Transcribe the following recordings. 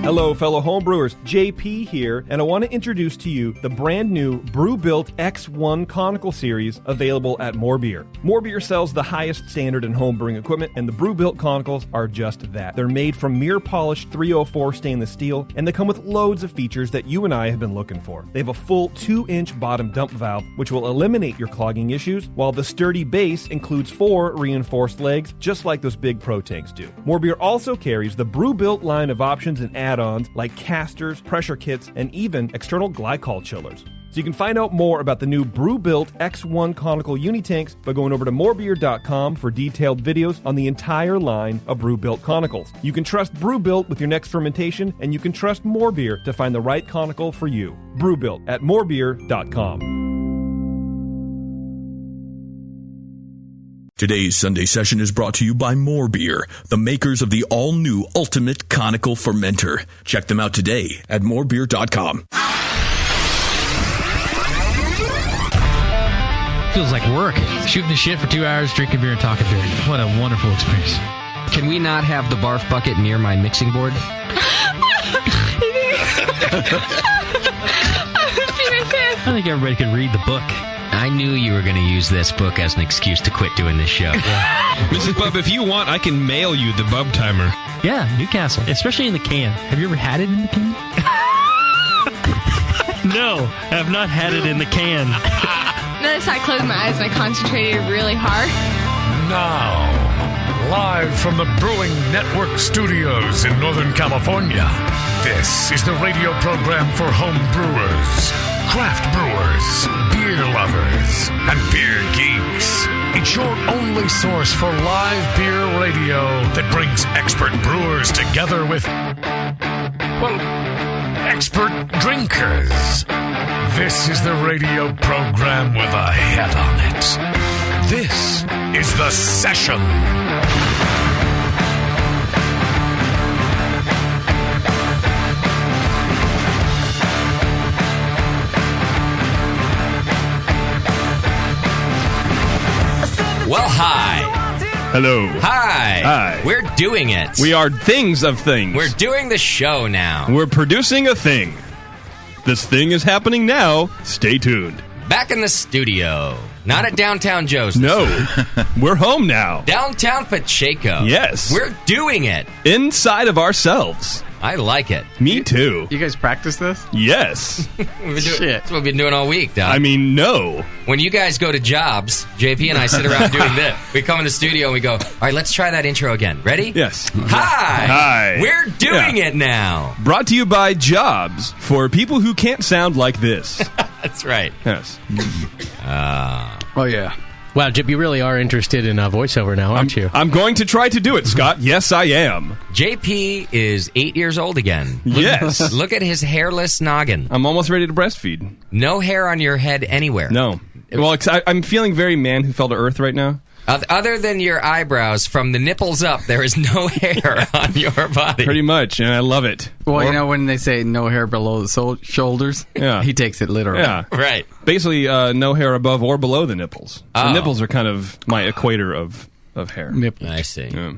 Hello, fellow homebrewers. JP here, and I want to introduce to you the brand new Brew-Built X1 Conical Series available at More Beer. More Beer sells the highest standard in homebrewing equipment, and the Brew-Built Conicals are just that. They're made from mirror-polished 304 stainless steel, and they come with loads of features that you and I have been looking for. They have a full 2-inch bottom dump valve, which will eliminate your clogging issues, while the sturdy base includes 4 reinforced legs, just like those big Pro tanks do. More Beer also carries the Brew-Built line of options and add-ons like casters, pressure kits, and even external glycol chillers. So you can find out more about the new Brew-Built X1 Conical Unitanks by going over to morebeer.com for detailed videos on the entire line of Brew-Built Conicals. You can trust Brew-Built with your next fermentation, and you can trust More Beer to find the right conical for you. Brew-Built at morebeer.com. Today's Sunday session is brought to you by More Beer, the makers of the all-new Ultimate Conical Fermenter. Check them out today at morebeer.com. Feels like work. Shooting the shit for 2 hours, drinking beer and talking beer. What a wonderful experience. Can we not have the barf bucket near my mixing board? I think everybody could read the book. I knew you were going to use this book as an excuse to quit doing this show. Mrs. Bub, if you want, I can mail you the Bub Timer. Yeah, Newcastle. Especially in the can. Have you ever had it in the can? No, I have not had it in the can. Notice I closed my eyes and I concentrated really hard. Now, live from the Brewing Network studios in Northern California, this is the radio program for home brewers, craft brewers, beer lovers, and beer geeks. It's your only source for live beer radio that brings expert brewers together with, well, expert drinkers. This is the radio program with a head on it. This is The Session. Well, hi. Hello. Hi. Hi. We're doing it. We are things of things. We're doing the show now. We're producing a thing. This thing is happening now. Stay tuned. Back in the studio. Not at Downtown Joe's. No. We're home now. Downtown Pacheco. Yes. We're doing it. Inside of ourselves. I like it. Me too. You guys practice this? Yes. Shit. That's what we've been doing all week, Doc. I mean, no. When you guys go to jobs, JP and I sit around doing this. We come in the studio and we go, all right, let's try that intro again. Ready? Yes. Hi. Hi. We're doing it now. Brought to you by Jobs for people who can't sound like this. That's right. Yes. Oh, yeah. Wow, Jip, you really are interested in voiceover now, aren't you? I'm going to try to do it, Scott. Yes, I am. JP is 8 years old again. Yes. Look at his hairless noggin. I'm almost ready to breastfeed. No hair on your head anywhere. No. Well, I'm feeling very Man Who Fell to Earth right now. Other than your eyebrows, from the nipples up, there is no hair on your body. Pretty much, and I love it. Well, you know when they say no hair below the shoulders? Yeah. He takes it literally. Yeah. Right. Basically, no hair above or below the nipples. The nipples are kind of my equator of hair. Nipples. I see. Yeah.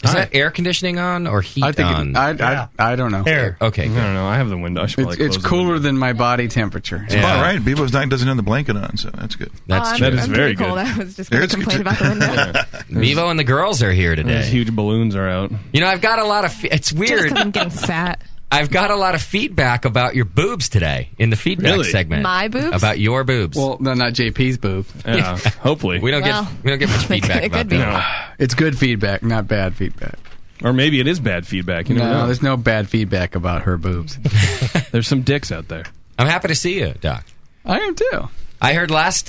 Is that air conditioning on or heat I think on? I don't know. Hair. Okay, I good. don't know. I have the window. I should probably It's close the cooler window. than my body temperature. It's about right. Bevo's not doesn't have the blanket on, so that's good. That's true. That is very cold. good. I was just going to complain about the window. Vivo and the girls are here today. Those huge balloons are out. You know, I've got a lot of... it's Just weird. because I'm getting fat. I've got a lot of feedback about your boobs today in the feedback Really? segment. My boobs? About your boobs. Well, no, not JP's boob. Yeah, hopefully. we don't get much feedback it about could be. that. It's good feedback, not bad feedback. Or maybe it is bad feedback. You never No, know. there's no bad feedback about her boobs. There's some dicks out there. I'm happy to see you, Doc. I am too. I heard last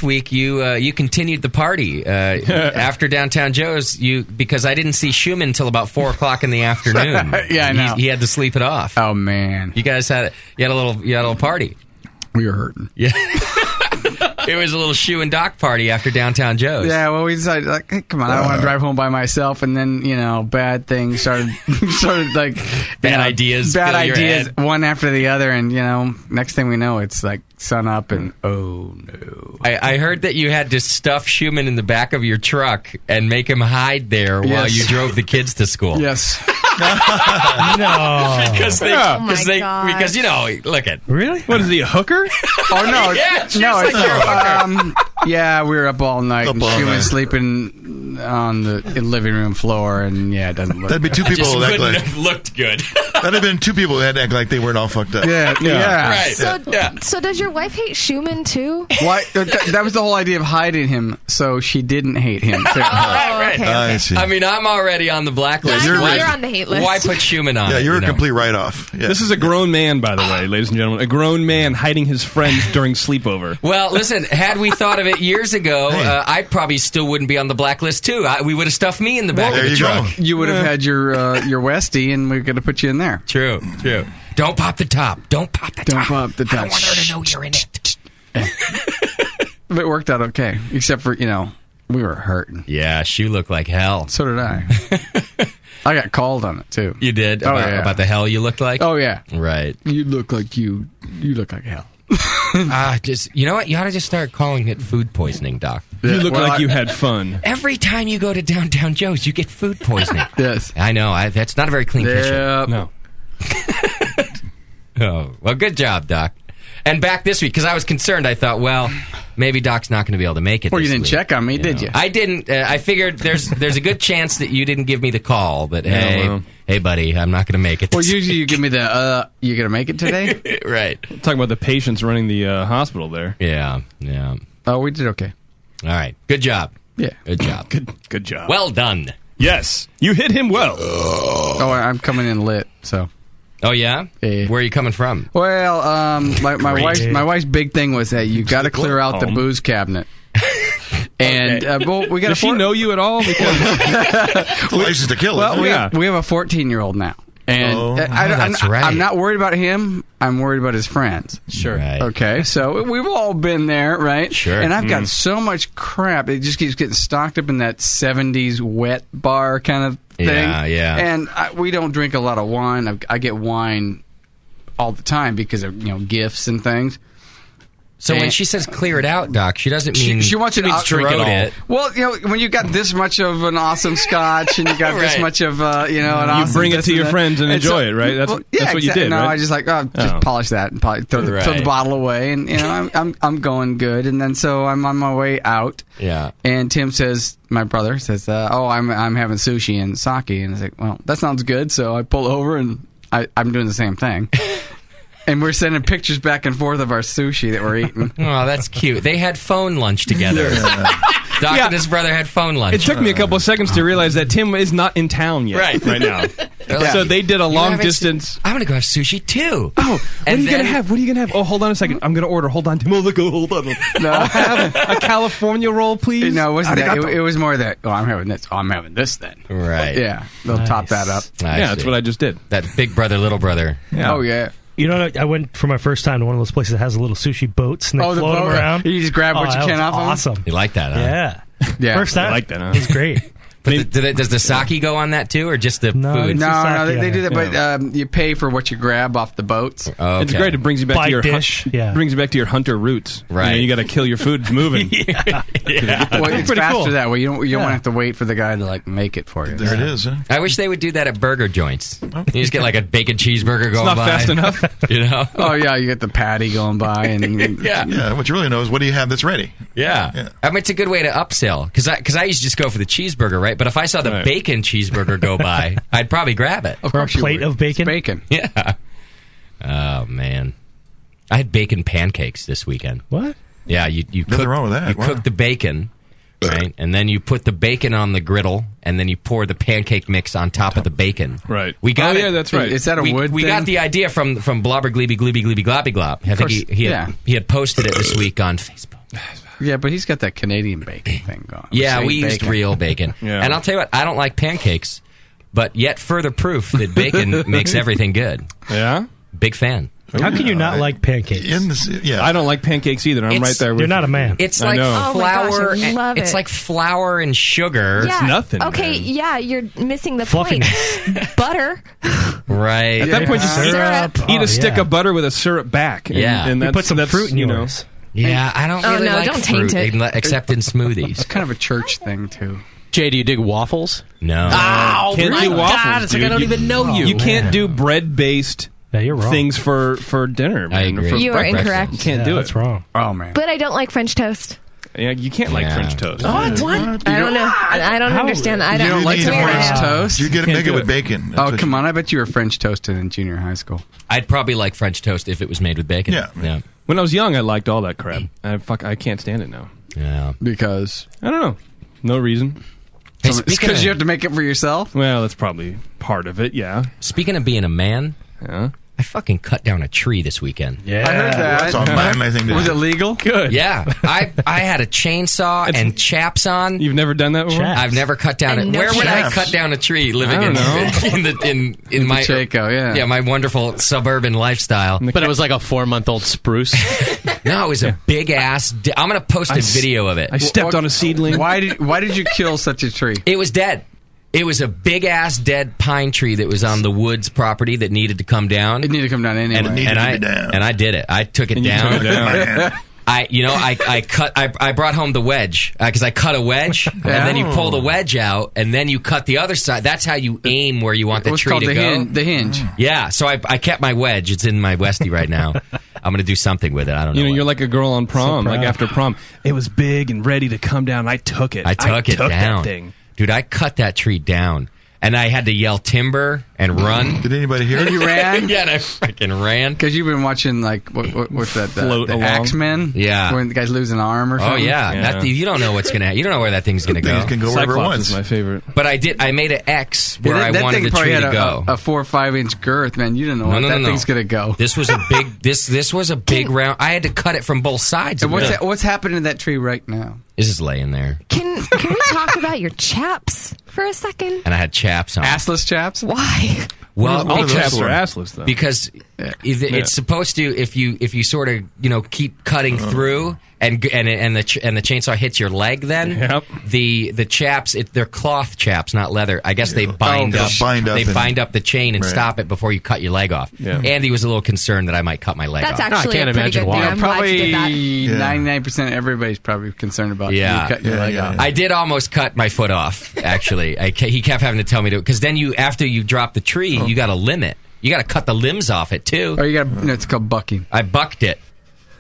week you continued the party after Downtown Joe's. Because I didn't see Schumann until about 4:00 in the afternoon. Yeah, I know. He had to sleep it off. Oh man, You guys had a little party. we were hurting. Yeah. It was a little shoe and dock party after Downtown Joe's. Yeah, well, we decided, like, hey, come on, I don't want to drive home by myself, and then, bad things started like... Bad ideas Bad fill your ideas, head. one after the other, and, next thing we know, it's like sun up, and oh no. I heard that you had to stuff Schumann in the back of your truck and make him hide there while you drove the kids to school. Yes. No. Because because look at Really? What is he, a hooker? Oh no! Yeah, no, like you're a yeah, we were up all night, and all she night. was sleeping on the living room floor, and it doesn't look. That'd be two just people that act wouldn't like. have looked good. That'd have been two people that act like they weren't all fucked up. Yeah. Right. So does your wife hate Schumann too? Why? That was the whole idea of hiding him, so she didn't hate him. Too. Oh, okay. I see. I mean, I'm already on the blacklist. You're Why- on the hate list. Why put Schumann on? Yeah, it, you're you a know? complete write-off. Yeah. This is a grown man, by the way, ladies and gentlemen. A grown man hiding his friends during sleepover. Well, listen, had we thought of it years ago, I probably still wouldn't be on the blacklist, too. We would have stuffed me in the back There of the you truck. go. You would have had your Westie, and we could have put you in there. True. Don't pop the top. Don't pop the Don't top. pop the I don't top. want her to know you're in it. But it worked out okay, except for we were hurting. Yeah, she looked like hell. So did I. I got called on it too. You did? Oh, yeah. About the hell you looked like? Oh yeah. Right. You look like you look like hell. You know what? You ought to just start calling it food poisoning, Doc. You look like you had fun. Every time you go to Downtown Joe's, you get food poisoning. Yes. I know. That's not a very clean kitchen. Yep. No. Oh, well, good job, Doc. And back this week, because I was concerned. I thought, well, maybe Doc's not going to be able to make it Well, you this didn't week. check on me, did you? I didn't. I figured there's a good chance that you didn't give me the call that, hey, buddy, I'm not going to make it Well, this usually you give me the, you going to make it today? week. Right. Talking about the patients running the hospital there. Yeah. Oh, we did okay. All right. Good job. Yeah. Good job. Good job. Well done. Yes, you hit him well. Oh, I'm coming in lit, so. Oh, yeah? Yeah. Where are you coming from? Well, my wife's big thing was that you got to clear out the Home. booze cabinet. And well, we got Does she know you at all? Because It's a license to kill. well, isn't it? we have a 14-year-old now. And that's right. I'm not worried about him. I'm worried about his friends. Sure. Right. Okay, so we've all been there, right? Sure. And I've got so much crap. It just keeps getting stocked up in that 70s wet bar kind of thing. Yeah. And we don't drink a lot of wine. I get wine all the time because of gifts and things. So when she says clear it out, Doc, she doesn't mean She wants it means out- drink it all. Well, when you got this much of an awesome scotch and you got this Right. much of an awesome bring it this to and your that. friends and enjoy it, right? That's what you exactly. did, No, right? I just just polish that and throw the Right. bottle away, and I'm going good, and then so I'm on my way out. Yeah. And Tim says, my brother says, I'm having sushi and sake, and I was like, well, that sounds good. So I pull over and I'm doing the same thing. And we're sending pictures back and forth of our sushi that we're eating. Oh, that's cute. They had phone lunch together. Doc and his brother had phone lunch. it took me a couple of seconds to realize that Tim is not in town yet, right now. like, So they did a "You long having distance. I'm going to go have sushi, too. Oh, what And are you then- gonna have? What are you gonna have? Oh, hold on a second. I'm gonna order. Hold on, Tim. Hold on. I'll have a California roll, please. No, it wasn't that. It was more that, I'm having this. Oh, I'm having this then. Right. Yeah, they'll top that up. Yeah, that's what I just did. That big brother, little brother. Yeah. Oh, yeah. You know, I went for my first time to one of those places that has a little sushi boats and they The float them boat. around. You just grab what you that can was off of 'em? awesome. You like that, huh? Yeah. Yeah. First time. I like that, huh? It was great. But does the sake go on that, too, or just the No, food? No, sake they do that, on but you pay for what you grab off the boats. Okay. It's great. It brings you back Bite to your dish, yeah. brings you back to your hunter roots. Right. You got to kill your food. It's moving. Well, it's pretty faster cool. that way. You don't want to have to wait for the guy to make it for you. There it is. Huh? I wish they would do that at burger joints. You just get like a bacon cheeseburger going It's not by. fast enough. You know? Oh yeah, you get the patty going by, and Yeah, what you really know is what do you have that's ready? Yeah. I mean, it's a good way to upsell. Because I used to just go for the cheeseburger, right? But if I saw the bacon cheeseburger go by, I'd probably grab it. of For a course you plate would. of bacon? It's bacon. Yeah. Oh, man. I had bacon pancakes this weekend. What? Yeah, you Nothing cook, wrong with that. You Wow. cook the bacon, right? And then you put the bacon on the griddle, and then you pour the pancake mix on top of the bacon. Right. We got Oh, it. yeah, that's right. Is that a wood We thing? got the idea from Blobber Gleeby Gleeby Gleeby Globby Glob. I think course, he had posted it this week on Facebook. Yeah, but he's got that Canadian bacon thing going. Yeah, Same we used bacon. real bacon. Yeah. And I'll tell you what, I don't like pancakes, but yet further proof that bacon makes everything good. Yeah. Big fan. How can you not like pancakes? I don't like pancakes either. I'm right there with You're not a man. It's like Oh my gosh, flour. I love It's it. like flour and sugar. Yeah. nothing, Okay, man. yeah, you're missing the Fluffiness. point. Butter. Right. At that point, just Syrup. eat Oh, a stick yeah. of butter with a syrup back. Yeah. and You put some that's, fruit in you know. yours. Yeah, I don't Oh, really no, like don't fruit, taint it. except in smoothies. It's kind of a church thing, too. Jay, do you dig waffles? No. Oh, Can't my do waffles, God, it's like dude. I don't even know you. You can't do bread-based Yeah, you're wrong. things for dinner. Man, I agree. For You are breakfast. incorrect. You can't Yeah, do it. that's wrong. Oh, man. But I don't like French toast. Yeah, you can't like Yeah. French toast. I don't know. I don't understand that. I You don't like it's the weird. French toast? You get to Can't make it do with it. bacon. That's Oh, what come on. I bet you were French toasted in junior high school. I'd probably like French toast if it was made with bacon. Yeah. When I was young, I liked all that crap. I can't stand it now. Yeah. Because I don't know. No reason. Hey, it's speaking because of- you have to make it for yourself? Well, that's probably part of it. Yeah. Speaking of being a man, Yeah. I fucking cut down a tree this weekend. Yeah. I heard that. That's all mine, I think. Was it legal? Good. Yeah, I had a chainsaw and chaps on. You've never done that before? Chaps. I've never cut down And it. no Where would I chaps. cut down a tree living I in don't know. in my Pacheco, yeah. my wonderful suburban lifestyle? But it was like a 4-month-old spruce. No, it was a big ass. I'm gonna post a video of it. I stepped on a seedling. Why did you kill such a tree? It was dead. It was a big ass dead pine tree that was on the Woods property that needed to come down. It needed to come down anyway. And I did it. I took it And you down. took it down. I brought home the wedge because I cut a wedge and then you pull the wedge out and then you cut the other side. That's how you aim where you want the What's tree called to go. the hinge. Yeah, so I kept my wedge. It's in my Westie right now. I'm going to do something with it. I don't know. You know, what. you're like a girl on prom. So Like proud. after prom, it was big and ready to come down. I took it. I took it down. That thing. Dude, I cut that tree down. And I had to yell timber and run. Did anybody hear it? You ran? Yeah, and I freaking ran. Because you've been watching, like, what's that? Float the along. Axemen? Yeah. When the guy's losing an arm or Oh something? yeah, Yeah. you don't know what's gonna. You don't know where that thing's gonna Things go. can go wherever it Cyclops wants. is my favorite. But I made an X where that I wanted thing the probably tree had to go. a 4 or 5 inch girth, man. You don't know where that thing's going to go. This was a big. This was a big round. I had to cut it from both sides. And of it. what's happening to that tree right now? This is laying there, Can we talk about your chaps for a second? and I had chaps on. Assless chaps? Why? Well, All those chaps are were- assless though. because it's supposed to. If you sort of keep cutting through and the chainsaw hits your leg, then Yep. the chaps they're cloth chaps, not leather. I guess they bind up. bind up they and- bind up the chain and Right. stop it before you cut your leg off. Yeah. Andy was a little concerned that I might cut my leg That's off. actually can't a pretty imagine good why. thing. I'm glad you did that. Probably Yeah. 99% of everybody's probably concerned about you cutting your leg yeah. off. I did almost cut my foot off. Actually, he kept having to tell me to because then after you drop the tree, you got to limb it. You got to cut the limbs off it too. Or you got it's called bucking. I bucked it.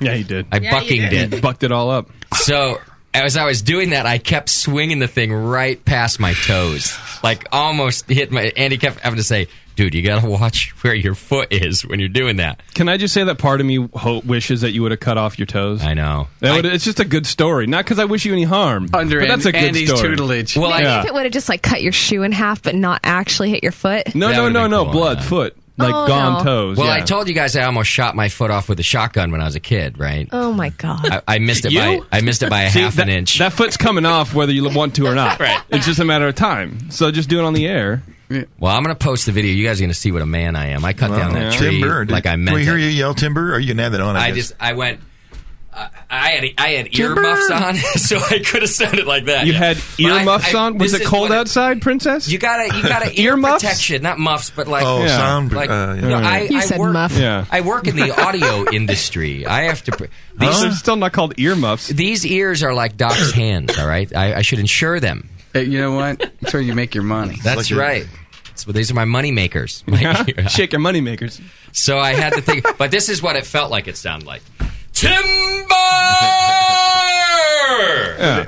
Yeah, he did. I buckinged it. Bucked it all up. So as I was doing that, I kept swinging the thing right past my toes, like almost hit my. Andy kept having to say, "Dude, you gotta watch where your foot is when you're doing that." Can I just say that part of me wishes that you would have cut off your toes? I know. It's just a good story. Not because I wish you any harm. Under but that's a good Andy's story. tutelage. Well, Maybe Yeah. if it would have just like cut your shoe in half, but not actually hit your foot. No, That no, would've no, been no. cool, Blood, yeah. foot. Like Oh, gone no. toes. Well, yeah. I told you guys I almost shot my foot off with a shotgun when I was a kid, right? Oh my god! I missed it You? by a See, half an inch. That foot's coming off whether you want to or not. Right. It's just a matter of time. So just do it on the air. Well, I'm gonna post the video. You guys are gonna see what a man I am. I cut down that tree Timber. like I meant Can we hear it. you yell timber? Or you can add that on? I guess. I went. I had earmuffs on, so I could have said it like that. You yeah. had But earmuffs on? Was this it is cold what outside, Princess? You got ear Earmuffs? protection, not muffs, but like Oh, Yeah. sound. like yeah. no, You I said work, muff. Yeah. I work in the audio industry. I have to. They're still not called earmuffs. These ears are like Doc's hands. All right, I should insure them. Hey, you know what? That's where you make your money. That's like right. So these are my money makers. Shake your money makers. So I had to think, but this is what it felt like. It sounded like timber.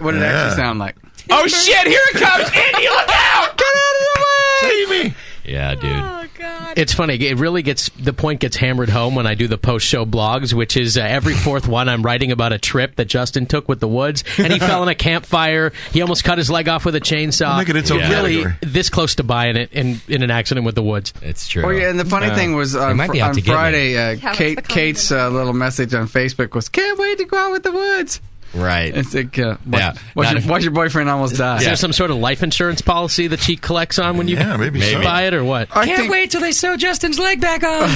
What did it actually sound like? Oh shit! Here it comes, Andy! Look out! Get out of the way! Save me! Yeah, dude. It's funny. It really the point gets hammered home when I do the post-show blogs, which is every fourth one I'm writing about a trip that Justin took with the Woods, and he fell in a campfire. He almost cut his leg off with a chainsaw. Make it its own Really, category. this close to buying it in an accident with the Woods. It's true. Oh yeah, and the funny thing was on might be out to get me. Friday, what's the Kate's little message on Facebook was, "Can't wait to go out with the Woods." Right. It's like, Yeah. watch your boyfriend almost die. Is there some sort of life insurance policy that she collects on when you Yeah, maybe so. buy it, or what? I Can't think- wait till they sew Justin's leg back on.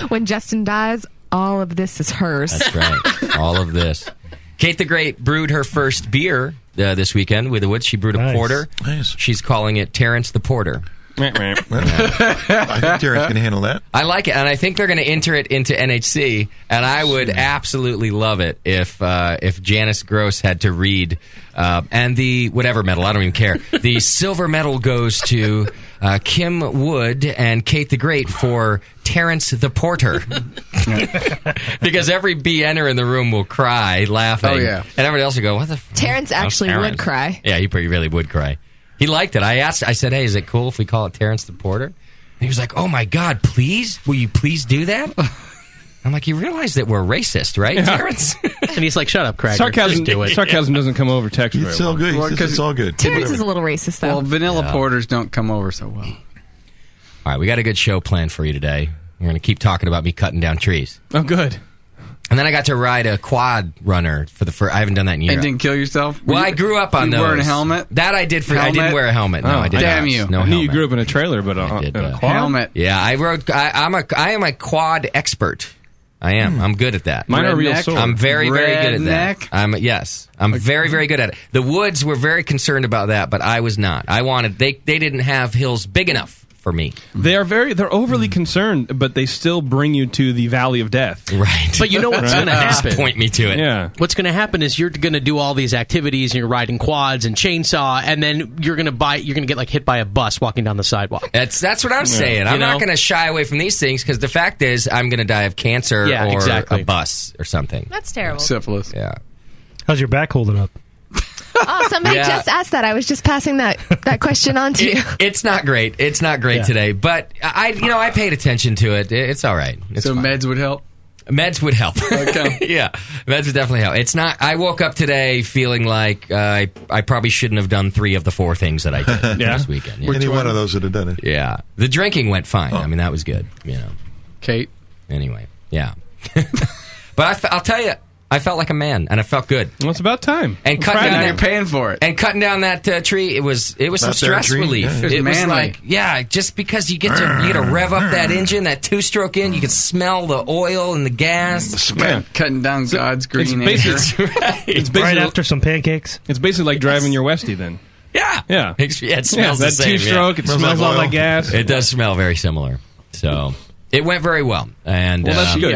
When Justin dies, all of this is hers. That's right. All of this. Kate the Great brewed her first beer this weekend with the Woods. She brewed a porter. Nice. She's calling it Terrence the Porter. I think Terrence can handle that. I like it, and I think they're going to enter it into NHC, and I would absolutely love it if Janice Gross had to read, and the whatever medal, I don't even care. The silver medal goes to Kim Wood and Kate the Great for Terrence the Porter. Because every BNer in the room will cry laughing. Oh, yeah. And everybody else will go, what the Terrence actually would cry. Yeah, he really would cry. He liked it. I said, hey, is it cool if we call it Terrence the Porter? And he was like, oh my God, please? Will you please do that? I'm like, you realize that we're racist, right, Terrence? And he's like, shut up, Craig. Sarcasm Sarcasm doesn't come over text very It's all good. It's all good. Terrence is a little racist, though. Well, vanilla porters don't come over so well. All right, we got a good show planned for you today. We're going to keep talking about me cutting down trees. Oh, good. And then I got to ride a quad runner for the first. I haven't done that in years. And didn't kill yourself? Well, I grew up on you those. Wearing a helmet? That I did for. I didn't wear a helmet. No, I did damn not. you! No I knew helmet. you grew up in a trailer, but in a quad? Helmet. Yeah, I rode. I am a quad expert. I am. I'm good at that. Mine are real sore. I'm very, very good at that. Redneck? I'm very, very good at it. The Woods were very concerned about that, but I was not. I wanted. They didn't have hills big enough for me. They're overly concerned, but they still bring you to the Valley of Death. Right. But you know what's going to happen? Just point me to it. Yeah. What's going to happen is you're going to do all these activities, and you're riding quads and chainsaw, and then you're going to get like hit by a bus walking down the sidewalk. That's what I'm saying. I'm not going to shy away from these things because the fact is I'm going to die of cancer or a bus or something. That's terrible. Syphilis. Yeah. How's your back holding up? Oh, somebody just asked that. I was just passing that question on to you. It's not great. It's not great today, but I paid attention to it. It's all right. It's so fine. meds would help? Meds would help. Okay. Yeah, meds would definitely help. It's not. I woke up today feeling like I probably shouldn't have done 3 of the 4 things that I did this weekend. Yeah. Any one of those would have done it. Yeah, the drinking went fine. I mean, that was good. Kate. Anyway, yeah. But I'll tell you, I felt like a man, and I felt good. Well, it's about time. And cutting down you're paying for it. And cutting down that tree, it was some stress relief. Yeah. It was manly. like, just because you get to rev up that engine, that 2-stroke in, you can smell the oil and the gas. Cutting down God's green acre. It's basically right after some pancakes. It's basically like driving your Westie then. Yeah. It smells that the same. 2-stroke, it smells all like gas. It does smell very similar. So it went very well. And that's good.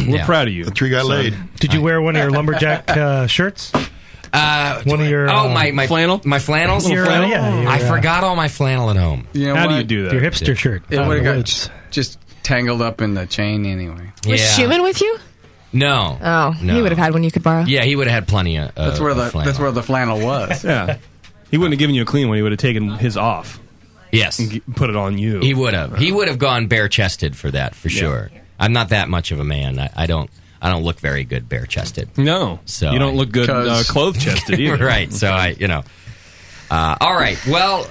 We're proud of you. The tree got laid. Did you wear one of your lumberjack shirts? One of your my flannel, my flannels. I forgot all my flannel at home. You know How what? do you do that? Your hipster shirt. It would have got just tangled up in the chain anyway. Was Schumann with you? No. Oh, no. he would have had one you could borrow. Yeah, he would have had plenty of. That's where the flannel was. Yeah, he wouldn't have given you a clean one. He would have taken his off. Yes, and put it on you. He would have. He would have gone bare chested for that for sure. I'm not that much of a man. I don't look very good bare chested. No, so you don't look good clothed chested either. Right. So all right. Well,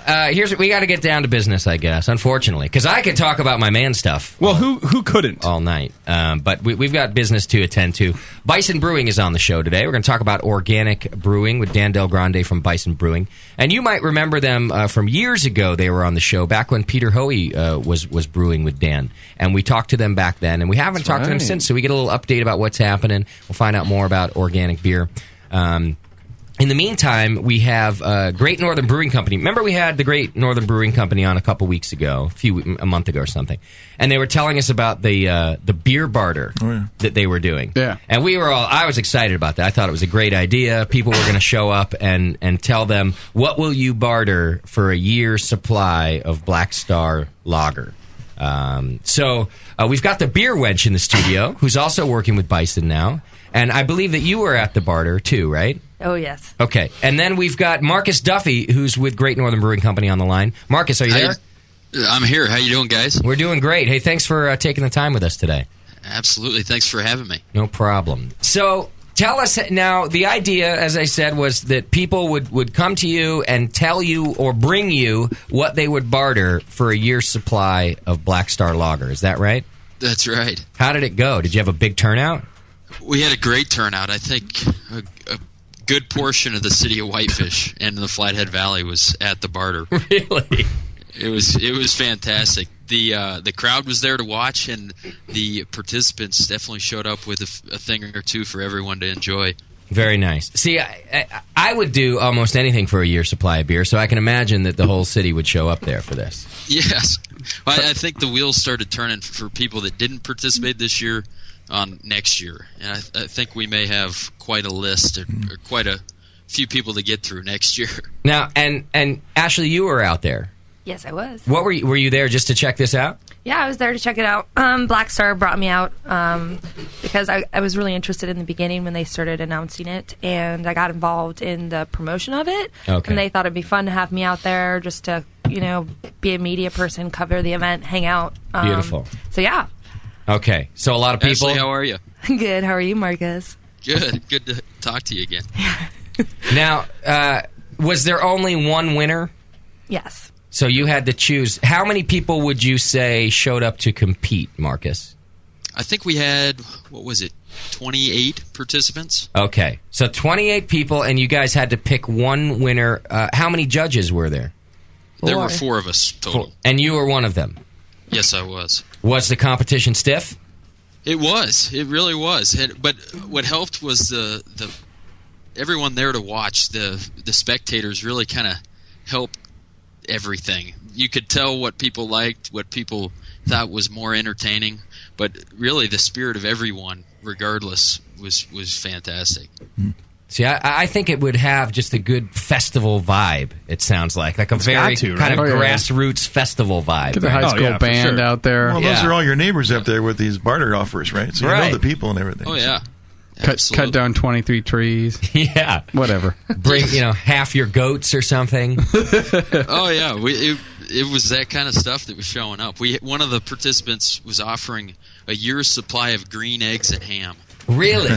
we got to get down to business, I guess. Unfortunately, because I could talk about my man stuff. Well, who couldn't all night? But we've got business to attend to. Bison Brewing is on the show today. We're going to talk about organic brewing with Dan Del Grande from Bison Brewing, and you might remember them from years ago. They were on the show back when Peter Hoey was brewing with Dan, and we talked to them back then, and we haven't talked to them since. So we get a little update about what's happening. We'll find out more about organic beer. In the meantime, we have Great Northern Brewing Company. Remember we had the Great Northern Brewing Company on a couple weeks ago, a month ago or something. And they were telling us about the beer barter that they were doing. Yeah. And I was excited about that. I thought it was a great idea. People were going to show up and tell them, what will you barter for a year's supply of Black Star Lager? So we've got the beer wench in the studio, who's also working with Bison now. And I believe that you were at the barter, too, right? Oh, yes. Okay. And then we've got Marcus Duffy, who's with Great Northern Brewing Company on the line. Marcus, are you there? I'm here. How you doing, guys? We're doing great. Hey, thanks for taking the time with us today. Absolutely. Thanks for having me. No problem. So tell us now, the idea, as I said, was that people would come to you and tell you or bring you what they would barter for a year's supply of Black Star Lager. Is that right? That's right. How did it go? Did you have a big turnout? We had a great turnout. I think a good portion of the city of Whitefish and the Flathead Valley was at the barter. Really? It was fantastic. The crowd was there to watch, and the participants definitely showed up with a thing or two for everyone to enjoy. Very nice. See, I would do almost anything for a year's supply of beer, so I can imagine that the whole city would show up there for this. Yes. I think the wheels started turning for people that didn't participate this year on next year. And I think we may have quite a list or quite a few people to get through next year. Now, and Ashley, you were out there. Yes, I was. What were you there just to check this out? Yeah, I was there to check it out. Black Star brought me out because I was really interested in the beginning when they started announcing it, and I got involved in the promotion of it. Okay. And they thought it'd be fun to have me out there just to, be a media person, cover the event, hang out. Beautiful. So, yeah. Okay. So a lot of people... Ashley, how are you? Good. How are you, Marcus? Good. Good to talk to you again. Now, was there only one winner? Yes. So you had to choose. How many people would you say showed up to compete, Marcus? I think we had, 28 participants? Okay. So 28 people, and you guys had to pick one winner. How many judges were there? There were 4 of us total. And you were one of them? Yes, I was. Was the competition stiff? It was. It really was. But what helped was the everyone there to watch. The spectators really kind of helped everything. You could tell what people liked, what people thought was more entertaining, but really the spirit of everyone, regardless, was fantastic. See, I think it would have just a good festival vibe, it sounds like a very kind of grassroots festival vibe. Get the high school band out there. Well, those are all your neighbors up there with these barter offers, right? So you know the people and everything. Oh, yeah. Cut down 23 trees. Yeah. Whatever. Bring, half your goats or something. Oh, yeah. It was that kind of stuff that was showing up. One of the participants was offering a year's supply of green eggs and ham. Really?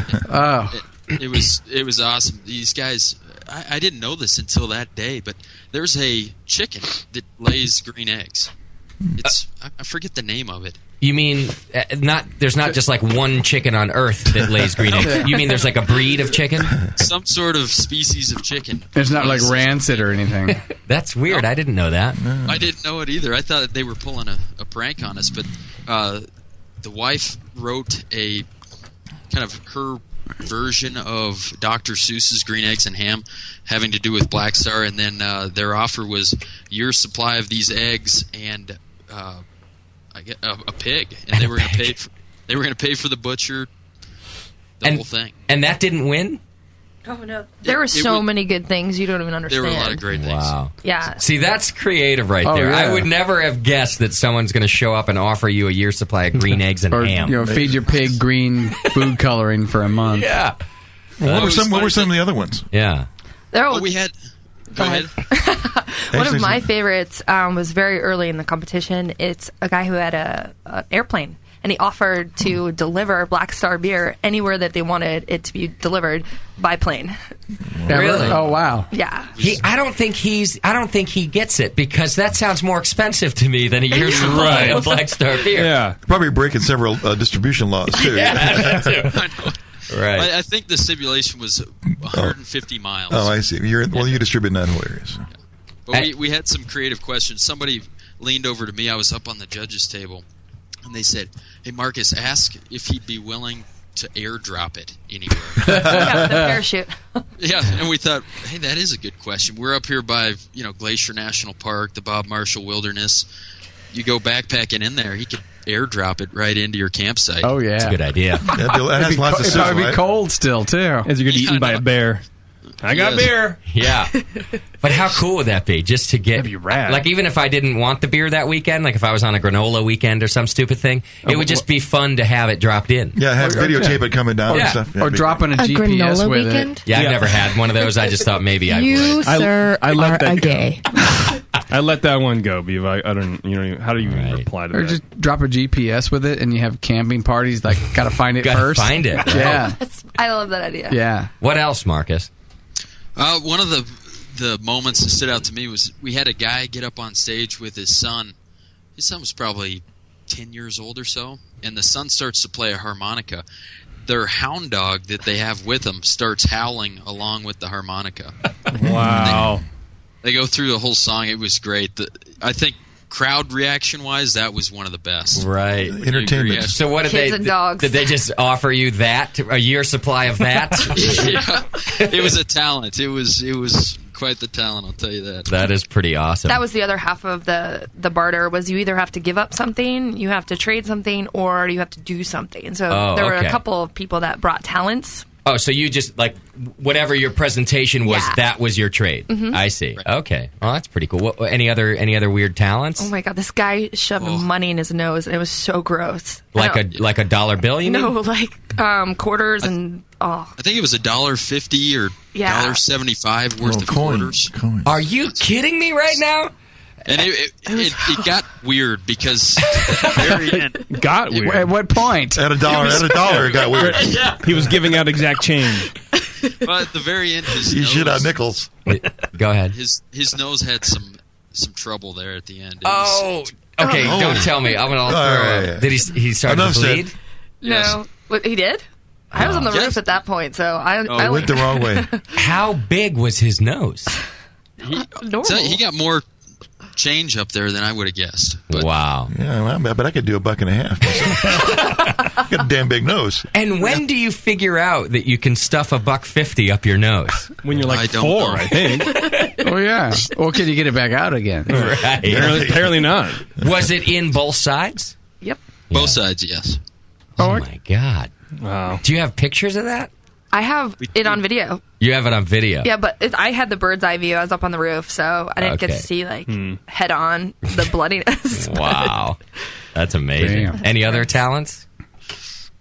It was awesome. These guys, I didn't know this until that day, but there's a chicken that lays green eggs. I forget the name of it. You mean there's not just like one chicken on Earth that lays green eggs? You mean there's like a breed of chicken? Some sort of species of chicken. It's not like rancid or anything. That's weird. I didn't know that. I didn't know it either. I thought that they were pulling a prank on us, but the wife wrote a kind of her version of Dr. Seuss's Green Eggs and Ham having to do with Black Star, and then their offer was year's supply of these eggs and a pig, and they were going to pay. They were going to pay for the butcher, the whole thing. And that didn't win? Oh, no. There were so many good things you don't even understand. There were a lot of great things. Wow. Yeah. See, that's creative there. Yeah. I would never have guessed that someone's going to show up and offer you a year's supply of green eggs and or, ham. Feed your pig green food coloring for a month. Yeah. Well, what were some of the other ones? Yeah. We had... Go ahead. One of my favorites was very early in the competition. It's a guy who had an airplane, and he offered to deliver Black Star beer anywhere that they wanted it to be delivered by plane. Really? Oh, wow. Yeah. I don't think he gets it, because that sounds more expensive to me than a year's supply of Black Star beer. Yeah. Probably breaking several distribution laws, too. Yeah, that too. I know. Right. I think the stipulation was 150 miles. Oh, I see. You distribute in that whole area. So. But we had some creative questions. Somebody leaned over to me. I was up on the judges' table, and they said, "Hey, Marcus, ask if he'd be willing to airdrop it anywhere." Yeah, the parachute. Yeah, and we thought, hey, that is a good question. We're up here by Glacier National Park, the Bob Marshall Wilderness. You go backpacking in there, he could airdrop it right into your campsite. Oh, yeah. That's a good idea. That has lots of It'd probably be cold still, too. As you get eaten by a bear. I got beer. Yeah. But how cool would that be? Just to get... That'd be rad. Like, even if I didn't want the beer that weekend, like if I was on a granola weekend or some stupid thing, it would just be fun to have it dropped in. Yeah, videotape it coming down and stuff. Or dropping a GPS granola with weekend? it. Yeah, I've never had one of those. I just thought maybe I You, would. sir, I let are that a gay. I let that one go, Beav. I don't. How do you reply to Or that? just drop a GPS with it, and you have camping parties. Like, gotta find it first. Find it. Yeah. I love that idea. Yeah. What else, Marcus? One of the moments that stood out to me was we had a guy get up on stage with his son. His son was probably 10 years old or so, and the son starts to play a harmonica. Their hound dog that they have with them starts howling along with the harmonica. Wow. They go through the whole song. It was great. I think crowd reaction wise, that was one of the best. Right. Entertainment. So what did Kids and dogs. Did they just offer you a year supply of that? Yeah. It was a talent. It was quite the talent, I'll tell you that. That is pretty awesome. That was the other half of the barter, was you either have to give up something, you have to trade something, or you have to do something. So there were a couple of people that brought talents. Oh, so you just, like, whatever your presentation was, Yeah. that was your trade. Mhm. I see. Okay. Well, that's pretty cool. Any other weird talents? Oh my god, this guy shoved money in his nose, and it was so gross. Like a dollar bill, you mean? No, like quarters and I think it was $1.50 or Yeah. $1.75 worth of quarters. Are you kidding me right now? And it got weird because at the very end, Got weird. At what point? At a dollar, it got weird. Yeah. He was giving out exact change. But at the very end, his You nose, shit out nickels. Go ahead. His nose had some trouble there at the end. It Oh, okay. Oh. Don't tell me. I'm gonna. Yeah. Did he start to Enough said. bleed? no, what, he did. I was on the Yes. roof at that point, so I It went the wrong way. How big was his nose? normal. So he got more change up there than I would have guessed. But Wow. Yeah, well, but I could do $1.50 myself. Got a damn big nose. And when do you figure out that you can stuff $1.50 up your nose? When you're I like don't 4, know. I think. Oh, yeah. Or can you get it back out again? Right. Apparently not. Was it in both sides? Yep. both sides, yes. Oh my God. Wow. Do you have pictures of that? I have it on video. You have it on video. Yeah, but I had the bird's eye view. I was up on the roof, so I didn't get to Okay. see head on the bloodiness. Wow. That's amazing. Damn. Any other talents?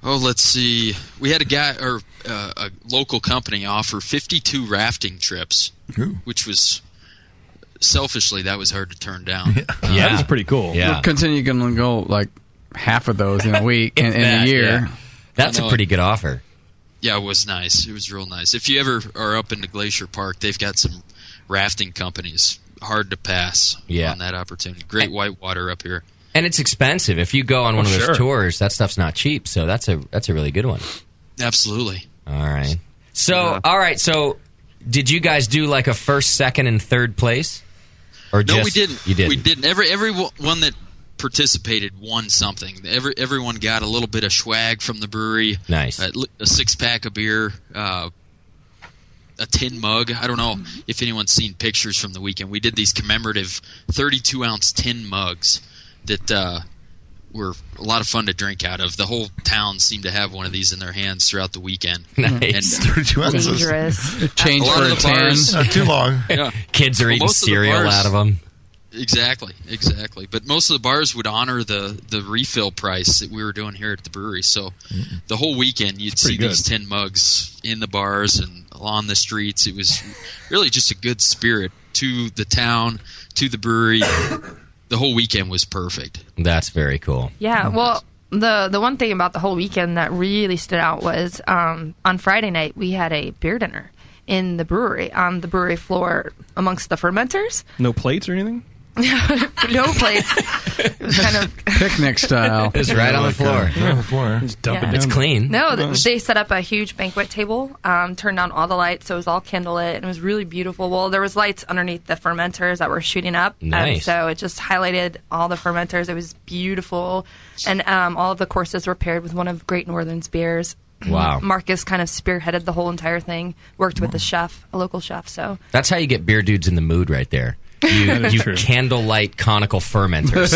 Oh, let's see. We had a guy or a local company offer 52 rafting trips, which was selfishly that was hard to turn down. That was pretty cool. Yeah. Continue going to go like half of those in a week, in a year. Yeah. That's I a know. pretty good offer. Yeah, it was nice. It was real nice. If you ever are up into Glacier Park, they've got some rafting companies. Hard to pass on that opportunity. Great whitewater up here. And it's expensive. If you go on one of those sure. tours, that stuff's not cheap. So that's a really good one. Absolutely. All right. So So did you guys do like a first, second, and third place? Or No, just, we didn't. You didn't. We didn't. Every one that participated won something. Everyone got a little bit of swag from the brewery. Nice. A 6-pack of beer, a tin mug. I don't know if anyone's seen pictures from the weekend. We did these commemorative 32-ounce tin mugs that were a lot of fun to drink out of. The whole town seemed to have one of these in their hands throughout the weekend. Nice. And 32 ounces. Dangerous. Change a lot for of a the 10. bars. Not too long. Yeah. Kids are Well, eating most of the cereal bars- out of them. Exactly. But most of the bars would honor the refill price that we were doing here at the brewery. So the whole weekend you'd see pretty these good. tin mugs in the bars and on the streets. It was really just a good spirit to the town, to the brewery. The whole weekend was perfect. That's very cool. Yeah, well, the one thing about the whole weekend that really stood out was on Friday night we had a beer dinner in the brewery, on the brewery floor amongst the fermenters. No plates or anything? No plates. It was kind of Picnic style. It's right on the floor. Right on the floor. Just dump Yeah. it down. It's clean. No, they set up a huge banquet table, turned on all the lights, so it was all candlelit, and it was really beautiful. Well, there was lights underneath the fermenters that were shooting up, and Nice. so it just highlighted all the fermenters. It was beautiful, and all of the courses were paired with one of Great Northern's beers. Wow. Marcus kind of spearheaded the whole entire thing, worked with the chef, a local chef, so... That's how you get beer dudes in the mood right there. You true. candlelight conical fermenters.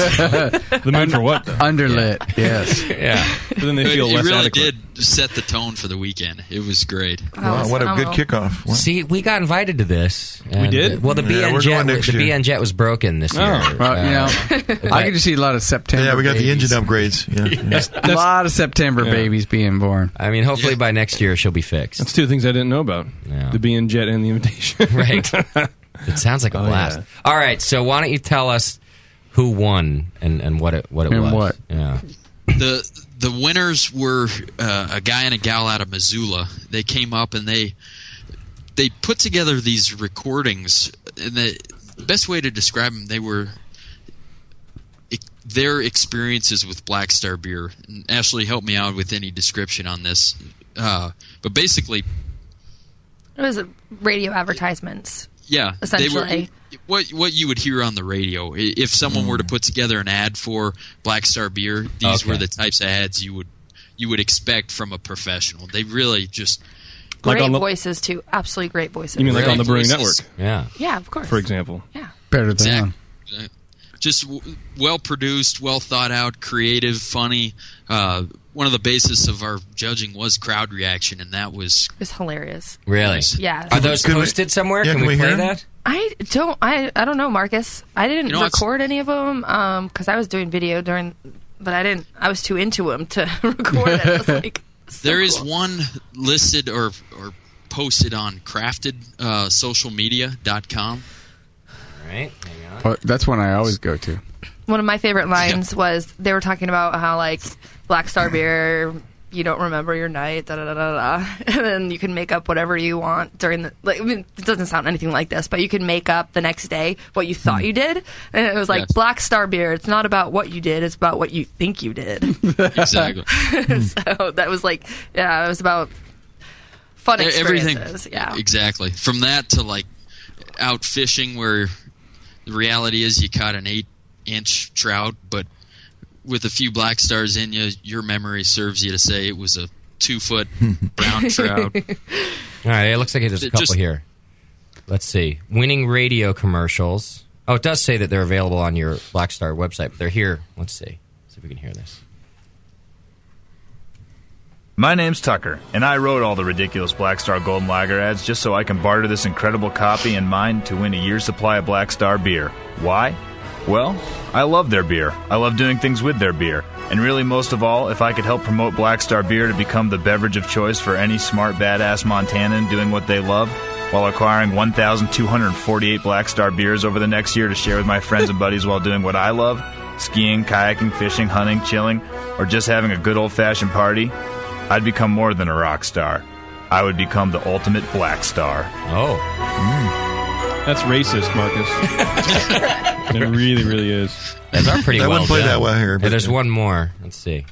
The moon for what, though? Underlit, yes. Yeah. But then they feel It less really adequate. did set the tone for the weekend. It was great. Wow, what a good kickoff. Wow. See, we got invited to this. We did? Well, the Yeah, BN we're Jet, going next the year. BN Jet was broken this year. Well, I can just see a lot of September Yeah, we got the babies. engine upgrades. Yeah. A lot of September babies being born. I mean, hopefully by next year she'll be fixed. That's two things I didn't know about. Yeah. The BN Jet and the invitation. Right. It sounds like a Oh, blast. yeah. All right, so why don't you tell us who won and what it And was? what? Yeah. The winners were a guy and a gal out of Missoula. They came up and they put together these recordings. And the best way to describe them, they were their experiences with Black Star beer. And Ashley, help me out with any description on this. But basically, It was radio advertisements. yeah, Essentially. what you would hear on the radio. If someone were to put together an ad for Black Star Beer, these were the types of ads you would expect from a professional. They really just great voices too. Absolutely great voices. You mean like on the Brewing Network? Yeah. Yeah, of course. For example. Yeah. Better than just well produced, well thought out, creative, funny. One of the basis of our judging was crowd reaction, and that was hilarious. Really? Yeah. Are those posted somewhere? Yeah, can we play hear that? I don't know, Marcus. I didn't record any of them because I was doing video but I was too into them to record it. I was like, there is one listed or posted on craftedSocialMedia.com. All right, hang on. Oh, that's one I always go to. One of my favorite lines was they were talking about how like Black Star Beer, you don't remember your night, da da da da da, and then you can make up whatever you want during the. Like, I mean, it doesn't sound anything like this, but you can make up the next day what you thought you did, and it was like Black Star Beer. It's not about what you did; it's about what you think you did. Exactly. So that was like, it was about fun experiences. Everything, yeah, exactly. From that to like out fishing, where the reality is you caught an 8-inch trout, but with a few Black Stars in you, your memory serves you to say it was a 2-foot brown trout. All right, it looks like there's a couple here. Let's see. Winning radio commercials. Oh, it does say that they're available on your Black Star website, but they're here. Let's see. See if we can hear this. My name's Tucker, and I wrote all the ridiculous Black Star Golden Lager ads just so I can barter this incredible copy and mine to win a year's supply of Black Star beer. Why? Well, I love their beer. I love doing things with their beer. And really, most of all, if I could help promote Black Star beer to become the beverage of choice for any smart, badass Montanan doing what they love, while acquiring 1,248 Black Star beers over the next year to share with my friends and buddies while doing what I love, skiing, kayaking, fishing, hunting, chilling, or just having a good old-fashioned party, I'd become more than a rock star. I would become the ultimate Black Star. Oh. That's racist, Marcus. It really, really is. Those are pretty I well wouldn't play done. that well here. Yeah, there's one more. Let's see.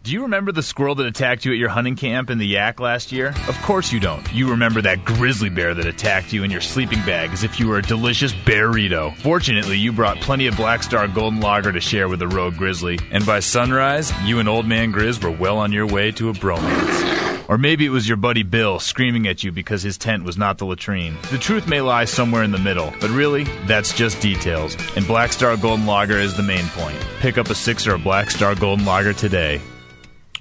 Do you remember the squirrel that attacked you at your hunting camp in the Yak last year? Of course you don't. You remember that grizzly bear that attacked you in your sleeping bag as if you were a delicious bearito. Fortunately, you brought plenty of Black Star Golden Lager to share with the rogue grizzly, and by sunrise, you and Old Man Grizz were well on your way to a bromance. Or maybe it was your buddy Bill screaming at you because his tent was not the latrine. The truth may lie somewhere in the middle, but really, that's just details. And Black Star Golden Lager is the main point. Pick up a 6er of Black Star Golden Lager today.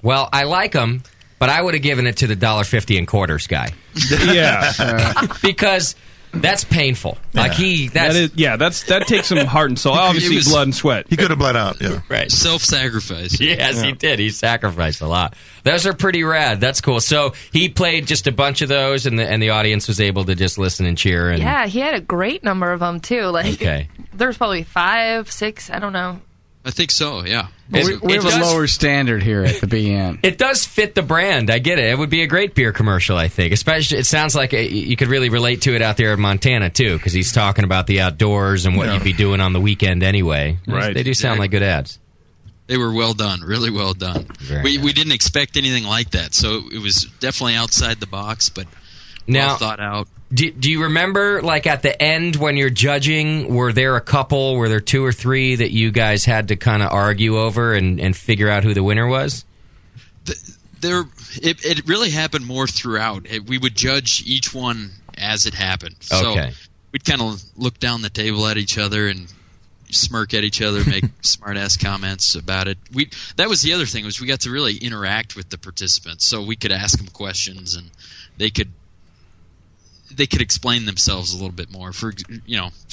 Well, I like them, but I would have given it to the $1.50 in quarters guy. Yeah. Because that's painful. Yeah. Like that takes some heart and soul. Obviously, blood and sweat. He could have bled out. Yeah. Right. Self-sacrifice. Yes, he did. He sacrificed a lot. Those are pretty rad. That's cool. So he played just a bunch of those, and the audience was able to just listen and cheer. And yeah, he had a great number of them too. Like, okay. There's probably 5, 6. I don't know. I think so, yeah. We have a lower standard here at the BN. It does fit the brand. I get it. It would be a great beer commercial, I think. Especially, it sounds like you could really relate to it out there in Montana, too, because he's talking about the outdoors and what you'd be doing on the weekend anyway. Right. They do sound like good ads. They were well done, really well done. We didn't expect anything like that, so it was definitely outside the box, but well thought out. Do you remember, like, at the end when you're judging, were there 2 or 3 that you guys had to kind of argue over and figure out who the winner was? It really happened more throughout. We would judge each one as it happened. Okay. So we'd kind of look down the table at each other and smirk at each other, make smart-ass comments about it. That was the other thing, was we got to really interact with the participants. So we could ask them questions, and they could explain themselves a little bit more.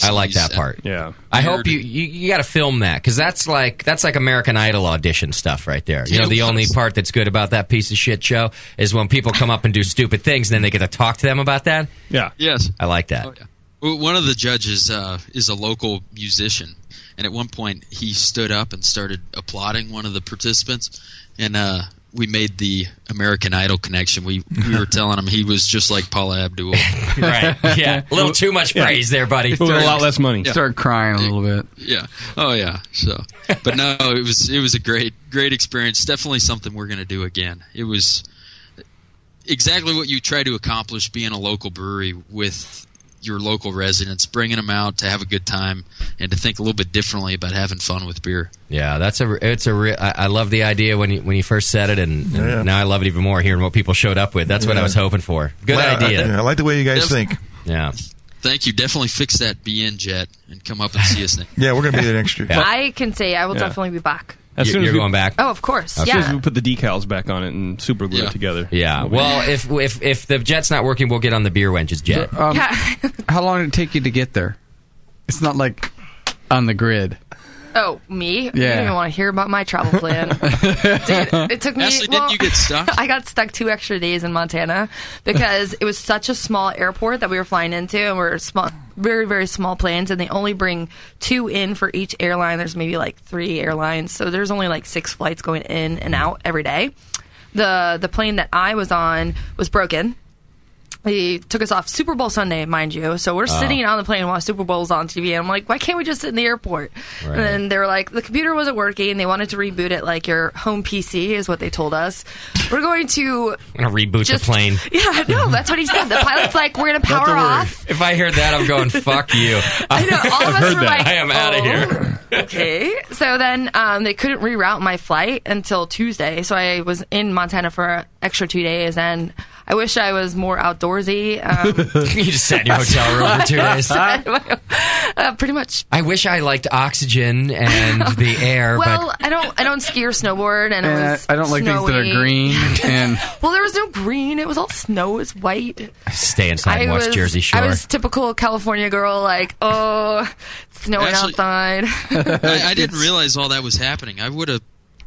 I like that part. Yeah, I hope you got to film that, because that's like American Idol audition stuff right there. You know, the only part that's good about that piece of shit show is when people come up and do stupid things, and then they get to talk to them about that. Yeah, yes, I like that. Oh, yeah. Well, one of the judges is a local musician, and at one point he stood up and started applauding one of the participants, and we made the American Idol connection. We were telling him he was just like Paula Abdul. Right. Yeah. A little too much praise there, buddy. With a lot less money. Yeah. Started crying a little bit. Yeah. Oh, yeah. So, but no, it was a great experience. Definitely something we're going to do again. It was exactly what you try to accomplish being a local brewery with, your local residents, bringing them out to have a good time and to think a little bit differently about having fun with beer. Yeah, I love the idea when you first said it, and now I love it even more hearing what people showed up with. That's what I was hoping for. Good idea. I like the way you guys think. Yeah. Thank you. Definitely fix that BN jet and come up and see us next. Yeah, we're going to be there next year. I can say I will definitely be back. You're going back? Oh, of course. As soon as we put the decals back on it and super glue it together. Yeah. Well, if the jet's not working, we'll get on the Beer Wenches jet. How long did it take you to get there? It's not like on the grid. Oh, me? You Yeah. don't even want to hear about my travel plan. Dude, it took me... Ashley, didn't you get stuck? I got stuck 2 extra days in Montana because it was such a small airport that we were flying into, and we're small, very, very small planes, and they only bring 2 in for each airline. There's maybe like 3 airlines, so there's only like 6 flights going in and out every day. The plane that I was on was broken. They took us off Super Bowl Sunday, mind you. So we're sitting on the plane while Super Bowl's on TV. And I'm like, why can't we just sit in the airport? Right. And then they were like, the computer wasn't working. They wanted to reboot it like your home PC is what they told us. We're going to reboot the plane. Yeah, no, that's what he said. The pilot's like, we're going to power off. If I heard that, I'm going, fuck you. I know. All of us were like, I am out of here. Okay. So then they couldn't reroute my flight until Tuesday. So I was in Montana for an extra 2 days, and I wish I was more outdoorsy. You just sat in your hotel room for 2 days. Pretty much. I wish I liked oxygen and the air. Well, but I don't ski or snowboard, and it was I don't like things that are green. And well, there was no green. It was all snow. It was white. Stay inside West Jersey Shore. I was typical California girl, like, oh, it's snowing outside. I didn't realize all that was happening.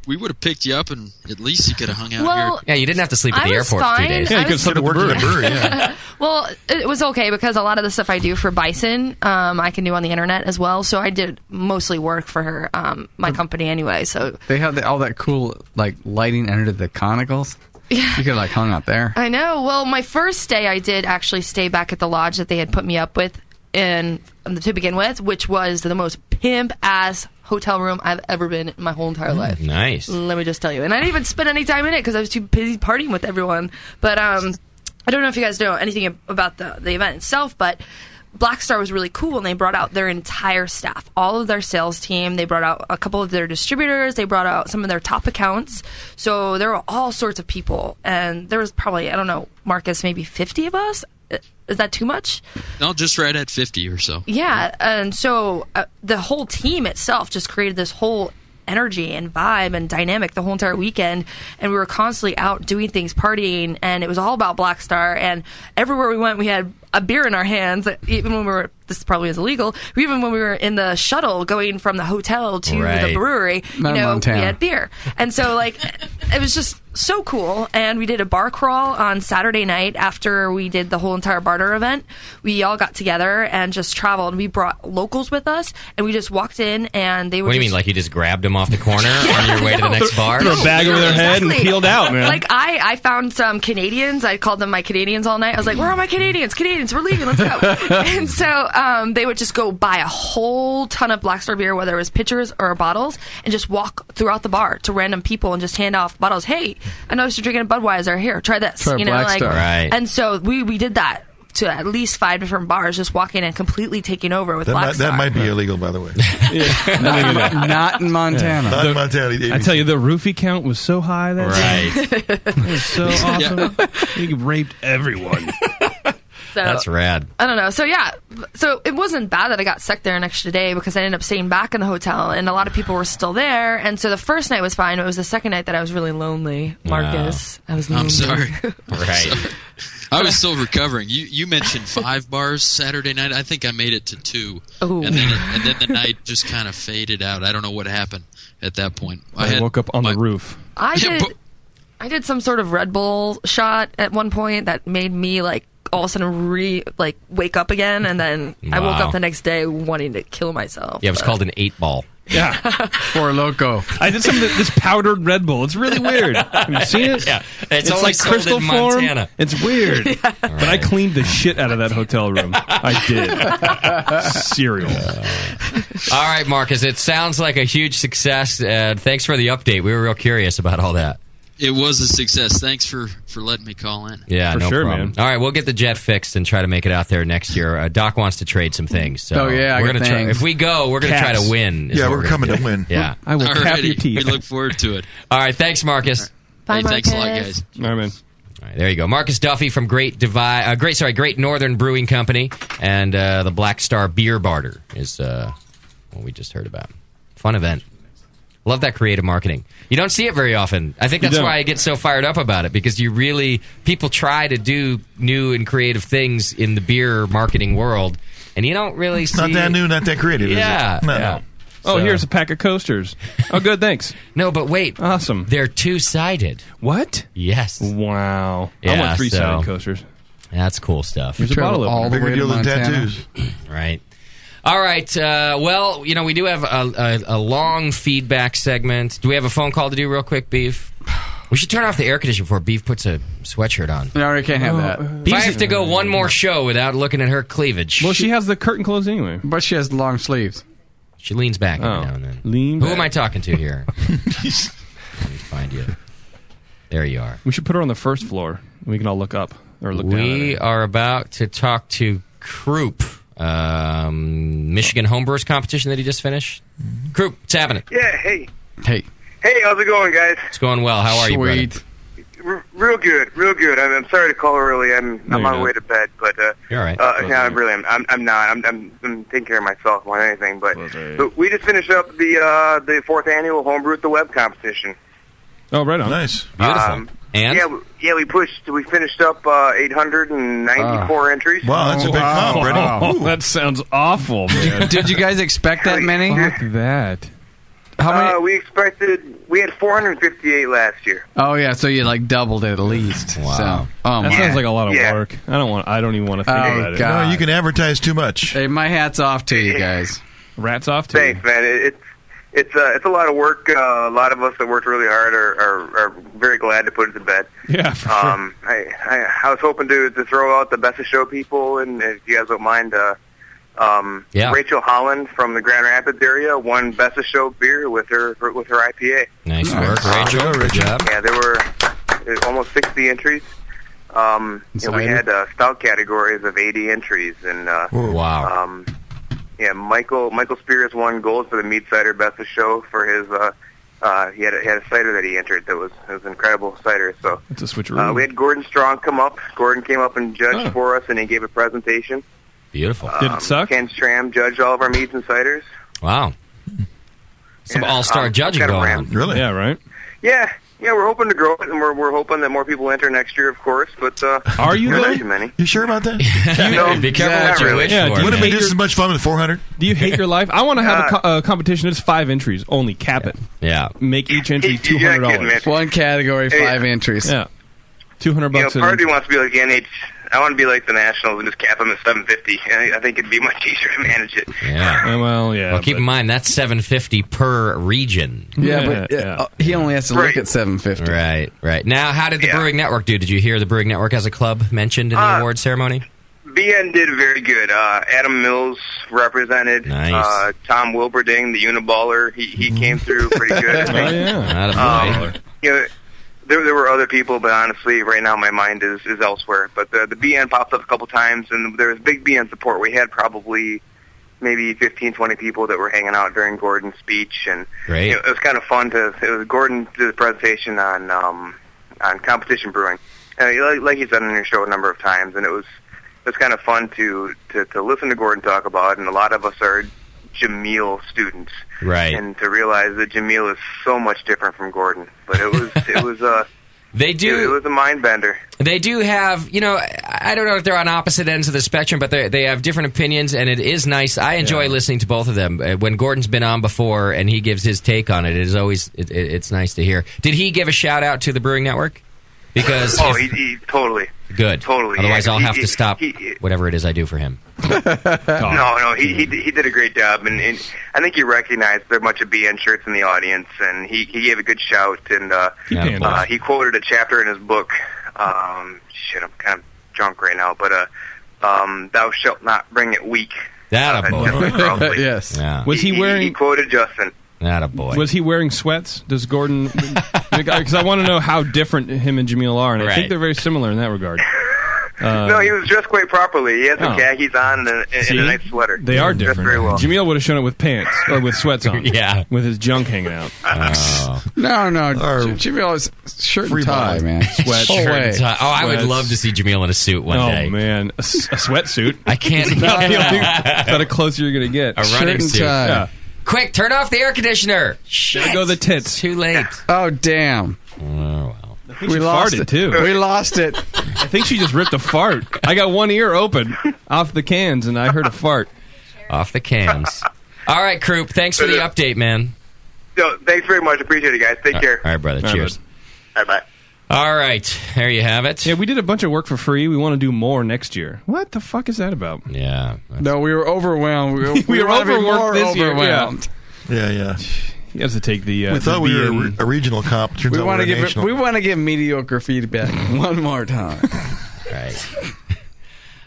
We would have picked you up, and at least you could have hung out here. Yeah, you didn't have to sleep at the airport for 2 days. Yeah, you could have worked at a brewery. Yeah. Well, it was okay because a lot of the stuff I do for Bison, I can do on the internet as well. So I did mostly work for her, my company anyway. So they have all that cool like lighting under the conicals. Yeah. You could have like hung out there. I know. Well, my first day, I did actually stay back at the lodge that they had put me up with to begin with, which was the most pimp-ass hotel room I've ever been in my whole entire life. Nice. Let me just tell you. And I didn't even spend any time in it because I was too busy partying with everyone. But I don't know if you guys know anything about the event itself, but Black Star was really cool, and they brought out their entire staff, all of their sales team. They brought out a couple of their distributors. They brought out some of their top accounts. So there were all sorts of people. And there was probably, I don't know, Marcus, maybe 50 of us? Is that too much? No, just right at 50 or so. Yeah, and so the whole team itself just created this whole energy and vibe and dynamic the whole entire weekend, and we were constantly out doing things, partying, and it was all about Black Star, and everywhere we went we had a beer in our hands, even when we were, this probably is illegal, even when we were in the shuttle going from the hotel to the brewery, Montana. We had beer. And so, like, it was just so cool. And we did a bar crawl on Saturday night after we did the whole entire barter event. We all got together and just traveled. We brought locals with us, and we just walked in, and they were What do you mean, like you just grabbed them off the corner on your way to the next bar? Threw a bag over their head and peeled out, man. Like, I found some Canadians. I called them my Canadians all night. I was like, where are my Canadians? Canadians, we're leaving. Let's go. And so they would just go buy a whole ton of Black Star beer, whether it was pitchers or bottles, and just walk throughout the bar to random people and just hand off bottles. Hey, I noticed you're drinking a Budweiser. Here, try this. Try Black Star. Right. And so we did that to at least 5 different bars, just walking and completely taking over with Black Star. That might be illegal, by the way. Not in Montana. Not in Montana. I tell you, the roofie count was so high that Right. day. It was so awesome. You raped everyone. So, That's rad. I don't know. So, yeah. So, it wasn't bad that I got stuck there an extra day because I ended up staying back in the hotel, and a lot of people were still there. And so the first night was fine. It was the second night that I was really lonely, Marcus. Wow. I was lonely. I'm sorry. Right. I was still recovering. You mentioned 5 bars Saturday night. I think I made it to 2. Ooh. And then the night just kind of faded out. I don't know what happened at that point. I woke up on the roof. I did some sort of Red Bull shot at one point that made me, like, all of a sudden wake up again, and then I woke up the next day wanting to kill myself. Yeah, it was called an 8-ball. Yeah. For Loco. I did some of this powdered Red Bull. It's really weird. Have you seen it? Yeah. It's like only sold crystal in form. Montana. It's weird. Yeah. But I cleaned the shit out of that hotel room. I did. Cereal. All right, Marcus. It sounds like a huge success. Thanks for the update. We were real curious about all that. It was a success. Thanks for letting me call in. Yeah, For no sure, problem. man. All right, we'll get the jet fixed and try to make it out there next year. Doc wants to trade some things. So Oh, yeah, I we're got gonna try. things. If we go, we're going to try to Caps. win. is Yeah, what we're gonna coming do. to win. Yeah. I will cap your Alrighty. teeth. We look forward to it. All right, thanks, Marcus. Bye, Hey, thanks a lot, Marcus. guys. All right, man. All right, there you go. Marcus Duffy from Great Northern Brewing Company, and the Black Star Beer Barter is what we just heard about. Fun event. Love that creative marketing. You don't see it very often. I think You that's don't. why I get so fired up about it, because people try to do new and creative things in the beer marketing world, and you don't really see Not that new, not that creative, Yeah, is it? No. yeah. Oh, So- here's a pack of coasters. Oh, good, thanks. No, but wait. Awesome. They're two-sided. What? Yes. Wow. I Yeah, want three-sided so- coasters. That's cool stuff. Here's a bottle of all them. the Bigger way to deal than Montana. tattoos. Right. All right. Well, we do have a long feedback segment. Do we have a phone call to do real quick, Beef? We should turn off the air conditioner before Beef puts a sweatshirt on. No, we can't have that. If I have to go one more show without looking at her cleavage. Well, she has the curtain closed anyway. But she has long sleeves. She leans back every Oh. now and then. Lean Who back. am I talking to here? Let me find you. There you are. We should put her on the first floor. We can all look up or look down at We her. are about to talk to Croup, Michigan Homebrewers competition that he just finished. Croup, what's happening? Yeah, hey. Hey. Hey, how's it going, guys? It's going well. How are you, brother? Sweet. Real good, real good. I'm sorry to call early. I'm No, on you're my not. way to bed, but You're all right. yeah, I'm not. I'm taking care of myself more than anything. But we just finished up the fourth annual Homebrew at the Web competition. Oh, right on. Nice. Beautiful. And? Yeah, we finished up 894 entries. Wow, that's a big bump, Brady. Oh, that sounds awful, man. Did you guys expect that many? Fuck that. How many? We had 458 last year. Oh yeah, so you like doubled it at least. Wow. So, That sounds like a lot of Yeah. work. I don't even want to think Oh, about it. God. No, you can advertise too much. Hey, my hat's off to you guys. Rats off to you. Thanks, man. It's a lot of work. A lot of us that worked really hard are very glad to put it to bed. Yeah, for sure. I was hoping to throw out the Best of Show people, and if you guys don't mind, Yeah. Rachel Holland from the Grand Rapids area won Best of Show beer with her IPA. Nice work, Rachel. Good job. Yeah, there were almost 60 entries. We had stout categories of 80 entries, and Wow. yeah, Michael Spears won gold for the Mead Cider Best of Show for his. He had a cider that he entered that was an incredible cider. So It's a switcheroo. we had Gordon Strong come up. Gordon came up and judged for us, and he gave a presentation. Beautiful. Did it suck? Ken Stram judged all of our meads and ciders. Wow. Some Yeah, all-star judging kind of going ran- on. Really? Yeah, right? Yeah, we're hoping to grow it, and we're hoping that more people enter next year, of course. But Are you, not though? too many. You sure about that? No, Be careful not what you really. wish Yeah, for. do you Would it be hate just as much fun with 400? Do you hate your life? I want to have a competition. It's 5 entries. Only cap it. Yeah. Make each entry You're not kidding, $200. man. One category, Hey, 5 entries. Yeah. $200 Part of an me wants to be like the NH. I want to be like the Nationals and just cap them at 750. I think it'd be much easier to manage it. Yeah. Well, yeah. Well, keep in mind, that's $750 per region. Yeah, but he only has to look at 750. Right. Now, how did the Brewing Network do? Did you hear the Brewing Network as a club mentioned in the award ceremony? BN did very good. Adam Mills represented. Nice. Tom Wilberding, the Uniballer, he came through pretty good. Oh, yeah. Attaboy. There were other people, but honestly, right now my mind is elsewhere. But the BN popped up a couple times, and there was big BN support. We had probably maybe 15, 20 people that were hanging out during Gordon's speech, and Great. it was kind of fun Gordon did a presentation on competition brewing, like he's done on your show a number of times, and it was kind of fun to listen to Gordon talk about, and a lot of us are Jameel students, Right. and to realize that Jameel is so much different from Gordon. But it was They do. It was a mind bender. They do have, I don't know if they're on opposite ends of the spectrum, but they have different opinions, and it is nice. I enjoy listening to both of them. When Gordon's been on before and he gives his take on it, it is always it's nice to hear. Did he give a shout out to the Brewing Network? Because he totally. Good. Totally. Otherwise, yeah. I'll have to stop whatever it is I do for him. No, he did a great job, and I think he recognized there are a bunch of BN shirts in the audience, and he gave a good shout, and he quoted a chapter in his book. I'm kind of drunk right now, but "Thou shalt not bring it weak." Attaboy. Yes. Yeah. Was he wearing? He quoted Justin. Attaboy. Was he wearing sweats? Does Gordon? because I want to know how different him and Jamil are, and I think they're very similar in that regard. No, he was dressed quite properly. He had some khakis on and a nice sweater. They are Dressed different. very well. Jamil would have shown it with pants or with sweats on. Yeah, with his junk hanging out. No. Jamil is shirt and tie, man. Sweat, Whole shirt way. and tie. Oh, I would love to see Jamil in a suit one day. Oh man, a sweatsuit. I can't. About the closer you're gonna get. A running suit. Yeah. Quick, turn off the air conditioner. Gotta go the tits. Too late. Oh damn. Oh well. We lost it too. We lost it. I think she just ripped a fart. I got one ear open off the cans, and I heard a fart. Off the cans. All right, Croup. Thanks for the update, man. So, thanks very much. Appreciate it, guys. Take care. All right, brother. Cheers. All right, bye. All right. There you have it. Yeah, we did a bunch of work for free. We want to do more next year. What the fuck is that about? Yeah. No, we were overwhelmed. We were overworked this year. Yeah. He has to take the. We thought we were a regional comp. Turns We out want we're to give national. we want to give mediocre feedback one more time. Right.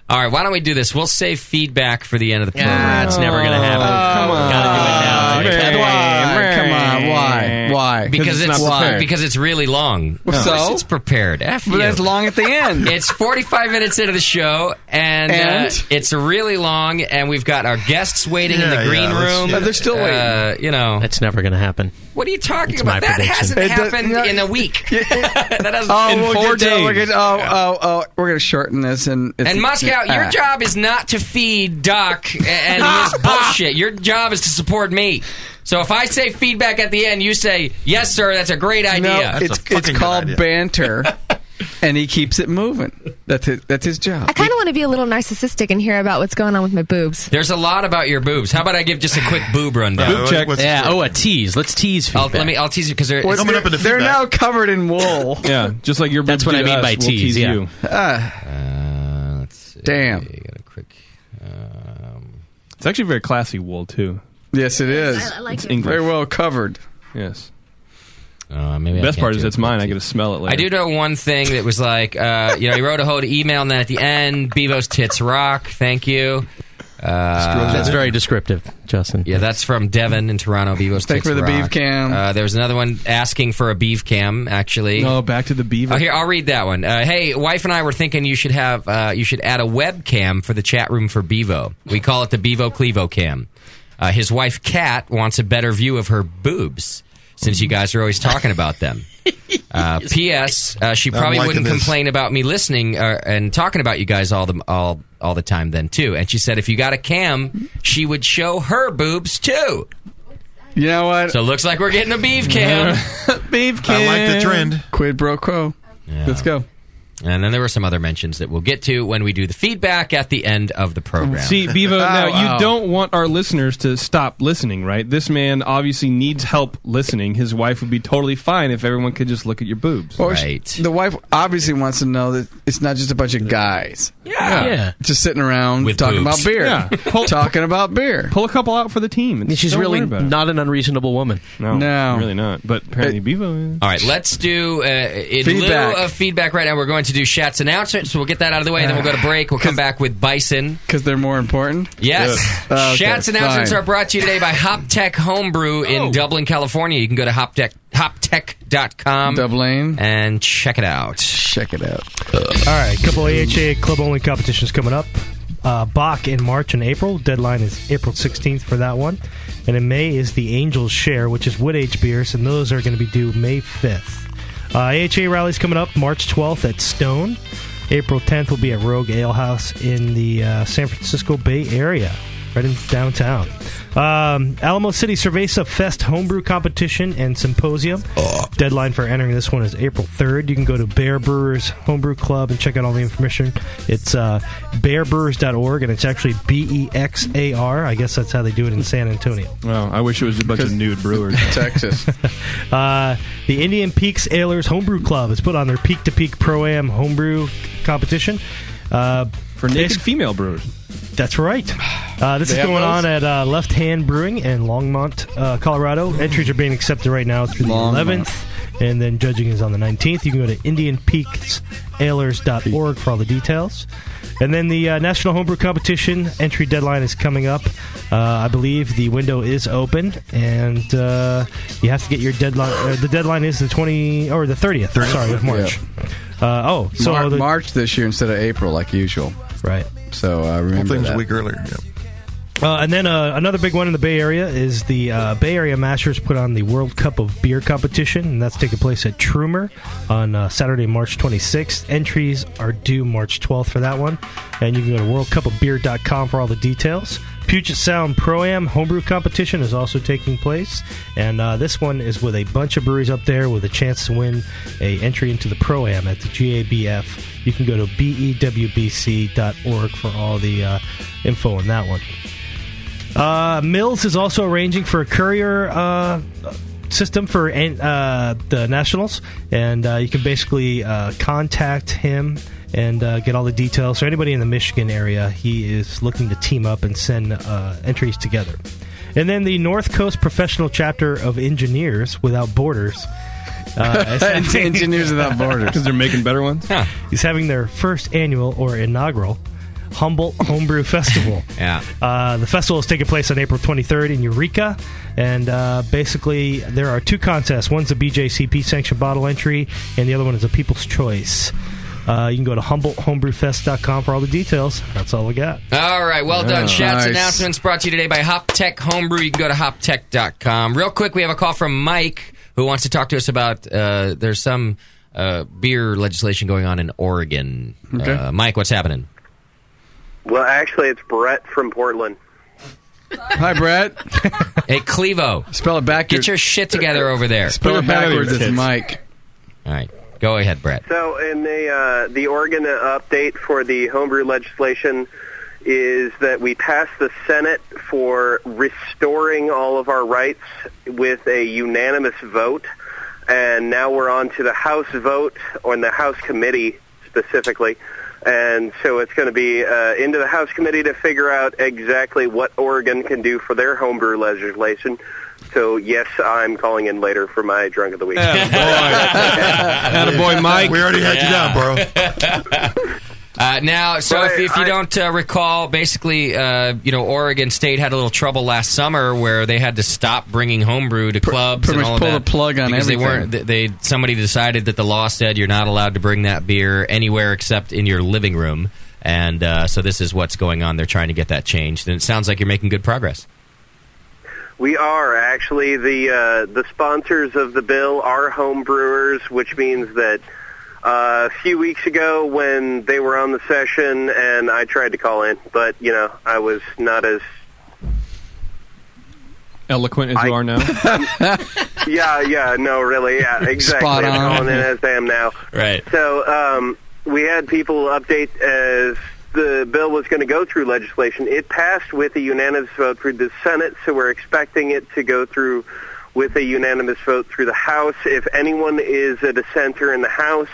All right, why don't we do this? We'll save feedback for the end of the program. It's never going to happen. Come on. Gotta do it now. Come on, why? Because it's really long. Well, Of course so? it's prepared. F But you. that's long at the end. It's 45 minutes into the show, and? It's really long, and we've got our guests waiting in the green room. They're still waiting. That's never going to happen. What are you talking It's about? my That prediction. hasn't happened in a week. That hasn't in 4 days. We're gonna shorten this and Moscow, your job is not to feed Doc and his bullshit. Your job is to support me. So if I say feedback at the end, you say, yes, sir, that's a great idea. No, it's called banter, and he keeps it moving. That's his job. I kind of want to be a little narcissistic and hear about what's going on with my boobs. There's a lot about your boobs. How about I give just a quick boob rundown? Boob check. A tease. Let's tease feedback. I'll tease you because they're Coming up in the They're feedback. now covered in wool. Yeah, just like your boobs. That's what I do to mean by us, we'll tease, yeah. you. let's see. Damn. Got a quick. It's actually very classy wool too. Yes, it is. I like It's it. English. Very well covered. Yes. Maybe The best I can't part is do it's it. mine. I get to smell it later. I do know one thing that was like, he wrote a whole email, and then at the end, Bevo's tits rock. Thank you. That's very descriptive, Justin. Yeah, that's from Devin in Toronto. Bevo's Thank tits for the rock. beef cam. There was another one asking for a beef cam. Actually, Oh, back to the beaver. Oh, here, I'll read that one. Hey, wife and I were thinking you should add a webcam for the chat room for Bevo. We call it the Bevo Clevo Cam. His wife Kat wants a better view of her boobs, since you guys are always talking about them. P.S. She probably wouldn't complain about me listening and talking about you guys all the time then too. And she said if you got a cam, she would show her boobs too. You know what? So it looks like we're getting a beef cam. Beef cam. I like the trend. Quid pro quo. Yeah. Let's go. And then there were some other mentions that we'll get to when we do the feedback at the end of the program. See, Bevo, now you don't want our listeners to stop listening, right? This man obviously needs help listening. His wife would be totally fine if everyone could just look at your boobs. Well, the wife obviously wants to know that it's not just a bunch of guys. Yeah. Just sitting around With talking boobs. about beer. Yeah. Talking about beer. Pull a couple out for the team. She's Don't really worry about it. not an unreasonable woman. No. really not. But apparently Bevo is. All right, let's do in Feedback. lieu of feedback right now. We're going to do Shat's announcement, so we'll get that out of the way. Then we'll go to break. We'll come back with Bison Because they're more important? Yes. Okay, Shat's announcements fine. are brought to you today by Hoptech Homebrew in Dublin, California. You can go to hoptech.com Dublin. and check it out. Check it out. All right, a couple AHA club-only competitions coming up. Bach in March and April. Deadline is April 16th for that one. And in May is the Angel's Share, which is wood-aged beers, and those are going to be due May 5th. AHA rally's coming up March 12th at Stone. April 10th will be at Rogue Ale House in the San Francisco Bay Area, right in downtown. Alamo City Cerveza Fest Homebrew Competition and Symposium. Deadline for entering this one is April 3rd. You can go to Bear Brewers Homebrew Club and check out all the information. It's bearbrewers.org, and it's actually BEXAR. I guess that's how they do it in San Antonio. Well, I wish it was a bunch of nude brewers. Texas. The Indian Peaks Ailers Homebrew Club has put on their Peak to Peak Pro-Am Homebrew competition. For naked female brewers. That's right. This is going on at Left Hand Brewing in Longmont, Colorado. Entries are being accepted right now through the 11th. And then judging is on the 19th. You can go to IndianPeaksAilers.org for all the details. And then the National Homebrew Competition entry deadline is coming up. I believe the window is open, and you have to get your deadline. The deadline is the 30th. Sorry, of March. Yeah. March this year instead of April, like usual. Right. So remember things that. a week earlier. Yeah. And then another big one in the Bay Area is the Bay Area Mashers put on the World Cup of Beer competition, and that's taking place at Trumer on Saturday, March 26th. Entries are due March 12th for that one, and you can go to worldcupofbeer.com for all the details. Puget Sound Pro-Am Homebrew Competition is also taking place, and this one is with a bunch of breweries up there with a chance to win a entry into the Pro-Am at the GABF. You can go to bewbc.org for all the info on that one. Mills is also arranging for a courier system for the Nationals, and you can basically contact him and get all the details. So anybody in the Michigan area, he is looking to team up and send entries together. And then the North Coast Professional Chapter of Engineers Without Borders. Engineers Without Borders. Because they're making better ones? Huh. He's having their first annual or inaugural Humboldt Homebrew Festival. Yeah. The festival is taking place on April 23rd in Eureka, and basically there are two contests. One's a BJCP sanctioned bottle entry, and the other one is a People's Choice. You can go to HumboldtHomebrewFest.com for all the details. That's all we got. All right, well done. Shouts Nice. announcements brought to you today by HopTech Homebrew. You can go to HopTech.com. Real quick, we have a call from Mike who wants to talk to us about there's some beer legislation going on in Oregon. Okay. Mike, what's happening? Well, actually, it's Brett from Portland. Hi, Brett. Hey, Clevo. Spell it back. Get your shit together over there. Spell it backwards. It's Mike. All right. Go ahead, Brett. So, in the Oregon update for the homebrew legislation is that we passed the Senate for restoring all of our rights with a unanimous vote, and now we're on to the House vote, or in the House committee specifically. And so it's going to be into the House committee to figure out exactly what Oregon can do for their homebrew legislation. So, yes, I'm calling in later for my Drunk of the Week. Attaboy, Mike. We already had you down, bro. Now, so if you don't recall, basically, Oregon State had a little trouble last summer where they had to stop bringing homebrew to clubs pretty and all much of pull that the plug on because everything. somebody decided that the law said you're not allowed to bring that beer anywhere except in your living room, and so this is what's going on. They're trying to get that changed, and it sounds like you're making good progress. We are actually the sponsors of the bill are home brewers, which means that a few weeks ago when they were on the session and I tried to call in, but I was not as eloquent as you are now. Yeah, exactly. Spot on. I'm calling in as I am now. Right. So we had people update as the bill was going to go through legislation. It passed with a unanimous vote through the Senate, so we're expecting it to go through with a unanimous vote through the House. If anyone is a dissenter in the House,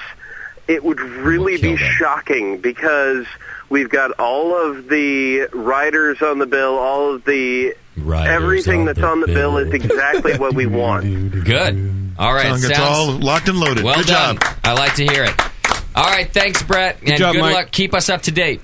it would really be shocking because we've got all of the riders on the bill, all of the everything that's on the bill is exactly what we want. Good. All right. It's all locked and loaded. Well Good done. job. I like to hear it. All right. Thanks, Brett. And job, good Mike. luck. Keep us up to date.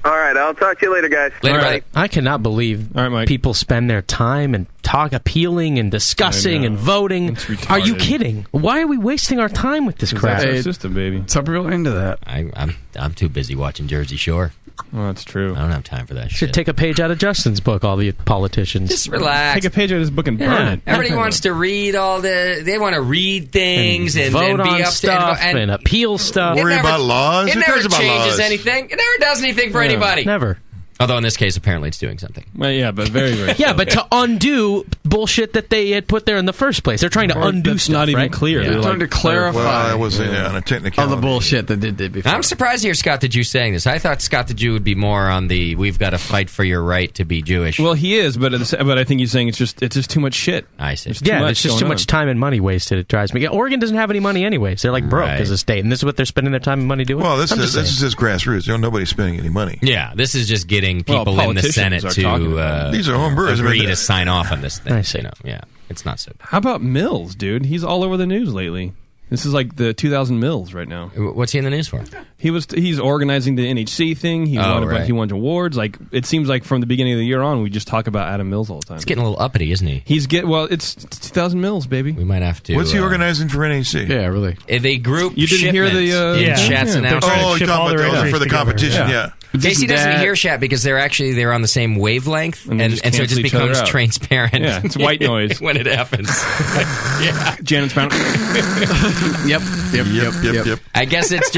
All right. I'll talk to you later, guys. Later, Bye. I cannot believe people spend their time and appealing and discussing and voting. Are you kidding? Why are we wasting our time with this crap? That's our system, baby. Some people are into that. I'm too busy watching Jersey Shore. Well, that's true. I don't have time for that Should shit. take a page out of Justin's book, all the politicians. Just relax. Take a page out of his book and burn it. Everybody wants to read they want to read things and vote be on up stuff and and appeal stuff. Worry about laws. It Who never cares about changes laws? anything. It never does anything for anybody. Never. Although in this case, apparently it's doing something. Well, yeah, but very, very Yeah, but to undo bullshit that they had put there in the first place. They're trying to undo that's stuff, not even right? clear. Yeah. They're Trying to clarify. Well, that was on a all technicality. the bullshit that they did before. I'm surprised to hear Scott the Jew saying this. I thought Scott the Jew would be more on the we've got to fight for your right to be Jewish. Well, he is, but I think he's saying it's just too much shit. I see. There's too Yeah, much it's just too going much on. time and money wasted. It drives me. Yeah, Oregon doesn't have any money anyways. They're like broke Right. as a state, and this is what they're spending their time and money doing. Well, this I'm is just saying. just grassroots. Nobody's spending any money. Yeah, this is just getting people in the politicians Senate are talking to about These are home brewers. agree to sign off on this thing. I see. Yeah. It's not so. How about Mills, dude? He's all over the news lately. This is like the 2000 Mills right now. What's he in the news for? He's organizing the NHC thing. He won awards. Like it seems like from the beginning of the year on, we just talk about Adam Mills all the time. He's getting a little uppity, isn't he? It's 2000 Mills, baby. We might have to. What's he organizing for NHC? Yeah, really. They group. You didn't hear the Chat's announcement. Oh, you're talking about for the competition. Yeah. Casey doesn't hear Chat because they're on the same wavelength, and so it just becomes transparent. Yeah, it's white noise when it happens. Yeah, Janet's found. Yep. I guess it's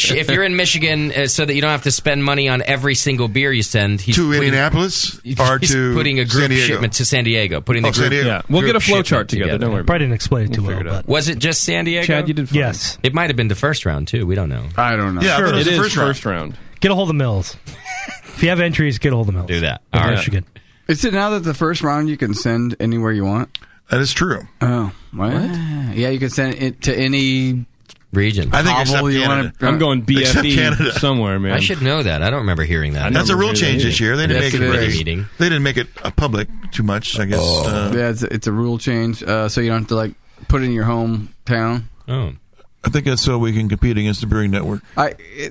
if you're in Michigan, so that you don't have to spend money on every single beer you send. To Indianapolis or to putting a group San Diego? shipment to San Diego. Putting the group. San Diego. Yeah, we'll get a flow chart together. Don't worry. Probably didn't explain it too well. But was it just San Diego? Chad, you did fine. Yes. It might have been the first round too. We don't know. I don't know. Yeah, Sure, it is is first round. Get a hold of Mills. If you have entries, get a hold of Mills. Do that. Of All right. Michigan. Is it now that the first round you can send anywhere you want? That is true. Oh, what? Yeah, you can send it to any region. I think except Canada. I'm going BFE somewhere, man. I should know that. I don't remember hearing that. That's a rule change this year. They didn't make it public too much, I guess. Yeah, it's a rule change, so you don't have to put it in your hometown. Oh. I think that's so we can compete against the Brewing Network.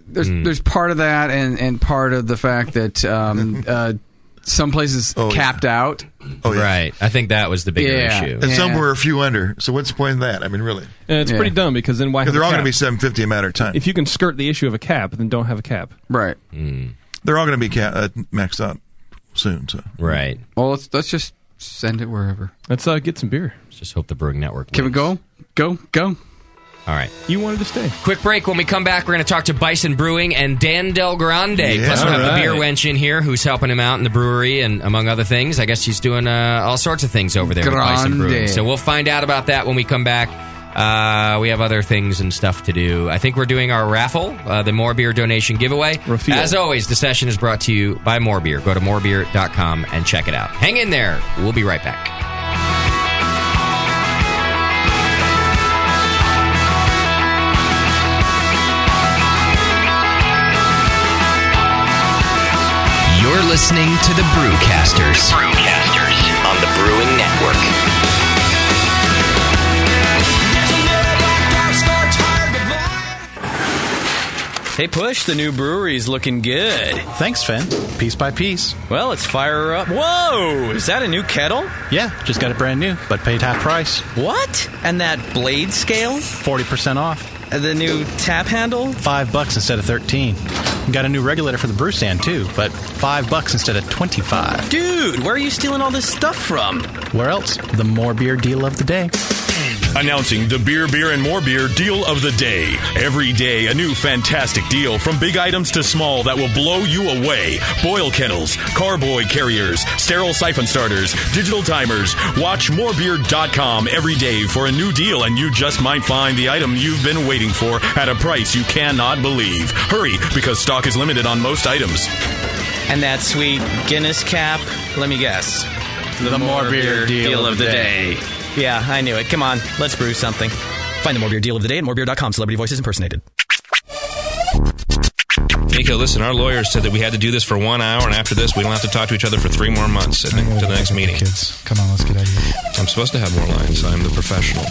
There's part of that, and part of the fact that some places capped out. Oh, yeah. Right. I think that was the bigger issue. And some were a few under. So what's the point of that? I mean, really. And it's pretty dumb because then why have they're all going to be $7.50 a matter of time. If you can skirt the issue of a cap, then don't have a cap. Right. They're all going to be maxed out soon. So right. Well, let's just send it wherever. Let's get some beer. Let's just hope the Brewing Network Can we go? Go. All right. You wanted to stay. Quick break. When we come back, we're going to talk to Bison Brewing and Dan Del Grande. Plus, we'll have the beer wench in here who's helping him out in the brewery and among other things. I guess she's doing all sorts of things over there with Bison Brewing. So we'll find out about that when we come back. We have other things and stuff to do. I think we're doing our raffle, the More Beer donation giveaway. As always, the session is brought to you by More Beer. Go to morebeer.com and check it out. Hang in there. We'll be right back. You're listening to the Brewcasters. On the Brewing Network. Hey, Push, the new brewery's looking good. Thanks, Finn. Piece by piece. Well, let's fire her up. Whoa! Is that a new kettle? Yeah, just got it brand new, but paid half price. What? And that blade scale? 40% off. The new tap handle? $5 instead of 13. Got a new regulator for the brew stand, too, but $5 instead of 25. Dude, where are you stealing all this stuff from? Where else? The More Beer deal of the day. Announcing the Beer, and More Beer deal of the day. Every day, a new fantastic deal from big items to small that will blow you away. Boil kettles, carboy carriers, sterile siphon starters, digital timers. Watch morebeer.com every day for a new deal, and you just might find the item you've been waiting for at a price you cannot believe. Hurry, because stock is limited on most items. And that sweet Guinness cap, let me guess. The More Beer deal of the day. Yeah, I knew it. Come on, let's brew something. Find the More Beer deal of the day at morebeer.com. Celebrity voices impersonated. Nico, listen, our lawyers said that we had to do this for 1 hour, and after this, we don't have to talk to each other for 3 more months, I think, to the next meeting. Kids, come on, let's get out of here. I'm supposed to have more lines. I'm the professional.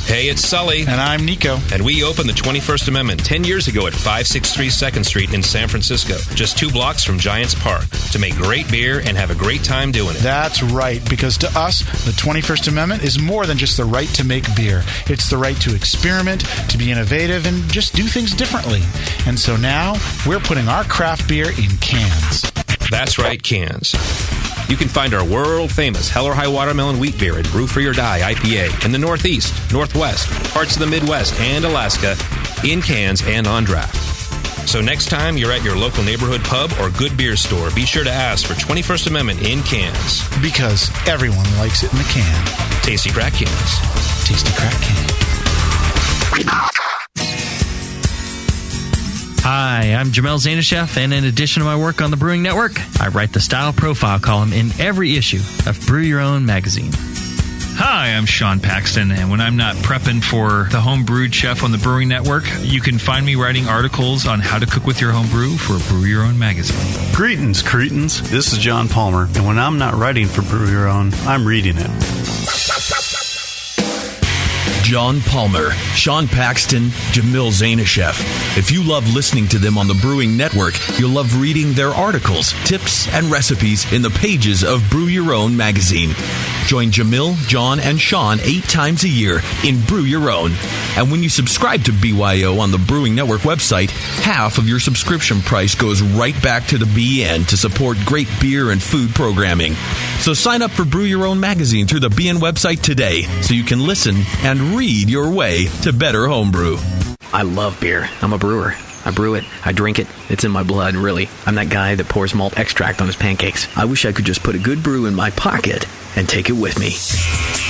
Hey, it's Sully. And I'm Nico. And we opened the 21st Amendment 10 years ago at 563 2nd Street in San Francisco, just 2 blocks from Giants Park, to make great beer and have a great time doing it. That's right, because to us, the 21st Amendment is more than just the right to make beer. It's the right to experiment, to be innovative, and just do things differently. And so now, we're putting our craft beer in cans. That's right, cans. You can find our world-famous Hell or High Watermelon Wheat Beer at Brew Free or Die IPA in the Northeast, Northwest, parts of the Midwest, and Alaska in cans and on draft. So next time you're at your local neighborhood pub or good beer store, be sure to ask for 21st Amendment in cans. Because everyone likes it in the can. Tasty crack cans. Tasty crack can. Hi, I'm Jamel Zainasheff, and in addition to my work on the Brewing Network, I write the Style Profile column in every issue of Brew Your Own magazine. Hi, I'm Sean Paxton, and when I'm not prepping for the Homebrewed Chef on the Brewing Network, you can find me writing articles on how to cook with your homebrew for Brew Your Own magazine. Greetings, cretins. This is John Palmer, and when I'm not writing for Brew Your Own, I'm reading it. John Palmer, Sean Paxton, Jamil Zainasheff. If you love listening to them on the Brewing Network, you'll love reading their articles, tips, and recipes in the pages of Brew Your Own magazine. Join Jamil, John, and Sean 8 times a year in Brew Your Own. And when you subscribe to BYO on the Brewing Network website, half of your subscription price goes right back to the BN to support great beer and food programming. So sign up for Brew Your Own magazine through the BN website today so you can listen and read your way to better homebrew. I love beer. I'm a brewer. I brew it. I drink it. It's in my blood, really. I'm that guy that pours malt extract on his pancakes. I wish I could just put a good brew in my pocket and take it with me.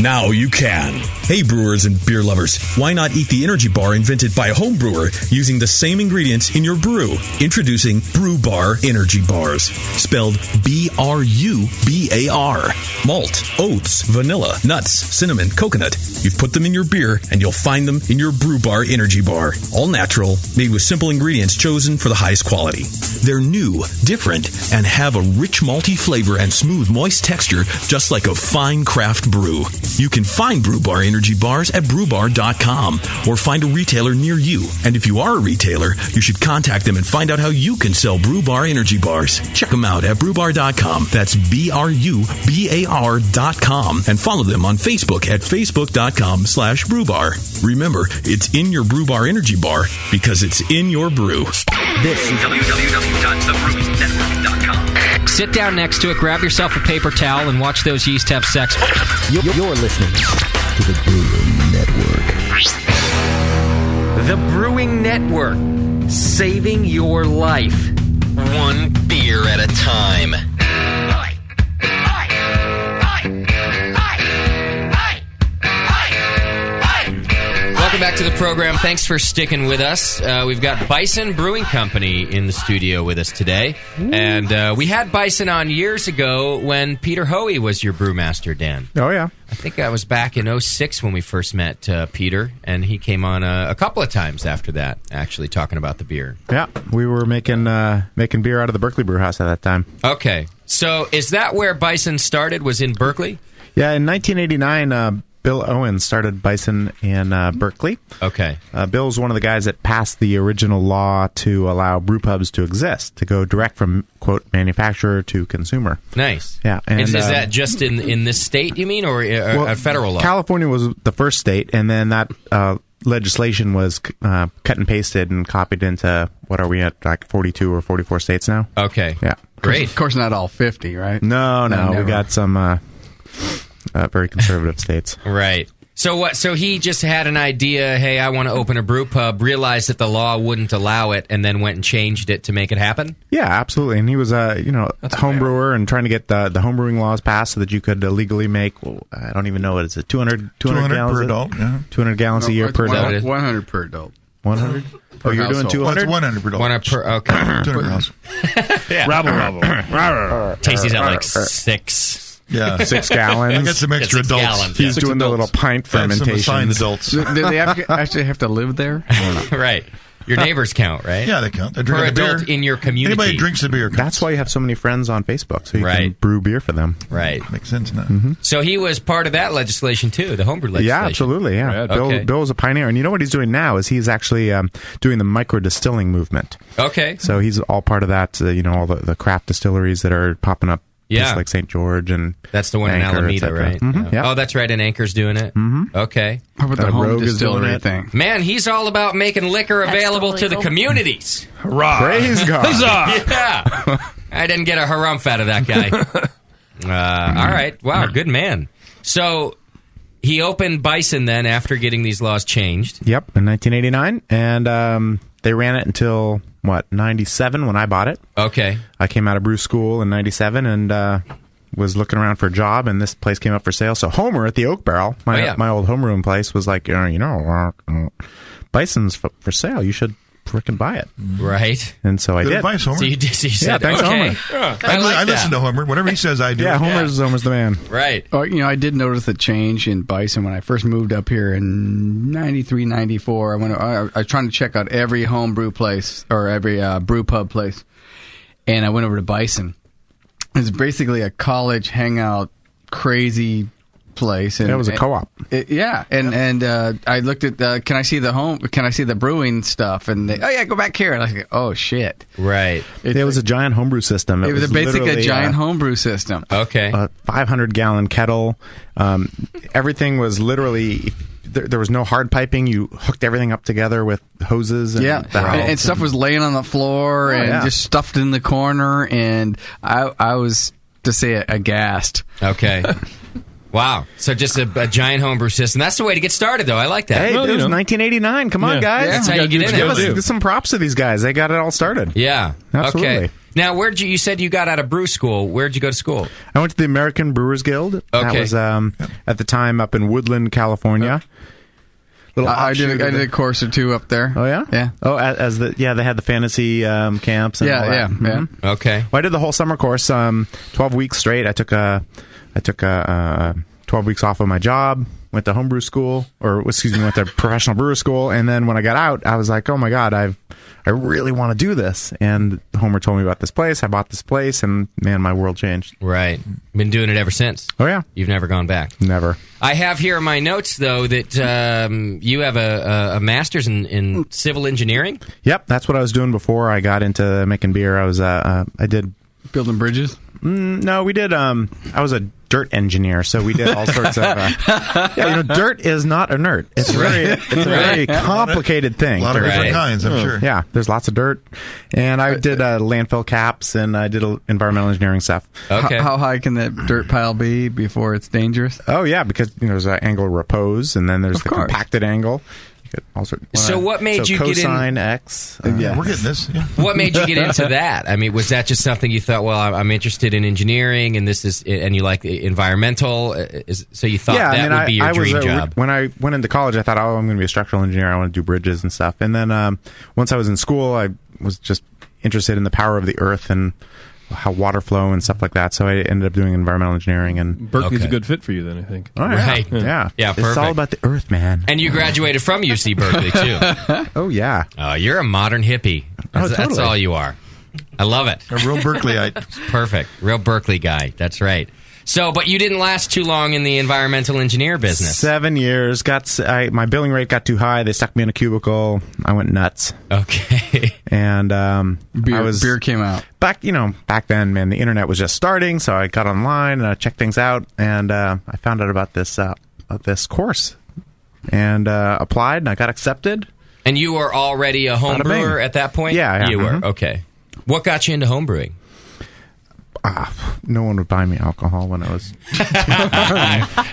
Now you can. Hey brewers and beer lovers, why not eat the energy bar invented by a home brewer using the same ingredients in your brew? Introducing Brew Bar Energy Bars, spelled B-R-U-B-A-R. Malt, oats, vanilla, nuts, cinnamon, coconut. You put them in your beer and you'll find them in your Brew Bar Energy Bar. All natural, made with simple ingredients chosen for the highest quality. They're new, different, and have a rich malty flavor and smooth, moist texture just like a fine craft brew. You can find Brew Bar Energy Bars at brewbar.com or find a retailer near you. And if you are a retailer, you should contact them and find out how you can sell Brew Bar Energy Bars. Check them out at brewbar.com. That's BRUBAR.com. And follow them on Facebook at facebook.com/brewbar. Remember, it's in your Brew Bar Energy Bar because it's in your brew. This is www.thebrewingnetwork.com. Sit down next to it, grab yourself a paper towel, and watch those yeast have sex. You're listening to the Brewing Network. The Brewing Network, saving your life. One beer at a time. Welcome back to the program. Thanks for sticking with us. We've got Bison Brewing Company in the studio with us today. And we had Bison on years ago when Peter Hoey was your brewmaster, Dan. Oh, yeah. I think that was back in 06 when we first met Peter, and he came on a couple of times after that, actually, talking about the beer. Yeah, we were making beer out of the Berkeley Brew House at that time. Okay. So is that where Bison started, was in Berkeley? Yeah, in 1989, Bill Owens started Bison in Berkeley. Okay. Bill's one of the guys that passed the original law to allow brew pubs to exist, to go direct from, quote, manufacturer to consumer. Nice. Yeah. And, is that just in this state, you mean, or a federal law? California was the first state, and then that legislation was cut and pasted and copied into, what are we at, like 42 or 44 states now? Okay. Yeah. Great. Of course, not all 50, right? No, we got some very conservative states. Right. So what? So he just had an idea, hey, I want to open a brew pub, realized that the law wouldn't allow it, and then went and changed it to make it happen? Yeah, absolutely. And he was a home brewer and trying to get the homebrewing laws passed so that you could legally make, well, I don't even know what is it, 200 gallons per adult, yeah. 200 gallons a year per adult. 100 per adult. 100? Oh, you're doing 200? Well, it's 100 per adult. 100 per, okay. 200 gallons. Yeah. Rabble. Tasty's at like 6. Yeah. 6 gallons. I got some extra adults. Gallons, He's doing the little pint fermentation. Some assigned adults. Do they actually have to live there? Right. Your neighbors count, right? Yeah, they count. They Per drink the adult beer. in your community. Anybody who drinks the beer counts. That's why you have so many friends on Facebook, so you can Right. brew beer for them. Right. Makes sense now. Mm-hmm. So he was part of that legislation, too, the homebrew legislation. Yeah, absolutely, yeah. Okay. Bill is a pioneer, and you know what he's doing now is he's actually doing the micro-distilling movement. Okay. So he's all part of that, all the craft distilleries that are popping up. Yeah. Just like St. George and that's the one Anchor, in Alameda, right? Mm-hmm. Yeah. Oh, that's right, and Anchor's doing it? Mm-hmm. Okay. How about the home Rogue is doing distillery it. thing? Man, he's all about making liquor available to the communities. Hurrah. Praise God. Huzzah. Yeah. I didn't get a harumph out of that guy. All right. Wow, good man. So he opened Bison then after getting these laws changed. Yep, in 1989, and they ran it until, 97 when I bought it. Okay. I came out of brew school in 97 and was looking around for a job, and this place came up for sale. So Homer at the Oak Barrel, my old homeroom place, was like, Bison's for sale. You should frickin' buy it. Right. And so I Good did. advice, Homer. So you said, thanks, okay. Homer. I listen to Homer. Whatever he says, I do. Yeah, Homer's the man. Right. Oh, I did notice a change in Bison when I first moved up here in 93, 94. I was trying to check out every home brew place or every brew pub place, and I went over to Bison. It's basically a college hangout, crazy place. And it was a co-op. And I looked at can I see the brewing stuff? And they, go back here. And I was like, oh shit, right. It was a giant homebrew system. It was basically a giant homebrew system. Okay, a 500-gallon kettle. Everything was literally. There was no hard piping. You hooked everything up together with hoses. And and stuff was laying on the floor just stuffed in the corner. And I was, to say it, aghast. Okay. Wow. So just a giant homebrew system. That's the way to get started, though. I like that. Hey, it was 1989. Come on, guys. That's how you get in it. Give some props to these guys. They got it all started. Yeah. Absolutely. Okay. Now, you said you got out of brew school. Where'd you go to school? I went to the American Brewers Guild. Okay. That was at the time up in Woodland, California. I did a course or two up there. Oh yeah, yeah. Oh, they had the fantasy camps. And all that. Mm-hmm. Okay. Well, I did the whole summer course, 12 weeks straight. I took 12 weeks off of my job. Went to homebrew school, went to professional brewer school, and then when I got out, I was like, oh my god, I really want to do this. And Homer told me about this place. I bought this place, and man, my world changed. Right. Been doing it ever since. Oh yeah. You've never gone back. Never. I have here in my notes though that you have a master's in civil engineering. Yep, that's what I was doing before I got into making beer. I did building bridges. No, we did. I was a dirt engineer, so we did all sorts of. Dirt is not inert. It's a very complicated thing. A lot of different kinds, I'm sure. Yeah, there's lots of dirt, and I did landfill caps, and I did environmental engineering stuff. Okay. How high can that dirt pile be before it's dangerous? Oh yeah, because there's an angle of repose, and then there's the compacted angle. So what made you get in? Cosine X. Yeah, we're getting this. Yeah. What made you get into that? I mean, was that just something you thought? Well, I'm interested in engineering, and you like environmental. So you thought that would be your dream job. When I went into college, I thought, I'm going to be a structural engineer. I want to do bridges and stuff. And then once I was in school, I was just interested in the power of the earth and how water flow and stuff like that. So I ended up doing environmental engineering. And Berkeley's a good fit for you then, I think. Oh, right. Yeah. Yeah, perfect. It's all about the earth, man. And you graduated from UC Berkeley, too. Oh, yeah. You're a modern hippie. That's all you are. I love it. A real Berkeleyite. Perfect. Real Berkeley guy. That's right. So, but you didn't last too long in the environmental engineer business. 7 years. My billing rate got too high. They stuck me in a cubicle. I went nuts. Okay. And beer came out. Back then, man, the internet was just starting, so I got online and I checked things out, and I found out about this course and applied, and I got accepted. And you were already a home brewer at that point? Yeah. You were. Okay. What got you into home brewing? No one would buy me alcohol when I was.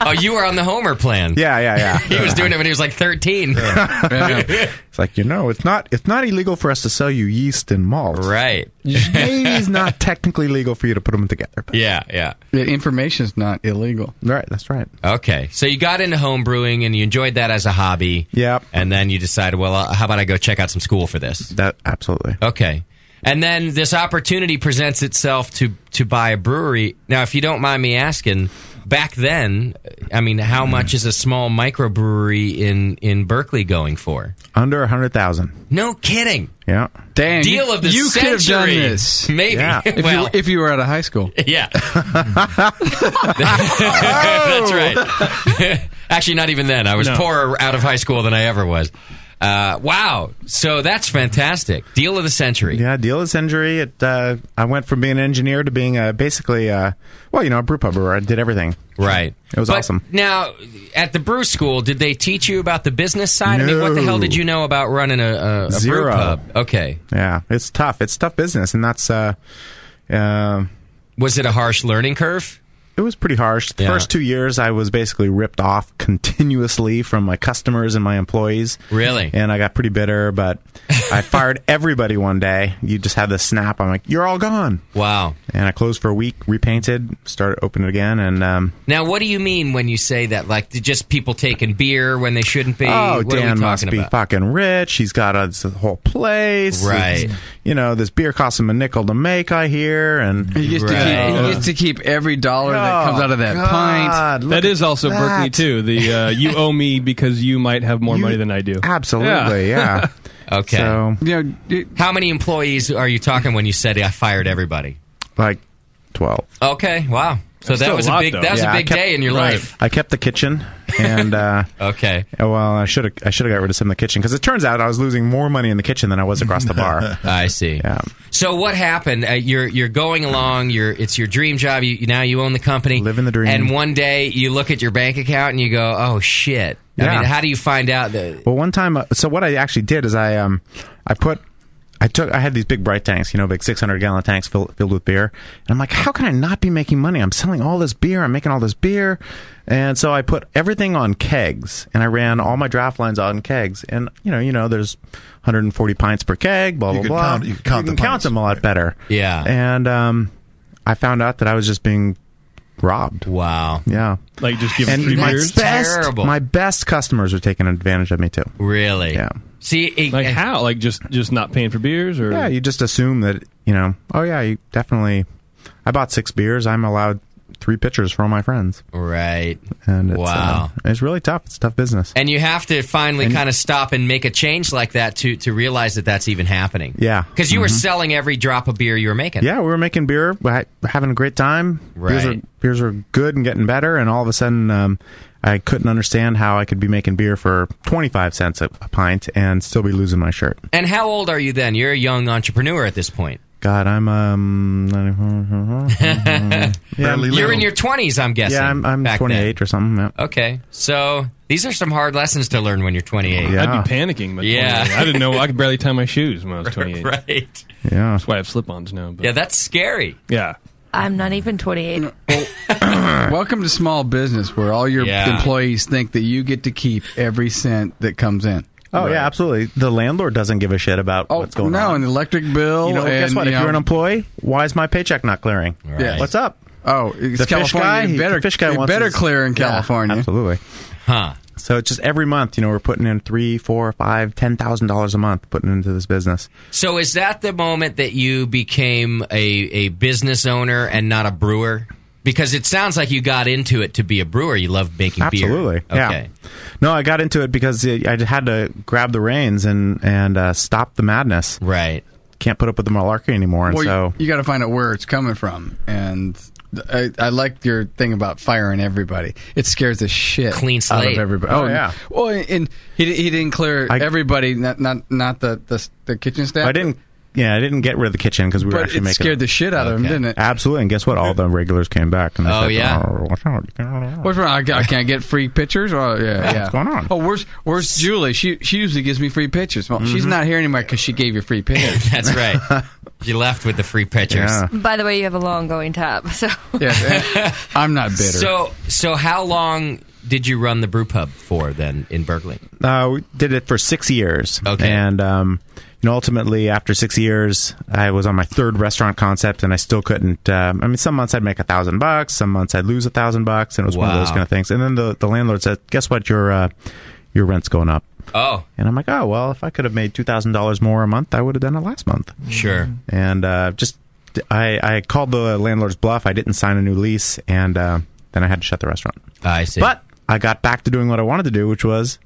Oh, you were on the Homer plan. Yeah. He was doing it when he was like 13. It's like, it's not illegal for us to sell you yeast and malt. Right. Maybe it's not technically legal for you to put them together. But. Yeah. The information's not illegal. Right, that's right. Okay. So you got into home brewing and you enjoyed that as a hobby. Yep. And then you decided, well, how about I go check out some school for this? Absolutely. Okay. And then this opportunity presents itself to buy a brewery. Now, if you don't mind me asking, back then, I mean, how much is a small microbrewery in Berkeley going for? Under 100,000. No kidding. Yeah. Dang. Deal of the you century. You could have done this. Maybe. Yeah. If you were out of high school. Yeah. That's right. Actually, not even then. I was poorer out of high school than I ever was. Wow. So that's fantastic. Deal of the century. Yeah, deal of the century. I went from being an engineer to being basically a brew pub brewer. I did everything. Right. It was awesome. Now, at the brew school, did they teach you about the business side? No. I mean, what the hell did you know about running a brew pub? Okay. Yeah, it's tough. It's tough business, and that's... was it a harsh learning curve? it was pretty harsh. The first 2 years, I was basically ripped off continuously from my customers and my employees. Really? And I got pretty bitter, but I fired everybody one day. You just had this snap. I'm like, you're all gone. Wow. And I closed for a week, repainted, started opening again. And now, what do you mean when you say that? Like, just people taking beer when they shouldn't be? Oh, what Dan are we must talking be about? fucking rich. He's got a whole place. Right. This beer costs him a nickel to make, I hear. And he gets to keep every dollar that comes out of that pint. That is also Berkeley, too. The you owe me because you might have more money than I do. Absolutely, yeah. Okay. So, how many employees are you talking when you said I fired everybody? Like 12. Okay, wow. So That's that still was a lot, a big though. that was Yeah, a big day in your life. I kept the kitchen, and okay. Well, I should have got rid of some of the kitchen because it turns out I was losing more money in the kitchen than I was across the bar. I see. Yeah. So what happened? You're going along. It's your dream job. Now you own the company. Living the dream. And one day you look at your bank account and you go, "Oh shit!" Yeah. I mean, how do you find out that? Well, one time, so what I actually did is I had these big bright tanks, big 600-gallon tanks filled with beer. And I'm like, how can I not be making money? I'm selling all this beer. I'm making all this beer. And so I put everything on kegs, and I ran all my draft lines on kegs. And, there's 140 pints per keg, blah, blah, blah. You can count them a lot better. Yeah. And I found out that I was just being robbed. Wow. Yeah. Like just giving free beers? Terrible. My best customers were taking advantage of me, too. Really? Yeah. See, like how? Like just not paying for beers, or yeah, you just assume that oh yeah, you definitely. I bought 6 beers. I'm allowed 3 pitchers for all my friends. Right. And it's, wow, it's really tough. It's tough business. And you have to finally kind of stop and make a change like that to realize that that's even happening. Yeah, because you were selling every drop of beer you were making. Yeah, we were making beer, having a great time. Right. Beers are good and getting better, and all of a sudden. I couldn't understand how I could be making beer for 25 cents a pint and still be losing my shirt. And how old are you then? You're a young entrepreneur at this point. God, I'm you're in your 20s, I'm guessing. Yeah, I'm 28 or something. Yeah. Okay, so these are some hard lessons to learn when you're 28. Yeah. I'd be panicking. But yeah, I didn't know I could barely tie my shoes when I was 28. Right. Yeah, that's why I have slip-ons now. But. Yeah, that's scary. Yeah. I'm not even 28. Welcome to small business, where all your employees think that you get to keep every cent that comes in. Oh, yeah, absolutely. The landlord doesn't give a shit about what's going on. No, and the electric bill. Guess what? If you're an employee, why is my paycheck not clearing? Right. Yeah. What's up? Oh, it's the California. fish guy wants better clear in California. Absolutely. Huh. So it's just every month, we're putting in $3,000, $4,000, $5,000, $10,000 a month putting into this business. So is that the moment that you became a business owner and not a brewer? Because it sounds like you got into it to be a brewer. You love making beer. Absolutely. Okay. Yeah. No, I got into it because I had to grab the reins and stop the madness. Right. Can't put up with the malarkey anymore. And so you got to find out where it's coming from. And I like your thing about firing everybody. It scares the shit clean slate out of everybody. Oh yeah. Well, and he didn't clear everybody, not the kitchen staff. I didn't get rid of the kitchen because we were actually making. It scared the shit out of him, didn't it? Absolutely. And guess what? All the regulars came back. And they said, yeah. Watch out. What's wrong? I can't get free pitchers? Oh, yeah. What's going on? Oh, where's Julie? She usually gives me free pitchers. Well, she's not here anymore because she gave you free pitchers. That's right. You left with the free pitchers. Yeah. By the way, you have a long going tab. So yeah, I'm not bitter. So how long did you run the brew pub for then in Berkeley? We did it for 6 years. Okay. And ultimately, after 6 years, I was on my 3rd restaurant concept, and I still couldn't. Some months I'd make $1,000, some months I'd lose $1,000, and it was one of those kind of things. And then the landlord said, "Guess what? Your rent's going up." Oh. And I'm like, "Oh well, if I could have made $2,000 more a month, I would have done it last month." Sure. And I called the landlord's bluff. I didn't sign a new lease, and then I had to shut the restaurant. I see. But I got back to doing what I wanted to do, which was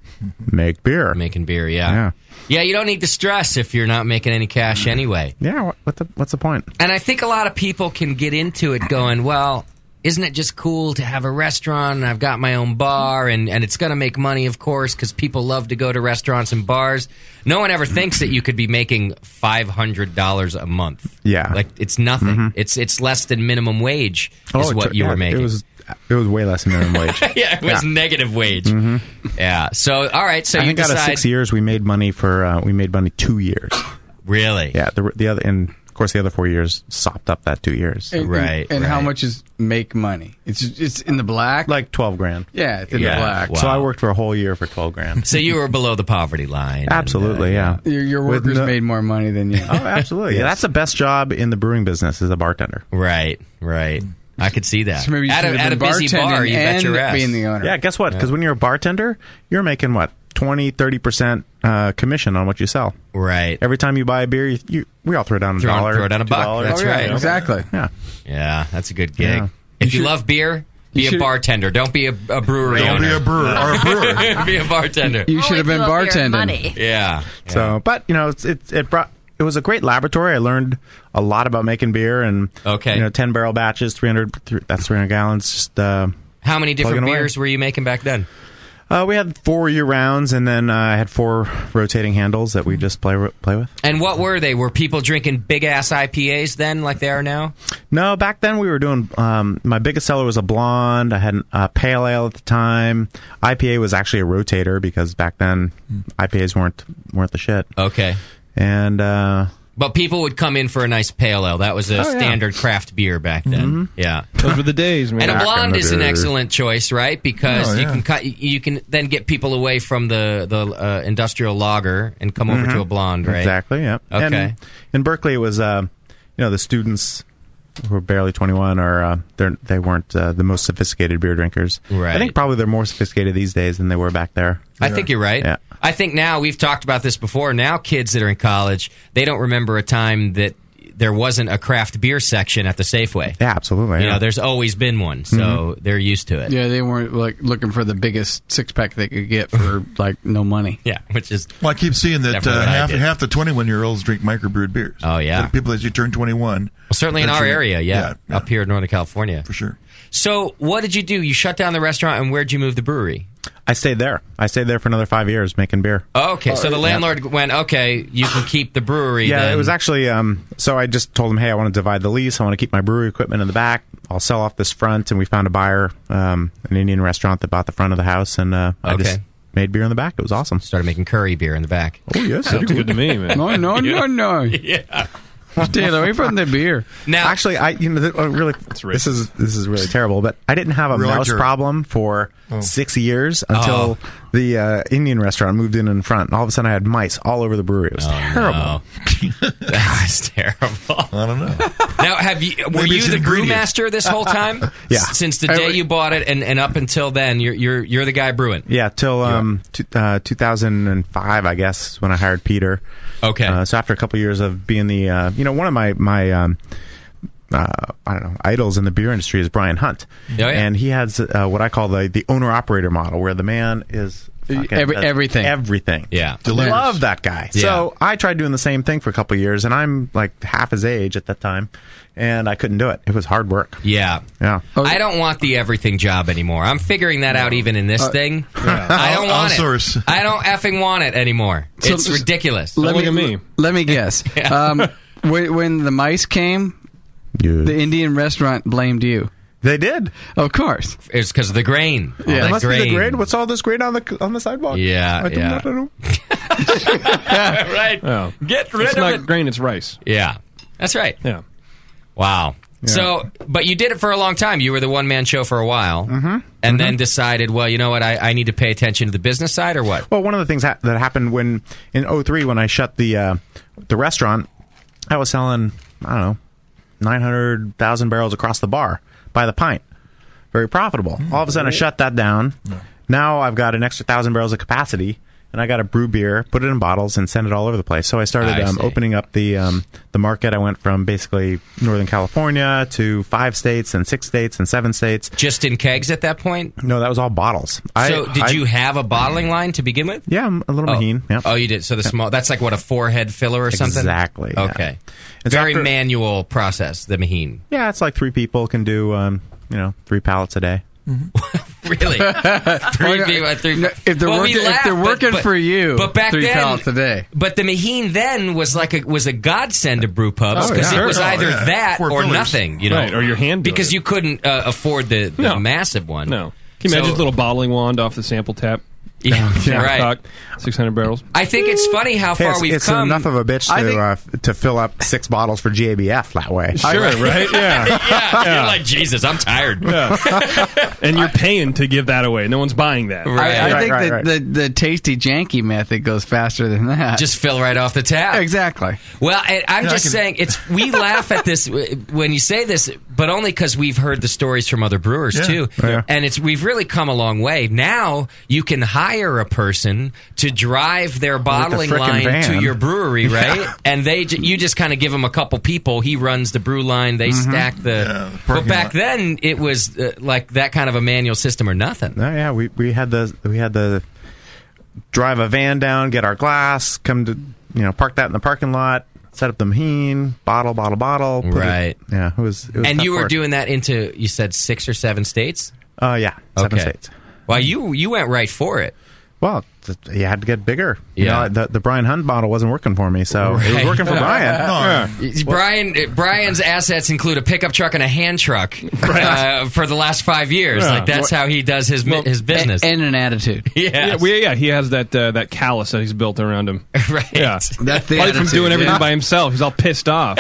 make beer. Making beer, yeah. Yeah, you don't need to stress if you're not making any cash anyway. Yeah, what's the point? And I think a lot of people can get into it going, well, isn't it just cool to have a restaurant and I've got my own bar and it's going to make money, of course, because people love to go to restaurants and bars. No one ever thinks that you could be making $500 a month. Yeah. Like, it's nothing. Mm-hmm. It's less than minimum wage is what you were making. It was way less than minimum wage. Yeah, it was negative wage. Mm-hmm. Yeah. So, all right. So I think out of 6 years, we made money for 2 years. Really? Yeah. The other, and of course, the other 4 years sopped up that 2 years. And how much is make money? It's in the black? Like $12,000. Yeah, it's in the black. So I worked for a whole year for $12,000. So you were below the poverty line. Absolutely, yeah. Your workers made more money than you. Oh, absolutely. Yeah, that's the best job in the brewing business, is a bartender. Right. I could see that. So maybe you at should have a been busy bar, you bet your ass. being the owner. Yeah, guess what? Because when you're a bartender, you're making what? 20-30% commission on what you sell. Right. Every time you buy a beer, we all throw down $1. Throw down a buck. That's right. Exactly. Yeah. Yeah, that's a good gig. Yeah. If you love beer, be a bartender. Don't be a brewery owner. Don't be a brewer or a brewer. Be a bartender. You should have been bartending. Yeah. So, but it was a great laboratory. I learned a lot about making beer and 10 barrel batches, 300 gallons. Just how many different beers were you making back then? We had 4 year rounds, and then I had 4 rotating handles that we just play with. And what were they? Were people drinking big ass IPAs then, like they are now? No, back then we were doing. My biggest seller was a blonde. I had a pale ale at the time. IPA was actually a rotator because back then IPAs weren't the shit. Okay. And but people would come in for a nice pale ale. That was a standard craft beer back then. Mm-hmm. Yeah, those were the days, man. And a blonde is an excellent choice, right? Because you can then get people away from the industrial lager and come over to a blonde, right? Exactly. Yeah. Okay. And in Berkeley, it was the students who were barely 21, or they weren't the most sophisticated beer drinkers. Right. I think probably they're more sophisticated these days than they were back there. I think you're right. Yeah. I think now, we've talked about this before, now kids that are in college, they don't remember a time that there wasn't a craft beer section at the Safeway. Yeah, absolutely. You know, there's always been one, so they're used to it. Yeah, they weren't looking for the biggest 6-pack they could get for no money. Yeah, which is I keep seeing that half the 21-year-olds drink microbrewed beers. Oh yeah, people as you turn 21. Well, certainly in our area, up here in Northern California, for sure. So, what did you do? You shut down the restaurant, and where'd you move the brewery? I stayed there. For another 5 years making beer. Okay, so the landlord went, okay, you can keep the brewery. Yeah, then. It was actually, so I just told him, hey, I want to divide the lease. I want to keep my brewery equipment in the back. I'll sell off this front. And we found a buyer, an Indian restaurant that bought the front of the house. And I just made beer in the back. It was awesome. Started making curry beer in the back. Oh, yes. Sounds good to me, man. No. Yeah. Stay away from the beer. Now, actually, this is really terrible. But I didn't have a mouse problem for 6 years until the Indian restaurant moved in front. And all of a sudden, I had mice all over the brewery. It was terrible. No. That was terrible. I don't know. Now, were you the brewmaster this whole time? Yeah. Since the day you bought it and up until then, you're the guy brewing. Yeah, till 2005, I guess, when I hired Peter. Okay. So after a couple years of being the, one of my idols in the beer industry is Brian Hunt. Oh, yeah. And he has what I call the owner-operator model, where the man is everything. Everything. Yeah. Delivers. Love that guy. Yeah. So I tried doing the same thing for a couple of years, and I'm like half his age at that time, and I couldn't do it. It was hard work. Yeah. Yeah. I don't want the everything job anymore. I'm figuring that out even in this thing. Yeah. I don't want outsource. it. I don't effing want it anymore. It's ridiculous. Look at me. Let me guess. When the mice came, the Indian restaurant blamed you. They did. Of course. It's because of the grain. Yeah. It must be the grain. What's all this grain on the sidewalk? Yeah. I do not know. Right. Oh. Get rid it's of not it. grain, it's rice. Yeah. That's right. Yeah. Wow. Yeah. So, but you did it for a long time. You were the one-man show for a while, and then decided, well, you know what, I need to pay attention to the business side, or what? Well, one of the things that happened in 2003 when I shut the restaurant, I was selling, 900,000 barrels across the bar by the pint. Very profitable. All of a sudden, I shut that down. Now I've got an extra 1,000 barrels of capacity, and I got to brew beer, put it in bottles, and send it all over the place. So I started opening up the market. I went from basically Northern California to 5 states and 6 states and 7 states. Just in kegs at that point? No, that was all bottles. So did you have a bottling line to begin with? Yeah, a little Maheen. Yeah. Oh, you did. So the small, that's like what, a 4-head filler or something? Exactly. Yeah. Okay. It's Very manual process, the Maheen. Yeah, it's like 3 people can do 3 pallets a day. Really? 3 people. If they're working for you, but back 3 then, pallets a day. But the Maheen then was a godsend to brew pubs because it was either that or fillers. nothing, Right, or your hand because you couldn't afford the massive one. No. Can you imagine a little bottling wand off the sample tap? Yeah, right. 600 barrels. I think it's funny how far we've it's come. enough of a bitch to fill up 6 bottles for GABF that way. Sure, right? Yeah. You're like, Jesus, I'm tired. And you're paying to give that away. No one's buying that. I think the tasty janky method goes faster than that. Just fill right off the tap. Exactly. Well, I'm just saying, we laugh at this when you say this, but only because we've heard the stories from other brewers too. Yeah. And we've really come a long way. Now you can hire a person to drive their bottling line to your brewery, right? And you just kind of give them a couple people. He runs the brew line. They stack the. But back then it was like that kind of a manual system or nothing. Oh, yeah, we had the drive a van down, get our glass, come to park that in the parking lot, set up the maheen, bottle. Right. It was and you were work. doing that into, you said 6 or 7 states? Yeah, 7 states. Well, you went right for it. Well, you had to get bigger. The Brian Hunt bottle wasn't working for me, so it was working for Brian. Brian's assets include a pickup truck and a hand truck for the last 5 years. Yeah. Like that's how he does his business. And an attitude. Yeah, he has that callus that he's built around him. Right. Yeah. That's the Probably from attitude, doing everything by himself. He's all pissed off.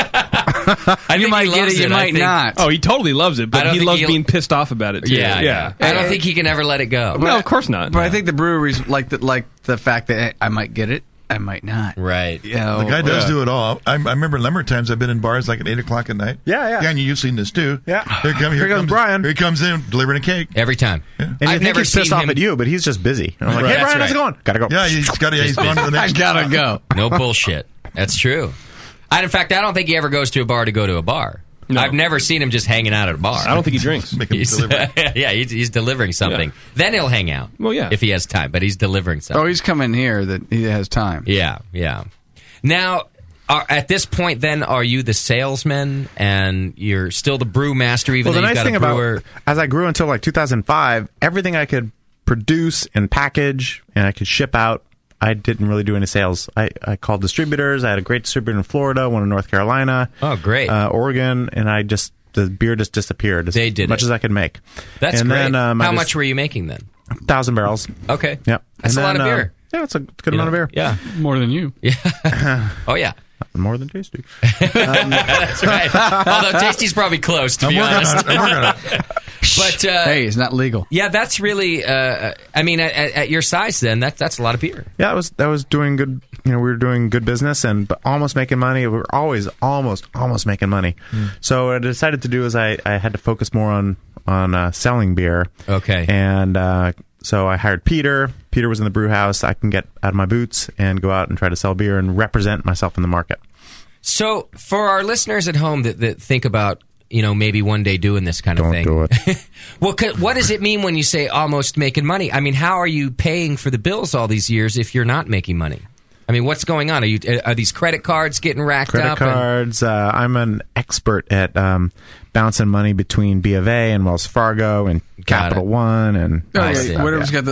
You might get it, you might not. Oh, he totally loves it, but he loves being pissed off about it too. Yeah. I don't think he can ever let it go. No, of course not. But I think the breweries like the fact that I might get it, I might not. Right. The guy does do it all. I remember a number of times I've been in bars like at 8 o'clock at night. Yeah. Yeah, and you've seen this too. Yeah. Here comes Brian. Here he comes in delivering a cake. Every time. And you think he's pissed off at you, but he's just busy. And I'm like, hey, Brian, how's it going? Gotta go. Yeah, he's gone to the next. I gotta go. No bullshit. That's true. In fact, I don't think he ever goes to a bar to go to a bar. No. I've never seen him just hanging out at a bar. I don't think he drinks. He's delivering something. Yeah. Then he'll hang out. Well, yeah. If he has time, but he's delivering something. Oh, he's coming here that he has time. Yeah. Now, at this point, then, are you the salesman and you're still the brewmaster, even though the you've nice got thing a brewer? about as I grew until like 2005, everything I could produce and package and I could ship out, I didn't really do any sales. I called distributors. I had a great distributor in Florida, one in North Carolina. Oh, great. Oregon, and the beer just disappeared as much as I could make. That's and great. Then, how much were you making then? 1,000 barrels. Okay. Yep. That's a lot of beer. Yeah, it's a good amount of beer. Yeah. More than you. Yeah. Oh, yeah. More than Tasty. That's right. Although Tasty's probably close, to be honest. But hey, it's not legal. Yeah, that's really. At your size, then that's a lot of beer. Yeah, that was doing good. We were doing good business but almost making money. We were always almost making money. So what I decided to do is I had to focus more on selling beer. Okay. And so I hired Peter. Peter was in the brew house. I can get out of my boots and go out and try to sell beer and represent myself in the market. So for our listeners at home that think about, maybe one day doing this kind of thing. Don't do it. Well, what does it mean when you say almost making money? I mean, how are you paying for the bills all these years if you're not making money? I mean, what's going on? Are these credit cards getting racked up? Credit cards. I'm an expert at bouncing money between B of A and Wells Fargo and Capital One and whatever's got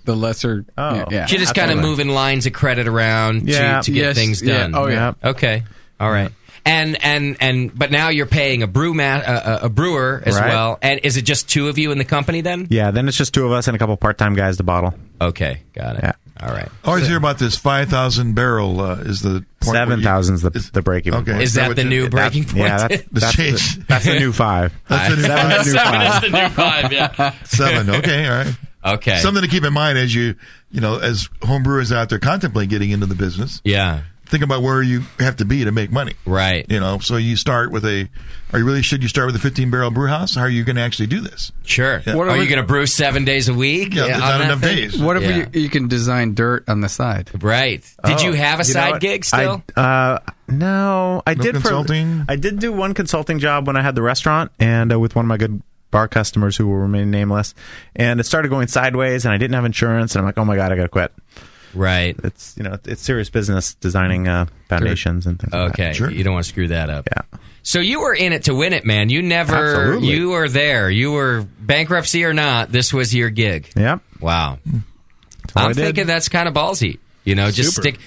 the lesser. Oh, yeah. You're just kind of moving lines of credit around to get things done. Yeah. Oh yeah. Okay. All right. But now you're paying a brewer as well. And is it just two of you in the company then? Yeah, then it's just two of us and a couple part-time guys to bottle. Okay, got it. Yeah. All right. I always hear about this 5,000 barrel is the point. 7,000 is the breaking point. Okay. Is that the new breaking point? Yeah, that's the new 5. That's the new 5. 7 is the new 5, yeah. 7, okay, all right. Okay. Something to keep in mind as as home brewers out there contemplate getting into the business. Yeah. Think about where you have to be to make money. Right. So you start with should you start with a 15-barrel brew house? How are you going to actually do this? Sure. Yeah. Are you going to brew 7 days a week? Yeah, there's not enough days. What if you can design dirt on the side? Right. Did you have a side gig still? No, I did consulting? I did do one consulting job when I had the restaurant and with one of my good bar customers who will remain nameless, and it started going sideways and I didn't have insurance and I'm like, oh my God, I got to quit. Right. It's it's serious business designing foundations and things like that. Okay. Sure. You don't want to screw that up. Yeah. So you were in it to win it, man. Absolutely. You were there. You were bankruptcy or not, this was your gig. Yep. Wow. I'm thinking that's kind of ballsy. Just stick,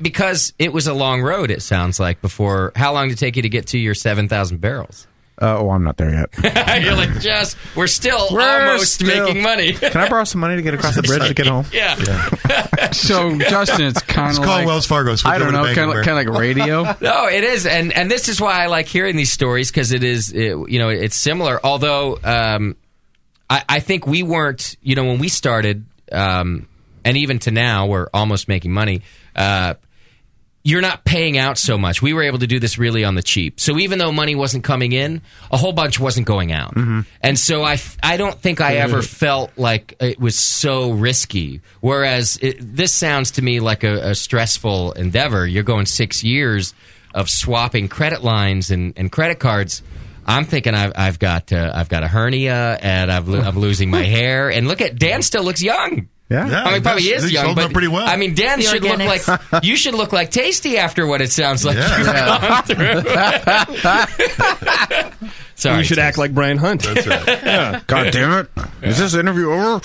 because it was a long road, it sounds like, before. How long did it take you to get to your 7,000 barrels? I'm not there yet. You're like, we're still almost making money. Can I borrow some money to get across the bridge to get home? Yeah. So, Justin, it's kind of It's called Wells Fargo. I don't know, kind of like radio. No, it is, and this is why I like hearing these stories, because it's similar. Although I think we weren't, when we started, and even to now, we're almost making money. You're not paying out so much. We were able to do this really on the cheap. So even though money wasn't coming in, a whole bunch wasn't going out. Mm-hmm. And so I don't think I ever felt like it was so risky. Whereas this sounds to me like a stressful endeavor. You're going 6 years of swapping credit lines and credit cards. I'm thinking I've got a hernia and I'm losing my hair. And look at Dan, still looks young. Yeah. I mean, probably is young, but pretty well. I mean, Dan should look like you should look like Tasty after what it sounds like you've gone through. Sorry, you should act like Brian Hunt. That's right. Yeah. God damn it! Is this interview over?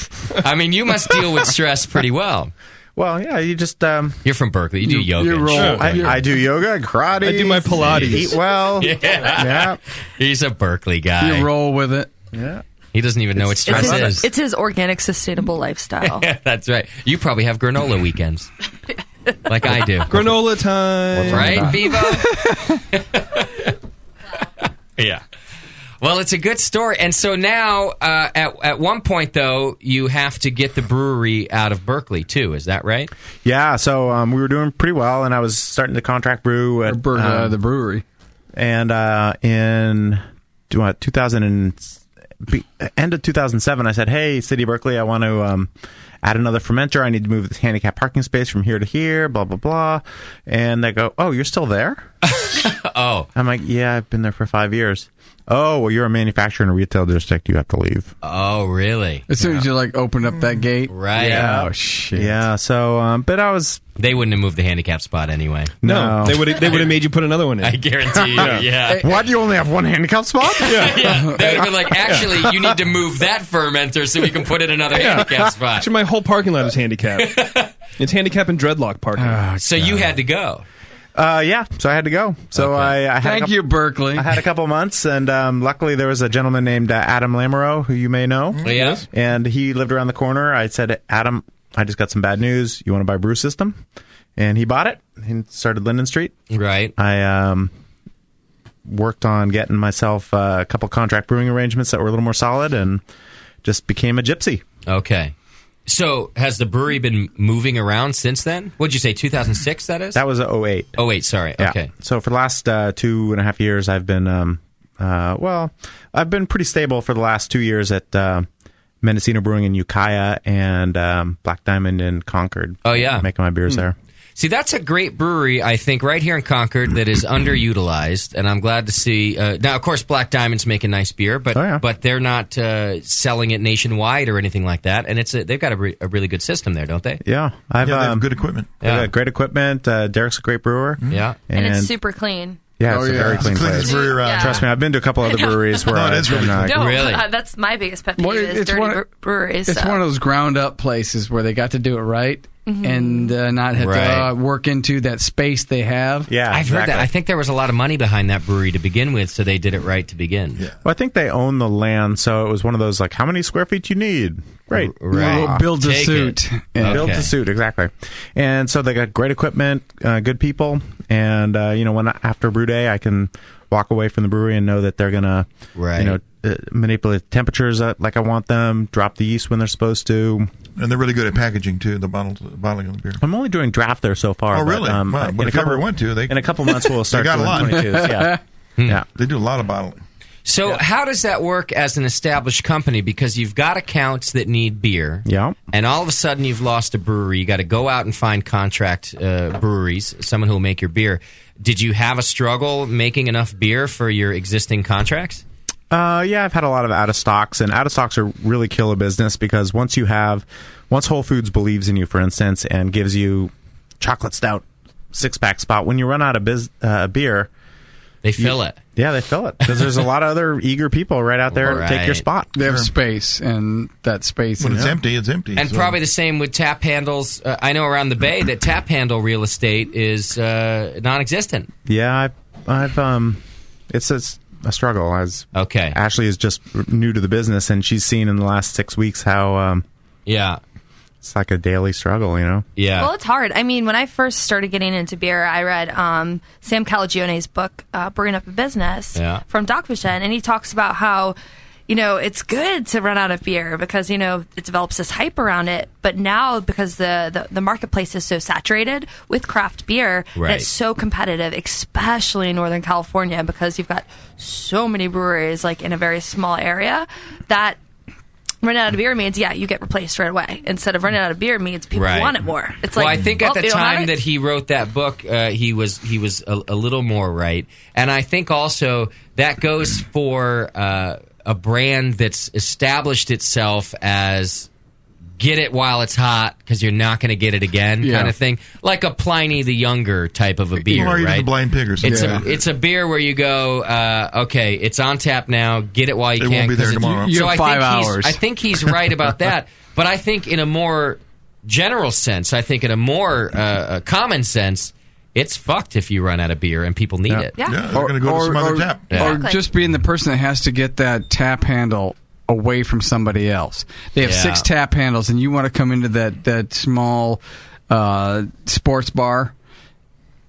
I mean, you must deal with stress pretty well. Well, yeah, you just you're from Berkeley. You do yoga. I do yoga, karate. I do my Pilates. Eat well. Yeah. He's a Berkeley guy. You roll with it. Yeah. He doesn't even know what stress is. It's his organic, sustainable lifestyle. Yeah, that's right. You probably have granola weekends, like I do. Granola time, right, Bevo? Yeah. Well, it's a good story, and so now, at one point though, you have to get the brewery out of Berkeley too. Is that right? Yeah. So we were doing pretty well, and I was starting to contract brew at the brewery, and in 2007, I said, "Hey, City of Berkeley, I want to add another fermenter. I need to move this handicap parking space from here to here, blah, blah, blah." And they go, "Oh, you're still there?" Oh. I'm like, "Yeah, I've been there for 5 years." "Oh, well, you're a manufacturer in a retail district. You have to leave." Oh, really? As soon as you opened up that gate, right? Yeah. Oh shit. Yeah. So, but I was. They wouldn't have moved the handicap spot anyway. No. They would have made you put another one in. I guarantee you. Yeah. Why do you only have one handicap spot? Yeah. They would have been like, actually, you need to move that fermenter so we can put in another handicap spot. Actually, my whole parking lot is handicapped. It's handicap and dreadlock parking. So you had to go. Yeah, so I had to go. So I had Thank you, Berkeley. I had a couple months, and luckily there was a gentleman named Adam Lamoureux, who you may know. Yeah. And he lived around the corner. I said, "Adam, I just got some bad news. You want to buy a brew system?" And he bought it and started Linden Street. Right. I worked on getting myself a couple contract brewing arrangements that were a little more solid, and just became a gypsy. Okay. So, has the brewery been moving around since then? What'd you say, 2006, that is? That was 08. 08, sorry. Yeah. Okay. So for the last 2.5 years, I've been, I've been pretty stable for the last 2 years at Mendocino Brewing in Ukiah and Black Diamond in Concord. Oh, yeah. Making my beers there. See, that's a great brewery, I think, right here in Concord that is underutilized, and I'm glad to see. Now, of course, Black Diamond's making nice beer, but they're not selling it nationwide or anything like that, and they've got a really good system there, don't they? Yeah. They have good equipment. Yeah, great equipment. Derek's a great brewer. Yeah. And it's super clean. Yeah, it's a very clean place. Trust me, I've been to a couple other breweries where I've been... really? That's my biggest pet peeve is dirty breweries. It's one of those ground-up places where they got to do it right. Mm-hmm. And not have to work into that space they have. Yeah, I've heard that. I think there was a lot of money behind that brewery to begin with, so they did it right to begin. Yeah. Well, I think they own the land, so it was one of those, like, how many square feet you need? Great. Right. Build a suit. Yeah. Build a suit, exactly. And so they got great equipment, good people, and, when after brew day, I can walk away from the brewery and know that they're going to, manipulate temperatures like I want them, drop the yeast when they're supposed to. And they're really good at packaging, too, the bottling of the beer. I'm only doing draft there so far. Oh, really? But if you ever went to, in a couple months we'll start doing 22s. Yeah. Yeah. They do a lot of bottling. So how does that work as an established company? Because you've got accounts that need beer. Yeah. And all of a sudden you've lost a brewery. You got to go out and find contract breweries, someone who will make your beer. Did you have a struggle making enough beer for your existing contracts? Yeah, I've had a lot of out-of-stocks, and out-of-stocks are really kill a business because once Whole Foods believes in you, for instance, and gives you chocolate stout 6-pack spot, when you run out of beer... They fill it. Yeah, they fill it because there's a lot of other eager people right out there to take your spot. They have space, and that space... When it's empty, it's empty. And probably the same with tap handles. I know around the Bay that tap handle real estate is non-existent. Yeah, I've it's a struggle. As Ashley is just new to the business, and she's seen in the last 6 weeks how it's like a daily struggle, you know. Yeah. Well, it's hard. I mean, when I first started getting into beer, I read Sam Calagione's book, Brewing Up a Business, from Dogfish Den, and he talks about how, you know, it's good to run out of beer because, you know, it develops this hype around it. But now, because the marketplace is so saturated with craft beer, and it's so competitive, especially in Northern California, because you've got so many breweries, like, in a very small area, that running out of beer means, you get replaced right away. Instead of running out of beer means people want it more. It's like, I think at the time that he wrote that book, he was a little more right. And I think also that goes for a brand that's established itself as get it while it's hot because you're not going to get it again kind of thing. Like a Pliny the Younger type of a beer, or even right? the Blind Pig or something. It's a beer where you go, okay, it's on tap now, get it while you can. It won't be there tomorrow. You have 5 hours. I think he's right about that. But I think in a more general sense, I think in a more common sense, it's fucked if you run out of beer and people need it. Yeah, they're going to go to some other tap. Or just being the person that has to get that tap handle away from somebody else. They have 6 tap handles, and you want to come into that small sports bar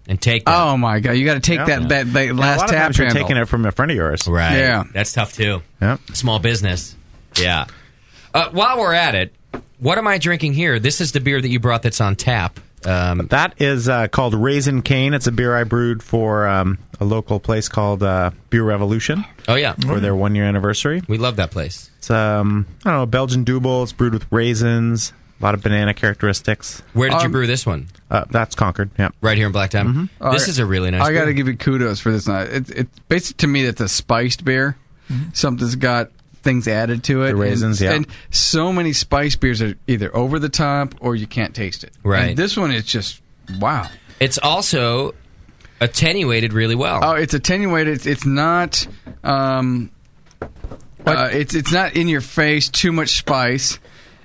and take that. Oh my god, you got to take that last tap handle. You're taking it from a friend of yours, right? Yeah, that's tough too. Yeah, small business. Yeah. While we're at it, what am I drinking here? This is the beer that you brought that's on tap. That is called Raisin Cane. It's a beer I brewed for a local place called Beer Revolution. Oh, yeah. For their 1-year anniversary. We love that place. It's, I don't know, Belgian double. It's brewed with raisins, a lot of banana characteristics. Where did you brew this one? That's Concord, yeah. Right here in Blacktown? Mm-hmm. This is a really nice beer. I got to give you kudos for this. It's basically, to me, that's a spiced beer. Something's got things added to it. The raisins, and so many spice beers are either over the top or you can't taste it. Right. And this one is just, wow. It's also attenuated really well. Oh, it's attenuated. It's not... it's not in your face, too much spice.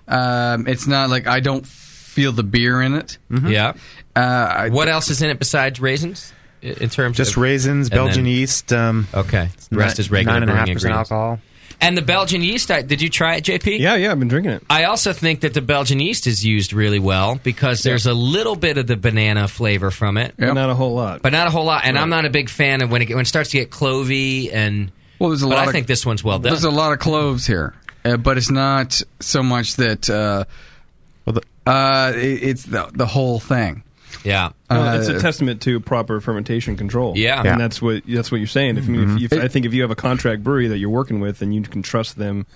It's not like I don't feel the beer in it. Mm-hmm. Yeah. What else is in it besides raisins? In terms just of raisins, Belgian yeast. Okay. The rest is regular 9.5% alcohol. And the Belgian yeast, did you try it, JP? Yeah, I've been drinking it. I also think that the Belgian yeast is used really well because there's a little bit of the banana flavor from it. But not a whole lot. And I'm not a big fan of when it starts to get clovey and... Well, there's a lot. I think this one's well done. There's a lot of cloves here, but it's not so much that. It's the whole thing. Yeah, it's a testament to proper fermentation control. Yeah, and that's what you're saying. I think if you have a contract brewery that you're working with, and you can trust them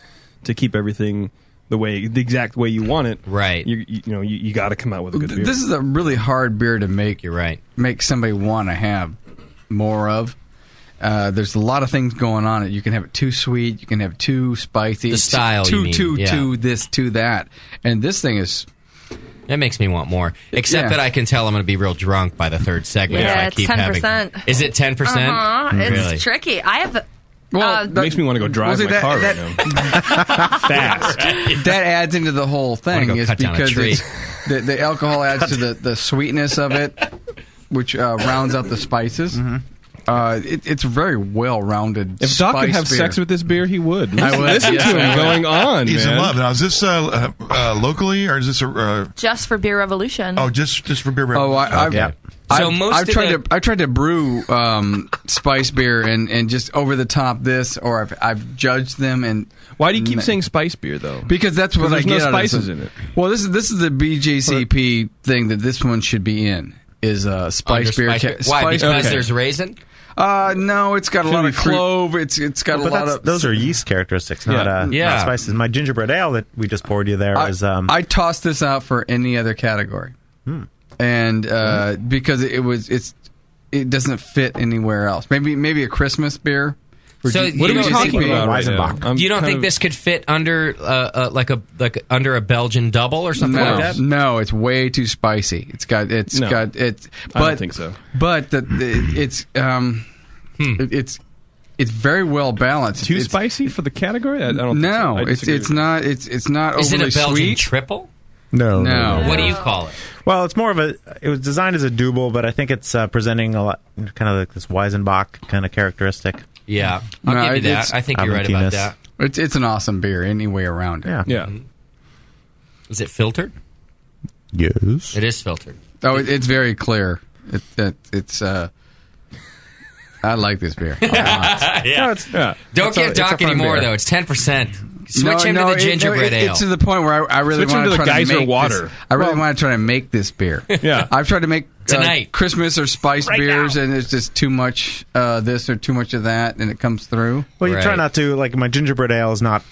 to keep everything the exact way you want it, right? You got to come out with a good beer. This is a really hard beer to make. You're right. Make somebody want to have more of. There's a lot of things going on. You can have it too sweet. You can have it too spicy. The style, too this, too that. And this thing is... That makes me want more. Except that I can tell I'm going to be real drunk by the third segment. Yeah, if I keep it's 10%. Is it 10%? Uh-huh. Really? It's tricky. I have... Well, it makes me want to go drive my car right now. Fast. That adds into the whole thing. Is because the alcohol adds to the sweetness of it, which rounds out the spices. Mm-hmm. It's very well-rounded. If Doc could have sex with this beer, he would. I would. Listen to him going on. He's man. in love. Now, is this locally or is this just for Beer Revolution? Oh, just for Beer Revolution. I've tried to brew spice beer and just over the top this, or I've judged them. And why do you keep saying spice beer though? Because that's what I get. There's no out spices of in it. Well, this is the BJCP thing that this one should be in. Is spice beer. Why? Because there's raisin? No, it's got a lot of clove. It's got a lot of... Those are yeast characteristics, not spices. My gingerbread ale that we just poured you there is... I tossed this out for any other category. And because it doesn't fit anywhere else. Maybe a Christmas beer. So what are we talking about right now? You don't think this could fit under under a Belgian double or something like that? No, it's way too spicy. I don't think so. But it's very well balanced. Too spicy for the category? I don't. No, think so. it's not. It's not Is overly it a Belgian sweet. triple? No. What do you call it? Well, it's more of it was designed as a double, but I think it's presenting a lot, kind of like this Weizenbach kind of characteristic. Yeah, I'll give you that. I think you're right about that. It's an awesome beer any way around it. Yeah. Mm-hmm. Is it filtered? Yes. It is filtered. Oh, it's very clear. It's I like this beer. Don't give Doc any more, though. It's 10%. Switch him to the gingerbread ale. It's to the point where I really want to try to make water. I really want to try to make this beer. Yeah. I've tried to make tonight Christmas or spiced beers, and it's just too much this or too much of that, and it comes through. Well, you try not to. Like, my gingerbread ale is not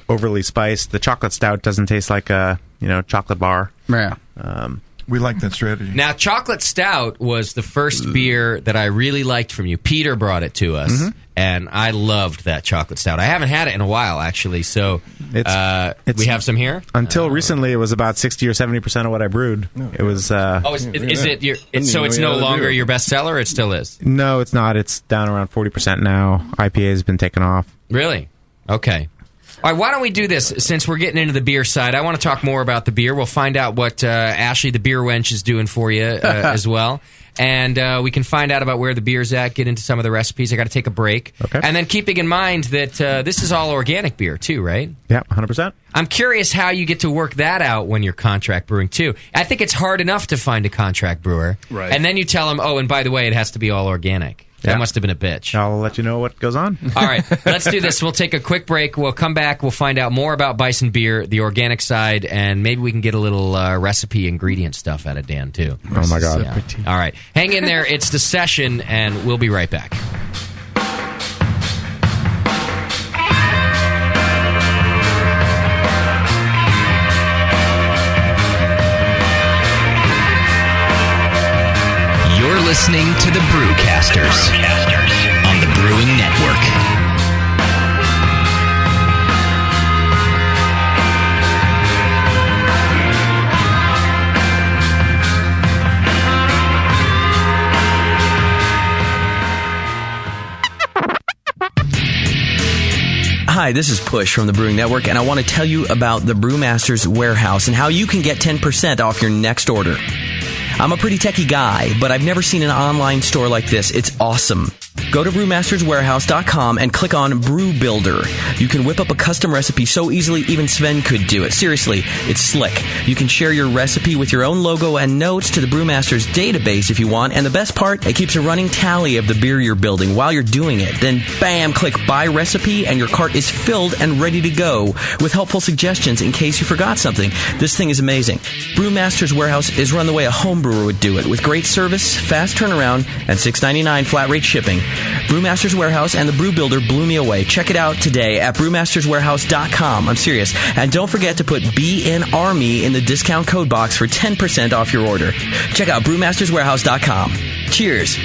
overly spiced. The chocolate stout doesn't taste like a chocolate bar. Yeah. We like that strategy. Now, chocolate stout was the first beer that I really liked from you. Peter brought it to us, and I loved that chocolate stout. I haven't had it in a while, actually, so we have some here? Until recently, it was about 60 or 70% of what I brewed. It was... is it so it's no longer your best seller? It still is? No, it's not. It's down around 40% now. IPA has been taken off. Really? Okay. All right, why don't we do this? Since we're getting into the beer side, I want to talk more about the beer. We'll find out what Ashley, the beer wench, is doing for you as well. And we can find out about where the beer's at, get into some of the recipes. I got to take a break. Okay. And then keeping in mind that this is all organic beer, too, right? Yeah, 100%. I'm curious how you get to work that out when you're contract brewing, too. I think it's hard enough to find a contract brewer. Right. And then you tell them, oh, and by the way, it has to be all organic. That must have been a bitch. I'll let you know what goes on. All right, let's do this. We'll take a quick break. We'll come back. We'll find out more about Bison beer, the organic side, and maybe we can get a little recipe ingredient stuff out of Dan, too. Oh, my God. Yeah. All right. Hang in there. It's The Session, and we'll be right back. You're listening to the Brewcasters on the Brewing Network. Hi, this is Push from the Brewing Network, and I want to tell you about the Brewmaster's Warehouse and how you can get 10% off your next order. I'm a pretty techie guy, but I've never seen an online store like this. It's awesome. Go to brewmasterswarehouse.com and click on Brew Builder. You can whip up a custom recipe so easily even Sven could do it. Seriously, it's slick. You can share your recipe with your own logo and notes to the Brewmaster's database if you want, and the best part, it keeps a running tally of the beer you're building while you're doing it. Then, bam, click Buy Recipe, and your cart is filled and ready to go with helpful suggestions in case you forgot something. This thing is amazing. Brewmaster's Warehouse is run the way a home brewer would do it, with great service, fast turnaround, and $6.99 flat rate shipping. Brewmaster's Warehouse and the Brew Builder blew me away. Check it out today at brewmasterswarehouse.com. I'm serious. And don't forget to put BNARMY in the discount code box for 10% off your order. Check out brewmasterswarehouse.com. Cheers.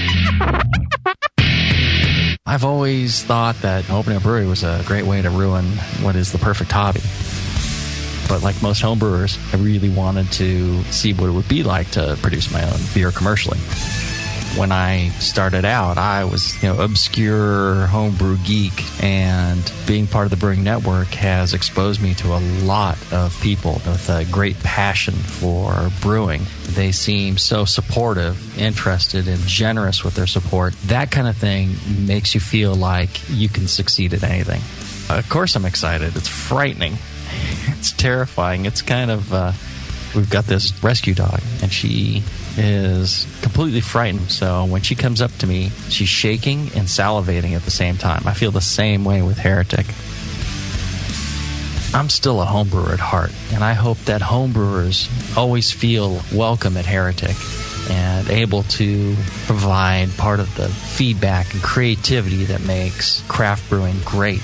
I've always thought that opening a brewery was a great way to ruin what is the perfect hobby. But like most home brewers, I really wanted to see what it would be like to produce my own beer commercially. When I started out, I was, obscure homebrew geek, and being part of the Brewing Network has exposed me to a lot of people with a great passion for brewing. They seem so supportive, interested, and generous with their support. That kind of thing makes you feel like you can succeed at anything. Of course I'm excited. It's frightening. It's terrifying. It's kind of, we've got this rescue dog, and she is completely frightened. So when she comes up to me, she's shaking and salivating at the same time. I feel the same way with Heretic. I'm still a homebrewer at heart, and I hope that homebrewers always feel welcome at Heretic and able to provide part of the feedback and creativity that makes craft brewing great.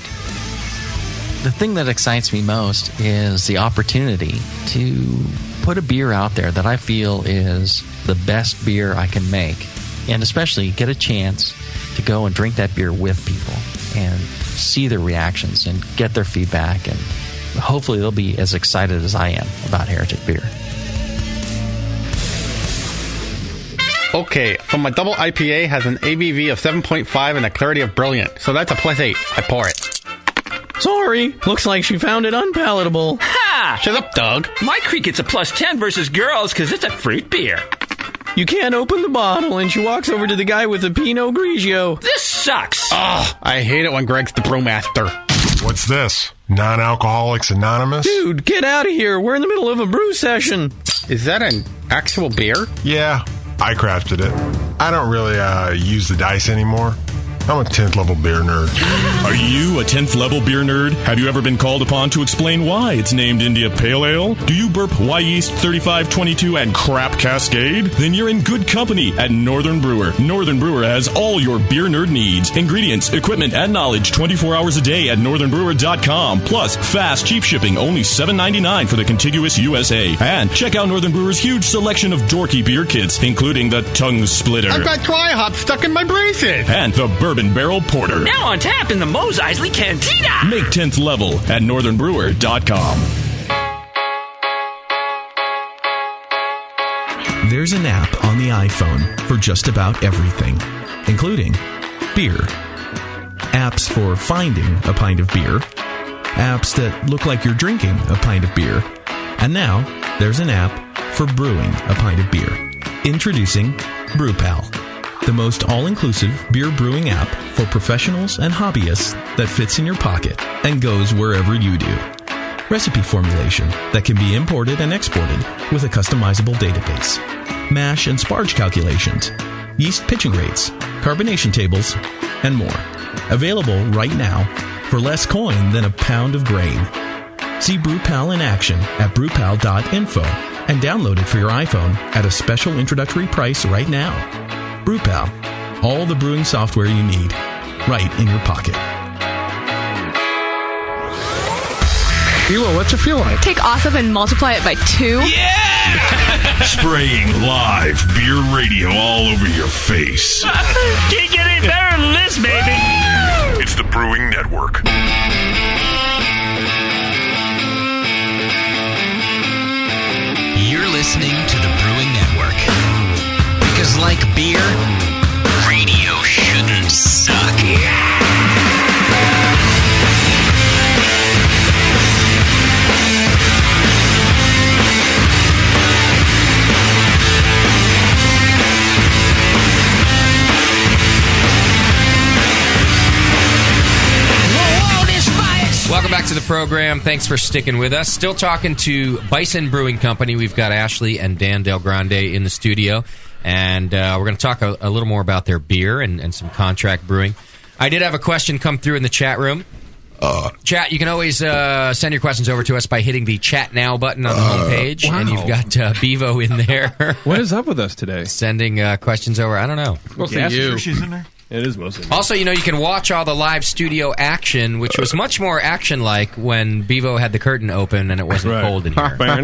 The thing that excites me most is the opportunity to put a beer out there that I feel is the best beer I can make, and especially get a chance to go and drink that beer with people and see their reactions and get their feedback, and hopefully they'll be as excited as I am about Heretic beer. Okay, so my double IPA has an ABV of 7.5 and a clarity of brilliant, so that's a +8. I pour it. Sorry, looks like she found it unpalatable. Ha! Shut up, Doug. My creek gets a +10 versus girls because it's a fruit beer. You can't open the bottle, and she walks over to the guy with the Pinot Grigio. This sucks. Oh, I hate it when Greg's the brewmaster. What's this? Non-Alcoholics Anonymous? Dude, get out of here. We're in the middle of a brew session. Is that an actual beer? Yeah, I crafted it. I don't really use the dice anymore. I'm a 10th level beer nerd. Are you a 10th level beer nerd? Have you ever been called upon to explain why it's named India Pale Ale? Do you burp Y Yeast 3522 and crap Cascade? Then you're in good company at Northern Brewer. Northern Brewer has all your beer nerd needs, ingredients, equipment, and knowledge 24 hours a day at northernbrewer.com. Plus, fast, cheap shipping, only $7.99 for the contiguous USA. And check out Northern Brewer's huge selection of dorky beer kits, including the Tongue Splitter. I've got dry hop stuck in my braces. And the Bourbon Barrel Porter. Now on tap in the Mos Eisley Cantina. Make 10th level at northernbrewer.com. There's an app on the iPhone for just about everything, including beer. Apps for finding a pint of beer. Apps that look like you're drinking a pint of beer. And now, there's an app for brewing a pint of beer. Introducing BrewPal, the most all-inclusive beer brewing app for professionals and hobbyists that fits in your pocket and goes wherever you do. Recipe formulation that can be imported and exported with a customizable database. Mash and sparge calculations, yeast pitching rates, carbonation tables, and more. Available right now for less coin than a pound of grain. See BrewPal in action at brewpal.info and download it for your iPhone at a special introductory price right now. BrewPal, all the brewing software you need, right in your pocket. Hilo, what's it feel like? Take awesome and multiply it by 2. Yeah! Spraying live beer radio all over your face. Can't get any better than this, baby. It's the Brewing Network. You're listening to the Brewing Network. Because like beer, radio shouldn't suck. Welcome back to the program. Thanks for sticking with us. Still talking to Bison Brewing Company. We've got Ashley and Dan Del Grande in the studio. And we're going to talk a little more about their beer and some contract brewing. I did have a question come through in the chat room. Chat, you can always send your questions over to us by hitting the Chat Now button on the homepage. Wow. And you've got Bevo in there. What is up with us today? Sending questions over. I don't know. Mostly you. She's in there. It is mostly me. Also, you can watch all the live studio action, which was much more action-like when Bevo had the curtain open and it wasn't cold in here. But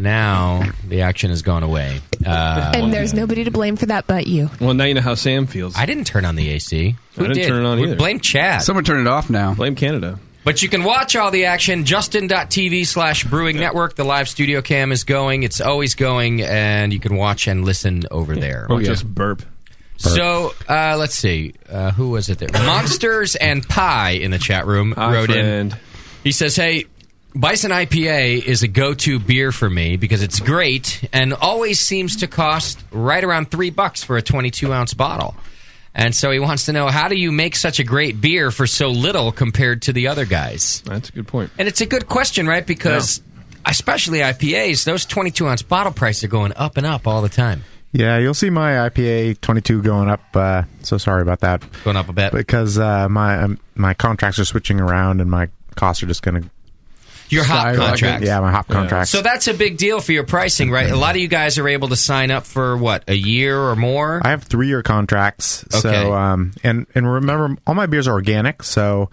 now the action has gone away. And there's nobody to blame for that but you. Well, now you know how Sam feels. I didn't turn on the AC. I didn't turn it on either. Blame Chad. Someone turn it off now. Blame Canada. But you can watch all the action. Justin.tv/Brewing Network. The live studio cam is going. It's always going, and you can watch and listen over there. Or just burp. So, let's see. Who was it there? Monsters and Pie in the chat room wrote in. He says, hey, Bison IPA is a go-to beer for me because it's great and always seems to cost right around $3 for a 22-ounce bottle. And so he wants to know, how do you make such a great beer for so little compared to the other guys? That's a good point. And it's a good question, right? Because especially IPAs, those 22-ounce bottle prices are going up and up all the time. Yeah, you'll see my IPA 22 going up. So sorry about that. Going up a bit? Because my contracts are switching around and my costs are just going to... Your hop contract. Yeah, my hop contract. So that's a big deal for your pricing, right? A lot of you guys are able to sign up for, what, a year or more? I have 3-year contracts. Okay. So, and remember, all my beers are organic, so...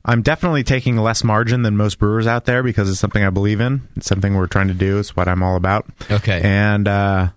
I'm definitely taking less margin than most brewers out there because it's something I believe in. It's something we're trying to do. It's what I'm all about. Okay. And I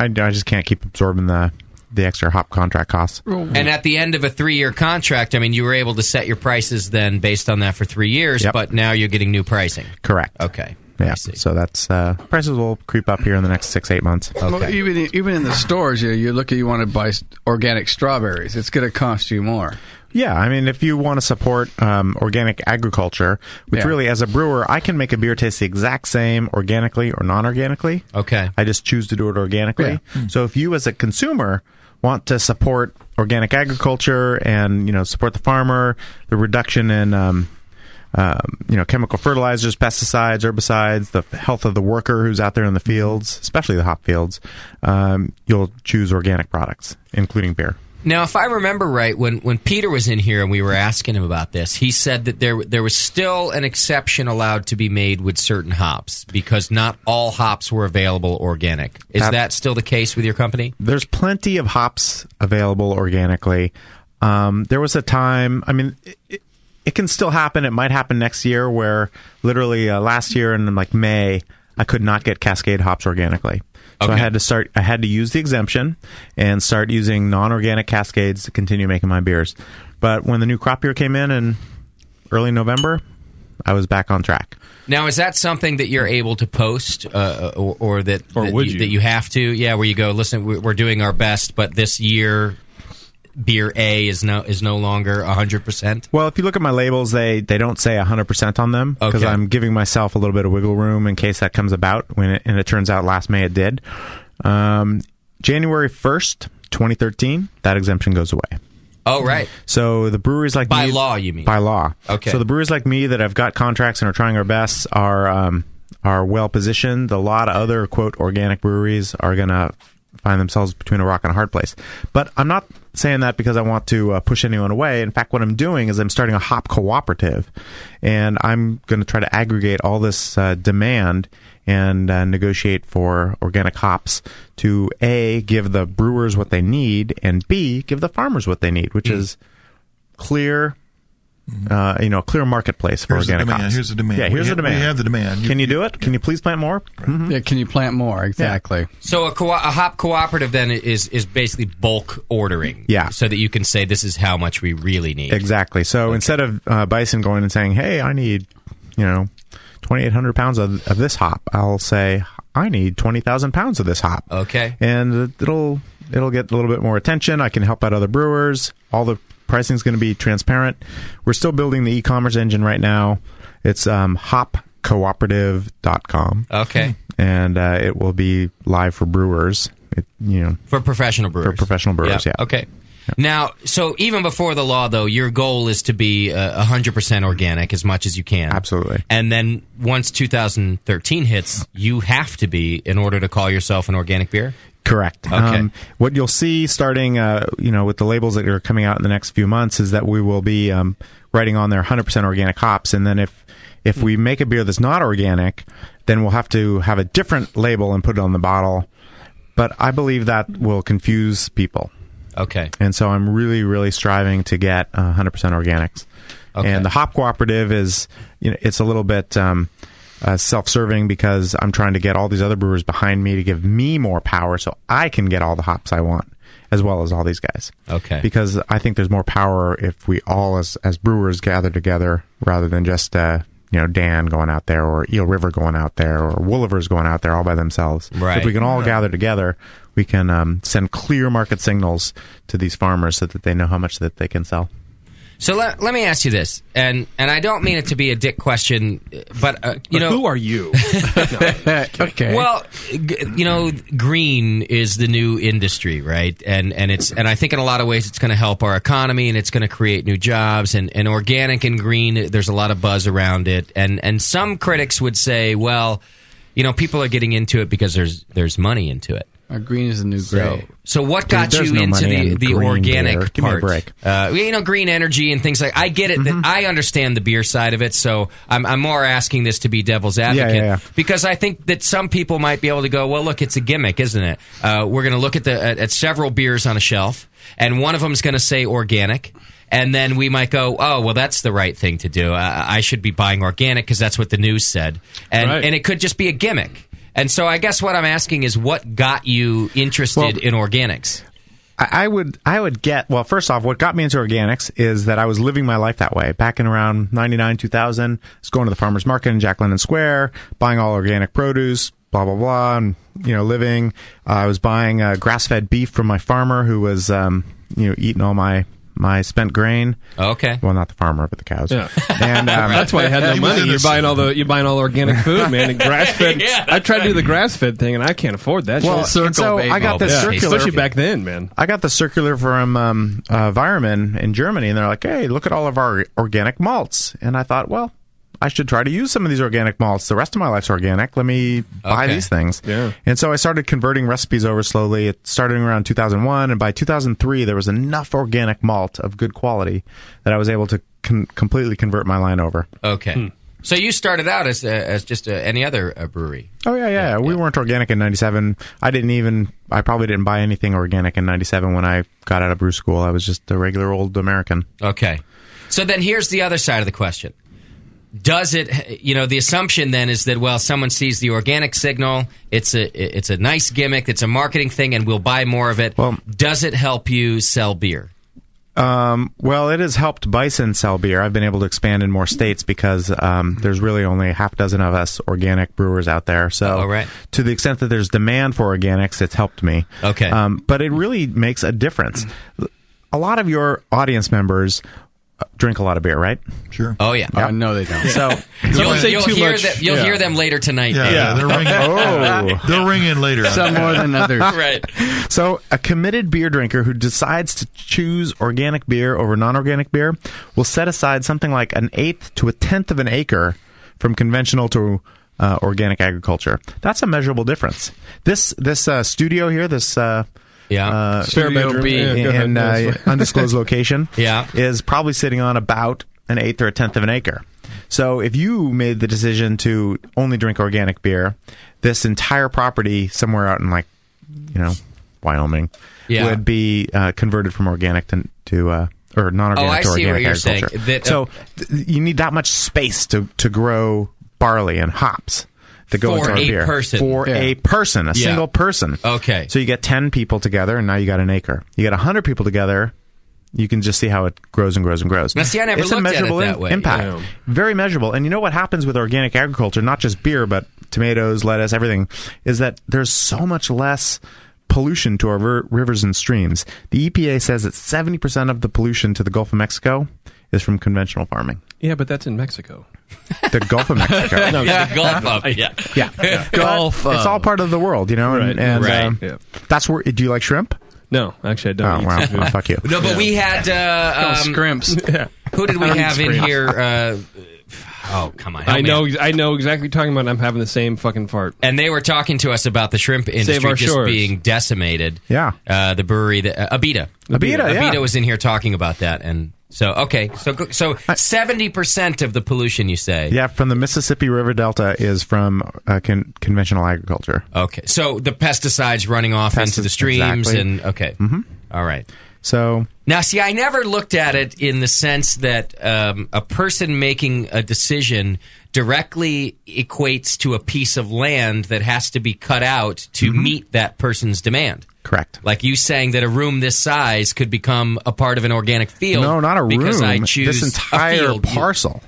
just can't keep absorbing the extra hop contract costs. And at the end of a 3-year contract, I mean, you were able to set your prices then based on that for 3 years, but now you're getting new pricing. Correct. Okay. Yeah, so that's prices will creep up here in the next 6-8 months. Well, even in the stores, you want to buy organic strawberries. It's going to cost you more. Yeah, I mean, if you want to support organic agriculture, which really, as a brewer, I can make a beer taste the exact same organically or non-organically. Okay. I just choose to do it organically. Yeah. So if you, as a consumer, want to support organic agriculture and, support the farmer, the reduction in chemical fertilizers, pesticides, herbicides, the health of the worker who's out there in the fields, especially the hop fields, you'll choose organic products, including beer. Now, if I remember right, when Peter was in here and we were asking him about this, he said that there was still an exception allowed to be made with certain hops because not all hops were available organic. Is that still the case with your company? There's plenty of hops available organically. There was a time, I mean, it can still happen. It might happen next year where literally last year in May, I could not get Cascade hops organically. So I had to use the exemption and start using non-organic Cascades to continue making my beers. But when the new crop year came in early November, I was back on track. Now, is that something that you're able to post or that you have to? Yeah, where you go, listen, we're doing our best, but this year beer A is no longer 100%? Well, if you look at my labels, they don't say 100% on them because I'm giving myself a little bit of wiggle room in case that comes about, and it turns out last May it did. January 1st, 2013, that exemption goes away. Oh, right. So the breweries like by me... By law, you mean? By law. Okay. So the breweries like me that have got contracts and are trying our best are well-positioned. A lot of other, quote, organic breweries are going to find themselves between a rock and a hard place. But I'm not saying that because I want to push anyone away. In fact, what I'm doing is I'm starting a hop cooperative, and I'm going to try to aggregate all this demand and negotiate for organic hops to A, give the brewers what they need, and B, give the farmers what they need, which is clear... clear marketplace for organic hops. Here's the demand. Yeah, here's the demand. We have the demand. Can you do it? Can you please plant more? Mm-hmm. Yeah, can you plant more? Exactly. Yeah. So a hop cooperative then is basically bulk ordering. Yeah. So that you can say this is how much we really need. Exactly. So instead of Bison going and saying, hey, I need 2,800 pounds of this hop, I'll say, I need 20,000 pounds of this hop. Okay. And it'll get a little bit more attention. I can help out other brewers. All the pricing is going to be transparent. We're still building the e-commerce engine right now. It's hopcooperative.com. Okay. And it will be live for brewers. For professional brewers. For professional brewers, yeah. Okay. Yeah. Now, so even before the law, though, your goal is to be 100% organic as much as you can. Absolutely. And then once 2013 hits, you have to be in order to call yourself an organic beer? Correct. Okay. What you'll see starting, with the labels that are coming out in the next few months is that we will be writing on there 100% organic hops. And then if we make a beer that's not organic, then we'll have to have a different label and put it on the bottle. But I believe that will confuse people. Okay. And so I'm really, really striving to get 100% organics. Okay. And the hop cooperative is, it's a little bit... self-serving because I'm trying to get all these other brewers behind me to give me more power so I can get all the hops I want, as well as all these guys. Okay. Because I think there's more power if we all, as brewers, gather together rather than just, Dan going out there or Eel River going out there or Woolivers going out there all by themselves. Right. So if we can all gather together, we can send clear market signals to these farmers so that they know how much that they can sell. So let me ask you this, and I don't mean it to be a dick question, but who are you? Okay. Well, green is the new industry, right? And I think in a lot of ways it's going to help our economy and it's going to create new jobs. And organic and green, there's a lot of buzz around it. And some critics would say, well, people are getting into it because there's money into it. Green is the new gray. So what got you into the organic Give me a part? break. Green energy and things like. I get it. That I understand the beer side of it. So I'm more asking this to be devil's advocate because I think that some people might be able to go, well, look, it's a gimmick, isn't it? We're going to look at several beers on a shelf, and one of them is going to say organic. And then we might go, oh, well, that's the right thing to do. I should be buying organic because that's what the news said, and it could just be a gimmick. And so I guess what I'm asking is what got you interested in organics? I would get, well, first off, what got me into organics is that I was living my life that way. Back in around 99, 2000, I was going to the farmer's market in Jack London Square, buying all organic produce, blah, blah, blah, and, living. I was buying grass-fed beef from my farmer who was, eating all my spent grain. Okay. Well, not the farmer, but the cows. Yeah. And that's why I had no money. You're buying all organic food, man. And grass fed. Yeah. I tried to do the grass fed thing, and I can't afford that. Well, shit. so I got this circular, especially back then, man. I got the circular from Weirmann in Germany, and they're like, "Hey, look at all of our organic malts." And I thought, well, I should try to use some of these organic malts. The rest of my life's organic. Let me buy these things. Yeah. And so I started converting recipes over slowly. It started around 2001, and by 2003, there was enough organic malt of good quality that I was able to completely convert my line over. Okay. So you started out as just any other brewery. Oh, yeah. We weren't organic in 97. I probably didn't buy anything organic in 97 when I got out of brew school. I was just a regular old American. Okay. So then here's the other side of the question. Does it, the assumption then is that, well, someone sees the organic signal, it's a nice gimmick, it's a marketing thing, and we'll buy more of it. Well, does it help you sell beer? Well, it has helped Bison sell beer. I've been able to expand in more states because there's really only a half dozen of us organic brewers out there. So to the extent that there's demand for organics, it's helped me. Okay. But it really makes a difference. A lot of your audience members drink a lot of beer, right? Sure. Oh, yeah. Yep. No, they don't. So you'll hear them later tonight. Yeah, they're ringing. They'll ring in later. Some more than others. Right. So a committed beer drinker who decides to choose organic beer over non-organic beer will set aside something like 1/8 to 1/10 of an acre from conventional to organic agriculture. That's a measurable difference. This studio here, spare bedroom in undisclosed location Yeah. is probably sitting on about 1/8 or 1/10 of an acre. So if you made the decision to only drink organic beer, this entire property somewhere out in Wyoming would be converted from organic to or non-organic to organic agriculture. So you need that much space to grow barley and hops. To go into our beer. For a person, a single person. Okay. So you get 10 people together, and now you got an acre. You get 100 people together, you can just see how it grows and grows and grows. Now, see, I never it's looked a measurable at it that way. impact. Yeah. Very measurable. And you know what happens with organic agriculture, not just beer, but tomatoes, lettuce, everything, is that there's so much less pollution to our rivers and streams. The EPA says that 70% of the pollution to the Gulf of Mexico is from conventional farming. Yeah, but that's in Mexico. The Gulf of Mexico. No, the Gulf of, yeah. Gulf. It's all part of the world, Right. And that's where. Do you like shrimp? No, actually, I don't. Oh, well, fuck you. No, but we had scrimps. Who did we have in here? Oh, come on! I know exactly what you're talking about. I'm having the same fucking fart. And they were talking to us about the shrimp industry just being decimated. Yeah. The brewery, Abita. Abita was in here talking about that, and. So 70% of the pollution, you say? Yeah, from the Mississippi River Delta is from conventional agriculture. Okay, so the pesticides running off into the streams and all right. So now, see, I never looked at it in the sense that a person making a decision directly equates to a piece of land that has to be cut out to meet that person's demand. Correct. Like you saying that a room this size could become a part of an organic field. No, not a room. Because I choose this entire parcel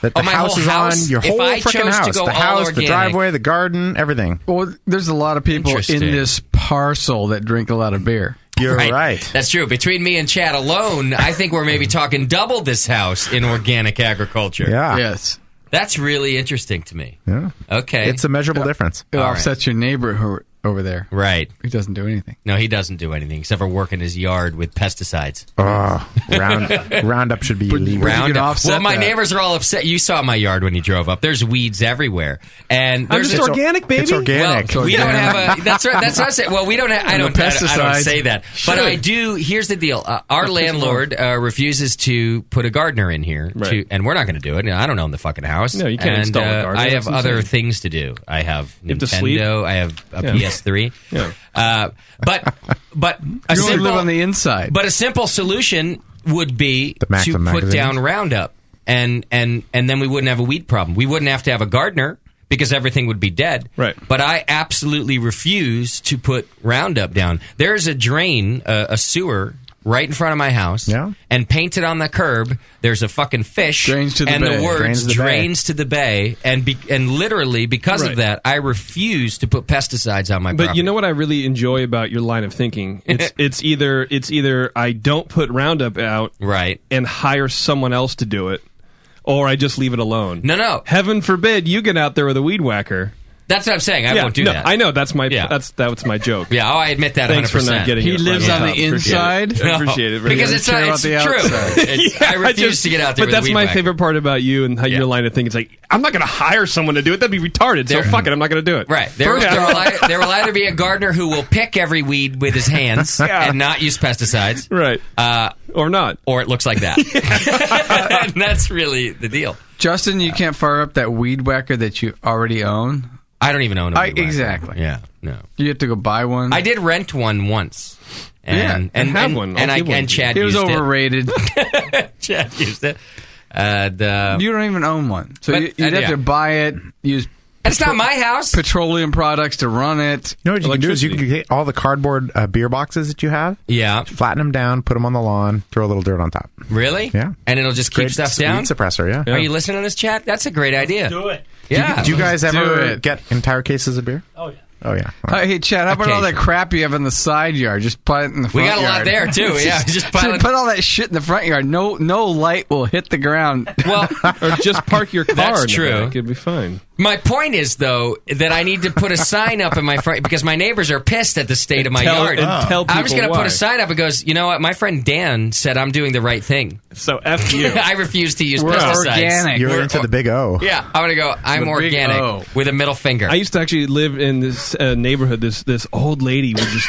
that the house is on. Your whole freaking house. The house, the driveway, the garden, everything. Well, there's a lot of people in this parcel that drink a lot of beer. You're right. That's true. Between me and Chad alone, I think we're maybe talking double this house in organic agriculture. Yeah. Yes. That's really interesting to me. Yeah. Okay. It's a measurable difference. It offsets your neighbor over there. Right. He doesn't do anything. No, he doesn't do anything except for work in his yard with pesticides. Oh, Roundup should be illegal. Roundup. Well, my neighbors are all upset. You saw my yard when you drove up. There's weeds everywhere, and it's organic, baby. It's organic. Well, we don't have a. That's right. That's what I said. Well, we don't. I don't say that, but I do. Here's the deal. Our landlord refuses to put a gardener in here, and we're not going to do it. I don't own the fucking house. No, you can't install a gardener. I have other things to do. I have Nintendo. I have a PS3. But a you only live on the inside. But a simple solution would be to put down Roundup, and then we wouldn't have a weed problem. We wouldn't have to have a gardener because everything would be dead. Right. But I absolutely refuse to put Roundup down. There's a drain, a sewer, right in front of my house. Yeah. And painted on the curb, there's a fucking fish. Drains to the and bay. the words Drains to the bay. And literally, because of that, I refuse to put pesticides on my property. But you know what I really enjoy about your line of thinking? It's either I don't put Roundup out right. and hire someone else to do it, or I just leave it alone. No. Heaven forbid you get out there with a weed whacker. That's what I'm saying. I won't do that. I know. That's my my joke. Yeah, I admit that 100%. Thanks for not getting He it. lives on the inside. I appreciate it. Because it's true. I refuse to get out there But with that's a weed my whacker. favorite part about you and how your line of thinking. It's like, I'm not going to hire someone to do it. That'd be retarded. So fuck it. I'm not going to do it. Right. There will either be a gardener who will pick every weed with his hands and not use pesticides. Right. Or not. Or it looks like that. And that's really the deal. Justin, you can't fire up that weed whacker that you already own. I don't even own a weed whacker. Exactly. Yeah, no. You have to go buy one. I did rent one once. And have one. And Chad it was used overrated. Chad used it. You don't even own one. So you'd have to buy it, use... It's not my house. Petroleum products to run it. You know what you can do is you can get all the cardboard beer boxes that you have. Yeah. Flatten them down, put them on the lawn, throw a little dirt on top. Really? Yeah. And it'll just keep stuff down? Weed suppressor, yeah. Are you listening to this, Chad? That's a great idea. Do it. Yeah. Do you guys ever get entire cases of beer? Oh, yeah. Oh, yeah. Hey, Chad, how about all that crap you have in the side yard? Just put it in the front yard. We got a lot there, too. Yeah. Just put all that shit in the front yard. No light will hit the ground. Well, or just park your car that's in the true. back. It'd be fine. My point is, though, that I need to put a sign up in my front because my neighbors are pissed at the state of my yard. Tell people I'm just going to why. put a sign up and goes, you know what? My friend Dan said I'm doing the right thing. So F you. I refuse to use We're pesticides. organic. You're into the big O. Yeah, I'm going to go, I'm The big O. organic with a middle finger. I used to actually live in this neighborhood. This old lady would just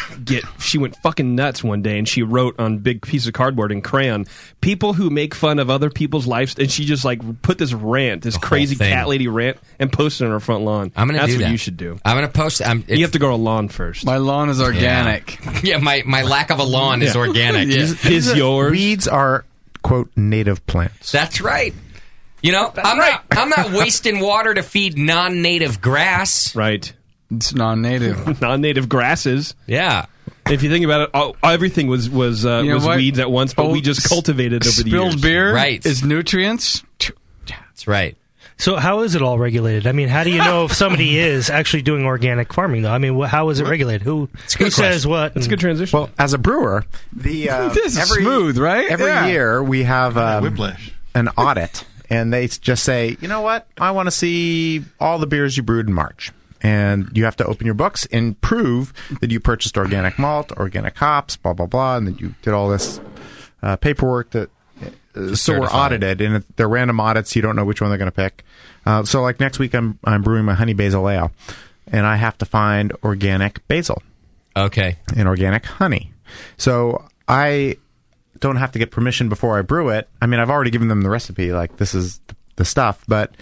she went fucking nuts one day, and she wrote on big piece of cardboard in crayon, "People who make fun of other people's lives," and she just like put this rant, this crazy thing. cat lady rant, and posted it on her front lawn. I'm going to do That's that. what you should do. I'm going to post. You have to grow a lawn first. My lawn is organic. Yeah, my lack of a lawn is organic. Is yours? Weeds are, quote, native plants. That's right. You know, I'm not wasting water to feed non-native grass. Right. It's non-native. Non-native grasses. Yeah. If you think about it, everything was what? weeds at once, but we just cultivated over the years. Spilled beer Right. is nutrients. That's right. So how is it all regulated? I mean, how do you know if somebody is actually doing organic farming, though? I mean, how is it regulated? Who says what? It's a good transition. Well, as a brewer, This is smooth, right? Every year we have Whiplash. an audit, and they just say, you know what? I want to see all the beers you brewed in March. And you have to open your books and prove that you purchased organic malt, organic hops, blah, blah, blah, and that you did all this paperwork that... So we're audited, and they're random audits. You don't know which one they're going to pick. So, like next week, I'm brewing my honey basil ale, and I have to find organic basil. Okay. And organic honey. So I don't have to get permission before I brew it. I mean, I've already given them the recipe, like this is the stuff, but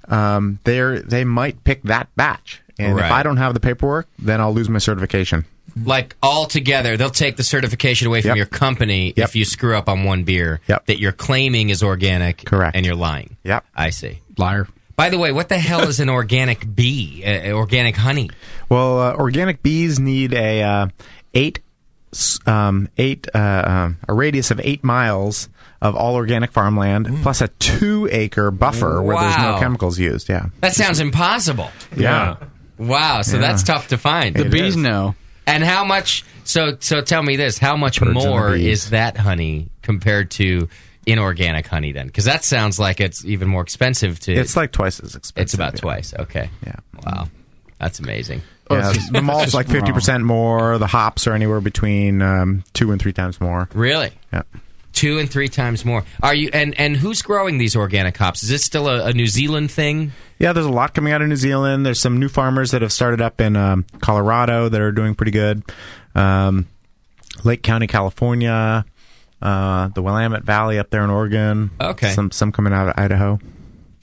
they might pick that batch. And if I don't have the paperwork, then I'll lose my certification. Like altogether, they'll take the certification away from your company if you screw up on one beer that you're claiming is organic. Correct. And you're lying. Yep. I see. Liar. By the way, what the hell is an organic bee? Organic honey? Well, organic bees need a radius of 8 miles of all organic farmland, plus a 2-acre buffer where there's no chemicals used. Yeah. That sounds impossible. Yeah. Wow. So that's tough to find. The bees know. And how much? So tell me this: how much more is that honey compared to inorganic honey? Then, because that sounds like it's even more expensive to. It's like twice as expensive. It's about twice. Okay. Yeah. Wow, that's amazing. Yeah, the malt's like 50% more. The hops are anywhere between 2 and 3 times more. Really? Yeah. 2 and 3 times more. Are you? And who's growing these organic hops? Is this still a New Zealand thing? Yeah, there's a lot coming out of New Zealand. There's some new farmers that have started up in Colorado that are doing pretty good. Lake County, California, the Willamette Valley up there in Oregon. Okay. Some coming out of Idaho.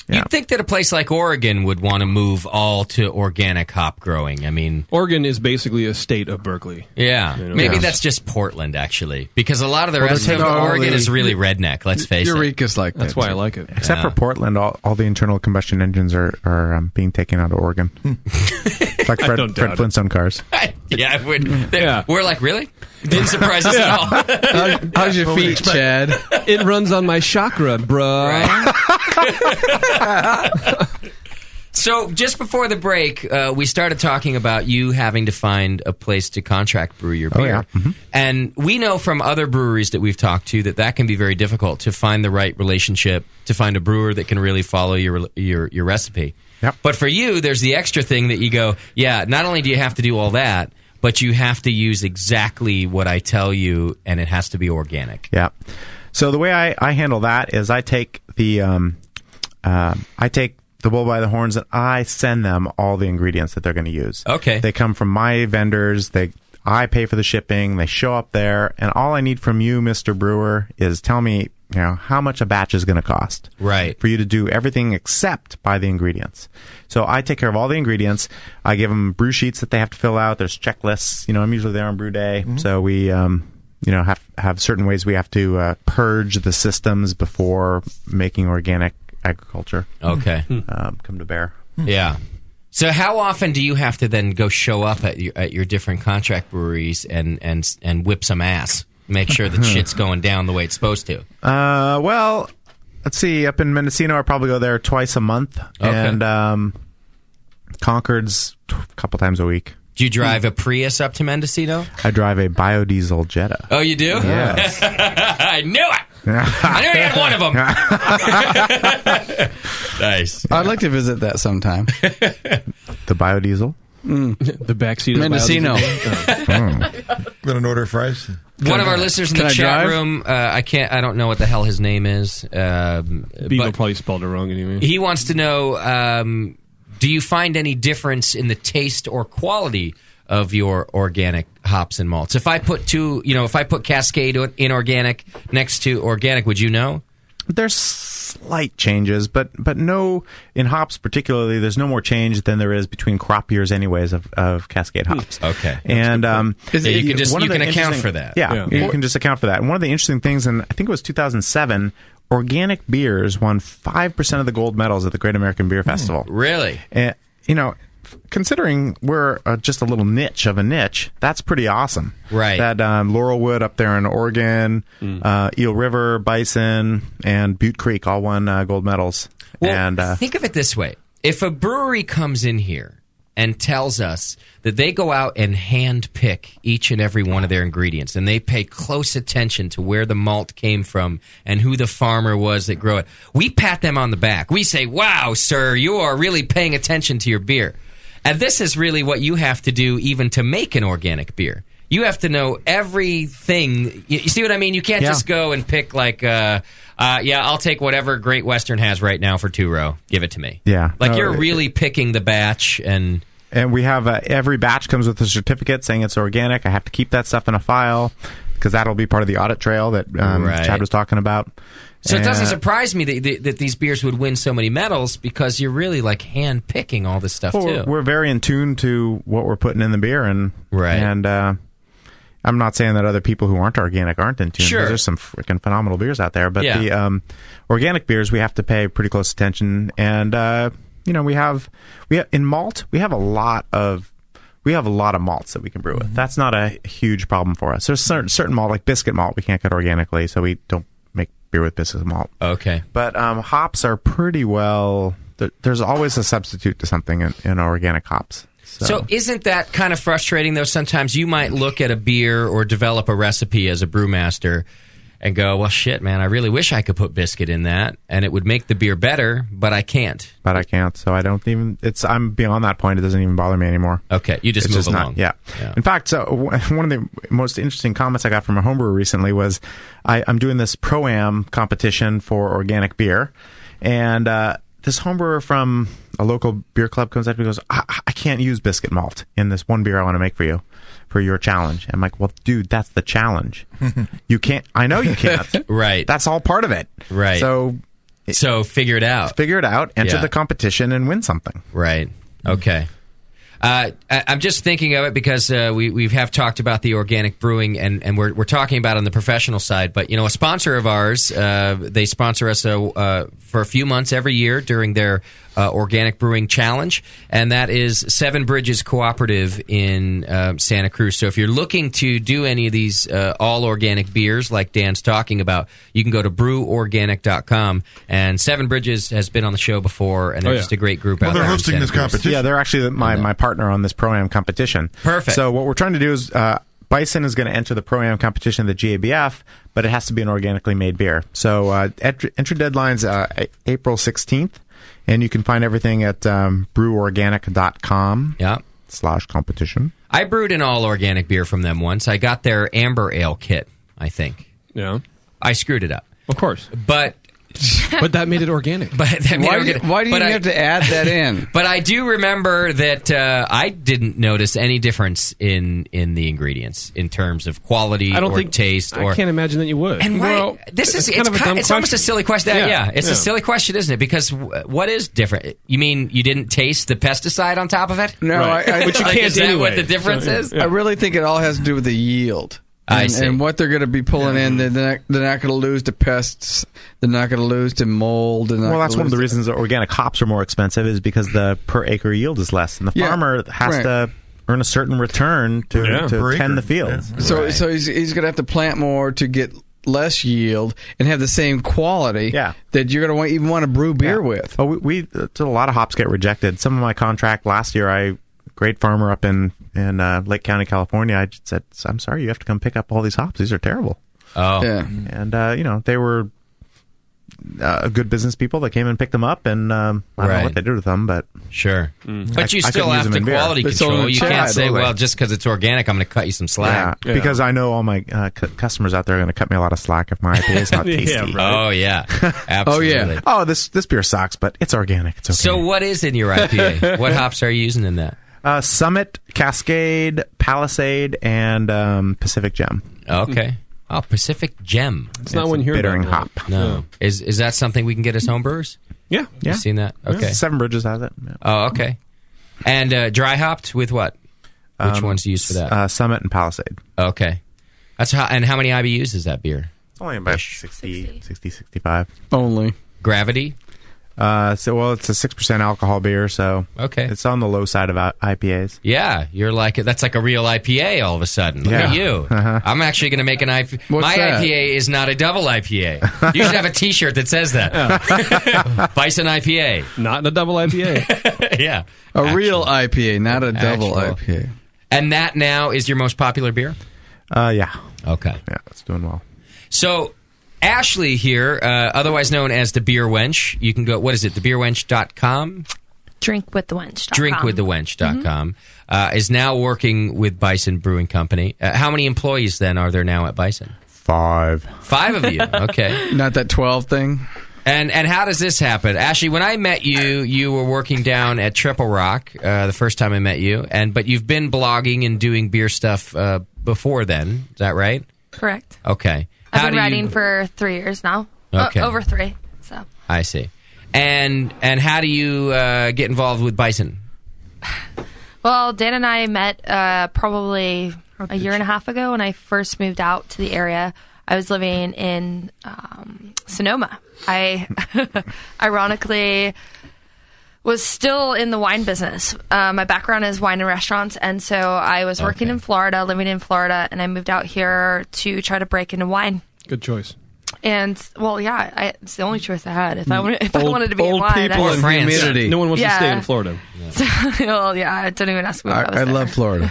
You'd think that a place like Oregon would want to move all to organic hop growing. I mean, Oregon is basically a state of Berkeley. Yeah, maybe that's just Portland, actually, because a lot of the rest of Oregon is really redneck. Let's face it. Eureka's like that's why I like it. Except for Portland, all the internal combustion engines are being taken out of Oregon. It's like Fred Flintstone cars. We're like, really? Didn't surprise us at all. How's your feet, Chad? It runs on my chakra, bruh. So just before the break, we started talking about you having to find a place to contract brew your beer. Yeah. Mm-hmm. And we know from other breweries that we've talked to that can be very difficult to find the right relationship, to find a brewer that can really follow your recipe. Yep. But for you, there's the extra thing that you go, not only do you have to do all that, but you have to use exactly what I tell you, and it has to be organic. Yeah. So the way I handle that is I take the bull by the horns and I send them all the ingredients that they're going to use. Okay. They come from my vendors. I pay for the shipping. They show up there, and all I need from you, Mr. Brewer, is tell me, how much a batch is going to cost. Right. For you to do everything except buy the ingredients. So I take care of all the ingredients. I give them brew sheets that they have to fill out. There's checklists. I'm usually there on brew day. Mm-hmm. So we, have certain ways we have to purge the systems before making organic agriculture. Okay. Come to bear. Yeah. So how often do you have to then go show up at your different contract breweries and whip some ass? Make sure that shit's going down the way it's supposed to. Well, let's see. Up in Mendocino, I probably go there twice a month, and Concord's a couple times a week. Do you drive a Prius up to Mendocino? I drive a biodiesel Jetta. Oh, you do? Yes. I knew it. I knew you had one of them. Nice. I'd like to visit that sometime. The biodiesel? The backseat of Mendocino. Going to order fries? One of our listeners in the chat room, I don't know what the hell his name is. Beagle probably spelled it wrong anyway. He wants to know, do you find any difference in the taste or quality of your organic hops and malts? If I put Cascade inorganic next to organic, would you know? There's slight changes, but no, in hops particularly, there's no more change than there is between crop years anyways of Cascade hops. Okay. And you can account for that. Yeah, you can just account for that. And one of the interesting things, and I think it was 2007, organic beers won 5% of the gold medals at the Great American Beer Festival. Really? And, considering we're just a little niche of a niche, that's pretty awesome. Right. That Laurelwood up there in Oregon, Eel River, Bison, and Butte Creek all won gold medals. Well, and think of it this way. If a brewery comes in here and tells us that they go out and hand pick each and every one of their ingredients, and they pay close attention to where the malt came from and who the farmer was that grew it, we pat them on the back. We say, wow, sir, you are really paying attention to your beer. And this is really what you have to do even to make an organic beer. You have to know everything. You see what I mean? You can't just go and pick I'll take whatever Great Western has right now for 2-row. Give it to me. Yeah. You're really picking the batch. And we have every batch comes with a certificate saying it's organic. I have to keep that stuff in a file because that'll be part of the audit trail that Chad was talking about. So it doesn't surprise me that these beers would win so many medals because you're really hand picking all this stuff too. We're very in tune to what we're putting in the beer, and I'm not saying that other people who aren't organic aren't in tune. Sure. There's some freaking phenomenal beers out there, but the organic beers we have to pay pretty close attention, and we have in malt we have a lot of malts that we can brew with. That's not a huge problem for us. There's certain malt like biscuit malt we can't get organically, so we don't make beer with biscuit malt. Okay. But hops are pretty well. There's always a substitute to something in organic hops. So isn't that kind of frustrating, though? Sometimes you might look at a beer or develop a recipe as a brewmaster and go, well, shit, man, I really wish I could put biscuit in that, and it would make the beer better, but I can't. So I don't even, I'm beyond that point. It doesn't even bother me anymore. Okay, you just move along. Yeah. In fact, so one of the most interesting comments I got from a homebrewer recently was I'm doing this Pro-Am competition for organic beer, and this homebrewer from a local beer club comes up and goes, I can't use biscuit malt in this one beer I want to make for you for your challenge. I'm like, well, dude, that's the challenge. You can't. I know you can't. Right. That's all part of it. Right. So So figure it out. Enter the competition, and win something. Right. Okay. I'm just thinking of it because we have talked about the organic brewing, and we're talking about it on the professional side. But, a sponsor of ours, they sponsor us for a few months every year during their organic brewing challenge, and that is Seven Bridges Cooperative in Santa Cruz. So if you're looking to do any of these all organic beers like Dan's talking about, you can go to breworganic.com. And Seven Bridges has been on the show before, and they're just a great group out there. They're hosting this competition. Yeah, they're actually my partner on this Pro-Am competition. Perfect. So what we're trying to do is Bison is going to enter the Pro-Am competition, the GABF, but it has to be an organically made beer. So entry deadline's April 16th, and you can find everything at breworganic.com /competition. I brewed an all-organic beer from them once. I got their Amber Ale kit, I think. Yeah. I screwed it up. Of course. But that made it organic. Why do you have to add that in? But I do remember that I didn't notice any difference in the ingredients in terms of quality taste. I can't imagine that you would. And it's almost a silly question. It's a silly question, isn't it? Because what is different? You mean you didn't taste the pesticide on top of it? No, which you can't is that what the difference is? I really think it all has to do with the yield. And what they're going to be pulling in. They're not going to lose to pests. They're not going to lose to mold. Well, that's one of the reasons that organic hops are more expensive is because the per acre yield is less. And the farmer has to earn a certain return to tend the fields. Yeah. So he's going to have to plant more to get less yield and have the same quality that you're going to even want to brew beer with. Oh, we a lot of hops get rejected. Some of my contract last year, great farmer up in Lake County, California, I just said, I'm sorry, you have to come pick up all these hops. These are terrible. Oh. Yeah. And, they were good business people that came and picked them up, and I don't know what they did with them, but... Sure. But you still have the quality control. You can't say, well, just because it's organic, I'm going to cut you some slack. Yeah, because I know all my customers out there are going to cut me a lot of slack if my IPA is not tasty. Oh, yeah. Absolutely. Oh, this beer sucks, but it's organic. It's okay. So what is in your IPA? What hops are you using in that? Summit, Cascade, Palisade, and Pacific Gem. Okay. Oh, Pacific Gem. It's not one here. Bittering hop. No. Is that something we can get as homebrewers? Yeah. You've seen that? Okay. Seven Bridges has it. Yeah. Oh, okay. And dry hopped with what? Which ones do you use for that? Summit and Palisade. Okay. And how many IBUs is that beer? It's only about 60, 65. Only. Gravity? It's a 6% alcohol beer, so it's on the low side of IPAs. Yeah, that's like a real IPA all of a sudden. Look at you. Uh-huh. I'm actually going to make an IPA. My IPA is not a double IPA. You should have a T-shirt that says that. Bison IPA. Not a double IPA. Yeah. Real IPA, not a double IPA. And that now is your most popular beer? Yeah. Okay. Yeah, it's doing well. So... Ashley here, otherwise known as the Beer Wench. You can go, what is it, thebeerwench.com? Drinkwiththewench.com. Drinkwiththewench.com is now working with Bison Brewing Company. How many employees then are there now at Bison? 5. 5 of you, okay. Not that 12 thing? And how does this happen? Ashley, when I met you, you were working down at Triple Rock the first time I met you, but you've been blogging and doing beer stuff before then. Is that right? Correct. Okay. I've been writing for 3 years now. Okay. Over 3. So I see. And how do you get involved with Bison? Well, Dan and I met probably a year and a half ago when I first moved out to the area. I was living in Sonoma. I ironically was still in the wine business. My background is wine and restaurants, and so I was working in Florida, living in Florida, and I moved out here to try to break into wine. Good choice. And it's the only choice I had. If I wanted to be in wine, people in humidity. No one wants to stay in Florida. Yeah. So, don't even ask me. I love Florida.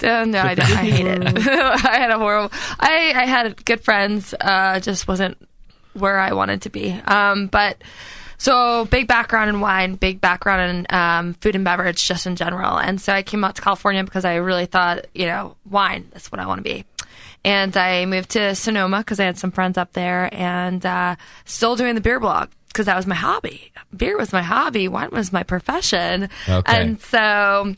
No, I hate it. I had a horrible. I had good friends. Just wasn't where I wanted to be. But. So big background in wine, big background in food and beverage, just in general. And so I came out to California because I really thought, wine, that's what I want to be. And I moved to Sonoma because I had some friends up there, and still doing the beer blog because that was my hobby. Beer was my hobby. Wine was my profession. Okay. And so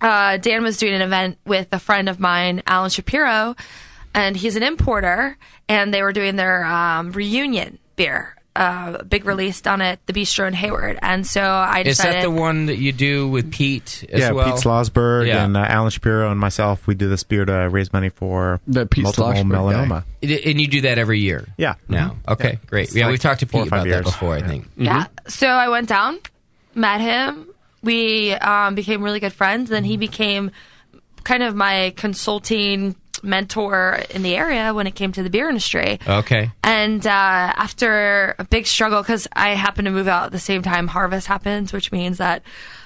Dan was doing an event with a friend of mine, Alan Shapiro, and he's an importer, and they were doing their reunion beer. a big release down at the Bistro in Hayward, and so I decided. Is that the one that you do with Pete as well? Yeah, Pete Slosberg and Alan Shapiro and myself. We do this beer to raise money for multiple melanoma. And you do that every year? Yeah. Now, okay, great. Yeah, we've talked to Pete about that before, I think. Yeah. So I went down, met him. We became really good friends. Then he became kind of my consulting mentor in the area when it came to the beer industry. Okay. And after a big struggle, because I happened to move out at the same time harvest happens, which means that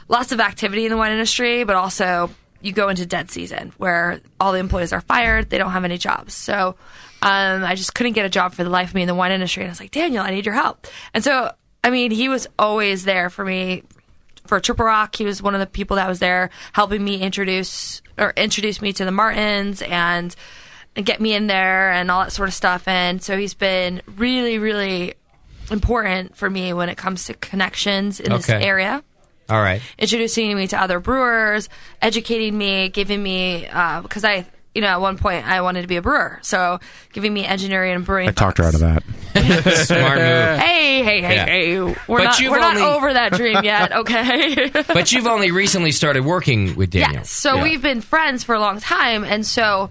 lots of activity in the wine industry, but also you go into dead season where all the employees are fired. They don't have any jobs. So I just couldn't get a job for the life of me in the wine industry. And I was like, Daniel, I need your help. And so, I mean, he was always there for me. For Triple Rock, he was one of the people that was there helping me introduce me to the Martins and get me in there and all that sort of stuff. And so he's been really, really important for me when it comes to connections in this area. All right. Introducing me to other brewers, educating me, giving me, because at one point I wanted to be a brewer. So giving me engineering and brewing. I talked her out of that. Smart move. Hey. We're not over that dream yet, okay? But you've only recently started working with Daniel. Yes. So we've been friends for a long time. And so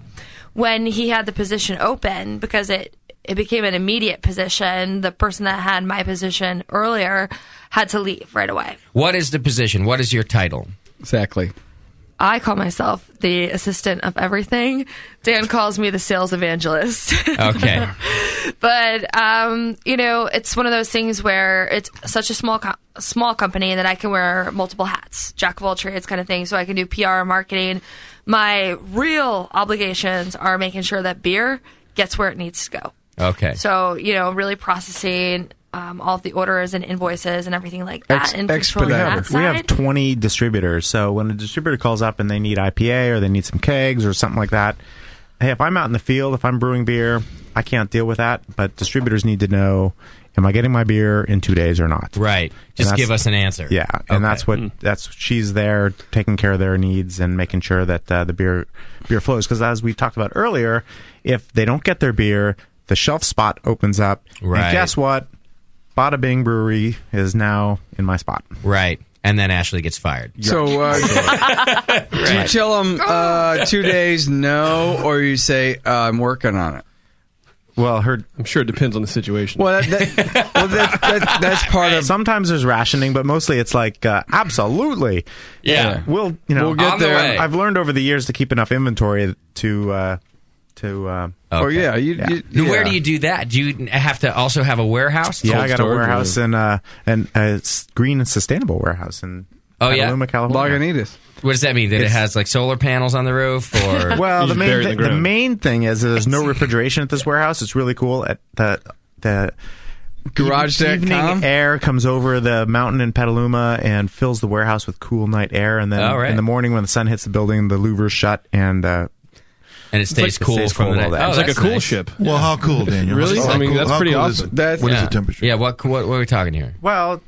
when he had the position open, because it became an immediate position, the person that had my position earlier had to leave right away. What is the position? What is your title? Exactly. I call myself the assistant of everything. Dan calls me the sales evangelist. Okay. But, it's one of those things where it's such a small company that I can wear multiple hats, jack of all trades kind of thing. So I can do PR, marketing. My real obligations are making sure that beer gets where it needs to go. Okay. So, really processing all of the orders and invoices and everything like that. And controlling that side. We have 20 distributors. So when a distributor calls up and they need IPA or they need some kegs or something like that, hey, if I'm out in the field, if I'm brewing beer, I can't deal with that. But distributors need to know, am I getting my beer in 2 days or not? Right. Just give us an answer. Yeah. And that's she's there taking care of their needs and making sure that the beer flows. Because as we talked about earlier, if they don't get their beer, the shelf spot opens up. Right. And guess what? Bada Bing Brewery is now in my spot. Right. And then Ashley gets fired. So, do you tell them 2 days no, or you say, I'm working on it? Well, I'm sure it depends on the situation. Well, that's part of... Sometimes there's rationing, but mostly it's like, absolutely. Yeah. We'll get there. I've learned over the years to keep enough inventory to Okay. Oh, yeah. Where do you do that? Do you have to also have a warehouse? Yeah, I got a warehouse and a green and sustainable warehouse in Petaluma, California. Lagunitas. What does that mean? That it has like solar panels on the roof? Or well, the main thing is there's no refrigeration at this warehouse. It's really cool. At the Garage.com? Evening air comes over the mountain in Petaluma and fills the warehouse with cool night air. And then in the morning when the sun hits the building, the louvers shut and it stays cool from the night. It's like a cool ship. Well, how cool, Daniel? Really? I mean, that's pretty awesome. What is the temperature? Yeah, what are we talking here? Well,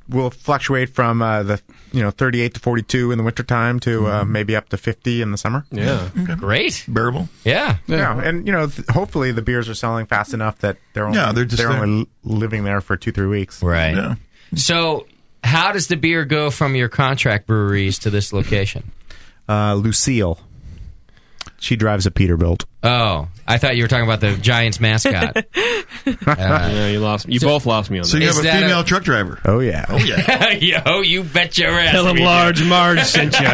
we'll fluctuate from the 38 to 42 in the wintertime to maybe up to 50 in the summer. Yeah. Okay. Great. Bearable. Yeah. And hopefully the beers are selling fast enough that they're only living there for 2-3 weeks. Right. Yeah. So, how does the beer go from your contract breweries to this location? Lucille. She drives a Peterbilt. Oh, I thought you were talking about the Giants mascot. Yeah, you lost. You both lost me on that. So you have a female truck driver. Oh yeah. Oh yeah. Yo, you bet your ass. Tell him Large Marge sent you.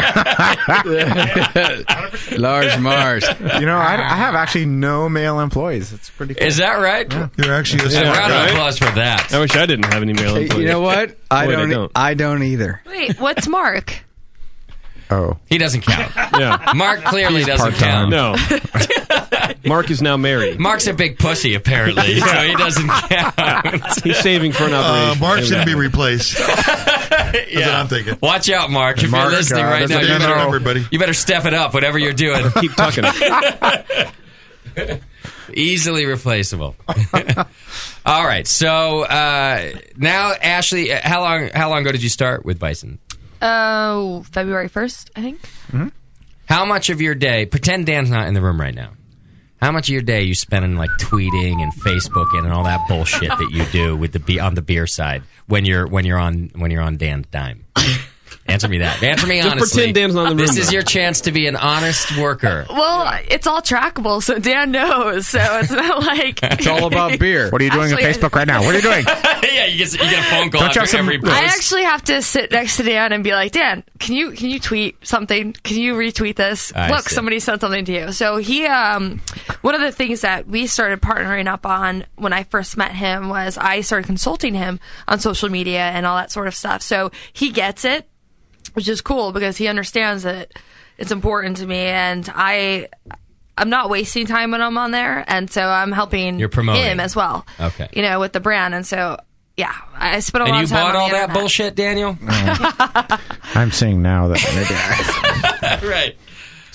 Large Marge. I have actually no male employees. It's pretty cool. Is that right? Yeah. You're actually a round of applause for that. I wish I didn't have any male employees. You know what? I don't either. Wait, what's Mark? Oh. He doesn't count. Yeah. Mark clearly doesn't count. No. Mark is now married. Mark's a big pussy, apparently, so he doesn't count. He's saving for an operation. Mark shouldn't be replaced. That's what I'm thinking. Watch out, Mark. If you're listening right now, you better step it up, whatever you're doing. Keep tucking it. Easily replaceable. All right. So now, Ashley, how long ago did you start with Bison? February 1st, I think. Mm-hmm. How much of your day, pretend Dan's not in the room right now, How much of your day are you spending like tweeting and Facebooking and all that bullshit that you do with on the beer side when you're on Dan's dime? Answer me that. Answer me honestly. Just pretend Dan's not in the room. This is your chance to be an honest worker. Well, it's all trackable, so Dan knows. So it's not like it's all about beer. What are you doing on Facebook right now? What are you doing? Yeah, you get a phone call after every post. I actually have to sit next to Dan and be like, Dan, can you tweet something? Can you retweet this? Look, somebody sent something to you. So he, one of the things that we started partnering up on when I first met him was I started consulting him on social media and all that sort of stuff. So he gets it, which is cool because he understands that it's important to me, and I'm not wasting time when I'm on there, and so I'm helping him as well. Okay, with the brand, and so yeah, I spent a lot of time. And you bought on all the that internet. bullshit, Daniel? I'm seeing now that maybe right.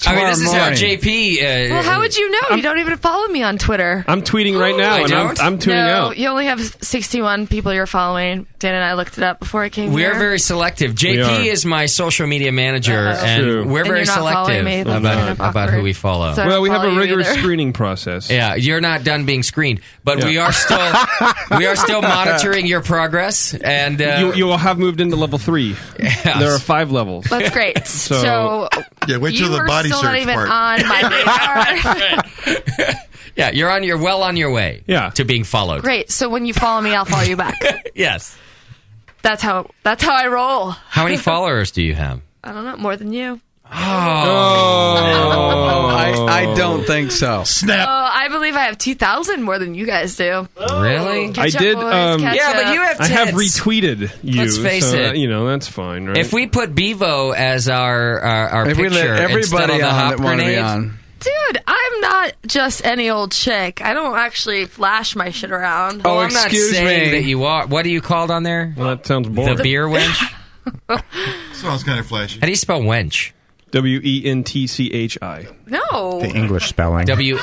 I mean, this is how JP. Well, how would you know? You don't even follow me on Twitter. I'm tweeting right now, and I'm tuning out. You only have 61 people you're following. Dan and I looked it up before I came here. We're very selective. JP is my social media manager, and we're very selective about who we follow. Well, we have a rigorous screening process. Yeah, you're not done being screened, but we are still monitoring your progress, and you will have moved into level 3. Yes. There are 5 levels. That's great. So yeah, wait till the body still search not even part. on my radar. Yeah, you're well on your way to being followed. Great. So when you follow me, I'll follow you back. Yes. That's how I roll. How many followers do you have? I don't know, more than you. I don't think so. Snap. I believe I have 2,000 more than you guys do. Really? Catch I up, did. boys, catch Yeah, up. but you have I have tits. retweeted you. Let's face it. That's fine, right? If we put Bevo as our If we let picture everybody instead of the on hop that want to be grenade, on. Dude, I'm not just any old chick. I don't actually flash my shit around. Oh, I'm not saying that you are. What are you called on there? Well, that sounds boring. The beer wench? Sounds kind of flashy. How do you spell wench? WENTCHI. No. the English spelling. WHEN.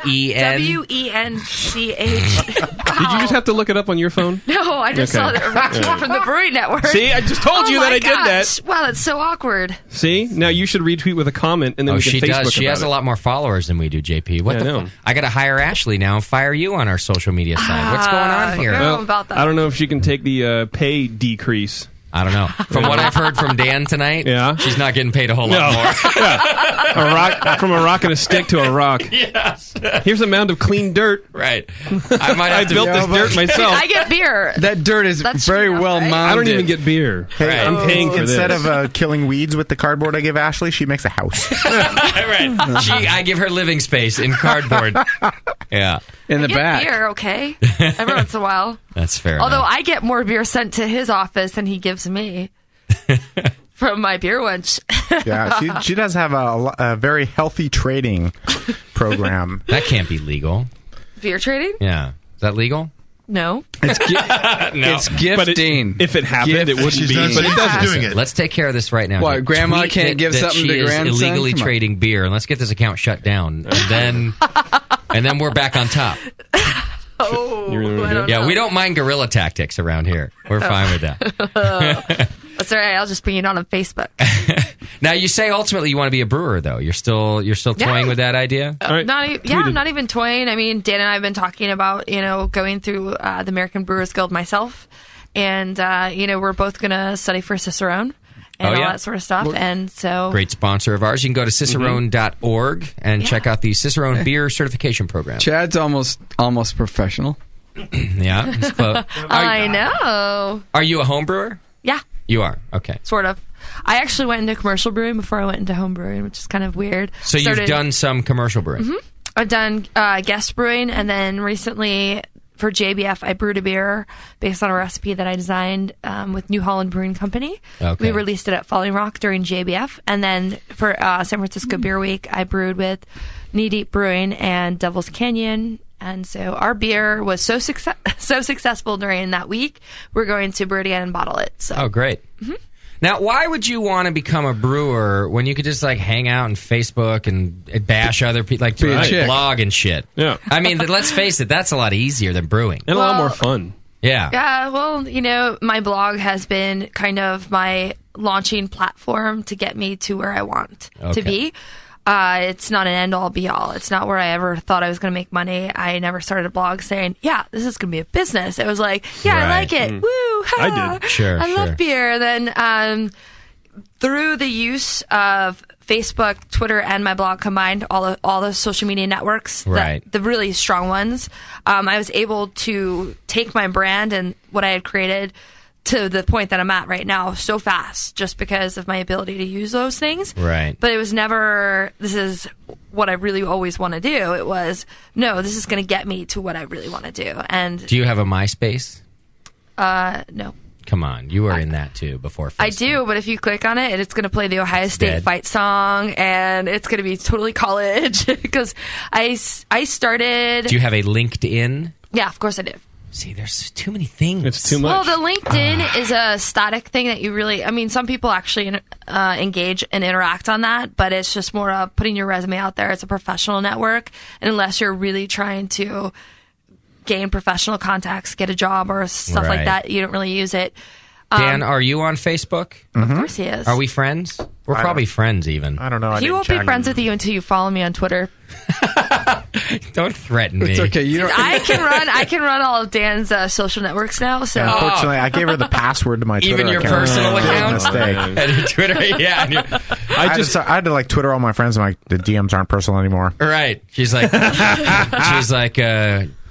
WENCH. Did you just have to look it up on your phone? No, I just saw that original from the Brewing Network. See, I just told you that I did that. Wow, that's so awkward. See, now you should retweet with a comment, and then we can she Facebook does. She has about a lot more followers than we do, JP. What Yeah, the I know. I got to hire Ashley now and fire you on our social media side. What's going on here? I don't know about that. I don't know if she can take the pay decrease. I don't know. From what I've heard from Dan tonight, she's not getting paid a whole lot more. From a rock and a stick to a rock. Yes. Here's a mound of clean dirt. Right. I might have I built this dirt myself. I get beer. That dirt is very well mounded. I don't even get beer. Hey, I'm paying for instead this. of killing weeds with the cardboard I give Ashley, she makes a house. Right. I give her living space in cardboard. Yeah. In the I get back. beer, okay? Every once in a while. That's fair. Although enough. I get more beer sent to his office than he gives me from my beer wench. Yeah, she does have a very healthy trading program. That can't be legal. Beer trading? Yeah. Is that legal? No. It's No. It's gifting. If it happened, it wouldn't be. But it does doing it. Let's take care of this right now. What, Grandma Tweet can't give that something she to is grandson? illegally Come on. trading beer, and let's get this account shut down, and then we're back on top. Oh, I don't Yeah, know. we don't mind guerrilla tactics around here. We're fine with that. That's all right. I'll just bring it on Facebook. Now, you say ultimately you want to be a brewer, though. You're still toying with that idea. I'm not even toying. I mean, Dan and I have been talking about, going through the American Brewers Guild myself. And, we're both going to study for Cicerone and all that sort of stuff. And so. Great sponsor of ours. You can go to cicerone.org and check out the Cicerone Beer Certification Program. Chad's almost professional. Yeah. It's close. I know. Are you a home brewer? Yeah. You are? Okay. Sort of. I actually went into commercial brewing before I went into home brewing, which is kind of weird. So you've done some commercial brewing? Mm-hmm. I've done guest brewing, and then recently for JBF, I brewed a beer based on a recipe that I designed with New Holland Brewing Company. Okay. We released it at Falling Rock during JBF. And then for San Francisco Beer Week, I brewed with Knee Deep Brewing and Devil's Canyon. And so our beer was so successful during that week, we're going to brew it again and bottle it. So. Oh, great. Mm-hmm. Now, why would you want to become a brewer when you could just hang out on Facebook and bash other people, blog and shit? Yeah. I mean, let's face it, that's a lot easier than brewing. And a lot more fun. Yeah. Yeah, well, my blog has been kind of my launching platform to get me to where I want to be. it's not an end-all, be-all. It's not where I ever thought I was going to make money. I never started a blog saying, yeah, this is going to be a business. It was like, yeah, I like it. Woo! I did. Sure, I love beer. Then through the use of Facebook, Twitter, and my blog combined, all the social media networks, the really strong ones, I was able to take my brand and what I had created to the point that I'm at right now so fast, just because of my ability to use those things. Right. But it was never, this is what I really always want to do. It was, no, this is going to get me to what I really want to do. And do you have a MySpace? No. Come on, you were in that too before Facebook. I do, but if you click on it, it's going to play the Ohio State fight song, and it's going to be totally college, because I started... Do you have a LinkedIn? Yeah, of course I do. See, there's too many things. It's too much. Well, the LinkedIn is a static thing that you really... I mean, some people actually engage and interact on that, but it's just more of putting your resume out there. It's a professional network, and unless you're really trying to gain professional contacts, get a job, or stuff like that, you don't really use it. Dan, are you on Facebook? Of course he is. Are we friends? We're probably friends, even. I don't know. He won't be friends with you until you follow me on Twitter. Don't threaten me. It's okay. You don't... I can run all of Dan's social networks now. So unfortunately, I gave her the password to my Twitter even your account. personal account. Mistake. And your Twitter, yeah. I had to like Twitter all my friends, and like the DMs aren't personal anymore. Right. She's like,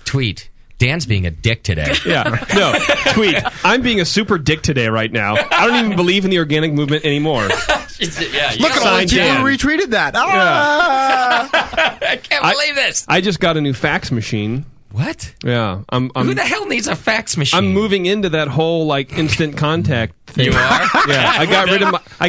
tweet. Dan's being a dick today. Yeah. No, tweet. I'm being a super dick today right now. I don't even believe in the organic movement anymore. Look at all the people who retweeted that. I can't believe this. I just got a new fax machine. What? Yeah. Who the hell needs a fax machine? I'm moving into that whole like instant contact thing. You are? Yeah. I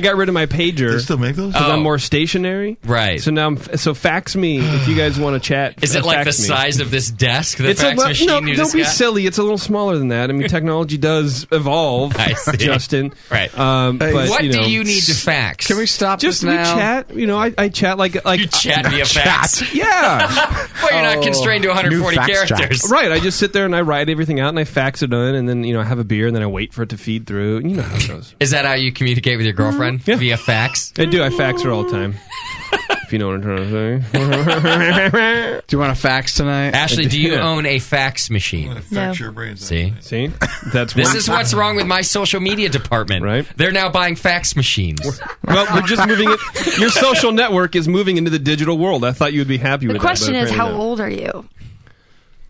got rid of my pager. Do they still make those? Because I'm more stationary. Right. So now fax me if you guys want to chat. Is it like the size of this desk? The fax machine no, you don't just be got? silly. It's a little smaller than that. I mean, technology does evolve. I see. Justin. Right. But, what do you need to fax? Can we stop just this now? We chat. You know, I chat like you chat via fax. Yeah. Well, you're not constrained to 140 characters. Right. I just sit there and I write everything out and I fax it in, and then I have a beer and then I wait for it to feed through. You know how it goes. Is that how you communicate with your girlfriend? Yeah. Via fax? I do. I fax her all the time. If you know what I'm trying to say. Do you want a fax tonight? Ashley, do you own a fax machine? Fax your brains. See? That's this is what's wrong with my social media department. Right? They're now buying fax machines. Well, we're just moving it. Your social network is moving into the digital world. I thought you would be happy with that. The question is, how old are you?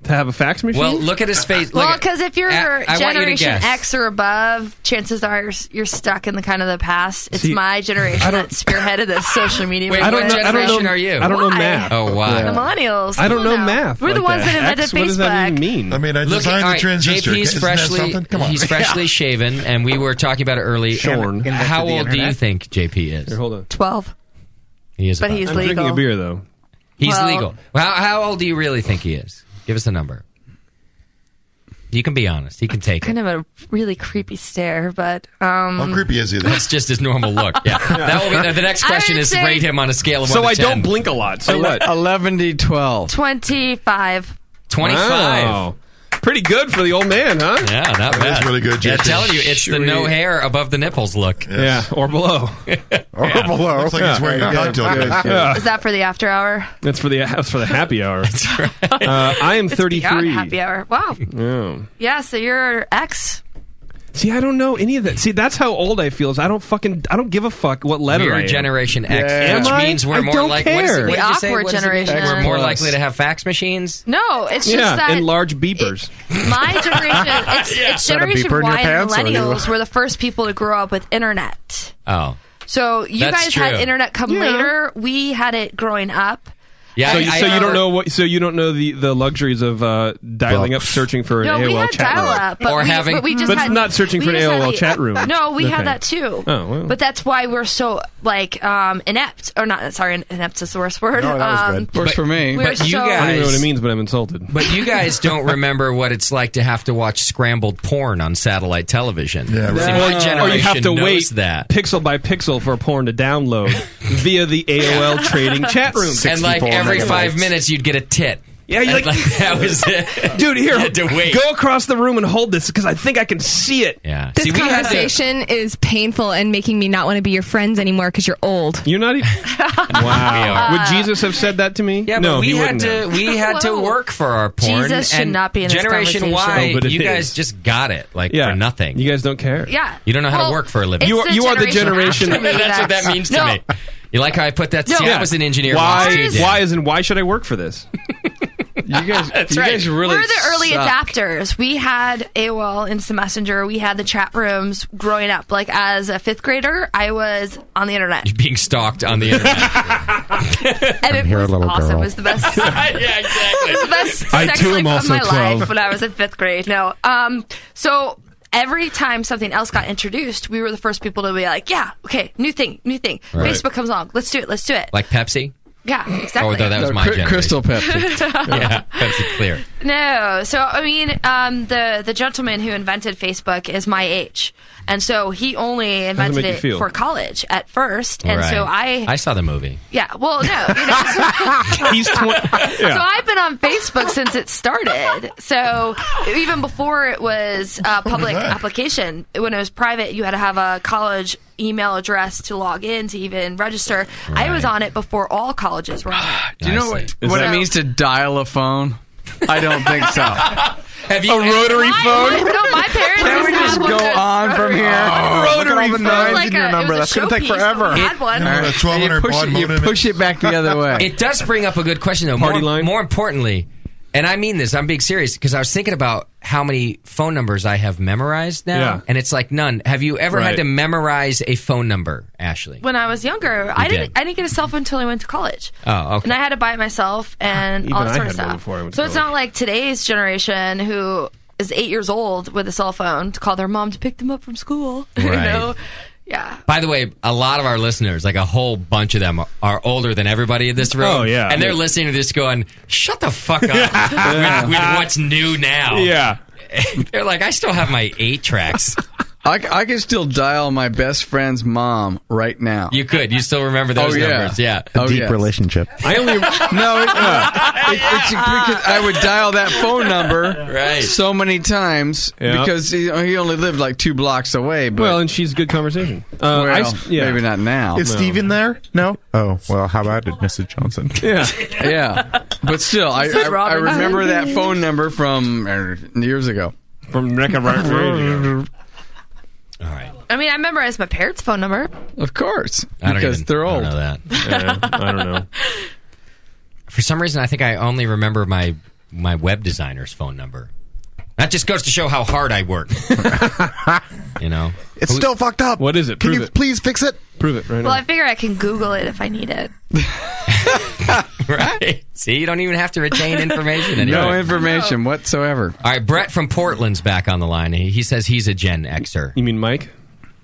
To have a fax machine? Well, look at his face. Well, because if you're I Generation X or above, chances are you're stuck in the kind of the past. It's my generation that spearheaded this social media. Wait, what generation are you? I don't know math. Oh, why? The millennials. I don't know math. We're the ones that invented Facebook. What does that even mean? I mean, I designed the transistor. JP's freshly shaven, and we were talking about it early. Shorn. How old do you think JP is? Here, hold on. 12. He is. But he's I'm legal. drinking a beer, though. He's legal. Well, how old do you really think he is? Give us a number. You can be honest. He can take kind it. of a really creepy stare, but how creepy is he? That's just his normal look. Yeah. That will be the next question is rate him on a scale of 1 to 10. So I don't blink a lot. So what? 11 to 12. 25. 25. Wow. Pretty good for the old man, huh? Yeah, not bad. That's really good, Yeah, JP. I'm telling you, it's the no hair above the nipples look. Yeah, or below. Or below. Looks like he's wearing a cocktail dress. Yeah. Is that for the after hour? That's for the happy hour. That's right. I am 33. Beyond happy hour. Wow. Yeah. Yeah, so you're X. See, I don't know any of that. See, that's how old I feel. Is I don't give a fuck what letter I am. We're Generation X, Yeah. which means we're more don't likely. care. What The awkward generation. We're more likely to have fax machines. No, it's just that and large beepers. my generation, it's Generation beeper in your Y and pants, or millennials were the first people to grow up with internet. Oh. So you That's guys true. had internet come later. We had it growing up. Yeah, So you don't know what? So you don't know the luxuries of dialing up, searching for an No, we AOL had chat room, dial-up, but but not searching for an AOL chat room. No, we Okay. had that too. Oh, well. But that's why we're so inept, or not? Sorry, inept is the worst word. No, that was good. Works for me. We're But you so- I don't even know what guys, it means, but I'm insulted. but you guys don't remember what it's like to have to watch scrambled porn on satellite television. Yeah, right. See, my generation Or you have to knows wait that. pixel by pixel for porn to download via the AOL trading chat room. And like 64 every 5 megabytes. minutes, you'd get a tit. Yeah, you're like that was it. Dude, here, You had to wait. go across the room and hold this because I think I can see it. Yeah. This conversation is painful and making me not want to be your friends anymore because you're old. You're not even. Wow. Would Jesus have said that to me? Yeah, no, but he we wouldn't had have. to. We had to work for our porn. Jesus should and not be in this Generation conversation. Y. Oh, but it You is. guys just got it for nothing. You guys don't care. Yeah. You don't know how to Well, work for a living. it's You are the generation. after me That's what that means to me. You like how I put that? No. See, I was an engineer. Why? once too, Dan. Why should I work for this? You guys, right. really We're the early suck. adapters. We had AOL, Instant Messenger. We had the chat rooms growing up. Like, as a 5th grader, I was on the internet. You're being stalked on the internet. And it here, was little awesome. girl. It was the best. Yeah, exactly. It was the best I, sex too, life am of also my 12. life when I was in 5th grade. No. So every time something else got introduced, we were the first people to be like, yeah, okay, new thing. Right. Facebook comes along. Let's do it. Like Pepsi? Yeah, exactly. Oh, no, that was my generation. Crystal Pepsi. Yeah, Pepsi Clear. No. So, I mean, the gentleman who invented Facebook is my age. And so he only invented make you it feel? for college at first. And so I saw the movie. Yeah, well, no. You know, He's 20. Yeah. So I've been on Facebook since it started. So even before it was a public application, when it was private, you had to have a college email address to log in to even register. I was on it before all colleges were on it. Do you know what it means to dial a phone? I don't think so. Have you a rotary phone? No, my parents. Can we just go on from here? Rotary phone. Like Your number. it was That's a going to take showpiece, forever. but we had one. The 1200 baud You modem. push it back the other way. It does bring up a good question, though. More importantly, and I mean this, I'm being serious, because I was thinking about how many phone numbers I have memorized now, and it's like none. Have you ever had to memorize a phone number, Ashley? When I was younger, I didn't get a cell phone until I went to college. Oh, okay. And I had to buy it myself and Even all that I sort had of one stuff. before I went to So it's college. not like today's generation who is 8 years old with a cell phone to call their mom to pick them up from school. You Right. know? Yeah. By the way, a lot of our listeners, like a whole bunch of them, are older than everybody in this room. Oh, yeah. And they're listening to this going, shut the fuck up with what's new now. Yeah. They're like, I still have my 8 tracks. I can still dial my best friend's mom right now. You could. You still remember those numbers. Yeah. Deep relationship. I only. No, it's because I would dial that phone number so many times because he only lived like 2 blocks away. But, Well, and she's good conversation. maybe not now. Is Steve in there? No? Oh, well, how about it, Mrs. Johnson? Yeah. Yeah, but still, I remember that phone number from years ago. From Radio. All right. I mean, I memorized my parents' phone number. Of course, I don't because even- they're old. I don't know that. Yeah, I don't know. For some reason, I think I only remember my web designer's phone number. That just goes to show how hard I work. You know? It's still fucked up. What is it? Can Prove you it. please fix it? Prove it right Well, now. I figure I can Google it if I need it. Right. See, you don't even have to retain information anymore. No information whatsoever. All right, Brett from Portland's back on the line. He says he's a Gen Xer. You mean Mike?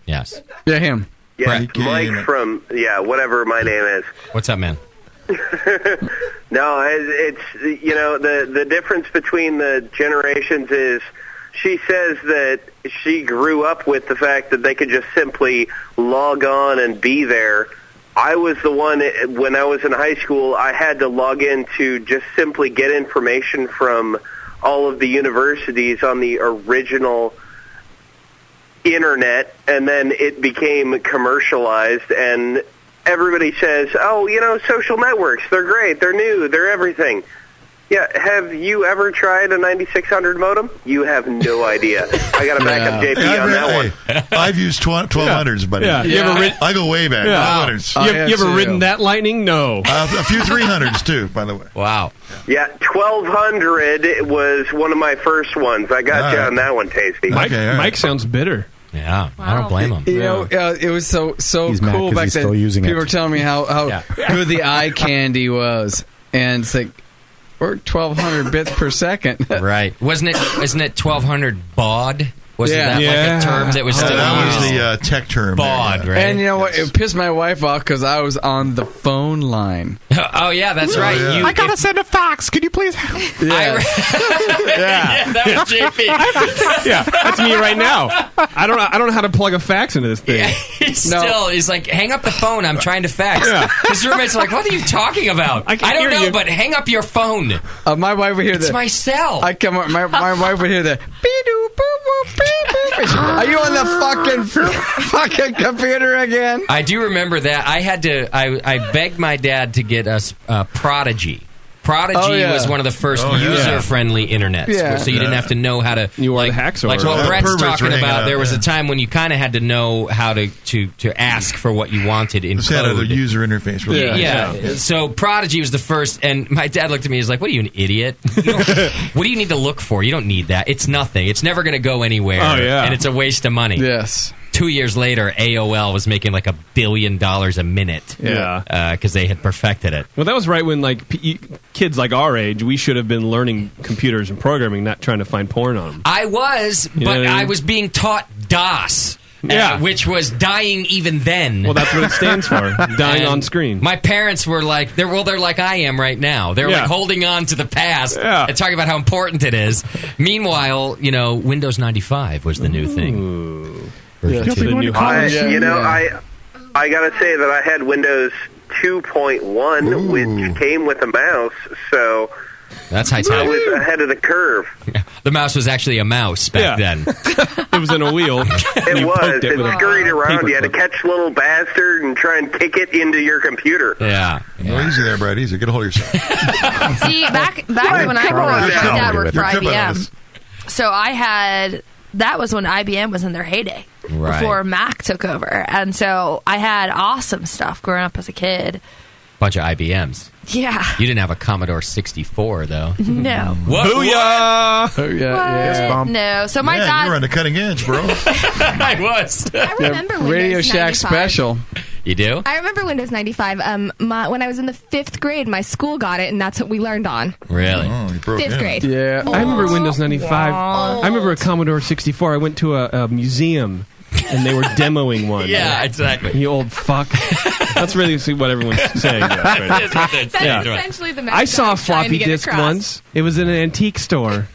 Yes. Yeah, him. Yeah, Mike from, whatever my name is. What's up, man? No, it's the difference between the generations is she says that she grew up with the fact that they could just simply log on and be there. I was the one, when I was in high school, I had to log in to just simply get information from all of the universities on the original internet, and then it became commercialized, and everybody says, social networks, they're great, they're new, they're everything. Yeah, have you ever tried a 9600 modem? You have no idea. I got to back up JP on that one. I've used 1200s, buddy. Yeah. You ever I go way back. Yeah. 1200s. You ever ridden that lightning? No. A few 300s, too, by the way. Wow. Yeah, 1200 was one of my first ones. I got you on that one, Tasty. Mike sounds bitter. Yeah, I don't blame him. You know, it was so He's mad cool 'cause back he's then. still using People it. were telling me how good the eye candy was, and it's like we're 1,200 bits per second. Right. Isn't it 1200 baud? Wasn't that like a term that was still that used? was the tech term. Bod, right? And you know what? It pissed my wife off because I was on the phone line. Oh, yeah, that's right. yeah. You, I gotta send a fax. Could you please? Yeah. yeah, that was JP. Yeah, that's me right now. I don't know how to plug a fax into this thing. Yeah, he's like, hang up the phone. I'm trying to fax. Yeah. His roommate's like, what are you talking about? I don't know, but hang up your phone. My wife would hear It's my cell. I come. My wife would hear the. Are you on the fucking computer again? I do remember that. I begged my dad to get us Prodigy. Prodigy was one of the first user-friendly internets, so you didn't have to know how to. You were the hacks, like what Brett's talking about. There was a time when you kind of had to know how to ask for what you wanted in code. The user interface. Really yeah. So Prodigy was the first, and my dad looked at me. He's like, "What are you, an idiot? What do you need to look for? You don't need that. It's nothing. It's never going to go anywhere. And it's a waste of money." Yes. 2 years later, AOL was making like $1 billion a minute. Yeah, because they had perfected it. Well, that was right when kids like our age, we should have been learning computers and programming, not trying to find porn on them. I was, but I was being taught DOS. Which was dying even then. Well, that's what it stands for. Dying on screen. My parents were like, they're like I am right now. They're like holding on to the past and talking about how important it is. Meanwhile, Windows 95 was the new thing. I gotta say that I had Windows 2.1, which came with a mouse, so that's high tech. I was ahead of the curve. The mouse was actually a mouse back then. It was in a wheel. It was. It scurried around. You had to catch a little bastard and try and kick it into your computer. Yeah. Easy there, Brad. Easy. Get a hold of yourself. See, back when I grew up, my dad worked for IBM. So that was when IBM was in their heyday. Right. Before Mac took over. And so I had awesome stuff growing up as a kid. Bunch of IBMs. Yeah. You didn't have a Commodore 64, though. No. What? Booyah! What? No. So my dad... You were on the cutting edge, bro. I was. I remember Windows Radio Shack 95. special. You do? I remember Windows 95. When I was in the 5th grade, my school got it, and that's what we learned on. Really? Oh, you broke 5th grade. Yeah. I remember Windows 95. I remember a Commodore 64. I went to a museum, and they were demoing one. Yeah, exactly. You old fuck. That's really what everyone's saying. That's essentially the message I saw a was trying to floppy get disk across. once. It was in an antique store.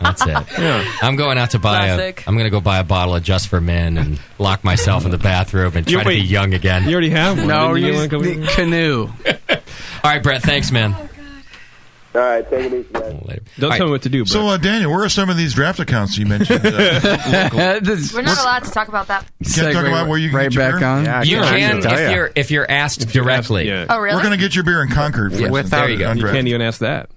That's it. Yeah. I'm going out to buy I'm going to go buy a bottle of Just for Men and lock myself in the bathroom and try to be young again. You already have one. No, you the canoe. All right, Brett. Thanks, man. All right, take it easy, man. Don't tell me what to do, Brett. So, Daniel, where are some of these draft accounts you mentioned? We're not allowed to talk about that. Can't talk about where you can right get your back beer? on. You can if you're asked directly. Oh, really? We're going to get your beer in Concord. For instance, there you go. You can't even ask that.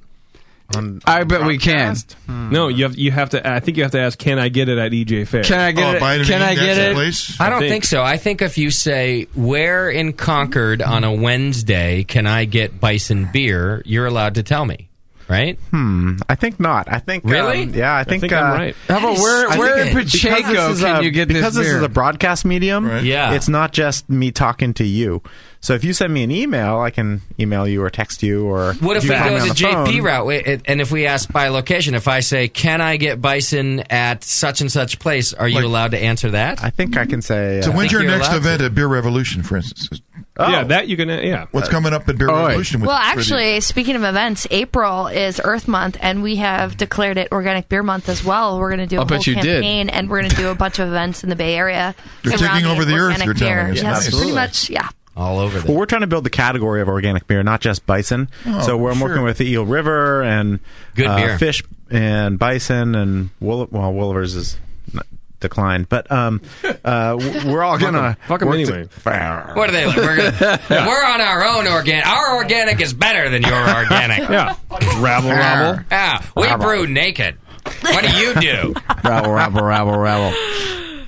I bet we can. No, you have to. I think you have to ask, can I get it at EJ Fair? Can I get it? Can I get it? Place? I don't think so. I think if you say, where in Concord on a Wednesday can I get Bison beer, you're allowed to tell me. Right? I think not. I think really. I think I'm right. How about where in Pacheco can you get this beer? Because this is a broadcast medium. Right. Yeah, it's not just me talking to you. So if you send me an email, I can email you or text you or. What if we go the JP phone. route? And if we ask by location, if I say, "Can I get Bison at such and such place?" Are you allowed to answer that? I think I can say. So when's your next event at Beer Revolution, for instance? Yeah, that you can. Yeah. What's coming up at Beer Revolution? Well, actually, speaking of events, April is Earth Month, and we have declared it Organic Beer Month as well. We're going to do a whole campaign, and we're going to do a bunch of events in the Bay Area. You're taking over the Earth. You're telling us. Yes, pretty much. Yeah. All over there. Well, we're trying to build the category of organic beer, not just Bison. So we're working with the Eel River and good beer. Fish and Bison and Wolliver's is declined, but we're all gonna fuck them anyway. What are they like? We're on our own organic. Our organic is better than your organic. Yeah, rabble. Yeah, we brew naked. What do you do? Rabble.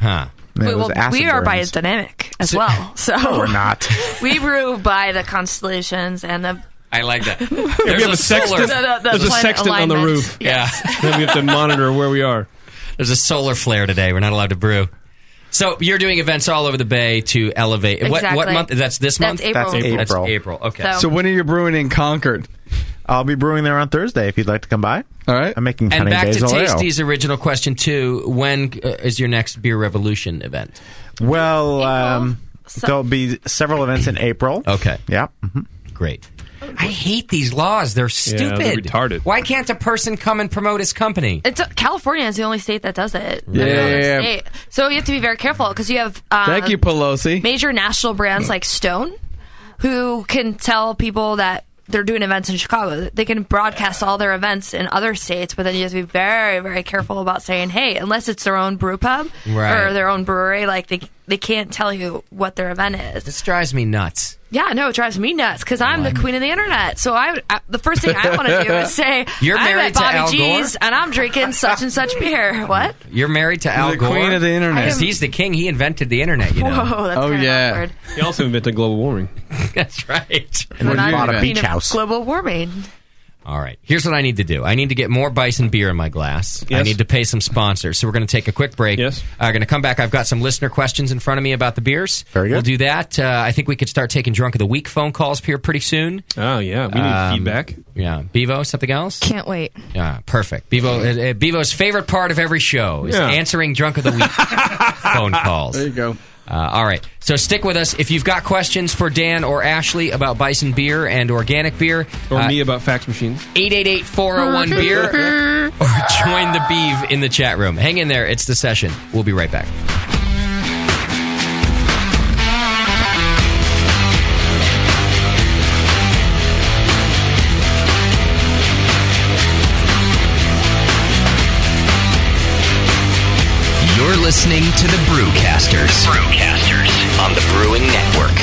Huh. We are by Dynamic as well. So no, we're not. We brew by the constellations and the. I like that. There's a sextant. There's a sextant on the roof. Yeah. Then we have to monitor where we are. There's a solar flare today. We're not allowed to brew. So you're doing events all over the Bay to elevate. Exactly. What month? That's this month? That's April. That's April. Okay. So when are you brewing in Concord? I'll be brewing there on Thursday if you'd like to come by. All right. I'm making And Cunning back to Basil Ale. Tasty's original question, too. When is your next Beer Revolution event? Well, there'll be several events in April. Okay. Yeah. Mm-hmm. Great. I hate these laws. They're stupid. they're retarded. Why can't a person come and promote his company? California is the only state that does it. Yeah. State. So you have to be very careful because you have Thank you, Pelosi. major national brands like Stone who can tell people that they're doing events in Chicago. They can broadcast all their events in other states, but then you have to be very, very careful about saying, hey, unless it's their own brew pub or their own brewery, like they can't tell you what their event is. This drives me nuts. Yeah, no, it drives me nuts because I'm the queen of the internet. So the first thing I want to do is say, You're I'm married at to Bobby Al Gore? G's and I'm drinking such and such beer. What? You're married to Al the Gore? queen of the internet. Because he's the king. He invented the internet, you know. Whoa, that's kind of awkward. He also invented global warming. That's right. And But then I'm bought a the beach queen of house. Global warming. All right. Here's what I need to do. I need to get more Bison beer in my glass. Yes. I need to pay some sponsors. So we're going to take a quick break. Yes. I'm going to come back. I've got some listener questions in front of me about the beers. Very good. We'll do that. I think we could start taking Drunk of the Week phone calls here pretty soon. Oh, yeah. We need feedback. Yeah. Bevo, something else? Can't wait. Yeah, perfect. Bevo's favorite part of every show is answering Drunk of the Week phone calls. There you go. All right. So stick with us. If you've got questions for Dan or Ashley about Bison beer and organic beer, Or me about fax machines. 888-401-BEER, or join the Beeve in the chat room. Hang in there. It's The Session. We'll be right back. You're listening to the Brewcasters. On the Brewing Network.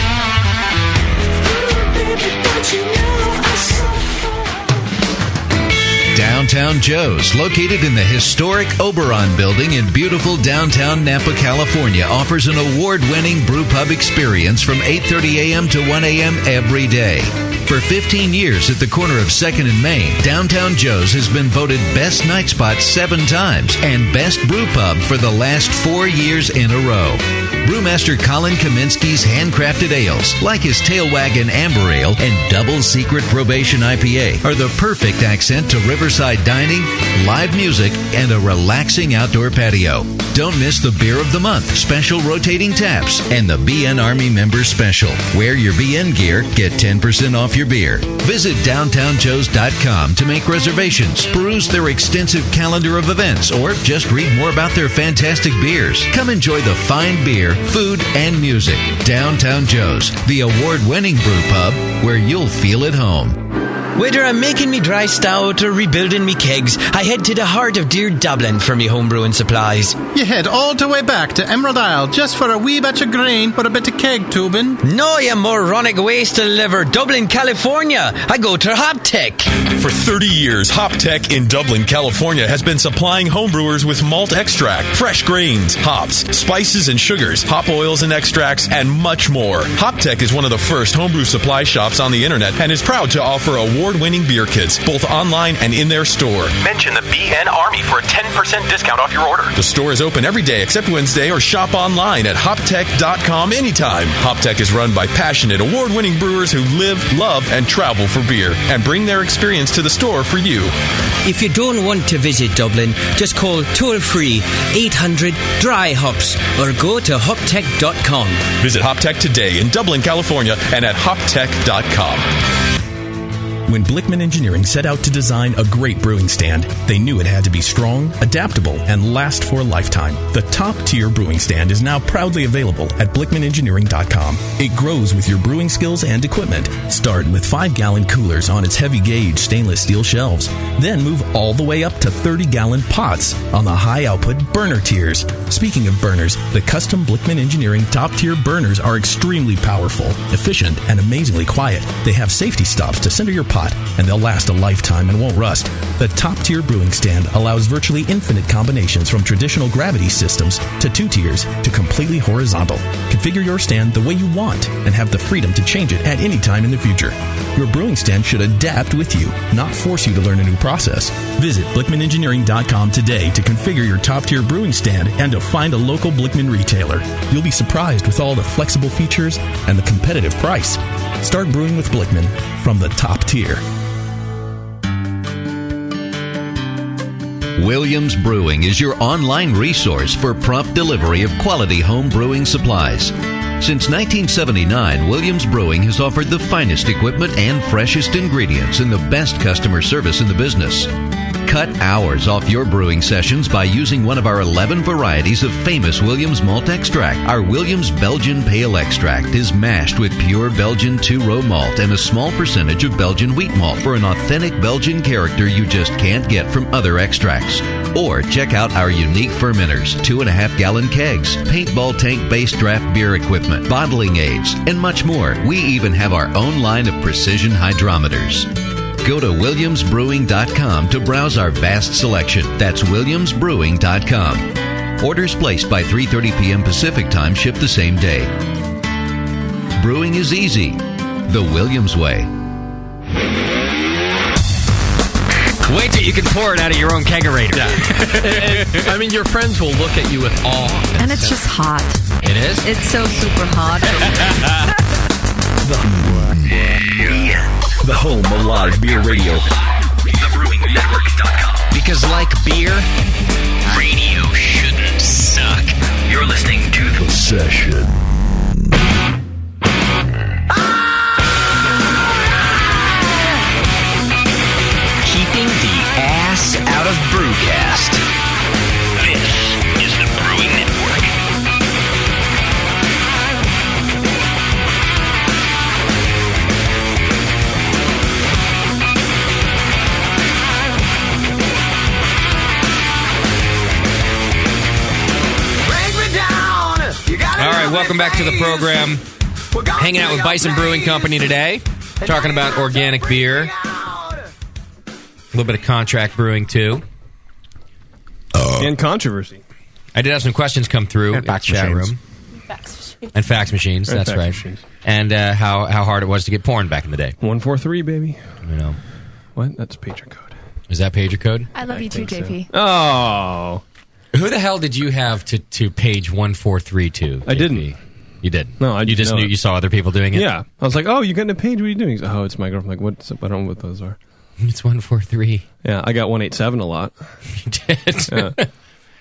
Downtown Joe's, located in the historic Oberon building in beautiful downtown Napa, California, offers an award-winning brew pub experience from 8:30 a.m. to 1 a.m. every day. For 15 years at the corner of 2nd and Main, Downtown Joe's has been voted Best Night Spot 7 times and Best Brew Pub for the last 4 years in a row. Brewmaster Colin Kaminsky's handcrafted ales, like his Tailwagon Amber Ale and Double Secret Probation IPA, are the perfect accent to riverside dining, live music, and a relaxing outdoor patio. Don't miss the Beer of the Month, special rotating taps, and the BN Army Member Special. Wear your BN gear, get 10% off your beer. Visit downtownjoes.com to make reservations, peruse their extensive calendar of events, or just read more about their fantastic beers. Come enjoy the fine beer, food, and music. Downtown Joe's, the award-winning brew pub where you'll feel at home. Whether I'm making me dry stout or rebuilding me kegs, I head to the heart of dear Dublin for me homebrewing supplies. You head all the way back to Emerald Isle just for a wee batch of grain or a bit of keg tubing. No, you moronic waste of liver. Dublin, California. I go to Hoptech. For 30 years, Hoptech in Dublin, California has been supplying homebrewers with malt extract, fresh grains, hops, spices and sugars, hop oils and extracts, and much more. Hoptech is one of the first homebrew supply shops on the internet and is proud to offer award-winning beer kits, both online and in their store. Mention the BN Army for a 10% discount off your order. The store is open every day except Wednesday, or shop online at hoptech.com anytime. Hoptech is run by passionate, award-winning brewers who live, love, and travel for beer and bring their experience to the store for you. If you don't want to visit Dublin, just call toll-free 800-DRY-HOPS or go to hoptech.com. Visit Hoptech today in Dublin, California, and at hoptech.com. When Blickman Engineering set out to design a great brewing stand, they knew it had to be strong, adaptable, and last for a lifetime. The top-tier brewing stand is now proudly available at BlickmanEngineering.com. It grows with your brewing skills and equipment. Start with 5-gallon coolers on its heavy-gauge stainless steel shelves. Then move all the way up to 30-gallon pots on the high-output burner tiers. Speaking of burners, the custom Blickman Engineering top-tier burners are extremely powerful, efficient, and amazingly quiet. They have safety stops to center your pot, and they'll last a lifetime and won't rust. The top-tier brewing stand allows virtually infinite combinations from traditional gravity systems to 2 tiers to completely horizontal. Configure your stand the way you want and have the freedom to change it at any time in the future. Your brewing stand should adapt with you, not force you to learn a new process. Visit BlickmanEngineering.com today to configure your top-tier brewing stand and to find a local Blickman retailer. You'll be surprised with all the flexible features and the competitive price. Start brewing with Blickman from the top tier. Williams Brewing is your online resource for prompt delivery of quality home brewing supplies. Since 1979, Williams Brewing has offered the finest equipment and freshest ingredients and the best customer service in the business. Cut hours off your brewing sessions by using one of our 11 varieties of famous Williams malt extract. Our Williams Belgian Pale Extract is mashed with pure Belgian 2-row malt and a small percentage of Belgian wheat malt for an authentic Belgian character you just can't get from other extracts. Or check out our unique fermenters, 2.5-gallon kegs, paintball tank-based draft beer equipment, bottling aids, and much more. We even have our own line of precision hydrometers. Go to WilliamsBrewing.com to browse our vast selection. That's WilliamsBrewing.com. Orders placed by 3:30 p.m. Pacific Time ship the same day. Brewing is easy. The Williams way. Wait till you can pour it out of your own kegerator. Yeah. I mean, your friends will look at you with awe. And it's just hot. It is? It's so super hot. The home of live beer radio. TheBrewingNetwork.com. Because like beer, Radio shouldn't suck. You're listening to The Session. Keeping the ass out of Brewcast. This is the Brewing Network. All right, welcome back to the program. Hanging out with Bison Brewing Company today, talking about organic beer. A little bit of contract brewing, too. And controversy. I did have some questions come through in the chat room. And fax machines, And that's fax right. machines. And how hard it was to get porn back in the day. 143, baby. You know. What? That's pager code. Is that pager code? I love you too, JP. Oh. Who the hell did you have to page 143 to? I didn't. You didn't? No, You just know knew it. you saw other people doing it? Yeah. I was like, oh, you got a page? What are you doing? He's like, oh, it's my girlfriend. I'm like, what's up? I don't know what those are. It's 143. Yeah, I got 187 a lot. You did? Yeah.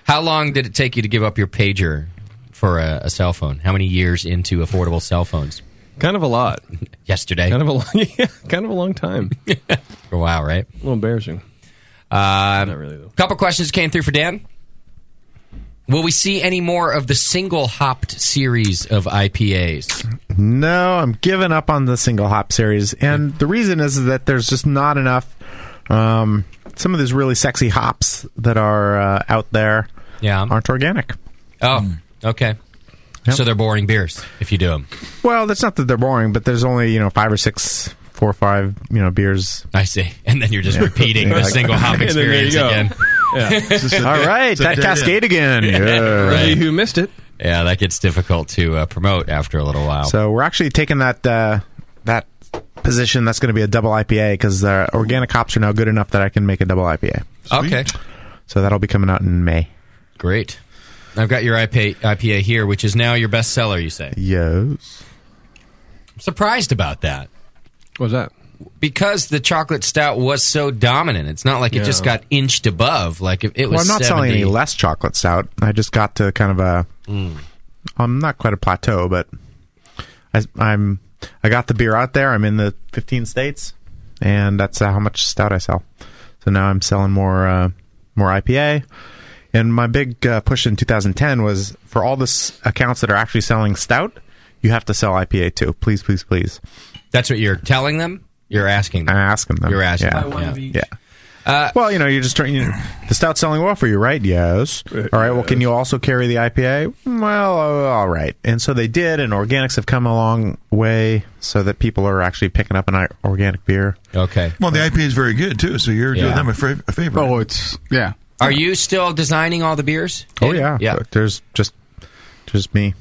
How long did it take you to give up your pager for a cell phone? How many years into affordable cell phones? Kind of a lot. Yesterday? Kind of a long time. For a while, right? A little embarrassing. Not really, though. Couple questions came through for Dan. Will we see any more of the single hopped series of IPAs? No, I'm giving up on the single hop series, and the reason is that there's just not enough. Some of these really sexy hops that are out there aren't organic. Oh, okay. Yep. So they're boring beers if you do them. Well, that's not that they're boring, but there's only 4 or 5 beers. I see, and then you're just repeating the single hop experience again. Yeah. All right, that cascade again. Yeah. Right. Who missed it? Yeah, that gets difficult to promote after a little while. So we're actually taking that position. That's going to be a double IPA because organic hops are now good enough that I can make a double IPA. Sweet. Okay. So that'll be coming out in May. Great. I've got your IPA here, which is now your bestseller, you say? Yes. I'm surprised about that. What's that? Because the chocolate stout was so dominant. It's not like it just got inched above. Like it was. Well, I'm not 70. selling any less chocolate stout. I just got to kind of I'm not quite a plateau, but I got the beer out there. I'm in the 15 states, and that's how much stout I sell. So now I'm selling more IPA. And my big push in 2010 was for all the accounts that are actually selling stout, you have to sell IPA too. Please, please, please. That's what you're telling them? You're asking them? I'm asking them. You're asking them. Yeah. Well, you're just trying. The stout's selling well for you, right? Yes. All right. Well, can you also carry the IPA? Well, all right. And so they did, and organics have come a long way, so that people are actually picking up an organic beer. Okay. Well, the IPA is very good too, so you're doing them a favor. Oh, it's Are you still designing all the beers? Oh yeah. Yeah. There's just me.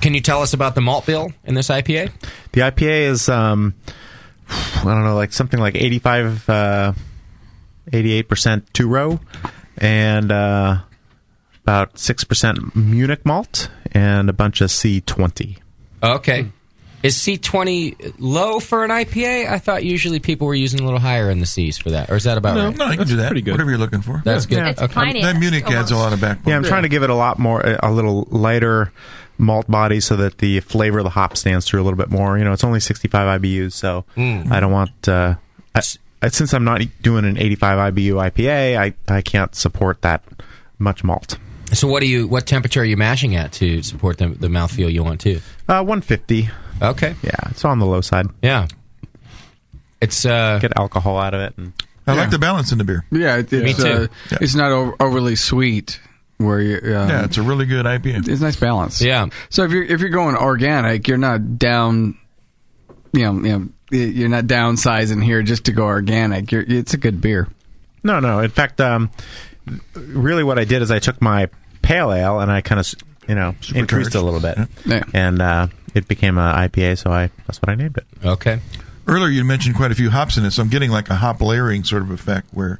Can you tell us about the malt bill in this IPA? The IPA is I don't know, like something like 88% 2-row, and about 6% Munich malt, and a bunch of C20. Okay. Is C20 low for an IPA? I thought usually people were using a little higher in the C's for that. Or is that about right? No, you can do that. Pretty good. Whatever you're looking for. That's good. It's Okay. piney. That Munich adds a lot of backbone. Yeah, I'm trying to give it a little lighter malt body so that the flavor of the hop stands through a little bit more. It's only 65 IBUs, so I don't want... since I'm not doing an 85 IBU IPA, I can't support that much malt. So what temperature are you mashing at to support the mouthfeel you want to? 150. Okay. Yeah, it's on the low side. Yeah. It's get alcohol out of it. I like the balance in the beer. Yeah, Me too. It's not overly sweet. Where you, yeah, it's a really good IPA. It's a nice balance. Yeah. So if you're going organic, you're not down. You're not downsizing here just to go organic. It's a good beer. No. In fact, really, what I did is I took my pale ale and I kind of increased it a little bit, and it became an IPA. So that's what I named it. Okay. Earlier, you mentioned quite a few hops in it, so I'm getting like a hop layering sort of effect where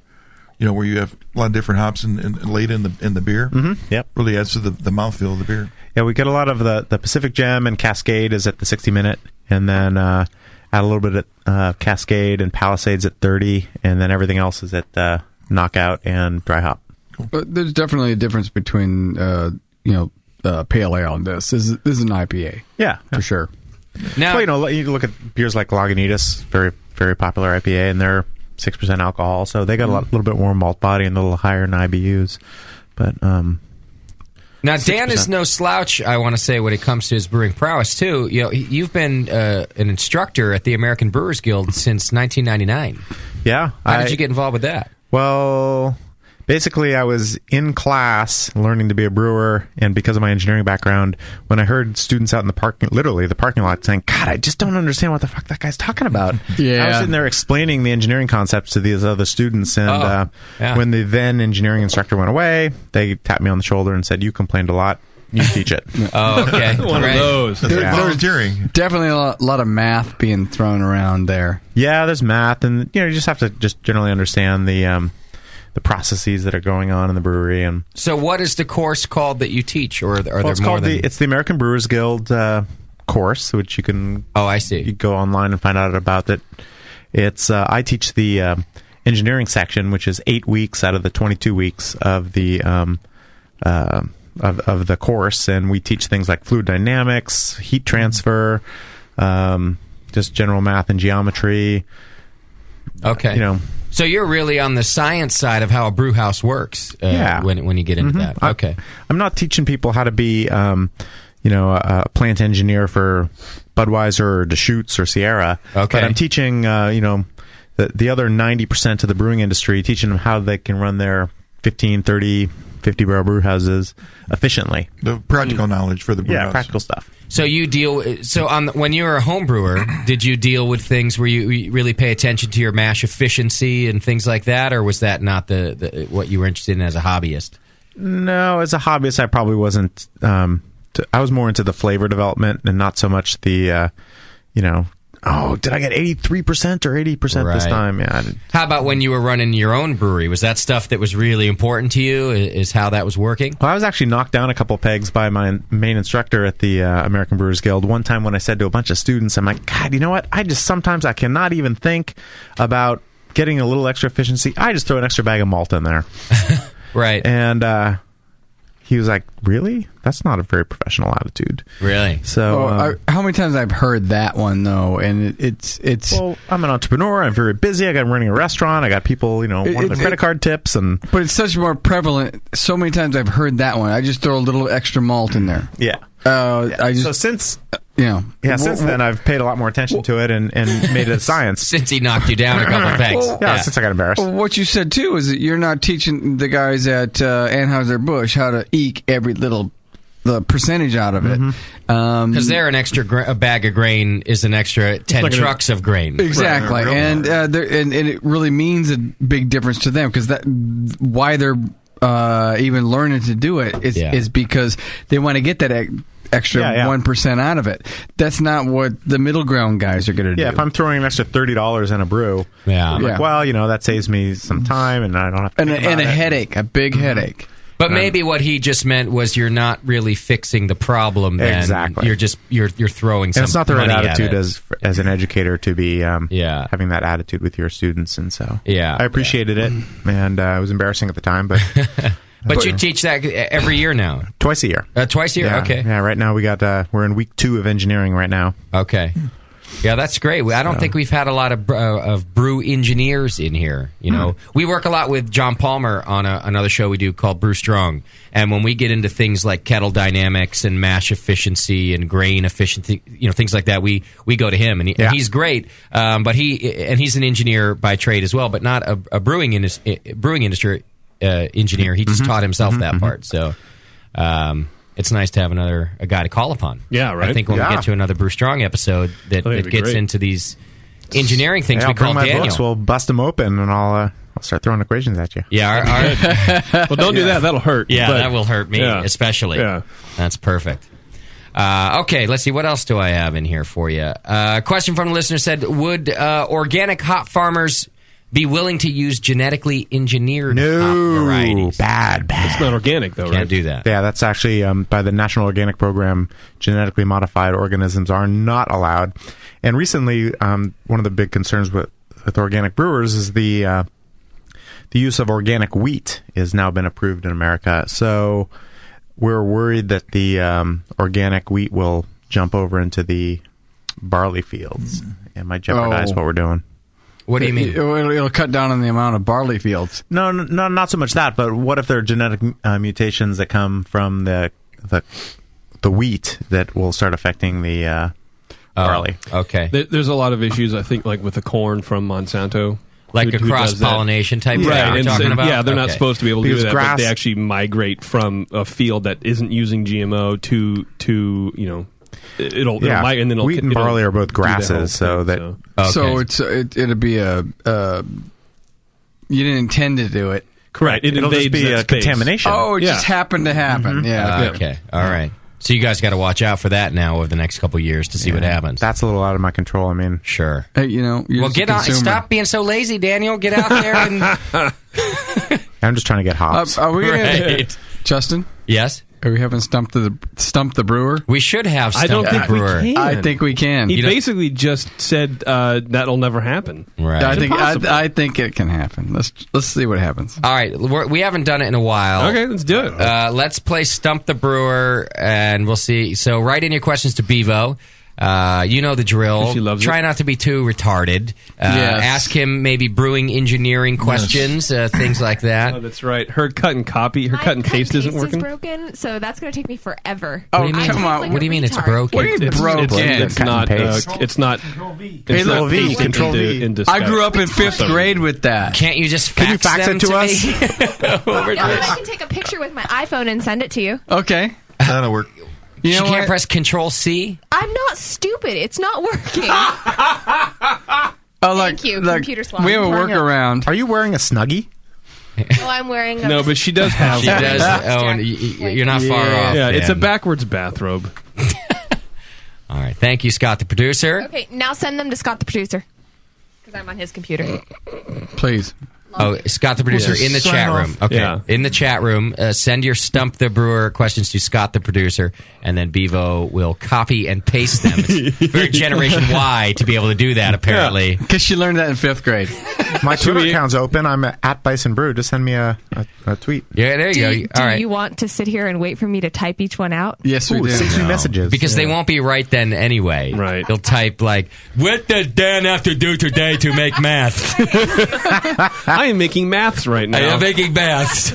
you have a lot of different hops laid in the beer. Mm-hmm. Yep. Really adds to the mouthfeel of the beer. Yeah, we get a lot of the Pacific Gem and Cascade is at the 60-minute, and then add a little bit of Cascade and Palisades at 30, and then everything else is at Knockout and Dry Hop. Cool. There's definitely a difference between pale ale and this. This is an IPA. Yeah, for sure. Now, you look at beers like Lagunitas, very very popular IPA, and they're 6% alcohol, so they got a little bit more malt body and a little higher in IBUs. But now, Dan 6%. Is no slouch, I want to say, when it comes to his brewing prowess, too. You've been an instructor at the American Brewers Guild since 1999. Yeah. How did you get involved with that? Well, basically, I was in class learning to be a brewer, and because of my engineering background, when I heard students out in the parking lot saying, God, I just don't understand what the fuck that guy's talking about. Yeah. I was sitting there explaining the engineering concepts to these other students, and when the then engineering instructor went away, they tapped me on the shoulder and said, you complained a lot. You teach it. Oh, okay. One of those. Volunteering. Definitely a lot of math being thrown around there. Yeah, there's math, and you just have to just generally understand the processes that are going on in the brewery. And so what is the course called that you teach, or are there it's more than... It's the American Brewers Guild course, which you can I see. You go online and find out about it. It's I teach the engineering section, which is 8 weeks out of the 22 weeks of the of the course, and we teach things like fluid dynamics, heat transfer, just general math and geometry. Okay. So you're really on the science side of how a brew house works when you get into that. Okay. I'm not teaching people how to be, a plant engineer for Budweiser or Deschutes or Sierra. Okay. But I'm teaching, the other 90% of the brewing industry, teaching them how they can run their 15, 30, 50-barrel brew houses efficiently. The practical knowledge for the brew house. Yeah, practical stuff. So when you were a home brewer, did you deal with things where you really pay attention to your mash efficiency and things like that, or was that not the what you were interested in as a hobbyist? No, as a hobbyist, I probably wasn't. I was more into the flavor development and not so much the, did I get 83% or 80% this time? Yeah. How about when you were running your own brewery? Was that stuff that was really important to you? Is how that was working? Well, I was actually knocked down a couple pegs by my main instructor at the American Brewers Guild. One time when I said to a bunch of students, I'm like, God, you know what? Sometimes I cannot even think about getting a little extra efficiency. I just throw an extra bag of malt in there. Right. And he was like, really? That's not a very professional attitude. Really? So, how many times I've heard that one though, and it's. Well, I'm an entrepreneur. I'm very busy. I'm running a restaurant. I got people, wanting the credit card tips, and. But it's such more prevalent. So many times I've heard that one. I just throw a little extra malt in there. Yeah. So since. Since then I've paid a lot more attention to it and made it a science. Since he knocked you down a couple of pegs. Since I got embarrassed. Well, what you said too is that you're not teaching the guys at Anheuser-Busch how to eke every little the percentage out of it, because they're an extra a bag of grain is an extra 10 trucks of grain. Exactly, right. And it really means a big difference to them, because why they're even learning to do it is because they want to get that extra 1% out of it. That's not what the middle ground guys are going to do. Yeah, if I'm throwing an extra $30 in a brew, I'm like, well, that saves me some time, and I don't have to and a headache, a big headache. But maybe what he just meant was you're not really fixing the problem. Then. Exactly. You're throwing some and it's not the right money attitude at it. as an educator to be having that attitude with your students, and so I appreciated it, and it was embarrassing at the time, but. But you teach that every year now? Twice a year. Twice a year? Yeah, okay. Yeah, right now we're in week 2 of engineering right now. Okay. Yeah, that's great. I don't think we've had a lot of brew engineers in here. You know, we work a lot with John Palmer on another show we do called Brew Strong, and when we get into things like kettle dynamics and mash efficiency and grain efficiency, things like that, we go to him, and he's great. But he's an engineer by trade as well, but not a brewing industry engineer. He just taught himself that part. So. It's nice to have a guy to call upon. Yeah, right. I think when we get to another Brew Strong episode that gets into these engineering things, we call my Daniel. Books, we'll bust them open, and I'll start throwing equations at you. Yeah. Well, don't do that. That'll hurt. Yeah, that will hurt me, especially. Yeah. That's perfect. Okay, let's see. What else do I have in here for you? Question from the listener said, would organic hop farmers be willing to use genetically engineered hop varieties? Bad. It's not organic, though, right? Can't do that. Yeah, that's actually by the National Organic Program. Genetically modified organisms are not allowed. And recently, one of the big concerns with organic brewers is the use of organic wheat has now been approved in America. So we're worried that the organic wheat will jump over into the barley fields and might jeopardize what we're doing. What do you mean? It'll cut down on the amount of barley fields. No, not so much that. But what if there are genetic mutations that come from the wheat that will start affecting the barley? Okay. There's a lot of issues, I think, like with the corn from Monsanto. Like a cross-pollination type thing right, we're talking about? Yeah, they're not supposed to be able to do that, grass, but they actually migrate from a field that isn't using GMO to it'll and then wheat and barley are both grasses, so it'll be you didn't intend to do it. Correct. It'll just be a contamination. Oh, it just happened to happen. Yeah. Okay. All right. So you guys got to watch out for that now over the next couple of years to see what happens. That's a little out of my control. I mean, sure. You're well, get on. Stop being so lazy, Daniel. Get out there and. I'm just trying to get hops. Are we gonna, Justin? Yes. Are we having Stump the Brewer? We should have Stump the Brewer. I think we can. He basically just said that'll never happen. Right. I think it can happen. Let's see what happens. All right. We haven't done it in a while. Okay, let's do it. Let's play Stump the Brewer, and we'll see. So write in your questions to Bevo. You know the drill. She loves Try not to be too retarded. Ask him maybe brewing engineering questions, things like that. Oh, that's right. Her cut and paste isn't working. Is broken, so that's going to take me forever. Oh, come on! What do you mean it's broken? What do you mean broken? It's not. It's not. Control V. Control V. I grew up in 5th grade with that. Can't you just fax it to us? I can take a picture with my iPhone and send it to you. Okay, that'll work. You can't press Control C? I'm not stupid. It's not working. Thank you, computer slot. We have a workaround. Are you wearing a Snuggie? Oh, I'm wearing a... No, but she does have She does. Oh, and you're not far off. Yeah, it's a backwards bathrobe. All right. Thank you, Scott, the producer. Okay, now send them to Scott, the producer. Because I'm on his computer. Please. Oh, Scott the producer in the chat room. Okay, Yeah. in the chat room, send your Stump the Brewer questions to Scott the producer, and then Bevo will copy and paste them. It's very Generation Y to be able to do that, apparently. Because she learned that in 5th grade. My Twitter account's open. I'm at Bison Brew. Just send me a tweet. Yeah, there you go. All right. Do you want to sit here and wait for me to type each one out? Yes, we do. 60 messages. Because they won't be right then anyway. Right. They'll type like, "What does Dan have to do today to make math?" I am making maths right now. I am making maths.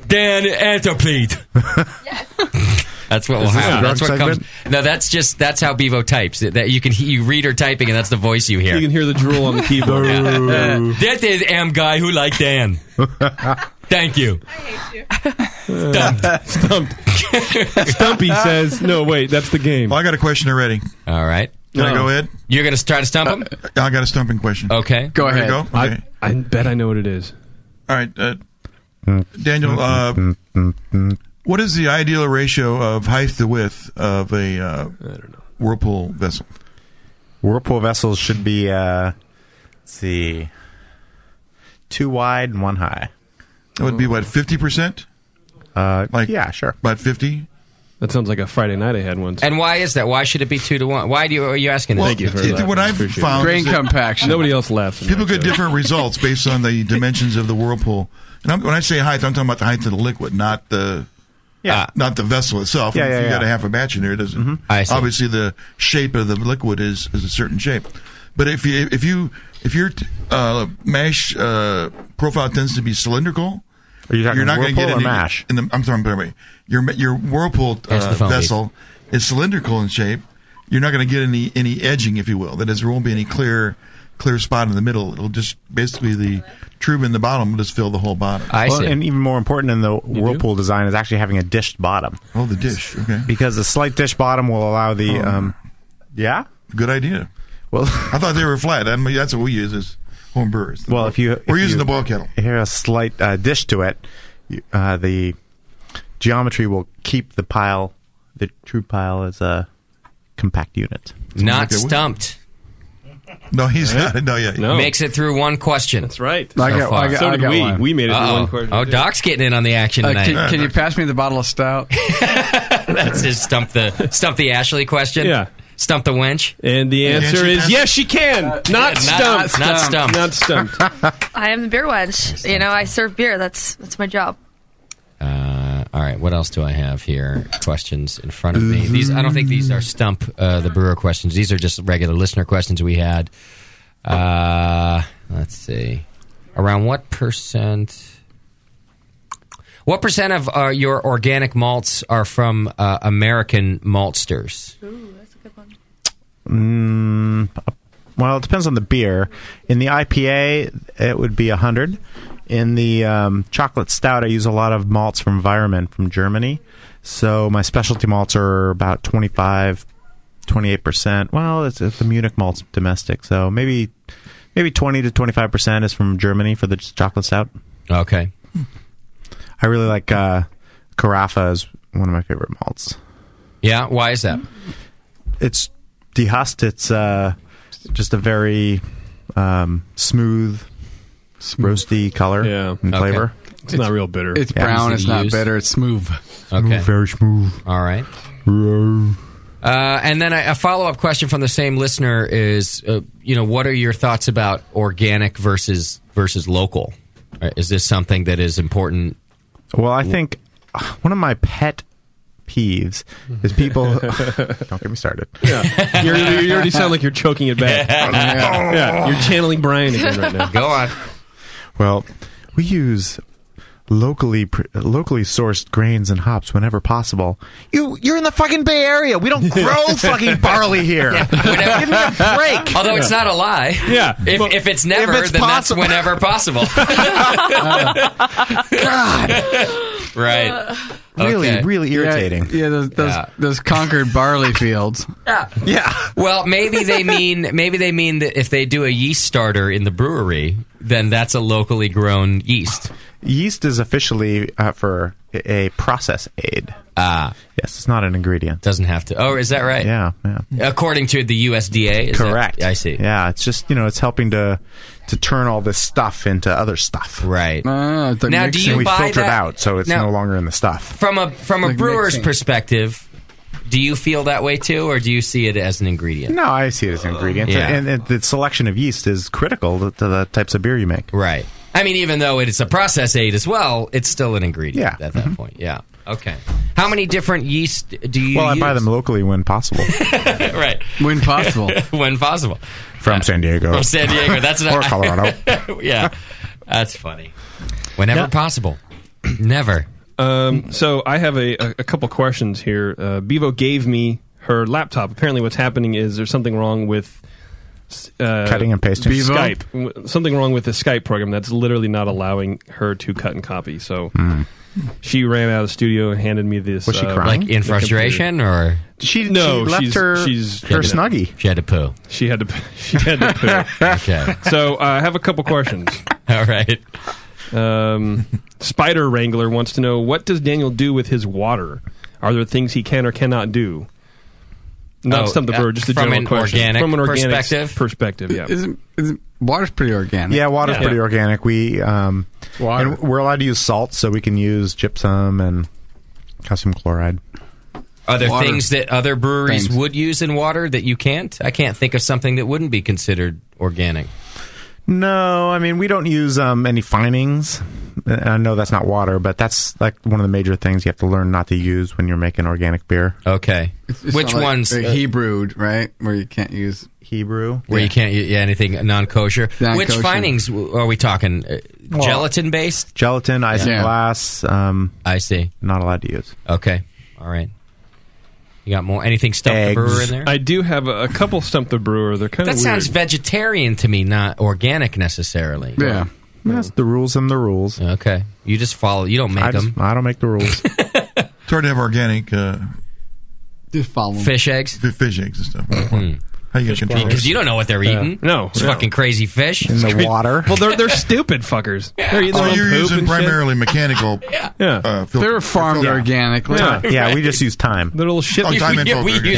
Dan, answer please. Yes. That's what will happen. That's what comes. No, that's how Bevo types. That you read her typing, and that's the voice you hear. You can hear the drool on the keyboard. That is guy who like Dan. Thank you. I hate you. Stumped. Stumpy says, "No, wait, that's the game." Well, I got a question already. All right. Can I go ahead? You're going to try to stump him? I got a stumping question. Okay. Go ahead. Go? Okay. I bet I know what it is. All right. Daniel, what is the ideal ratio of height to width of a I don't know. whirlpool vessel? Whirlpool vessels should be, let's see, 2 wide and 1 high. That would be, what, 50%? Yeah, sure. About 50. That sounds like a Friday night I had one. And why is that? Why should it be 2-1? Why are you asking this? Thank you for that. What I've found grain is that compaction. Nobody else laughs. people get different results based on the dimensions of the whirlpool. And when I say height, I'm talking about the height of the liquid, not the not the vessel itself. Yeah, if yeah, you got a yeah. half a batch in there, it doesn't. I see. Obviously, the shape of the liquid is a certain shape. But if your mash profile tends to be cylindrical, Are you talking you're not going to whirlpool get or any mash? I'm sorry, your whirlpool There's the phone vessel is cylindrical in shape. You're not going to get any edging, if you will. That is, there won't be any clear spot in the middle. It'll just basically the tube in the bottom will just fill the whole bottom. I see. And even more important than the whirlpool design is actually having a dished bottom. Oh, the dish. Okay. Because the slight dish bottom will allow the yeah. Good idea. Well, I thought they were flat. I mean, that's what we use as home brewers. Well, we're using the boil kettle. If you have a slight dish to it, the geometry will keep the true pile as a compact unit. Not stumped. No, he's not. No, yeah. No. Makes it through one question. That's right. So far. So did we. one. We made it through one question. Oh, Doc's getting in on the action tonight. Can you pass me the bottle of stout? That's his stump the Ashley question. Yeah. Stump the wench. And the answer is yes, she can. Not stumped. Not stumped. Not stumped. I am the beer wench. I serve beer. That's my job. All right, what else do I have here? Questions in front of me. I don't think these are stump the brewer questions. These are just regular listener questions we had. Let's see. Around what percent of your organic malts are from American maltsters? Ooh, that's a good one. Well, it depends on the beer. In the IPA, it would be 100. In the chocolate stout, I use a lot of malts from Environment from Germany. So my specialty malts are about 25, 28%. Well, it's the Munich malt's domestic. So maybe 20 to 25% is from Germany for the chocolate stout. Okay. I really like Carafa is one of my favorite malts. Yeah, why is that? It's dehusked. It's just a very smooth, roasty color and flavor. It's not real bitter. It's brown. It's not bitter. It's smooth. Okay. Very smooth. All right. And then a follow-up question from the same listener is, what are your thoughts about organic versus local? Is this something that is important? Well, I think one of my pet peeves is people... Don't get me started. Yeah. You already sound like you're choking it back. Yeah, you're channeling Brian again right now. Go on. Well, we use locally sourced grains and hops whenever possible. You're in the fucking Bay Area. We don't grow fucking barley here. Yeah, give me a break. Although it's not a lie. Yeah. If it's never, then possible. That's whenever possible. God. Right. Really irritating. Yeah, those Concord barley fields. Yeah. Well, maybe they mean that if they do a yeast starter in the brewery, then that's a locally grown yeast. Yeast is officially for a process aid. Yes, it's not an ingredient. Doesn't have to. Oh, is that right? Yeah. According to the USDA, is correct. I see. Yeah, it's just it's helping to turn all this stuff into other stuff. Right. Now, do you we buy filter it that out, so it's no longer in the stuff. From a brewer's mixing. perspective, do you feel that way too, or do you see it as an ingredient? No, I see it as an ingredient, and the selection of yeast is critical to the types of beer you make. Right. I mean, even though it's a process aid as well, it's still an ingredient at that point. Yeah. Okay. How many different yeast do you use? Well, I buy them locally when possible. Right. When possible. When possible. From San Diego. From San Diego. That's or Colorado. Yeah. That's funny. Whenever possible. Never. So I have a couple questions here. Bevo gave me her laptop. Apparently what's happening is there's something wrong with cutting and pasting. Skype. Something wrong with the Skype program that's literally not allowing her to cut and copy. So she ran out of the studio and handed me this. Was she crying? Like in frustration, or she left her snuggie. She had to poo. She had to poo. Okay. So I have a couple questions. All right. Spider Wrangler wants to know, what does Daniel do with his water? Are there things he can or cannot do? Not Stump the Brewer, just a from general an question. organic From an organic perspective, yeah. Isn't water's pretty organic? Yeah, water's pretty organic. We Water. and we're allowed to use salt, so we can use gypsum and calcium chloride. Are there things that other breweries would use in water that you can't? I can't think of something that wouldn't be considered organic. No, I mean, we don't use any finings. I know that's not water, but that's like one of the major things you have to learn not to use when you're making organic beer. Okay. Which ones? Hebrewed, right? Where you can't use Hebrew. Where you can't use anything non-kosher. Non-kosher. Which finings are we talking? Gelatin-based? Gelatin, isinglass. I see. Not allowed to use. Okay. All right. You got more? Anything Stump the Brewer in there? I do have a couple Stump the Brewer. They're kind of That sounds vegetarian to me, not organic necessarily. Yeah. That's the rules and the rules. Okay. You just follow. You don't make them. I don't make the rules. It's hard to have organic just follow fish eggs? Fish eggs and stuff. How you control it? Because you don't know what they're eating. No. It's fucking crazy fish. In the water. Well, they're stupid fuckers. They're eating their own you're poop using and primarily mechanical. They're farmed organically. Yeah, we just use thyme. The little shit. We use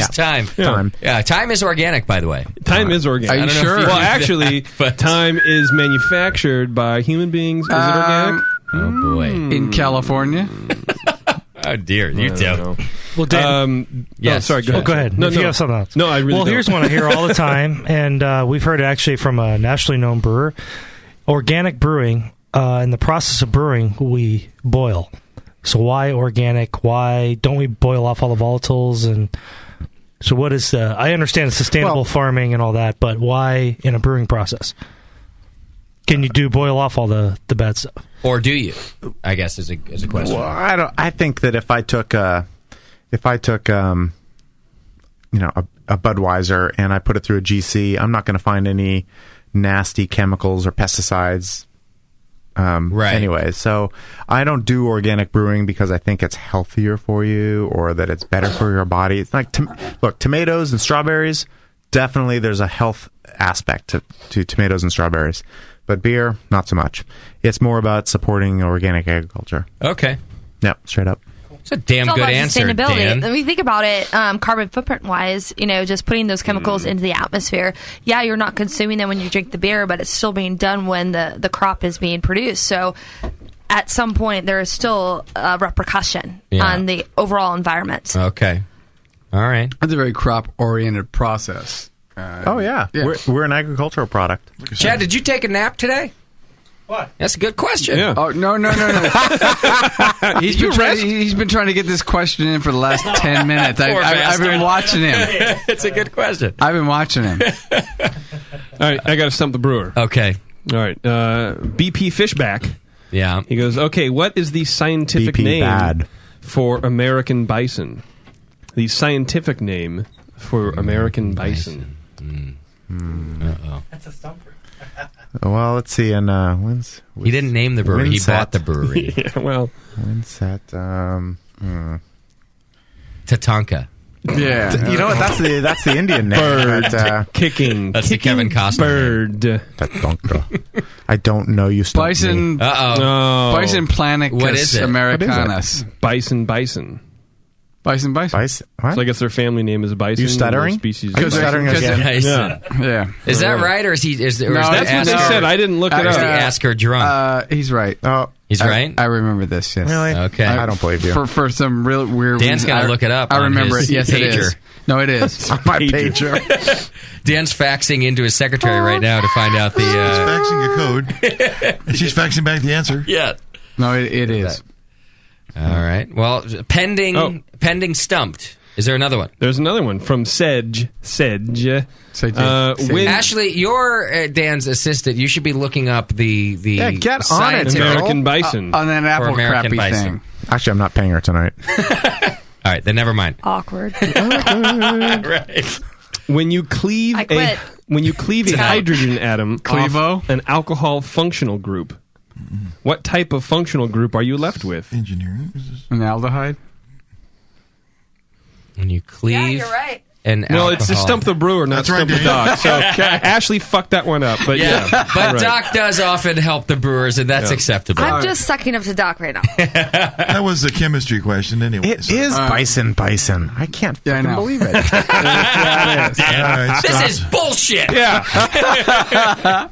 thyme. Thyme. Yeah, thyme is organic, by the way. Thyme is organic. Are you sure? Well, actually, thyme is manufactured by human beings. Is it organic? Oh, boy. In California? Oh, dear. You tell. Well, Dan, yes. Sorry, go ahead. Go ahead. No, if you have something else. No, I really don't. Here's one I hear all the time, and we've heard it actually from a nationally known brewer. Organic brewing, in the process of brewing, we boil. So why organic? Why don't we boil off all the volatiles? And so what is the... I understand sustainable farming and all that, but why in a brewing process? Can you boil off all the bad stuff? Or do you? I guess is a question. Well, I think that if I took a Budweiser and I put it through a GC, I'm not going to find any nasty chemicals or pesticides. Right. Anyway, so I don't do organic brewing because I think it's healthier for you or that it's better for your body. It's like look, tomatoes and strawberries. Definitely, there's a health aspect to tomatoes and strawberries. But beer, not so much. It's more about supporting organic agriculture. Okay. Yep, straight up. It's a damn good answer, sustainability. Dan. When we think about it, carbon footprint wise, just putting those chemicals into the atmosphere. Yeah, you're not consuming them when you drink the beer, but it's still being done when the crop is being produced. So at some point, there is still a repercussion on the overall environment. Okay. All right. That's a very crop-oriented process. Yeah. We're an agricultural product. Chad, did you take a nap today? What? That's a good question. Yeah. Oh, no. He's been trying to get this question in for the last 10 minutes. I've been watching him. It's a good question. I've been watching him. All right, I got to Stump the Brewer. Okay. All right. BP Fishback. Yeah. He goes, okay, what is the scientific BP name bad. for American bison? The scientific name for American bison. Uh-oh. That's a stumper. Well, let's see. And he didn't name the brewery. He bought the brewery. Yeah, well, Winsett. Tatanka. Yeah. You know what? That's the Indian name. Bird. Kicking. That's the Kevin Costner. Bird. Tatanka. I don't know. You stumped Bison. me. Uh-oh. Bison Planicus What is it? Americanus. Bison. Bison. What? So I guess their family name is Bison. You stuttering? Species. I'm stuttering again. Yeah. Is that right, or is he? Is No, that's what they said. I didn't look it Or is up. the Asker drunk? He's right. Oh, He's right. I remember this. Yes. really? Okay. I don't believe you. For some real weird Dan's reason. gonna look it up I on remember his it. Yes, pager. it is. No, it is. On my pager. Dan's faxing into his secretary right now to find out the. Faxing a code. And she's faxing back the answer. Yeah. No, it is. All right. Well, pending stumped. Is there another one? There's another one from Sedge. Ashley, you're Dan's assistant. You should be looking up the get on it, American bison. On that apple American crappy bison. thing. Actually, I'm not paying her tonight. All right, then never mind. Awkward. Right. When you cleave I quit. a hydrogen atom off an alcohol functional group, what type of functional group are you left with? Engineering. An aldehyde. When you cleave you're right. and Well, alcohol. it's just Stump the Brewer, not That's right, Stump the Daniel. Doc. So Ashley fucked that one up. But yeah. But right. Doc does often help the brewers, and that's acceptable. I'm just sucking up to Doc right now. That was a chemistry question anyway. It is Bison. I can't fucking believe it. This is bullshit. Yeah.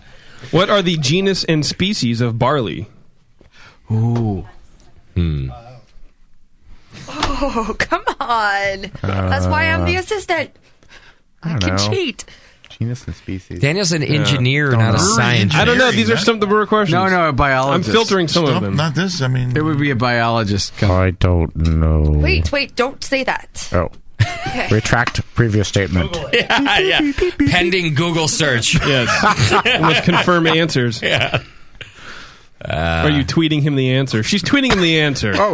What are the genus and species of barley? Ooh. Oh, come on. That's why I'm the assistant. I can cheat. Genus and species. Daniel's an engineer, not a scientist. I don't know. These are Stump the Brewer questions. No, a biologist. I'm filtering some of them. Not this. I mean, it would be a biologist. I don't know. Wait, don't say that. Oh. Okay. Retract previous statement. Yeah. Pending Google search. Yes. With confirm answers. Yeah. Are you tweeting him the answer? She's tweeting him the answer. Oh.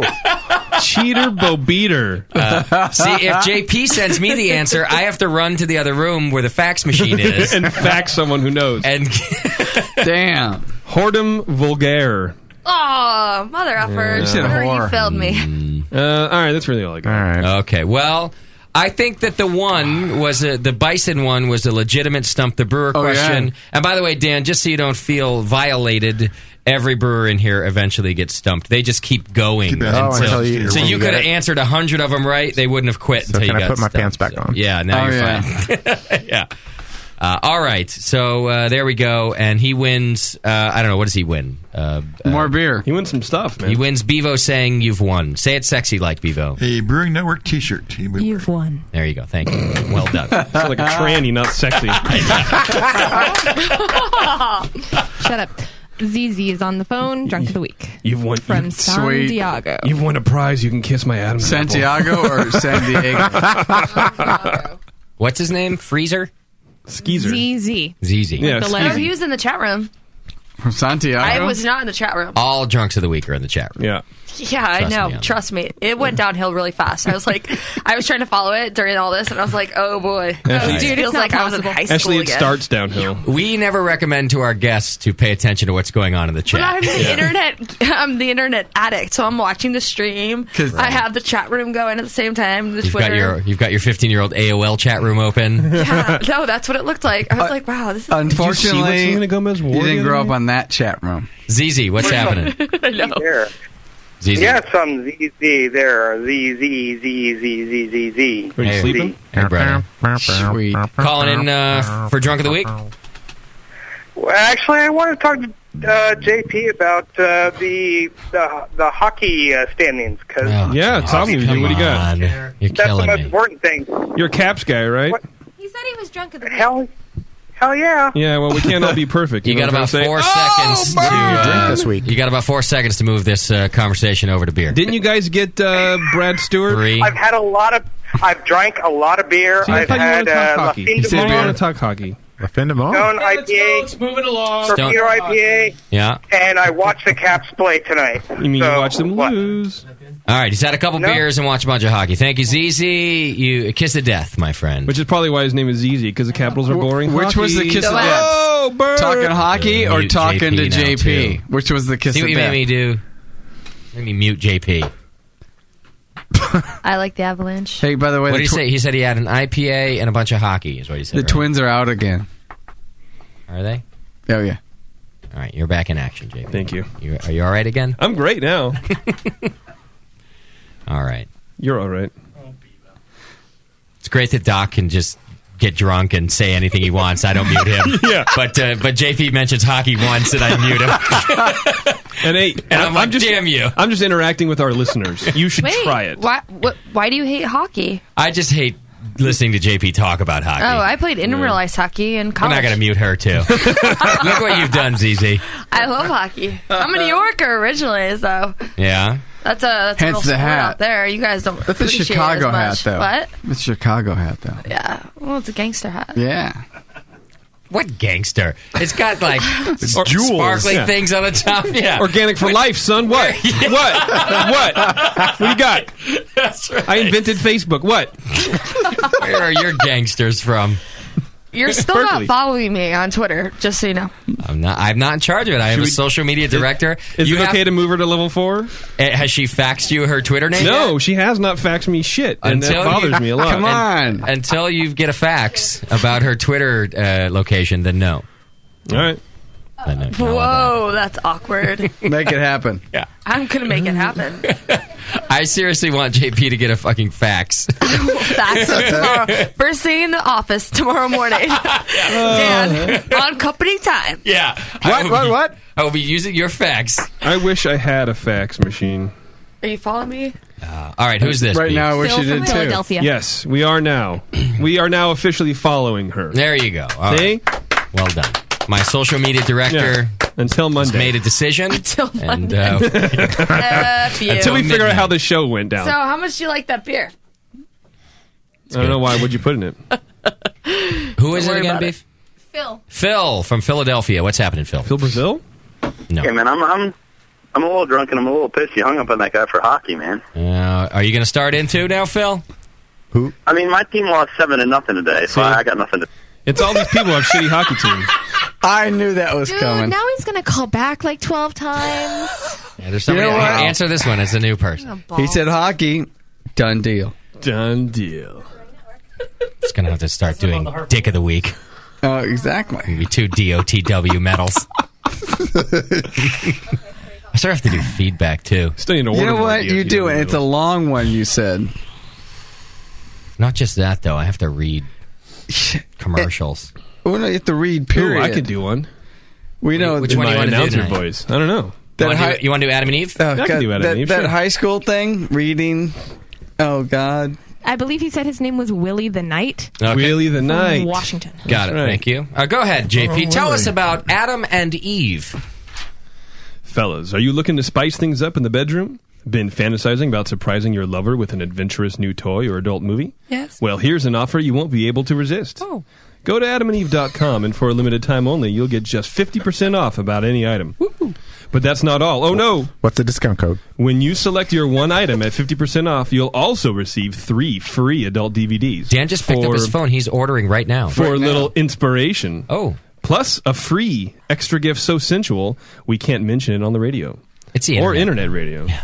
Cheater Bo Beater. See, if JP sends me the answer, I have to run to the other room where the fax machine is. And fax someone who knows. And Damn. Whoredom vulgaire. Oh, mother effers. You said whore. You failed me. All right, that's really all I got. All right. Okay, well, I think that the one was the Bison one was a legitimate Stump the Brewer question. Yeah. And by the way, Dan, just so you don't feel violated, every brewer in here eventually gets stumped. They just keep going. until you so you could get have it. answered 100 of them right. They wouldn't have quit So until can you I got put my stumped. pants back on? Yeah, now you're fine. Yeah. All right, so there we go, and he wins. I don't know, what does he win? More beer. He wins some stuff, man. He wins Bevo saying you've won. Say it sexy like Bevo. A Brewing Network T-shirt. You've won. There you go. Thank you. Well done. Sounds like a tranny, not sexy. Shut up. ZZ is on the phone. Drunk of the week. You've won. From Santiago. You've won a prize. You can kiss my Adam's Santiago or San Diego? What's his name? Freezer? Skeezer. ZZ. ZZ. Yeah, The letter. He was in the chat room. From Santiago? I was not in the chat room. All drunks of the week are in the chat room. Yeah. Yeah, I know. Trust me. It went downhill really fast. I was like, I was trying to follow it during all this, and I was like, oh boy. Ashley, Dude, it feels like I was in high school Ashley, it again. starts downhill. We never recommend to our guests to pay attention to what's going on in the chat. But I'm the internet addict, so I'm watching the stream. I have the chat room going at the same time. The Twitter. You've got your 15-year-old AOL chat room open. Yeah, no, that's what it looked like. I was like, wow, this is. Unfortunately, Selena Gomez you wore didn't the grow other up on that chat room. ZZ, what's happening? I know. There. ZZ. Yes, I'm ZZ there. ZZZZZZZ. Are you sleeping? Hey, brother. Sweet. Calling in for Drunk of the Week? Well, actually, I want to talk to JP about the hockey standings because Yeah, tell me. What do you got? You're that's the killing most me. important thing. You're a Caps guy, right? What? He said he was drunk of the week. Hell yeah. Yeah, well, we can't all be perfect. You know got what I'm about saying? 4 seconds to drink this week. You got about 4 seconds to move this conversation over to beer. Didn't you guys get Brad Stewart? 3. I've drank a lot of beer. See, I I've thought you had wanted to talk hockey. La You Fin said de you Mar, want to talk hockey. La Fin de Mar? Stone IPA, moving along. Torpedo IPA, Yeah. and I watched the Caps play tonight. You mean you So, watch them what? lose? All right, he's had a couple No. beers and watched a bunch of hockey. Thank you, ZZ. You kiss of death, my friend. Which is probably why his name is ZZ, because the Capitals are boring. Which was the kiss of death? Oh, bird! Talking hockey or Mute talking to JP now, JP? too. Which was the kiss See of what you death? made me do? Made me mute JP. I like the Avalanche. Hey, by the way, What did he say? He said he had an IPA and a bunch of hockey, is what he said. the right? Twins are out again. Are they? Oh, yeah. All right, you're back in action, JP. Thank you. Are you all right again? I'm great now. All right. You're all right. It's great that Doc can just get drunk and say anything he wants. I don't mute him. Yeah. But JP mentions hockey once and I mute him. And hey, I'm like, damn you. I'm just interacting with our listeners. You should Wait, try it. Why do you hate hockey? I just hate listening to JP talk about hockey. Oh, I played intramural ice hockey in We're college. not going to mute her, too. Look what you've done, ZZ. I love hockey. I'm a New Yorker originally, so Yeah? that's a Hence real the sport hat. out there. You guys don't That's a appreciate Chicago it as hat, much. though. What? It's a Chicago hat, though. Yeah. Well, it's a gangster hat. Yeah. What gangster? It's got, like, jewels. sparkling Yeah. things on the top. Yeah. Organic for life, son. What? What? What do you got? That's right. I invented Facebook. What? Where are your gangsters from? You're still not following me on Twitter, just so you know. I'm not in charge of it. I have a social media director. Is it okay to move her to level 4? Has she faxed you her Twitter name? No, she has not faxed me shit, and that bothers me a lot. Come on. Until you get a fax about her Twitter location, then no. All right. Whoa, that's awkward. Make it happen. Yeah. I'm going to make it happen. I seriously want JP to get a fucking fax. Fax it tomorrow. First thing in the office tomorrow morning. Dan, on company time. Yeah. What? I will be using your fax. I wish I had a fax machine. Are you following me? All right, who's this? Right now, I wish you did too. Philadelphia. Yes, we are now. We are now officially following her. There you go. All See? right. Well done. My social media director until Monday made a decision. Until Monday. And, until we figure out how the show went down. So, how much do you like that beer? I don't know why. What'd you put in it? Who is it again, Beef? Phil from Philadelphia. What's happening, Phil? Phil Brazil? No. Hey, man, I'm a little drunk and I'm a little pissed. You hung up on that guy for hockey, man. Are you going to start in too now, Phil? Who? I mean, my team lost 7-0 today, so I got nothing to. It's all these people who have shitty hockey teams. I knew that was coming. Now he's going to call back like 12 times. Yeah, there's somebody. You know what? Answer this one. It's a new person. He said hockey. Done deal. Done deal. It's going to have to start doing Dick of the Week. Oh, exactly. Maybe 2 DOTW medals. I sort of have to do feedback, too. Still need to order You know more what? You do it. It's a long one, you said. Not just that, though. I have to read commercials. Well, no, you have to read, period. Ooh, I could do one. We know. Which one do you want to do announcer tonight? voice. I don't know. You want to do Adam and Eve? I can do Adam and Eve. That Sure. high school thing, reading. Oh, God. I believe he said his name was Willie the Knight. Okay. Willie the Knight. From Washington. Got it. Right. Thank you. Go ahead, JP. Tell Willie. us about Adam and Eve. Fellas, are you looking to spice things up in the bedroom? Been fantasizing about surprising your lover with an adventurous new toy or adult movie? Yes. Well, here's an offer you won't be able to resist. Oh. Go to adamandeve.com, and for a limited time only, you'll get just 50% off about any item. Woo-hoo. But that's not all. Oh, no. What's the discount code? When you select your one item at 50% off, you'll also receive 3 free adult DVDs. Dan just picked up his phone. He's ordering right now. For a little inspiration. Oh. Plus a free extra gift so sensual, we can't mention it on the radio. It's the Or internet radio. Yeah.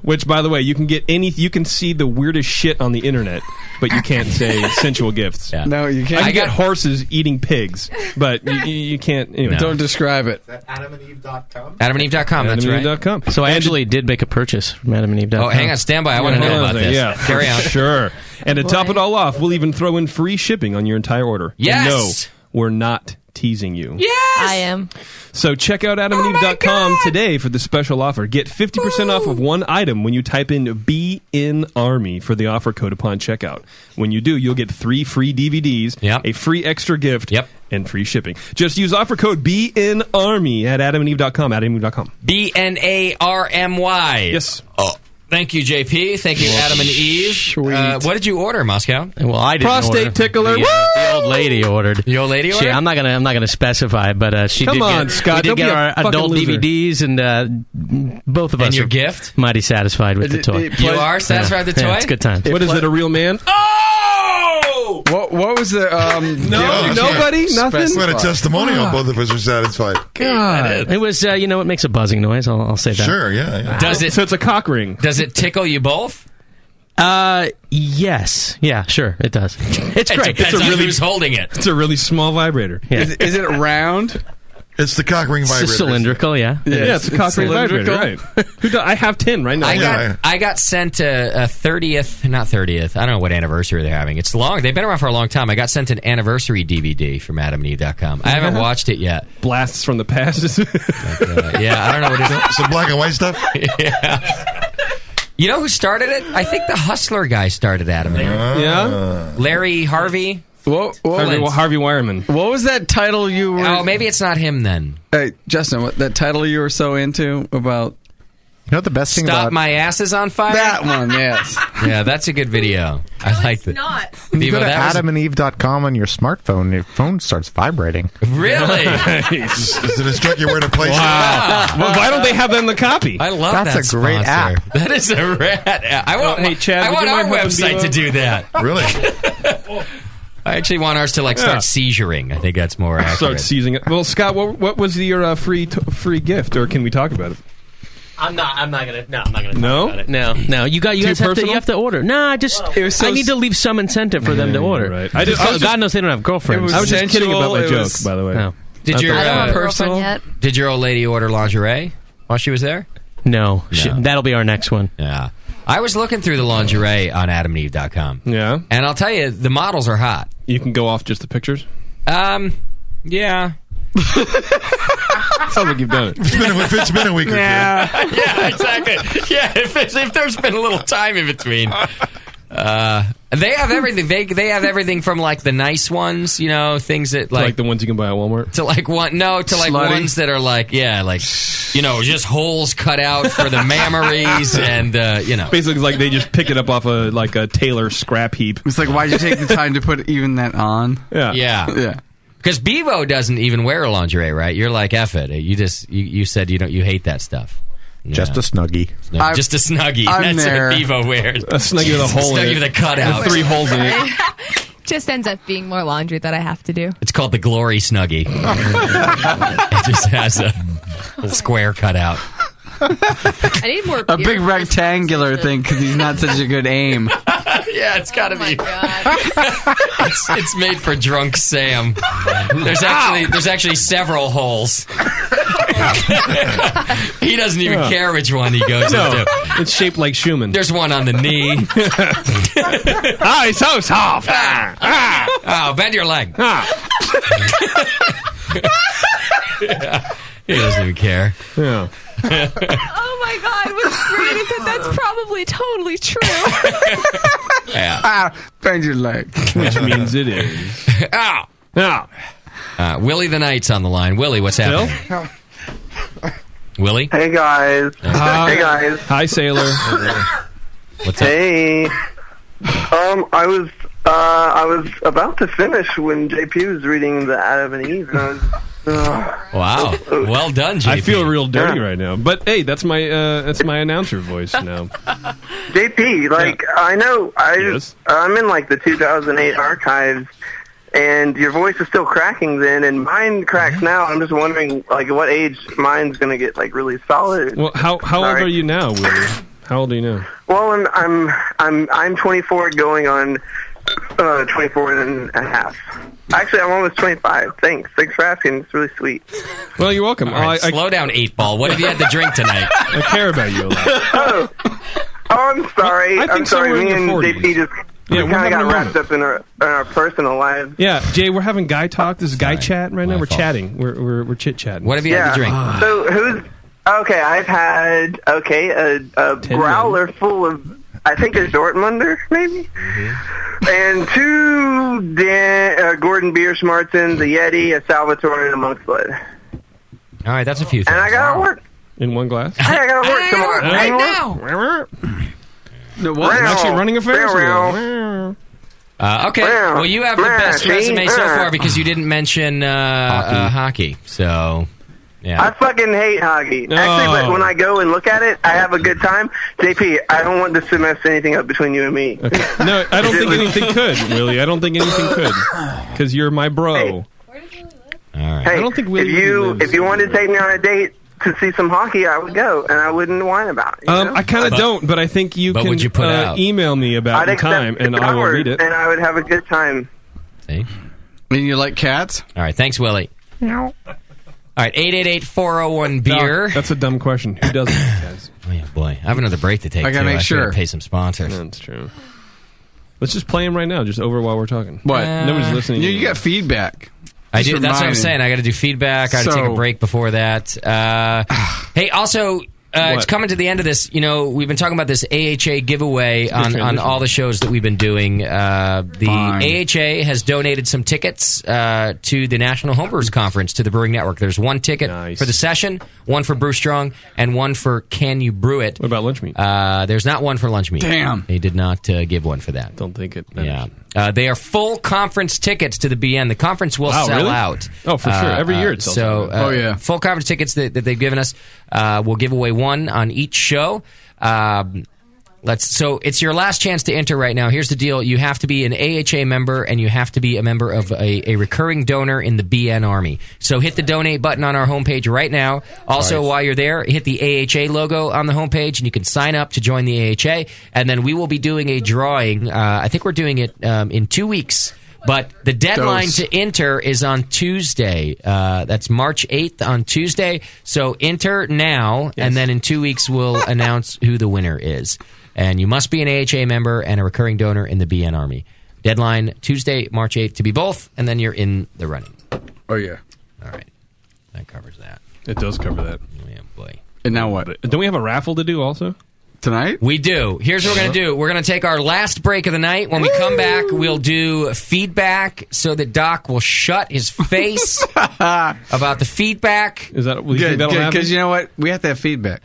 Which, by the way, you can get you can see the weirdest shit on the internet, but you can't say sensual gifts. Yeah. No, you can't. I get horses eating pigs, but you can't. Anyway. Don't describe it. Is that adamandeve.com? Adamandeve.com, that's right. Adamandeve.com. So I actually did make a purchase from adamandeve.com. Oh, hang on. Stand by. I want to know about this. Yeah, Carry on. Sure. And to top it all off, we'll even throw in free shipping on your entire order. Yes! And no, we're not teasing you. Yes! I am. So check out adamandeve.com today for the special offer. Get 50% off of one item when you type in BNARMY for the offer code upon checkout. When you do, you'll get 3 free DVDs, a free extra gift, and free shipping. Just use offer code BNARMY at adamandeve.com. Adamandeve.com. BNARMY. Yes. Oh. Thank you, JP. Thank you, Adam and Eve. What did you order, Moscow? Well, I didn't Prostate order. tickler. The old lady ordered. The old lady ordered? I'm not gonna specify, but she Come did on, get. Scott, We did don't get be a our fucking adult loser. DVDs, and both of us. And your are gift? Mighty satisfied with the toy. You are satisfied with the toy? Yeah, it's a good time. What is it, a real man? Oh! What was the nobody? Nothing? What a testimonial. Both of us are satisfied. God, it was. It makes a buzzing noise. I'll say that. Sure, yeah. Does it? So it's a cock ring. Does it tickle you both? Yes. Yeah, sure, it does. It's It great. depends on who's holding it. It's a really small vibrator. Yeah. Is it round? It's the cock ring It's vibrator. cylindrical, yeah. Yeah, it's a cock ring vibrator, right. I have 10 right now. I got sent a 30th, not 30th. I don't know what anniversary they're having. It's long. They've been around for a long time. I got sent an anniversary DVD from adamandeve.com. I haven't watched it yet. Blasts from the past. Yeah, I don't know what it is. Some black and white stuff? Yeah. You know who started it? I think the Hustler guy started Adam and Eve. Yeah? Larry Harvey. Harvey Wireman. What was that title you were... Oh, maybe it's not him then. Hey, Justin, what that title you were so into about... You know what the best thing Stop about... My Ass is on Fire? That one, yes. Yeah, that's a good video. I like it. Not. When you go to that was- adamandeve.com on your smartphone, your phone starts vibrating. Really? Does it instruct you where to place Wow. it? Well, why don't they have that in the copy? I love That's that a great sponsor. app. That is a rad app. I want, hey, Chad, I would want you our mind helping website me to do that. Really? I actually want ours to start seizuring. I think that's more accurate. Start seizing it. Well, Scott, what was your free gift, or can we talk about it? I'm not gonna talk about it. No. You guys have to order. I need to leave some incentive for them to order. Right. God knows they don't have girlfriends. I was just kidding about my joke, by the way. No. Did your I don't have a girlfriend yet. Did your old lady order lingerie while she was there? No. That'll be our next one. Yeah. I was looking through the lingerie on AdamandEve.com. Yeah. And I'll tell you, the models are hot. You can go off just the pictures? Yeah. Sounds like you've done it. If it's been a week or two. Yeah, exactly. Yeah, if there's been a little time in between. They have everything. They have everything from the nice ones, things that like the ones you can buy at Walmart. To ones that are just holes cut out for the mammaries and Basically, it's like they just pick it up off a tailor scrap heap. It's like, why'd you take the time to put even that on? Yeah. Because Bevo doesn't even wear lingerie, right? You're like, F it. You said you hate that stuff. Just a Snuggie. Just a Snuggie. I'm That's there. what Bevo wears. A Snuggie with a hole in it. Snuggie with a cutout. With 3 holes in it. Just ends up being more laundry that I have to do. It's called the Glory Snuggie. It just has a little square cutout. I need more A big rectangular thing because he's not such a good aim. Yeah, it's got to be. It's made for drunk Sam. There's actually several holes. He doesn't even care which one he goes into. It's shaped like Schumann. There's one on the knee. He's so soft. Oh, bend your leg. He doesn't even care. Yeah. Oh my God! What's great is that that's probably totally true. Bend your leg. Which means it is. Ow! Ow! Willie the Knight's on the line. Willie, what's happening? Willie? Hey guys. Hey guys. Hi, Sailor. What's up? Hey. I was about to finish when JP was reading the Adam and Eve. And Wow. Well done, JP. I feel real dirty right now. But hey, that's my announcer voice now. JP, I know I'm in the 2008 archives, and your voice is still cracking then, and mine cracks now. I'm just wondering at what age mine's gonna get really solid. Well, how old are you now, Willie? How old are you now? Well, I'm 24 going on 24 and a half. Actually, I'm almost 25. Thanks for asking. It's really sweet. Well, you're welcome. All right, slow down, 8-ball. What have you had to drink tonight? I care about you a lot. Oh, I'm sorry. I think I'm sorry. Me and 40s. JP just kind of got wrapped up in our personal lives. Yeah, Jay, we're having guy talk. This is guy chat right now. We're chatting. We're chit chatting. What have you had to drink? So who's okay? I've had a growler full of, I think, a Dortmunder maybe, and 2 Gordon Bierschmartens, a Yeti, a Salvatore, and a Monk's Blood. All right, that's a few things. And I gotta work. In one glass? Hey, I gotta work tomorrow. Right now. I'm actually running a Ferris wheel. Okay, well, you have the best resume so far because you didn't mention hockey. So, yeah. I fucking hate hockey. Actually, but when I go and look at it, I have a good time. JP, I don't want this to mess anything up between you and me. Okay. No, I don't think anything could, Willie. I don't think anything could. Because you're my bro. Hey. All right. Hey, I don't think Willie if you wanted to take me on a date to see some hockey, I would go, and I wouldn't whine about it. I kind of don't, but I think you can would you put out? Email me about the time, and I will read it. And I would have a good time. See? And you like cats? All right, thanks, Willie. No. All right, 888-401-BEER. No, that's a dumb question. Who doesn't, guys? Oh, yeah, boy. I have another break to take, I gotta make sure. Pay some sponsors. That's true. Let's just play him right now, just over while we're talking. What? Nobody's listening. You got feedback. I do. That's what I'm saying. I got to do feedback. I got to take a break before that. Hey, also, it's coming to the end of this. We've been talking about this AHA giveaway on all the shows that we've been doing. The AHA has donated some tickets to the National Homebrewers Conference to the Brewing Network. There's one ticket for the session, one for Brew Strong, and one for Can You Brew It? What about lunch meat? There's not one for lunch meat. Damn. They did not give one for that. Don't think it. Yeah. They are full conference tickets to the BN. The conference will sell out. Oh, for sure. Every year it sells out. Full conference tickets that they've given us. We'll give away one on each show. So it's your last chance to enter right now. Here's the deal. You have to be an AHA member, and you have to be a member of a recurring donor in the BN Army. So hit the donate button on our homepage right now. Also, while you're there, hit the AHA logo on the homepage, and you can sign up to join the AHA. And then we will be doing a drawing. I think we're doing it in 2 weeks. But the deadline to enter is on Tuesday. That's March 8th on Tuesday. So enter now, and then in 2 weeks we'll announce who the winner is. And you must be an AHA member and a recurring donor in the BN Army. Deadline Tuesday, March 8th to be both, and then you're in the running. Oh, yeah. All right. That covers that. It does cover that. Yeah, boy. And now what? Don't we have a raffle to do also? Tonight? We do. Here's what we're going to do. We're going to take our last break of the night. When we come back, we'll do feedback so that Doc will shut his face about the feedback. Is that good? Because you know what? We have to have feedback.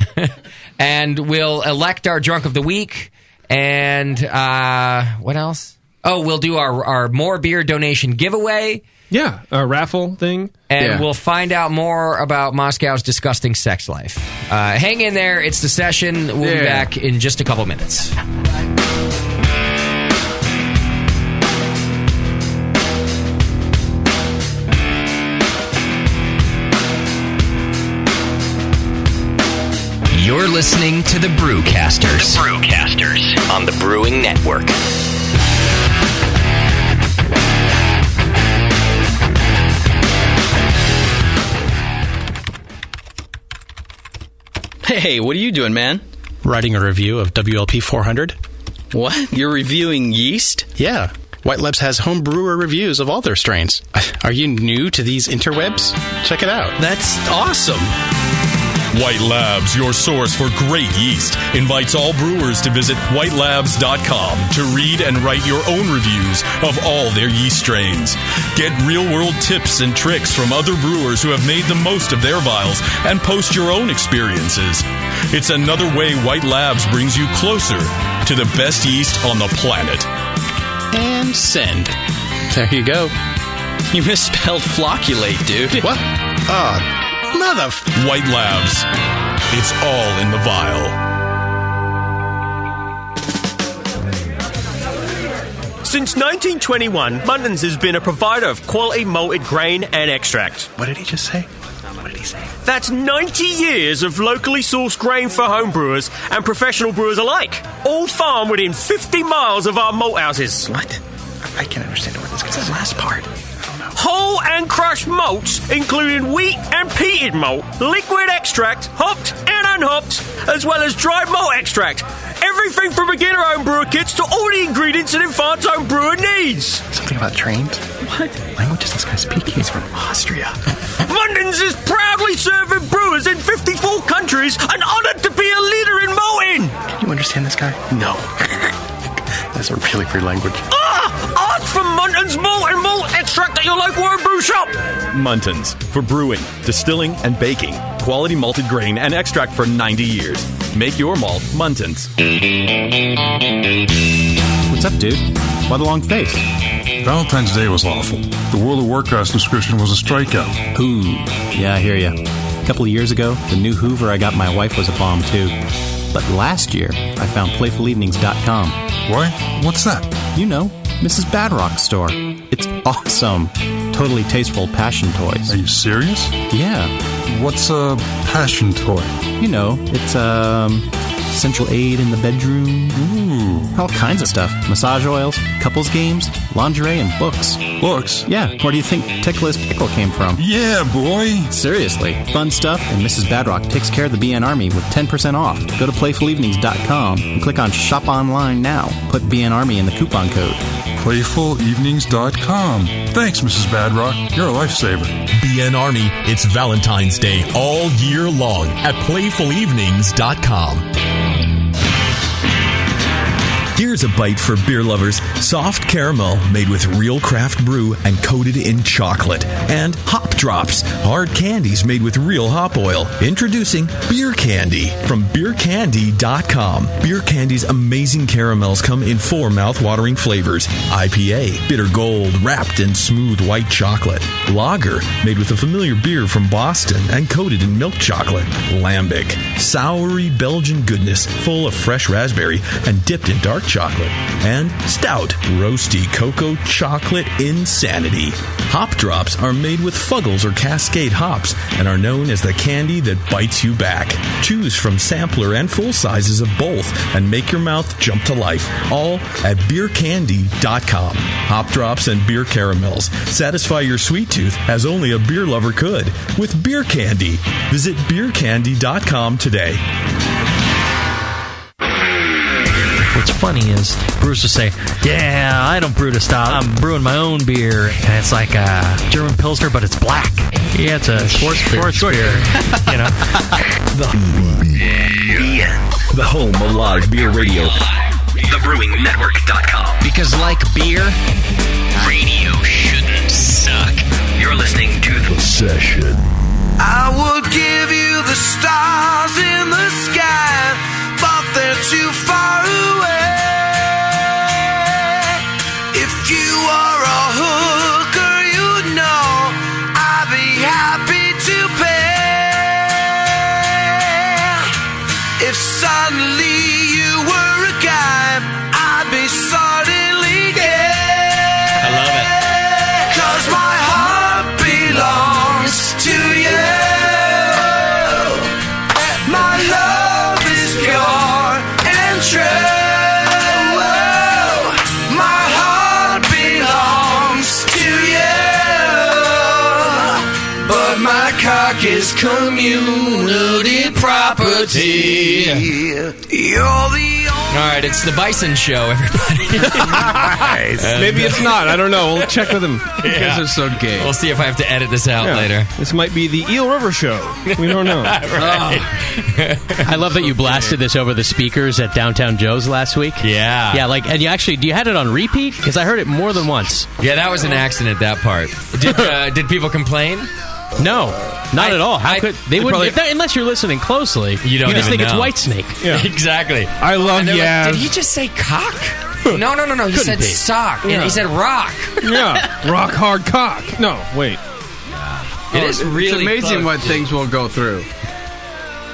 And we'll elect our drunk of the week. And what else? Oh, we'll do our More Beer donation giveaway. Yeah, a raffle thing. And we'll find out more about Moscow's disgusting sex life. Hang in there. It's the session. We'll be back in just a couple minutes. You're listening to the Brewcasters. The Brewcasters on the Brewing Network. Hey, what are you doing, man? Writing a review of WLP 400. What? You're reviewing yeast? Yeah. White Labs has home brewer reviews of all their strains. Are you new to these interwebs? Check it out. That's awesome. White Labs, your source for great yeast, invites all brewers to visit whitelabs.com to read and write your own reviews of all their yeast strains. Get real-world tips and tricks from other brewers who have made the most of their vials and post your own experiences. It's another way White Labs brings you closer to the best yeast on the planet. And send. There you go. You misspelled flocculate, dude. What? White Labs. It's all in the vial. Since 1921, Muntons has been a provider of quality malted grain and extract. What did he just say? What did he say? That's 90 years of locally sourced grain for home brewers and professional brewers alike. All farmed within 50 miles of our malt houses. What? I can't understand what this is. The last part. Whole and crushed malts, including wheat and peated malt, liquid extract, hopped and unhopped, as well as dried malt extract. Everything from beginner home brewer kits to all the ingredients an advanced home brewer needs. Something about trains? What? Languages this guy speaks? He's from Austria. Muntons is proudly serving brewers in 54 countries and honoured to be a leader in malting. Can you understand this guy? No. That's a really weird language. Ask for Muntons malt and malt extract at your local home brew shop. Muntons, for brewing, distilling, and baking. Quality malted grain and extract for 90 years. Make your malt Muntons. What's up, dude? Why the long face? Valentine's Day was awful. The World of Warcraft subscription was a strikeout. Ooh, yeah, I hear ya. A couple of years ago, the new Hoover I got my wife was a bomb, too. But last year, I found PlayfulEvenings.com. Why? What's that? You know, Mrs. Badrock's store. It's awesome. Totally tasteful passion toys. Are you serious? Yeah. What's a passion toy? You know, it's central aid in the bedroom. Ooh. All kinds of stuff. Massage oils, couples games, lingerie, and books. Books? Yeah. Where do you think Ticklish Pickle came from? Yeah, boy. Seriously. Fun stuff, and Mrs. Badrock takes care of the BN Army with 10% off. Go to PlayfulEvenings.com and click on Shop Online now. Put BN Army in the coupon code. PlayfulEvenings.com. Thanks, Mrs. Badrock. You're a lifesaver. BN Army, it's Valentine's Day all year long at PlayfulEvenings.com. Here's a bite for beer lovers. Soft caramel made with real craft brew and coated in chocolate. And Hop Drops, hard candies made with real hop oil. Introducing Beer Candy from beercandy.com. Beer Candy's amazing caramels come in 4 mouth-watering flavors. IPA, bitter gold, wrapped in smooth white chocolate. Lager, made with a familiar beer from Boston and coated in milk chocolate. Lambic, soury Belgian goodness full of fresh raspberry and dipped in dark chocolate. And Stout, roasty cocoa chocolate insanity. Hop Drops are made with Fuggles or Cascade hops and are known as the candy that bites you back. Choose from sampler and full sizes of both and make your mouth jump to life. All at beercandy.com. Hop Drops and beer caramels. Satisfy your sweet tooth as only a beer lover could with Beer Candy. Visit beercandy.com today. What's funny is brewers will say, yeah, I don't brew to stop. I'm brewing my own beer. And it's like a German Pilsner, but it's black. Yeah, it's a sports beer. You know? The home of live beer radio. TheBrewingNetwork.com. Because like beer, Radio shouldn't suck. You're listening to The Session. I would give you the stars in the sky, but they're too far away. If you are a hooker, you know I'd be happy to pay. If suddenly you were a guy, I'd be suddenly gay. I love it. 'Cause my heart belongs to you. My love is pure and true. My heart belongs to you. But my cock is community property. You're the All right, it's the Bison Show, everybody. Nice. Maybe it's not. I don't know. We'll check with him. You guys are so gay. We'll see if I have to edit this out later. This might be the Eel River Show. We don't know. I love that you blasted this over the speakers at Downtown Joe's last week. Yeah. Yeah, like, and you had it on repeat? Because I heard it more than once. Yeah, that was an accident, that part. Did people complain? No, not at all. How could they wouldn't? Unless you're listening closely, you don't just even think know. it's Whitesnake. Yeah. Exactly. I love Yaz. Like, did he just say cock? No. He said sock. Yeah. And he said rock. Yeah, rock hard cock. No, wait. It is really It's amazing close. what things will go through.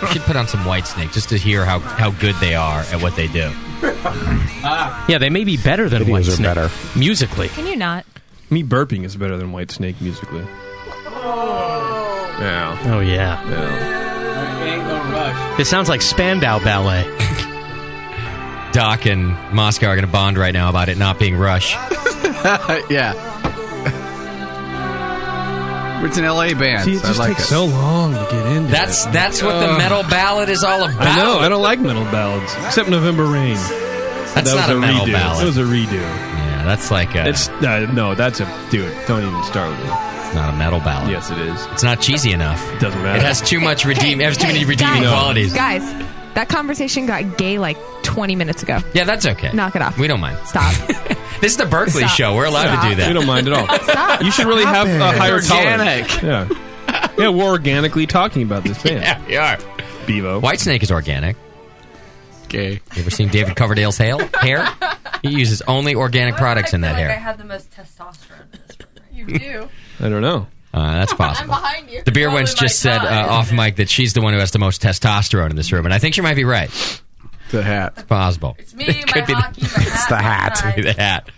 You should put on some Whitesnake just to hear how good they are at what they do. Yeah, they may be better than Videos are Whitesnake better. musically. Can you not? Me burping is better than Whitesnake musically. Yeah. Oh yeah. It sounds like Spandau Ballet. Doc and Moscow are going to bond right now about it not being Rush. Yeah. It's an LA band. See, it so just I like takes it. so long to get into That's what the metal ballad is all about. I know. I don't like metal ballads, except November Rain. That's that not was a metal redo. ballad. It was a redo. Yeah, that's like a... It's no, that's a dude. Don't even start with it. It's not a metal ballad. Yes, it is. It's not cheesy enough. It doesn't matter. It has too much it has too many redeeming guys, qualities. Guys, that conversation got gay like 20 minutes ago. Yeah, that's okay. Knock it off. We don't mind. Stop. This is the Berkeley Stop. show. We're allowed to do that. We don't mind at all. Stop. You should really have a higher organic. tolerance. Yeah, we're organically talking about this band. Yeah, we are. Bevo. Whitesnake is organic. Gay. You ever seen David Coverdale's hair? He uses only organic products in that I I hair. have the most testosterone in this room. You do. I don't know. That's possible. I'm behind you. The beer wench just said off mic that she's the one who has the most testosterone in this room, and I think she might be right. The hat. It's possible. It's me, my hockey, my hat. It's the hat. my The hat.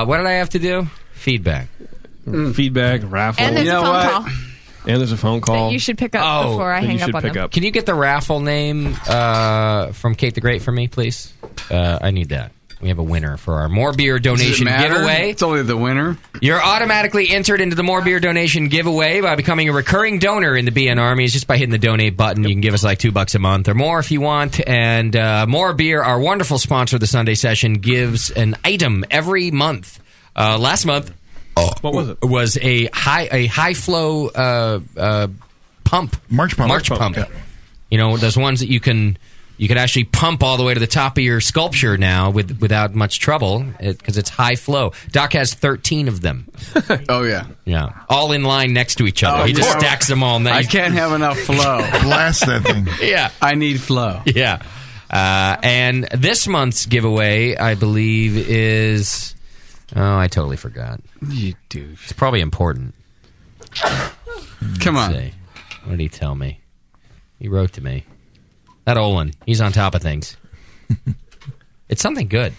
What did I have to do? Feedback. Feedback, raffle. And there's a phone call. And there's a phone call. That you should pick up before I hang up on them. Can you get the raffle name from Kate the Great for me, please? I need that. We have a winner for our More Beer donation giveaway. It's only the winner. You're automatically entered into the More Beer donation giveaway by becoming a recurring donor in the BN Army. It's just by hitting the donate button. You can give us like $2 a month or more if you want. And More Beer, our wonderful sponsor of the Sunday Session, gives an item every month. Last month, what was it? Was a high flow pump, March pump. Yeah. You know, those ones that you can You can actually pump all the way to the top of your sculpture now without much trouble because it's high flow. Doc has 13 of them. Oh, yeah. Yeah. All in line next to each other. Oh, he just yeah. stacks them all next. I can't have enough flow. Blast that thing. Yeah. I need flow. Yeah. And this month's giveaway, I believe, is... Oh, I totally forgot. You douche. It's probably important. Come on. See. What did he tell me? He wrote to me. That Olin, he's on top of things. It's something good.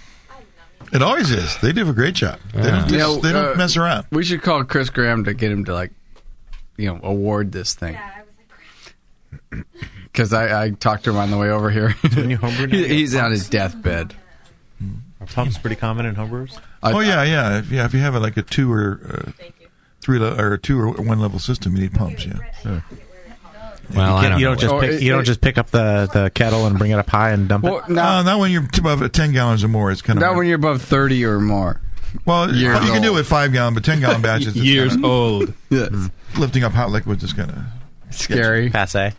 It always is. They do a great job. They don't mess around. We should call Chris Graham to get him to, award this thing. Because I talked to him on the way over here. He's on his deathbed. Are pumps pretty common in homebrewers? Yeah. If you have a 2 or 3 or a 2 or 1 level system, you need pumps. Yeah. Well, you don't just pick up the kettle and bring it up high and dump it. No, not when you're above 10 gallons or more. It's kind of not when you're above 30 or more. Well, you can do it with 5 gallon, but 10 gallon batches. Years old. Yes. Lifting up hot liquids is kind of scary. Passe.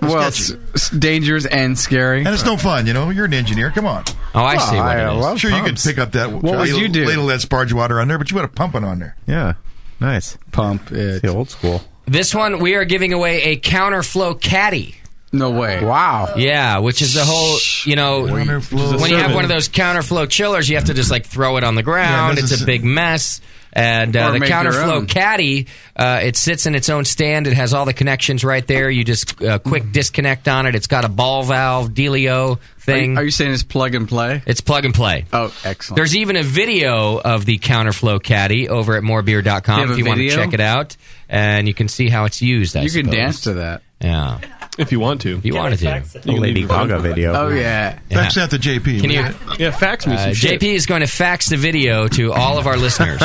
Well, it's dangerous and scary, and it's no fun. You're an engineer. Come on. Oh, I see what it is. Sure, you could pick up that. What would you do? Ladle that sparge water on there, but you got to pump it on there. Yeah, nice. Pump it. It's the old school. This one, we are giving away a counterflow caddy. No way. Wow. Yeah, which is the whole, when you have one of those counterflow chillers, you have to just throw it on the ground. It's a big mess. And the counterflow caddy, it sits in its own stand. It has all the connections right there. You just quick disconnect on it. It's got a ball valve, dealio thing. Are you saying it's plug and play? It's plug and play. Oh, excellent. There's even a video of the counterflow caddy over at morebeer.com if you want to check it out. And you can see how it's used, I You suppose. can dance to that. Yeah. If you want to. If you wanted to. The Lady Gaga video. Oh, yeah. Fax that to JP. Can you? Yeah, fax me some shit. JP is going to fax the video to all of our listeners.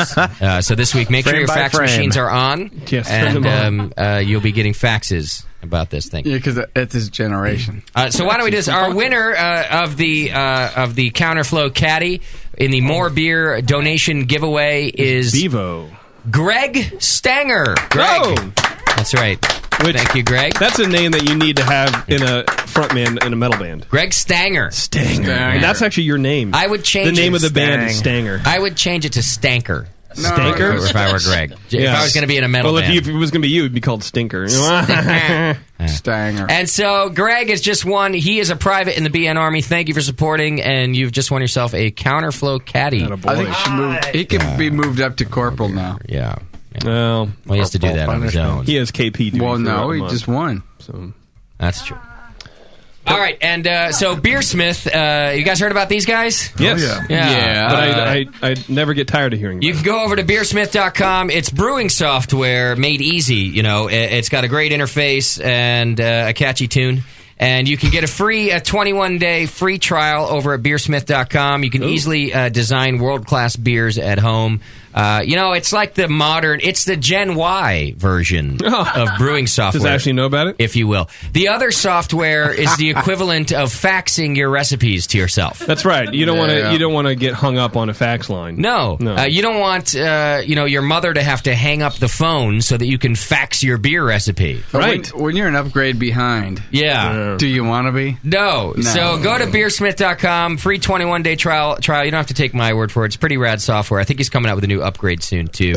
So this week, make sure your fax machines are on. Yes, and you'll be getting faxes about this thing. Yeah, because it's his generation. So why don't we do this? Our winner of the Counterflow Caddy in the More Beer donation giveaway is Bevo. Greg Stanger. Greg. Oh. That's right. Thank you, Greg. That's a name that you need to have in a frontman in a metal band. Greg Stanger. Stanger. And that's actually your name. I would change the name of the band is Stanger. I would change it to Stanker. Stanker? If I were Greg. If I was going to be in a metal band. If it was going to be you, it would be called Stinker. Stanger. And so Greg has just won. He is a private in the BN Army. Thank you for supporting, and you've just won yourself a Counterflow Caddy. I think he can be moved up to corporal now. Yeah. Well, he has to do that on his own. He has KP duty. Well, no, he just won. So that's true. All right, and so Beersmith, you guys heard about these guys? Yes. Oh, yeah. But I never get tired of hearing about You can go over to beersmith.com. It's brewing software made easy. It's got a great interface and a catchy tune. And you can get a free 21-day free trial over at beersmith.com. You can easily design world-class beers at home. It's like it's the Gen Y version of brewing software. Does Ashley know about it? If you will. The other software is the equivalent of faxing your recipes to yourself. That's right. You don't want to get hung up on a fax line. No. You don't want your mother to have to hang up the phone so that you can fax your beer recipe. Right. When you're an upgrade behind. Yeah. Do you want to be? No. So go to beersmith.com, free 21-day trial. You don't have to take my word for it. It's pretty rad software. I think he's coming out with a new upgrade soon, too.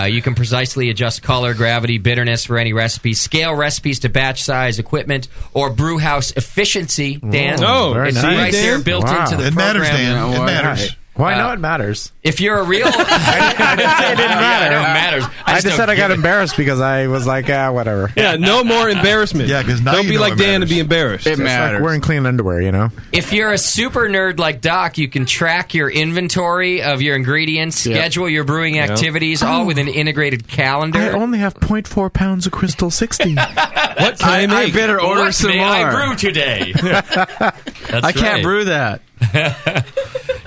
You can precisely adjust color, gravity, bitterness for any recipe, scale recipes to batch size, equipment, or brew house efficiency, Dan. Oh, it's nice. right there built into the It program. matters, Dan. It matters. Why no? It matters. If you're a real... I didn't say it didn't matter. I know it matters. I just said I got embarrassed because I was like, whatever. Yeah, no more embarrassment. Yeah, because now don't be like Dan and be embarrassed. It matters. Like wearing clean underwear, If you're a super nerd like Doc, you can track your inventory of your ingredients, schedule your brewing activities, all with an integrated calendar. I only have 0.4 pounds of Crystal 60. What can I make? I better order what some may more. I brew today? I can't brew that.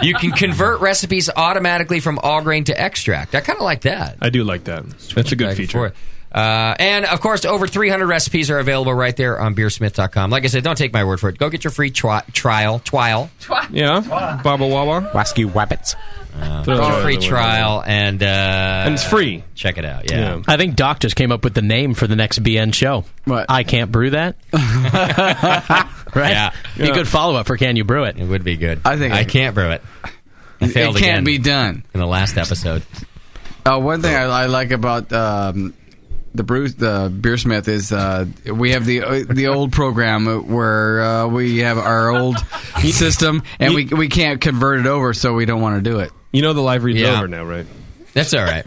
You can convert recipes automatically from all grain to extract. I kind of like that. I do like that. That's a good feature. And, of course, over 300 recipes are available right there on beersmith.com. Like I said, don't take my word for it. Go get your free trial. Yeah. Baba Wawa. Wasky Wabbits. Free trial, and it's free. Check it out. Yeah. I think Doc just came up with the name for the next BN show. What? I Can't Brew That? Right? Yeah. Be a good follow-up for Can You Brew It? It would be good. I can't brew it. I failed it can't again be done in the last episode. One thing I like about the Beersmith is we have the old program where we have our old system and we can't convert it over, so we don't want to do it. You know the live read's over now, right? That's all right.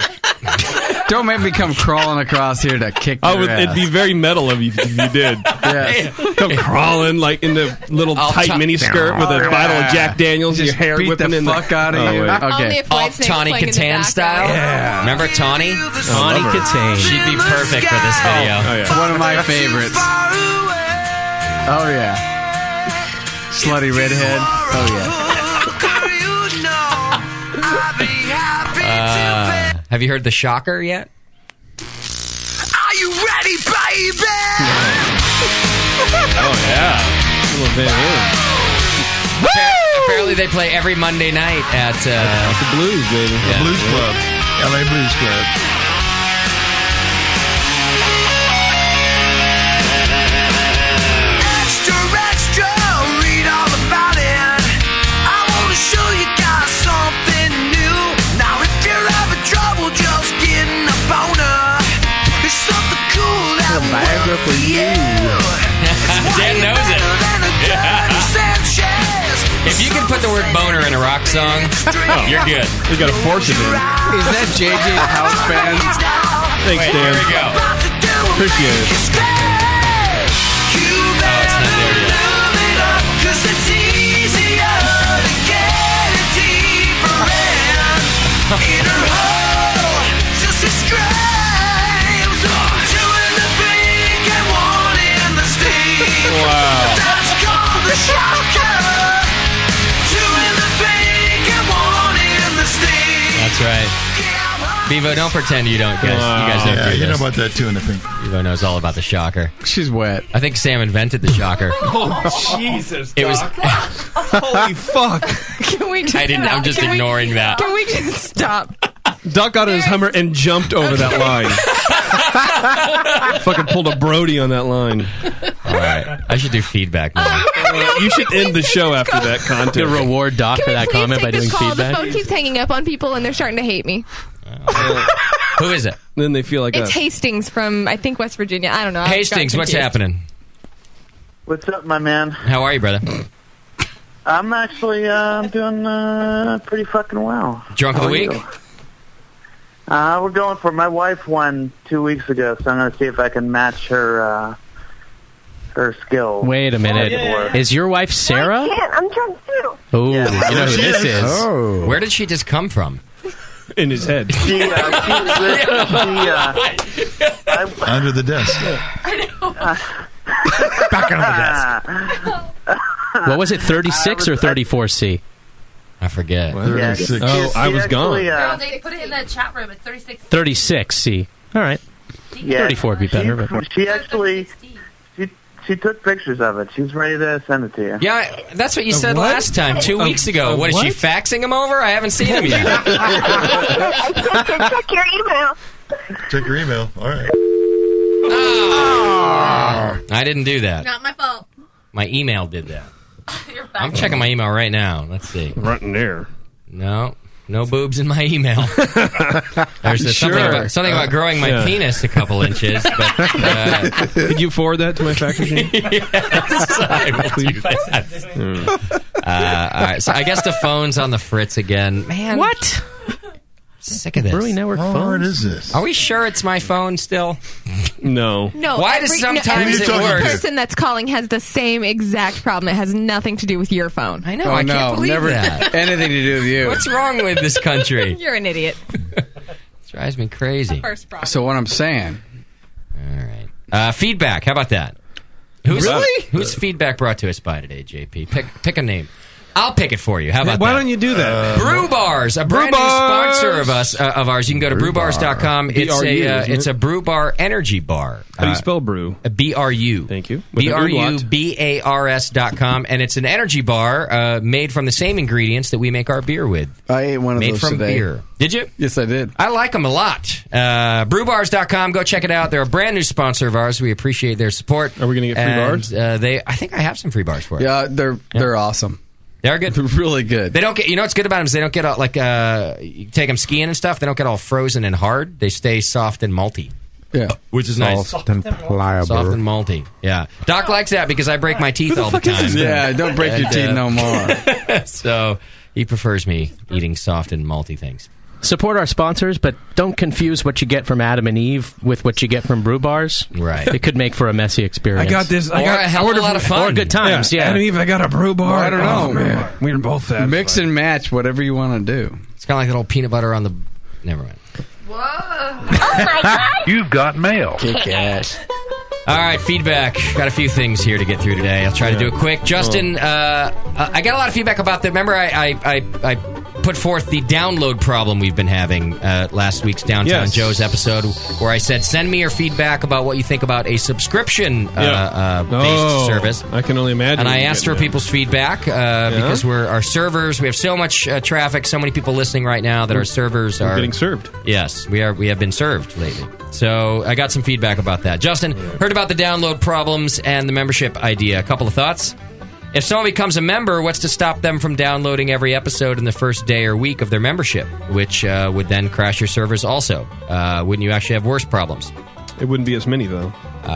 Don't make me come crawling across here to kick your ass. It'd be very metal of you if you did. Yes. Come crawling like in the little tight mini skirt with a bottle of Jack Daniels, Just your hair beat whipping the in fuck out of you. wait. Okay. All Tawny Katan style. Yeah. Remember Tawny? Tawny Katan. She'd be perfect for this video. It's one of my favorites. Oh yeah. Slutty redhead. Oh yeah. Have you heard the shocker yet? Are you ready, baby? Oh yeah. Little Van Halen. Apparently they play every Monday night at the Blues, baby. The Blues Club. LA Blues Club. Extra, read all about it. I want to show you guys something new. Now if you're having trouble just getting a boner, there's something cool that will work for you. Dan knows it. If you can put the word boner in a rock song, you're good. You got to force it in. Is that JJ House Band? Thanks, Dan. Here we go. Appreciate it. Wow. That's right. Bevo, don't pretend you don't. You guys don't do this. You know about that too in the pink. Bevo knows all about the shocker. She's wet. I think Sam invented the shocker. Oh, Jesus, It was. Holy fuck. Can we just I'm just ignoring that. Can we just stop? Doc got on his Hummer and jumped over that line. Fucking pulled a Brody on that line. All right. I should do feedback now. You should end the show after that content. To reward Doc for that comment by doing call? feedback. The phone keeps hanging up on people, and they're starting to hate me. Who is it? Then they feel like It's Hastings from, I think, West Virginia. I don't know. Hastings, what's happening? What's up, my man? How are you, brother? I'm actually doing pretty fucking well. Drunk of the week? We're going for my wife won 2 weeks ago, so I'm going to see if I can match her skill. Wait a minute. Is your wife Sarah? I can't. I'm drunk too. Oh, you know who this is. Oh. Where did she just come from? In his head. Under the desk. Back under the desk. What was it, 36 or 34C? I forget. Oh, I was gone. They put it in the chat room. It's 36. 36C. All right. Yeah. 34 would be better. But. She actually... She took pictures of it. She's ready to send it to you. Yeah, that's what you said last time, 2 weeks ago. What, is she faxing him over? I haven't seen him yet. Check your email. Check your email. All right. Oh. I didn't do that. Not my fault. My email did that. I'm checking my email right now. Let's see. Right in there. No boobs in my email. There's something about growing my penis a couple inches. But, Could you forward that to my fax machine? Yes, I will do that. All right, so I guess the phone's on the fritz again. Man, what? Sick of this. Brewing Network phone. What is this? Are we sure it's my phone still? No. Why does sometimes it work? Every person that's calling has the same exact problem. It has nothing to do with your phone. I know. I can't believe that. Anything to do with you. What's wrong with this country? You're an idiot. It drives me crazy. First problem. So what I'm saying. All right. Feedback. How about that? Whose feedback brought to us by today, JP? Pick a name. I'll pick it for you. How about Why that? don't you do that? Brew Bars, a brand new sponsor of ours. You can go to brewbars.com. It's a brew bar energy bar. How do you spell brew? BRU. Thank you. BRUBARS.com. And it's an energy bar made from the same ingredients that we make our beer with. I ate one of made those from today. beer. Did you? Yes, I did. I like them a lot. Brewbars.com. Go check it out. They're a brand new sponsor of ours. We appreciate their support. Are we going to get free bars? I think I have some free bars for it. Yeah, they're awesome. They're good. They're really good. They don't get. You know what's good about them is they don't get all, you take them skiing and stuff. They don't get all frozen and hard. They stay soft and malty. Yeah, which is nice. Soft and pliable. Soft and malty. Yeah, Doc likes that because I break my teeth all the time. Yeah, don't break your teeth no more. So he prefers me eating soft and malty things. Support our sponsors, but don't confuse what you get from Adam and Eve with what you get from Brew Bars. Right. It could make for a messy experience. I got this. Or a hell of a lot of fun. Or good times, yeah. Adam and Eve, I got a brew bar. Well, I don't know. Man. We were both that. Mix and match whatever you want to do. It's kind of like that old peanut butter on the... Never mind. Whoa. Oh, my God. You've got mail. Kick ass. All right, feedback. Got a few things here to get through today. I'll try to do it quick. Justin, I got a lot of feedback about that. Remember, I put forth the download problem we've been having last week's Downtown Joe's episode, where I said, send me your feedback about what you think about a subscription-based service. I can only imagine. And I asked for people's feedback because our servers, we have so much traffic, so many people listening right now that our servers are getting served. Yes, we have been served lately. So I got some feedback about that. Justin, heard about the download problems and the membership idea. A couple of thoughts. If someone becomes a member, what's to stop them from downloading every episode in the first day or week of their membership, which would then crash your servers also? Wouldn't you actually have worse problems? It wouldn't be as many, though.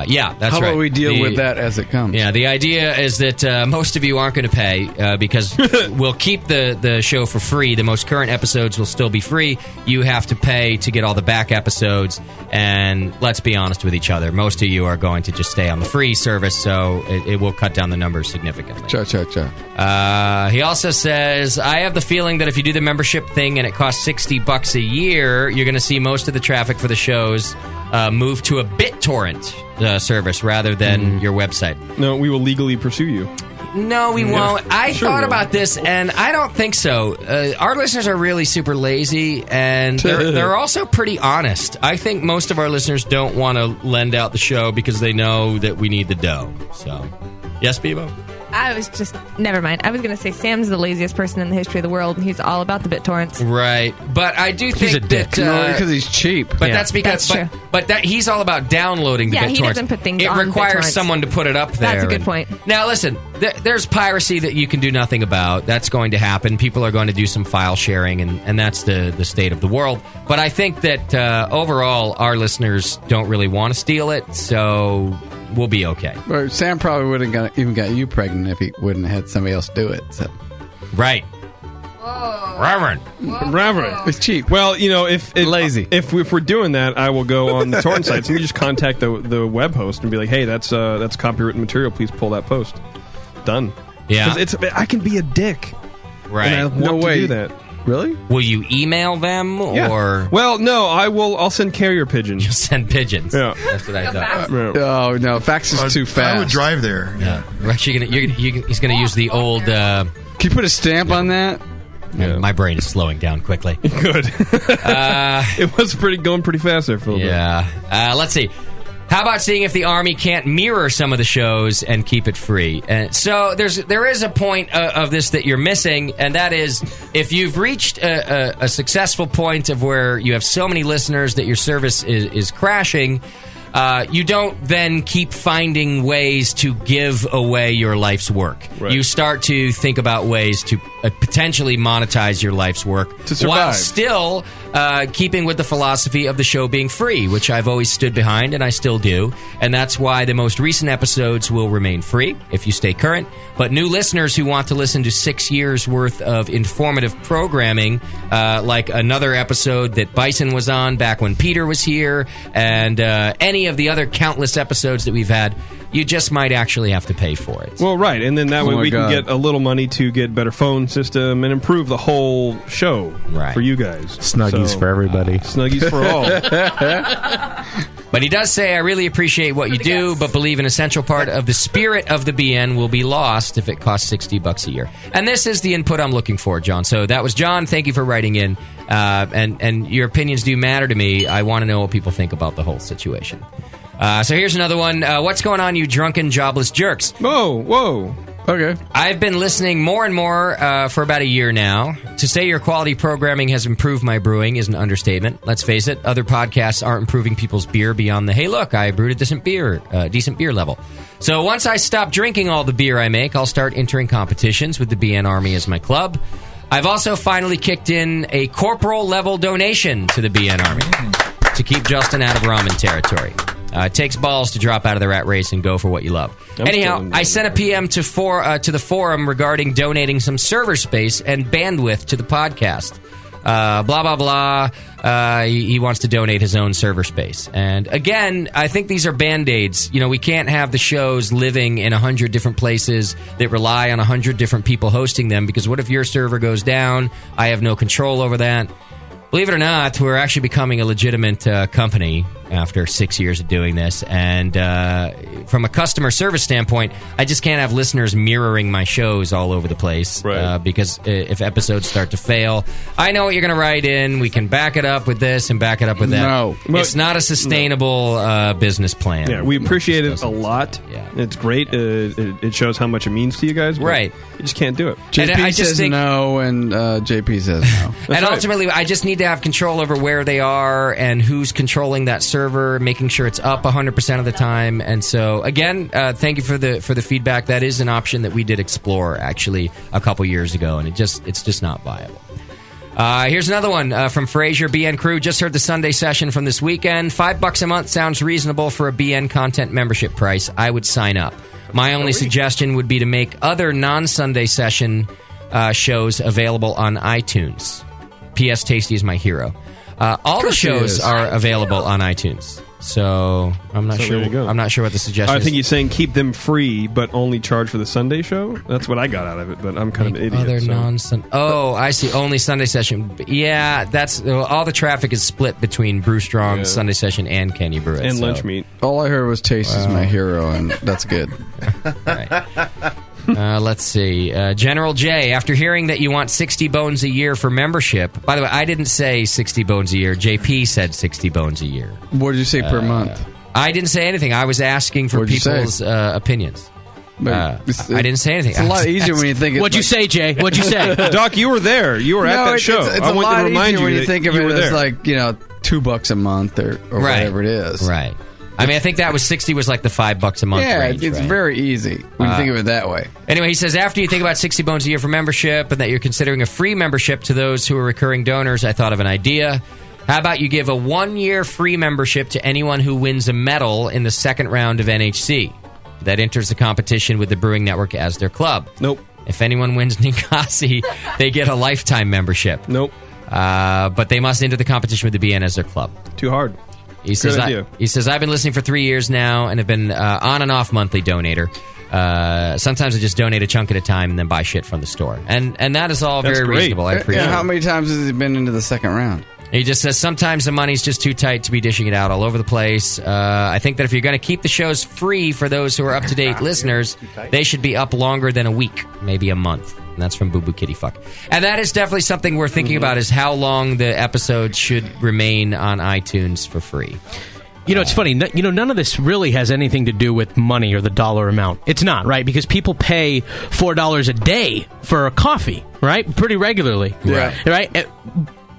Yeah, that's right. How about we deal with that as it comes? Yeah, the idea is that most of you aren't going to pay because we'll keep the show for free. The most current episodes will still be free. You have to pay to get all the back episodes. And let's be honest with each other. Most of you are going to just stay on the free service, so it will cut down the numbers significantly. He also says, I have the feeling that if you do the membership thing and it costs $60 a year, you're going to see most of the traffic for the shows move to a BitTorrent service rather than your website. No, we will legally pursue you. No, we won't. I thought about this, and I don't think so. Our listeners are really super lazy, and they're also pretty honest. I think most of our listeners don't want to lend out the show because they know that we need the dough. So, yes, Bebo? I was just... Never mind. I was going to say Sam's the laziest person in the history of the world, and he's all about the BitTorrents. Right. But I do think he's a dick. that... No, because he's cheap. But that's because... That's true. But he's all about downloading the BitTorrents. Yeah, he doesn't put things on It requires BitTorrents. someone to put it up there. That's a good point. Now, listen, there's piracy that you can do nothing about. That's going to happen. People are going to do some file sharing, and that's the state of the world. But I think that overall, our listeners don't really want to steal it, so... we'll be okay. Or Sam probably wouldn't even got you pregnant if he wouldn't have had somebody else do it. So. Right. Reverend. It's cheap. Well, you know, if lazy. If we're doing that, I will go on the torrent sites and you just contact the web host and be like, hey, that's copywritten material. Please pull that post. Done. Yeah. 'Cause I can be a dick. Right. And I want to do that. Really? Will you email them or? Well, no. I'll send carrier pigeons. You'll send pigeons. Yeah. That's what I thought. Oh no, fax is too fast. I would drive there. Yeah. We're actually he's gonna use the old. Can you put a stamp on that? Yeah. My brain is slowing down quickly. Good. It was going pretty fast there for a little bit. Yeah. Let's see. How about seeing if the Army can't mirror some of the shows and keep it free? So there is a point of this that you're missing, and that is if you've reached a successful point of where you have so many listeners that your service is crashing, you don't then keep finding ways to give away your life's work. Right. You start to think about ways to potentially monetize your life's work to survive, while still keeping with the philosophy of the show being free, which I've always stood behind and I still do. And that's why the most recent episodes will remain free if you stay current. But new listeners who want to listen to 6 years worth of informative programming, like another episode that Bison was on back when Peter was here, and any of the other countless episodes that we've had, you just might actually have to pay for it. Well, right, and then that way we can get a little money to get better phone system and improve the whole show for you guys. Snuggies for everybody. Snuggies for all. But he does say, I really appreciate what you do, but believe an essential part of the spirit of the BN will be lost if it costs $60 a year. And this is the input I'm looking for, John. So that was John. Thank you for writing in. And your opinions do matter to me. I want to know what people think about the whole situation. So here's another one. What's going on, you drunken, jobless jerks? Whoa. Okay. I've been listening more and more for about a year now. To say your quality programming has improved my brewing is an understatement. Let's face it, other podcasts aren't improving people's beer beyond the, hey, look, I brewed a decent beer level. So once I stop drinking all the beer I make, I'll start entering competitions with the BN Army as my club. I've also finally kicked in a corporal level donation to the BN Army to keep Justin out of ramen territory. It takes balls to drop out of the rat race and go for what you love. Anyhow, I sent a PM to the forum regarding donating some server space and bandwidth to the podcast. Blah, blah, blah. He wants to donate his own server space. And again, I think these are Band-Aids. You know, we can't have the shows living in 100 different places that rely on 100 different people hosting them, because what if your server goes down? I have no control over that. Believe it or not, we're actually becoming a legitimate company after 6 years of doing this. And from a customer service standpoint, I just can't have listeners mirroring my shows all over the place. Right. Because if episodes start to fail, I know what you're going to write in. We can back it up with this and back it up with that. No. It's not a sustainable business plan. Yeah, we appreciate it a lot. Yeah. It's great. It shows how much it means to you guys. But right. You just can't do it. JP says no, and JP says no. And ultimately, I just need to have control over where they are and who's controlling that server, making sure it's up 100% of the time. And so, again, thank you for the feedback. That is an option that we did explore, actually, a couple years ago, and it's just not viable. Here's another one from Fraser. BN Crew, just heard the Sunday session from this weekend. $5 a month sounds reasonable for a BN content membership price. I would sign up. My only suggestion would be to make other non-Sunday session shows available on iTunes. P.S. Tasty is my hero. All the shows are available on iTunes. So I'm not sure. I'm not sure what the suggestion is. I think he's saying keep them free, but only charge for the Sunday show. That's what I got out of it. But I'm kind of an idiot. Other non-Sunday. Oh, I see. Only Sunday session. Yeah, that's all the traffic is split between Brew Strong, Sunday session, and Can You Brew It? And Lunch Meat. All I heard was Taste is my hero, and that's good. Let's see. General J, after hearing that you want 60 bones a year for membership. By the way, I didn't say 60 bones a year. JP said 60 bones a year. What did you say per month? I didn't say anything. I was asking for people's opinions. I didn't say anything. It's a lot easier when you think. What'd you say, Jay? What'd you say? Doc, you were there. You were at that show. It's I a want lot to remind easier when you you think of it as like $2 a month or whatever it is. Right. I mean, I think that was 60 was like the $5 a month range. It's very easy when you think of it that way. Anyway, he says, after you think about 60 bones a year for membership and that you're considering a free membership to those who are recurring donors, I thought of an idea. How about you give a 1-year free membership to anyone who wins a medal in the second round of NHC that enters the competition with the Brewing Network as their club? Nope. If anyone wins Ninkasi, they get a lifetime membership. Nope. But they must enter the competition with the BN as their club. Too hard. He says, I've been listening for 3 years now and have been on and off monthly donator. Sometimes I just donate a chunk at a time and then buy shit from the store. And that is all very reasonable. I appreciate it. How many times has he been into the second round? He just says, sometimes the money's just too tight to be dishing it out all over the place. I think that if you're going to keep the shows free for those who are up-to-date listeners, they should be up longer than a week, maybe a month. And that's from Boo Boo Kitty Fuck. And that is definitely something we're thinking about, is how long the episodes should remain on iTunes for free. You know, it's funny. None of this really has anything to do with money or the dollar amount. It's not, right? Because people pay $4 a day for a coffee, right? Pretty regularly. Right?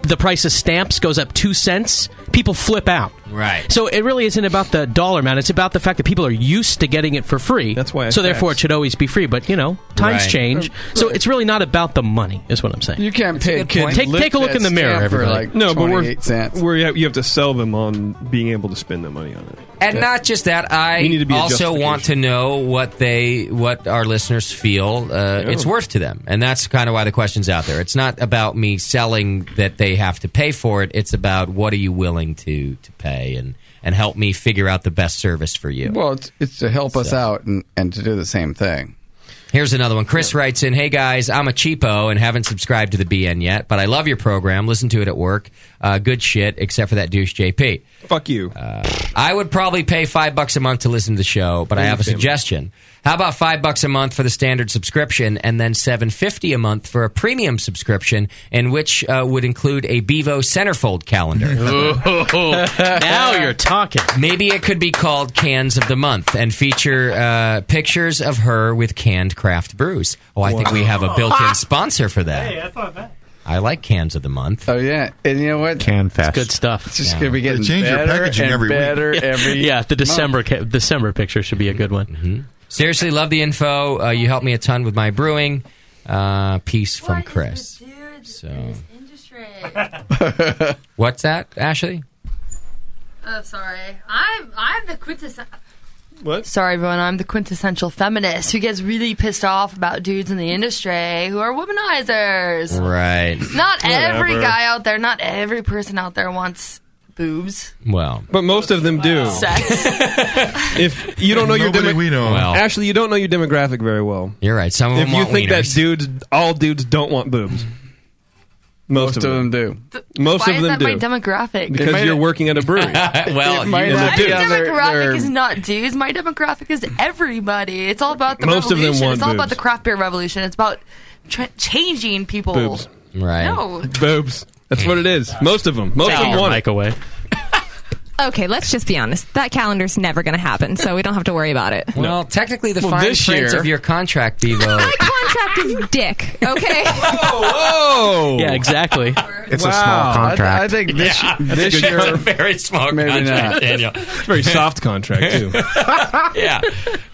The price of stamps goes up 2 cents. People flip out. Right. So it really isn't about the dollar amount. It's about the fact that people are used to getting it for free. That's why. Therefore, it should always be free. But times change. So it's really not about the money, is what I'm saying. You can't pay kids. Take a look in the mirror, everybody. No, but you have to sell them on being able to spend the money on it. And not just that, I also want to know what our listeners feel it's worth to them. And that's kind of why the question's out there. It's not about me selling that they have to pay for it. It's about what are you willing to pay and help me figure out the best service for you. Well, it's to help us out and to do the same thing. Here's another one. Chris writes in, "Hey guys, I'm a cheapo and haven't subscribed to the BN yet, but I love your program. Listen to it at work. Good shit, except for that douche JP. Fuck you. I would probably pay $5 a month to listen to the show, but I have a suggestion. How about $5 a month for the standard subscription, and then $7.50 a month for a premium subscription, in which would include a Bevo centerfold calendar. Now you're talking. Maybe it could be called Cans of the Month and feature pictures of her with canned craft brews. Oh, I think we have a built-in sponsor for that. Hey, that's not bad. I like Cans of the Month. Oh, yeah. And you know what? Can Fest. It's good stuff. It's just going to be getting They change your better packaging and every week. better every Yeah, the December picture should be a good one. Mm-hmm. Seriously, love the info. You helped me a ton with my brewing. Peace from Chris. So, what's that, Ashley? Oh, sorry. I'm the quintessential. What? Sorry, everyone. I'm the quintessential feminist who gets really pissed off about dudes in the industry who are womanizers. Right. Not every Whatever. guy out there, not every person out there wants boobs. Well, but most of them do. Sex. If you don't know your Nobody we know. Well, Ashley, you don't know your demographic very well. you're right. Some of If them you want think wieners. that all dudes don't want boobs. Most of them do. Most Why of is them that my do. demographic? Because you're working at a brewery. Well, might you- not My be on their- demographic is not dudes. My demographic is everybody. It's all about the Most of them revolution. want It's all about boobs. the craft beer revolution. It's about changing people. Boobs. right. No. Boobs. That's what it is. Most of them. Most of Take them your want mic it. away. Okay, let's just be honest. That calendar's never going to happen, so we don't have to worry about it. Well, technically, the Well, fine this print year- of your contract, Bevo. My contract is dick, okay? Whoa! Yeah, exactly. It's a small contract. I think this Good year, con- very small maybe contract, not. Daniel. Very soft contract, too. Yeah.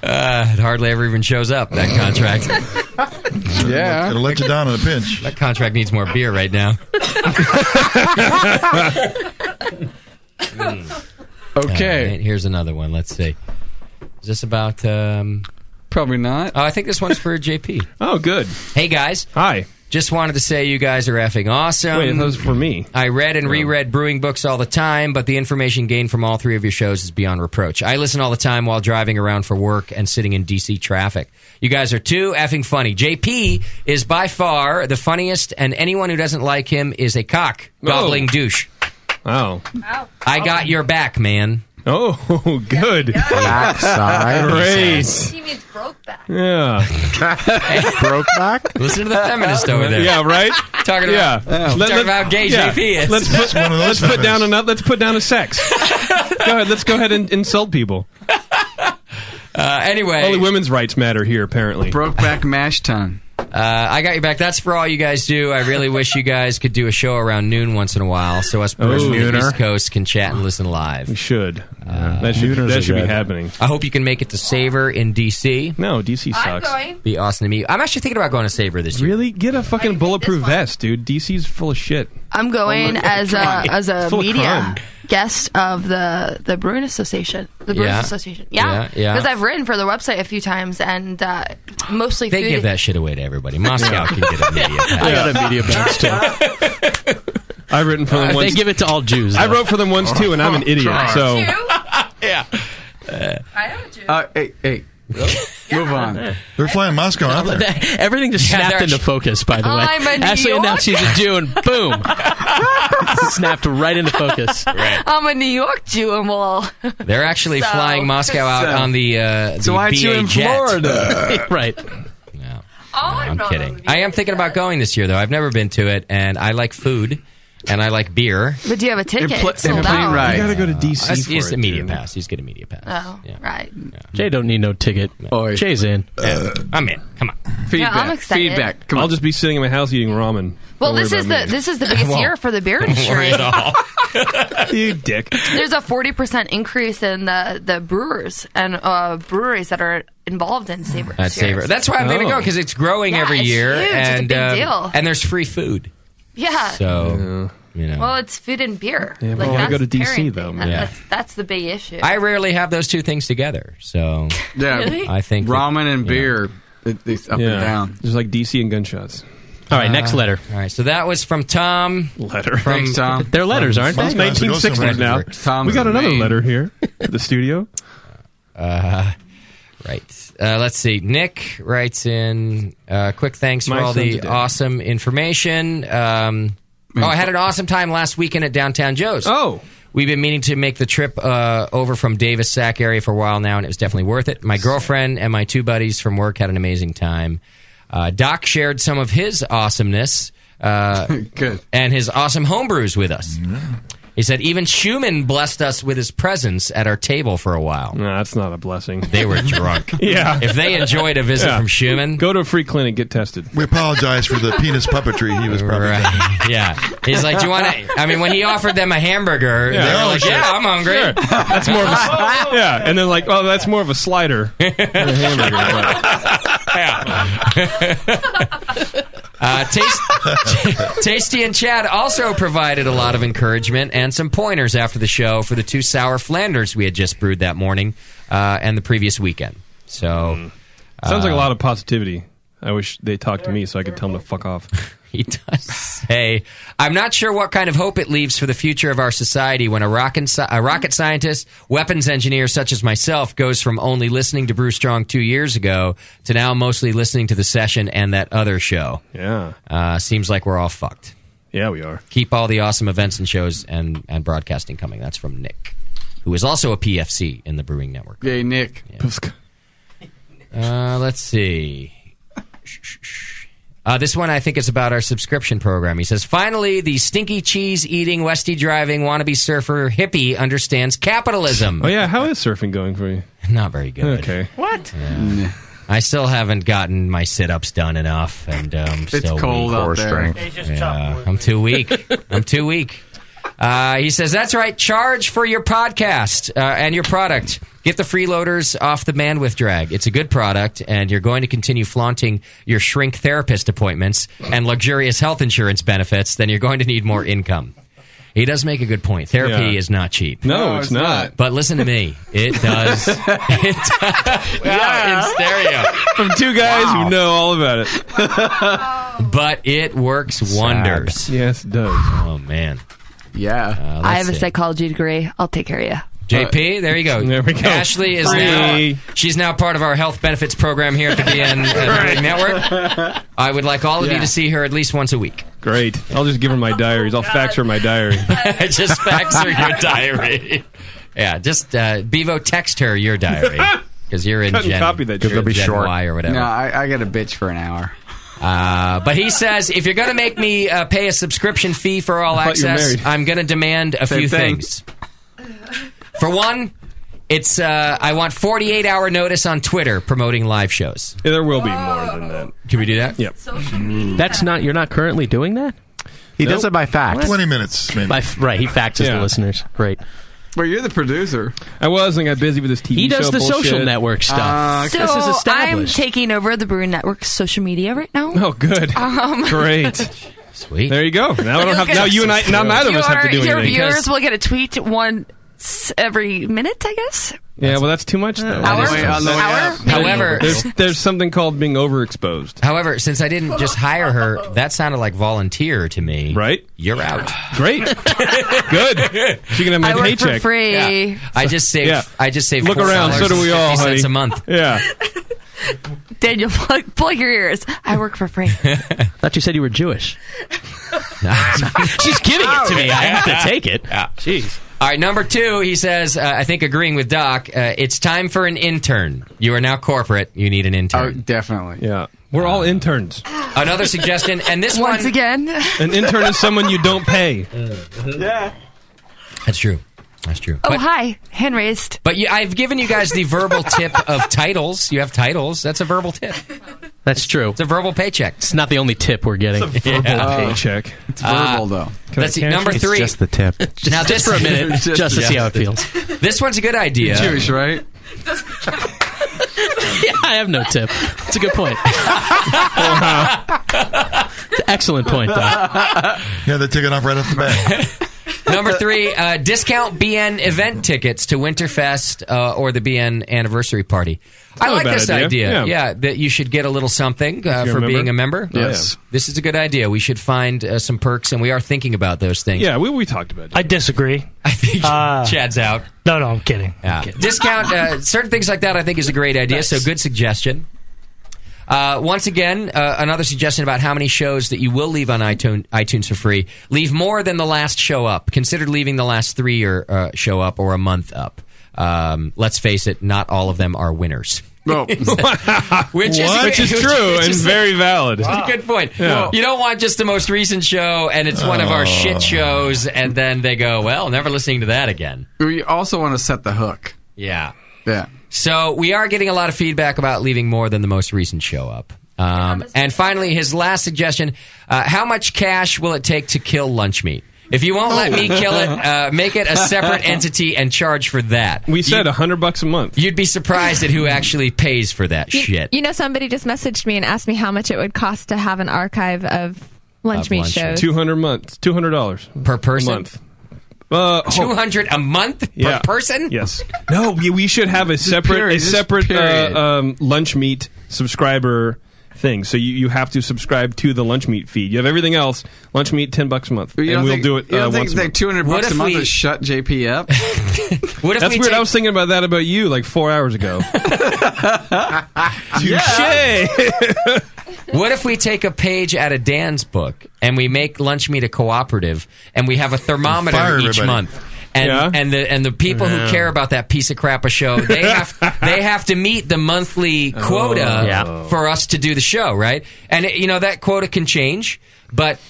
It hardly ever even shows up, that contract. yeah. It'll let you down in a pinch. That contract needs more beer right now. Okay. All right, here's another one. Let's see. Is this about... Probably not. Oh, I think this one's for JP. Oh, good. Hey, guys. Hi. Just wanted to say you guys are effing awesome. Wait, that was for me. I read and reread brewing books all the time, but the information gained from all three of your shows is beyond reproach. I listen all the time while driving around for work and sitting in D.C. traffic. You guys are too effing funny. JP is by far the funniest, and anyone who doesn't like him is a cock gobbling douche. Wow. I got your back, man. Oh, good. Backside. Great. He means broke back. Yeah. Broke back? Listen to the feminist over there. Yeah, right? Talking Yeah. about, talking about how gay yeah. JP is. Let's put down a sex. Go ahead. Let's go ahead and insult people. Anyway. Only women's rights matter here, apparently. Brokeback mash tun. I got your back. That's for all you guys do. I really wish you guys could do a show around noon once in a while, so us brewers from the East Coast can chat and listen live. We should. That should be happening. I hope you can make it to Savor in D.C. No, D.C. I'm sucks. going. Be awesome to meet you. I'm actually thinking about going to Savor this year. Really? Get a fucking bulletproof vest, dude. DC's full of shit. I'm going as a Full of media crime. guest of the Brewing Association. The Brewers Yeah. Association. Yeah, yeah. Because I've written for the website a few times, and mostly They food. give that shit away to everybody. Moscow can get a media pass. I got a media badge too. I've written for them once. They give it to all Jews. I though. wrote for them once too, and I'm an idiot. So Yeah. I am a Jew. Hey. Move on. They're flying Moscow out there. Everything just Yeah, snapped they're- into focus, by the way. I'm a New Ashley announced she's a Jew, and boom. Snapped right into focus. I'm a New York Jew, and well, They're actually So- flying Moscow out So- on the So why aren't you BA in jet. Florida? Right. No, I'm I'm not kidding. on the I am thinking about going this year, though. I've never been to it, and I like food, and I like beer. but do you have a ticket? They're It's sold playing out. right. you gotta go to DC for He's it, a media dude. pass. He's got a media pass. Oh, Yeah. right. Jay don't need no ticket. Oi. Jay's in. I'm in. Come on. Feedback. I'm excited. Feedback. Come I'll on. just be sitting in my house eating ramen. Well, Don't this worry is about the biggest Well, year for the beer Don't worry industry. at all. me. You dick. There's a 40% increase in the brewers and breweries that are involved in Savor. That's Savor. That's why I'm going to go, because it's growing Yeah, every it's year. huge. It's a And, big deal. And there's free food. Yeah. So, you know. Well, it's food and beer. Yeah, but like, I wanna that's go to the DC, pairing though, thing. man. Yeah. That's the big issue. I rarely have those two things together. So, Yeah. Really? I think that, Ramen and you know. beer. It's up and down. Just like DC and gunshots. All right, next letter. All right, so that was from Tom. Letter. Thanks, Tom. They're letters, aren't they? It's 1960s now. Tom's We got the another main. letter here at the studio. Right. Let's see. Nick writes in, quick thanks for My all the son's dead. awesome information. I had an awesome time last weekend at Downtown Joe's. Oh. We've been meaning to make the trip over from Davis Sac area for a while now, and it was definitely worth it. My girlfriend and my two buddies from work had an amazing time. Doc shared some of his awesomeness Good. and his awesome homebrews with us. He said even Schumann blessed us with his presence at our table for a while. No, that's not a blessing. They were drunk. Yeah. If they enjoyed a visit from Schumann, Go to a free clinic, get tested. We apologize for the penis puppetry he was probably right? Yeah. He's like, do you want to? I mean, when he offered them a hamburger, they were like, yeah, I'm hungry. Sure. That's more of a, yeah, and then like, oh, that's more of a slider than a hamburger. Tasty and Chad also provided a lot of encouragement and some pointers after the show for the 2 sour Flanders we had just brewed that morning and the previous weekend. So Sounds like a lot of positivity. I wish they talked to me so I could tell them to fuck off. He does say, I'm not sure what kind of hope it leaves for the future of our society when a rocket scientist, weapons engineer such as myself goes from only listening to Brew Strong 2 years ago to now mostly listening to the session and that other show. Yeah. Seems like we're all fucked. Yeah, we are. Keep all the awesome events and shows and broadcasting coming. That's from Nick, who is also a PFC in the Brewing Network. Yay, Nick. Yeah. Let's see. This one I think is about our subscription program. He says, finally, the stinky cheese-eating, Westy-driving, wannabe surfer hippie understands capitalism. Oh, yeah. How is surfing going for you? Not very good. Okay. What? Yeah. I still haven't gotten my sit-ups done enough, and It's still cold weak. out there. Yeah, I'm too weak. I'm too weak. He says, that's right. Charge for your podcast and your product. Get the freeloaders off the bandwidth drag. It's a good product, and you're going to continue flaunting your shrink therapist appointments and luxurious health insurance benefits, then you're going to need more income. He does make a good point. Therapy is not cheap. No, it's not. But listen to me. It does. In stereo. From two guys who know all about it. But it works wonders. Yes, it does. Oh, man. Yeah. I have a psychology degree. I'll take care of you. JP, there you go. There we go. Ashley is she's now part of our health benefits program here at the BN Brewing Network. I would like all of you to see her at least once a week. Great. I'll just give her my diaries. I'll fax her my diary. Just fax her your diary. Yeah, just Bevo, text her your diary. Because you're in Gen, copy that you're shit. in Be Gen short. Y or whatever. No, I got a bitch for an hour. But he says, if you're going to make me pay a subscription fee for all I thought you were access, married. I'm going to demand a few thing. things. For one, it's I want 48-hour notice on Twitter promoting live shows. Yeah, there will be more than that. Can we do that? Yep. That's not. You're not currently doing that. He does it by fax. 20 minutes, maybe. Right. He faxes the listeners. Great. Well, you're the producer. I was and got busy with this TV show He does the bullshit. social network stuff. So this is I'm established. taking over the Brewing Network's social media right now. Oh, good. Great. Sweet. There you go. Now I don't have. Now you and I. Now neither of us have to do Your anything. viewers will get a tweet once every minute, I guess. Yeah, well, that's too much, though. Hour? However, there's something called being overexposed. However, since I didn't just hire her, that sounded like volunteer to me. Right? You're out. Great. Good. She can have my I work paycheck. for free. Yeah. I just saved. Yeah. I just saved. Look around. So do we all, honey. $4.50 a month. Yeah. Daniel, plug your ears. I work for free. Thought you said you were Jewish. She's giving it to me. I have to take it. Yeah. Jeez. All right, number 2, he says, I think agreeing with Doc, it's time for an intern. You are now corporate. You need an Oh, intern. definitely. Yeah. We're all interns. Another suggestion, and this Once one... again. An intern is someone you don't pay. Yeah. That's true. That's true. Oh, hi. Hand raised. But I've given you guys the verbal tip of titles. You have titles. That's a verbal tip. That's true. It's a verbal paycheck. It's not the only tip we're getting. It's a verbal paycheck. It's verbal, though. Let's see. Number 3. It's just the tip. Now Just for a minute, just to see how it feels. This one's a good idea. You're Jewish, right? Yeah, I have no tip. It's a good point. It's an excellent point, though. Yeah, they're taking off right off the bat. Number 3, discount BN event tickets to Winterfest or the BN anniversary party. I like this idea. Yeah, that you should get a little something for being a member. Yes. This is a good idea. We should find some perks, and we are thinking about those things. Yeah, we talked about it. I disagree. I think Chad's out. No, I'm kidding. Yeah. Discount certain things like that, I think, is a great idea. Nice. So good suggestion. Once again, another suggestion about how many shows that you will leave on iTunes for free. Leave more than the last show up. Consider leaving the last 3 or show up or a month up. Let's face it, not all of them are winners. No. Which is true and very valid. That's a good point. Yeah. You don't want just the most recent show and it's one of our shit shows and then they go, well, never listening to that again. We also want to set the hook. Yeah. Yeah. So we are getting a lot of feedback about leaving more than the most recent show up. And finally, his last suggestion, how much cash will it take to kill lunch meat? If you won't let me kill it, make it a separate entity and charge for that. We said $100 a month. You'd be surprised at who actually pays for that shit. You know, somebody just messaged me and asked me how much it would cost to have an archive of lunch meat shows. $200 per person. A month. $200 a month per person? Yes. No, we should have a separate lunch meat subscriber thing. So you have to subscribe to the lunch meat feed. You have everything else. Lunch meat, $10 a month, and we'll do it. You don't once think a month. $200 a month to shut JP up? That's weird. I was thinking about that about you like 4 hours ago. Touche. What if we take a page out of Dan's book and we make lunch meat a cooperative and we have a thermometer each month? And the people who care about that piece of crap a show, they have to meet the monthly quota for us to do the show, right? And that quota can change, but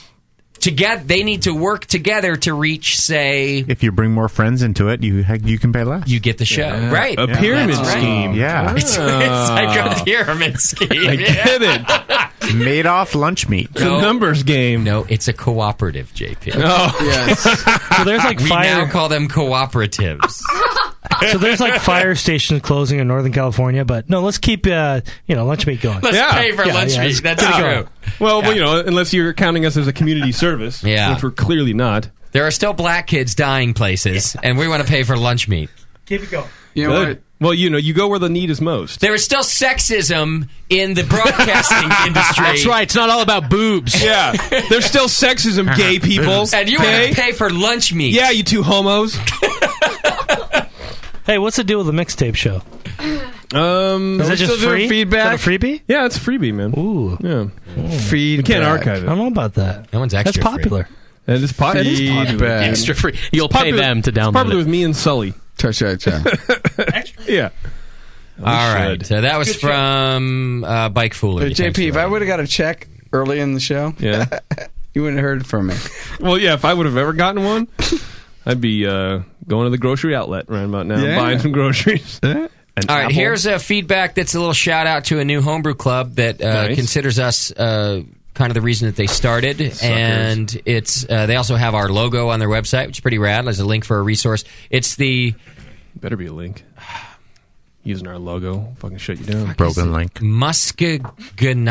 they need to work together to reach, say, if you bring more friends into it, you can pay less. You get the show, right? A pyramid scheme. Yeah, it's like a pyramid scheme. I get it. Made off lunch meat. It's a numbers game. No, it's a cooperative, JP. Oh, yes. So there's like we now call them cooperatives. So there's like fire stations closing in Northern California, but no, let's keep lunch meat going. Let's pay for lunch meat. That's true. Well, unless you're counting us as a community service, which we're clearly not. There are still black kids dying places, and we want to pay for lunch meat. Keep it going. You know what? Well, you go where the need is most. There is still sexism in the broadcasting industry. That's right. It's not all about boobs. Yeah. There's still sexism, gay people. And you want to pay for lunch meat. Yeah, you two homos. Hey, what's the deal with the mixtape show? Is that just free? Feedback? Is that a freebie? Yeah, it's a freebie, man. Ooh. Yeah. Feedback. We can't archive I it. don't know about that. That one's extra That's popular. free. It is popular. Extra free. You'll pay them to download It's popular it. with me and Sully. Yeah. All right. So that was from Bike Foolery. JP, if I would have got a check early in the show, you wouldn't have heard from me. Well, yeah, if I would have ever gotten one, I'd be going to the grocery outlet right about now, buying some groceries. All right, here's a feedback that's a little shout out to a new homebrew club that considers us kind of the reason that they started. Suckers. And it's they also have our logo on their website, which is pretty rad. There's a link for a resource. It's the... Better be a link. Using our logo. Fucking shut you down. Broken link. Muskegon,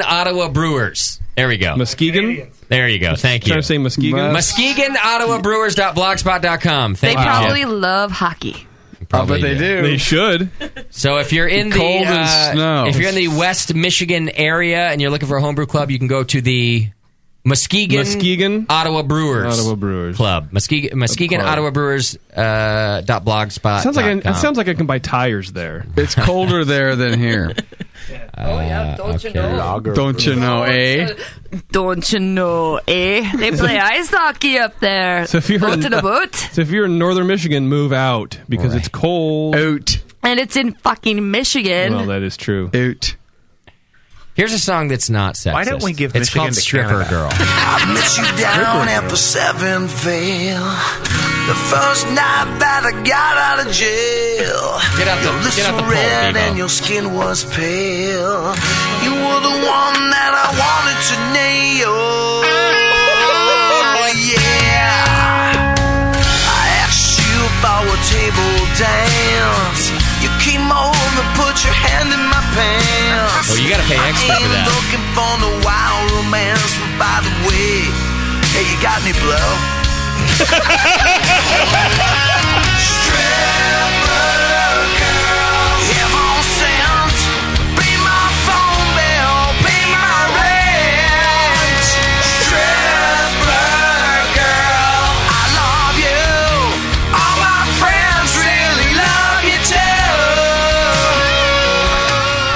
Ottawa Brewers. There we go. Muskegon? There you go. Thank you. Trying to say Muskegon? Muskegon, Ottawa Brewers.blogspot.com. Thank they you, probably Jim. love hockey. Probably they do. They should. So if you're in Cold and snow. if you're in the West Michigan area and you're looking for a homebrew club, you can go to the Muskegon Ottawa Brewers Club. Muskegon Ottawa Brewers .blogspot.com. It sounds like I can buy tires there. It's colder there than here. Don't you know? Don't you know, eh? Don't you know, eh? They play ice hockey up there. So if you're go to the boat. So if you're in northern Michigan, move out because it's cold. Out. And it's in fucking Michigan. Well, that is true. Out. Here's a song that's not sexist. Why don't we give it's Michigan called to Stripper Canada? Girl. I met you down at the Seven Veil, the first night that I got out of jail. Get out the pole, red Debo. and your skin was pale. You were the one that I wanted to nail. Yeah. I asked you if I would table dance. You came over, put your hand in my pants. Oh, you got to pay extra for that. Looking for no wild romance, but by the way, hey, you got any blow? Stripper girl, heaven sent. Be my phone bill, be my rent. Stripper girl, I love you. All my friends really love you too.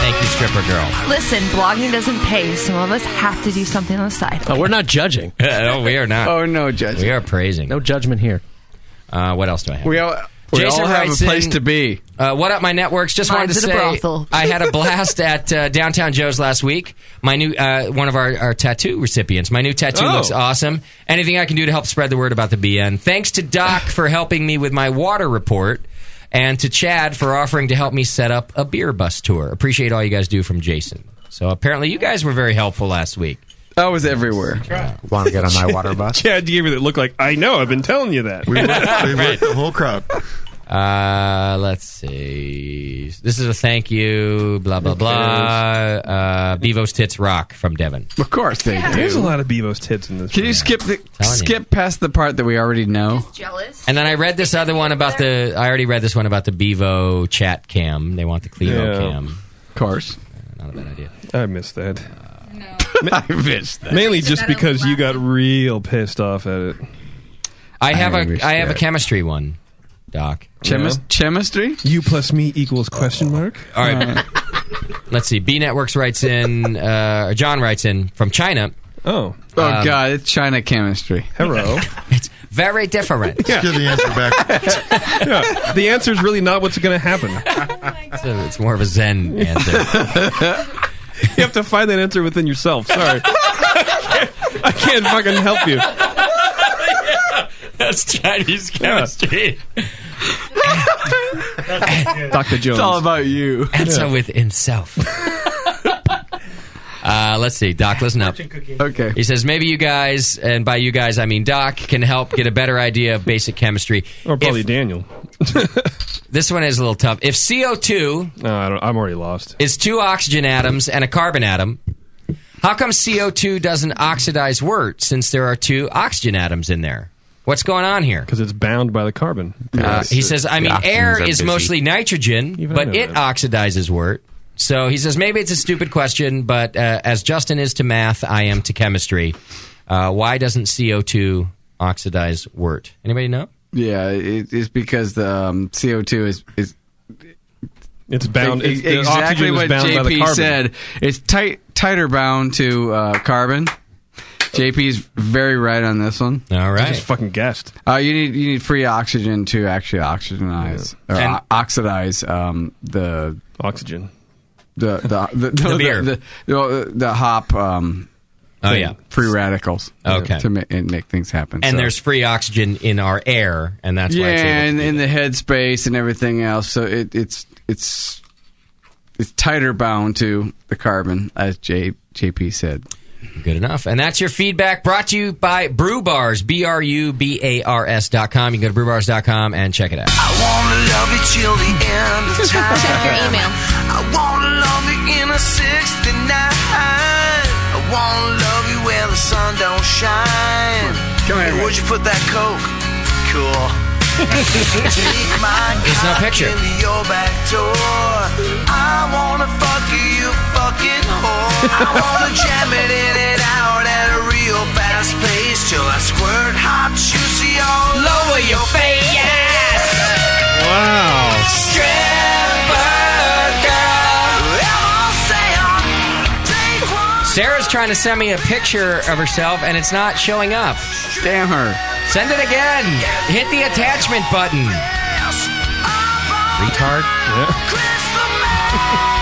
Thank you, stripper girl. Listen, blogging doesn't pay. Some of us have to do something on the side. Oh, we're not judging. No, we are not. Oh, no judging. We are praising. No judgment here. What else do I have? We all Jason have a writes place in, to be. What up, my networks? Just wanted to Mine's in a say brothel. I had a blast at Downtown Joe's last week. My new one of our tattoo recipients. My new tattoo looks awesome. Anything I can do to help spread the word about the BN. Thanks to Doc for helping me with my water report, and to Chad for offering to help me set up a beer bus tour. Appreciate all you guys do, from Jason. So apparently you guys were very helpful last week. I was everywhere. Want to get on my water bus? Chad gave me that look like, I know, I've been telling you that. We worked the whole crowd. Let's see. This is a thank you, blah, blah, blah. Bevo's Tits Rock from Devin. Of course they do. There's a lot of Bevo's tits in this. Can you skip past the part that we already know? Jealous. And then I read this other one about I already read this one about the Bevo chat cam. They want the Clevo cam. Of course. Not a bad idea. I missed that. I missed that. Mainly just because you got real pissed off at it. I have a chemistry one, Doc. Chemistry? You plus me equals question mark? All right. Let's see. B Networks writes in, John writes in from China. Oh. God, it's China chemistry. Hello. It's very different. Yeah. Give the answer back. Yeah. The answer is really not what's going to happen. So it's more of a Zen answer. You have to find that answer within yourself. Sorry. I can't fucking help you. That's Chinese chemistry. Dr. Jones. It's all about you. Answer within self. Let's see. Doc, listen up. Okay. He says, maybe you guys, and by you guys I mean Doc, can help get a better idea of basic chemistry. Or probably Daniel. This one is a little tough. If CO2 I'm already lost. is 2 oxygen atoms and a carbon atom, how come CO2 doesn't oxidize wort since there are 2 oxygen atoms in there? What's going on here? Because it's bound by the carbon. He says, I mean, air is mostly nitrogen, but it oxidizes wort. So he says, maybe it's a stupid question, but as Justin is to math, I am to chemistry. Why doesn't CO2 oxidize wort? Anybody know? Yeah, it's because the CO2 is it's bound. Exactly what JP said. It's tighter bound to carbon. JP's very right on this one. All right, I just fucking guessed. You need free oxygen to actually oxygenize or oxidize the oxygen. The hop. Free radicals. Okay, to make things happen. And there's free oxygen in our air, and that's why it's and in the headspace and everything else. So it's tighter bound to the carbon, as JP said. Good enough. And that's your feedback, brought to you by Brew Bars, BRUBARS.com. You can go to brewbars.com and check it out. I wanna love you till the end of time. Check your email. I wanna love you in a 69. I wanna love you where the sun don't shine. Come here. Would you put that Coke? Cool. Take my There's no picture. into your back door. I wanna fuck you, fucking whore. I wanna jam it in and out at a real fast pace till I squirt hot, juicy all over your face. Wow. Stripper girl. Sarah's trying to send me a picture of herself, and it's not showing up. Damn her. Send it again. Hit the attachment button. Retard. Yeah.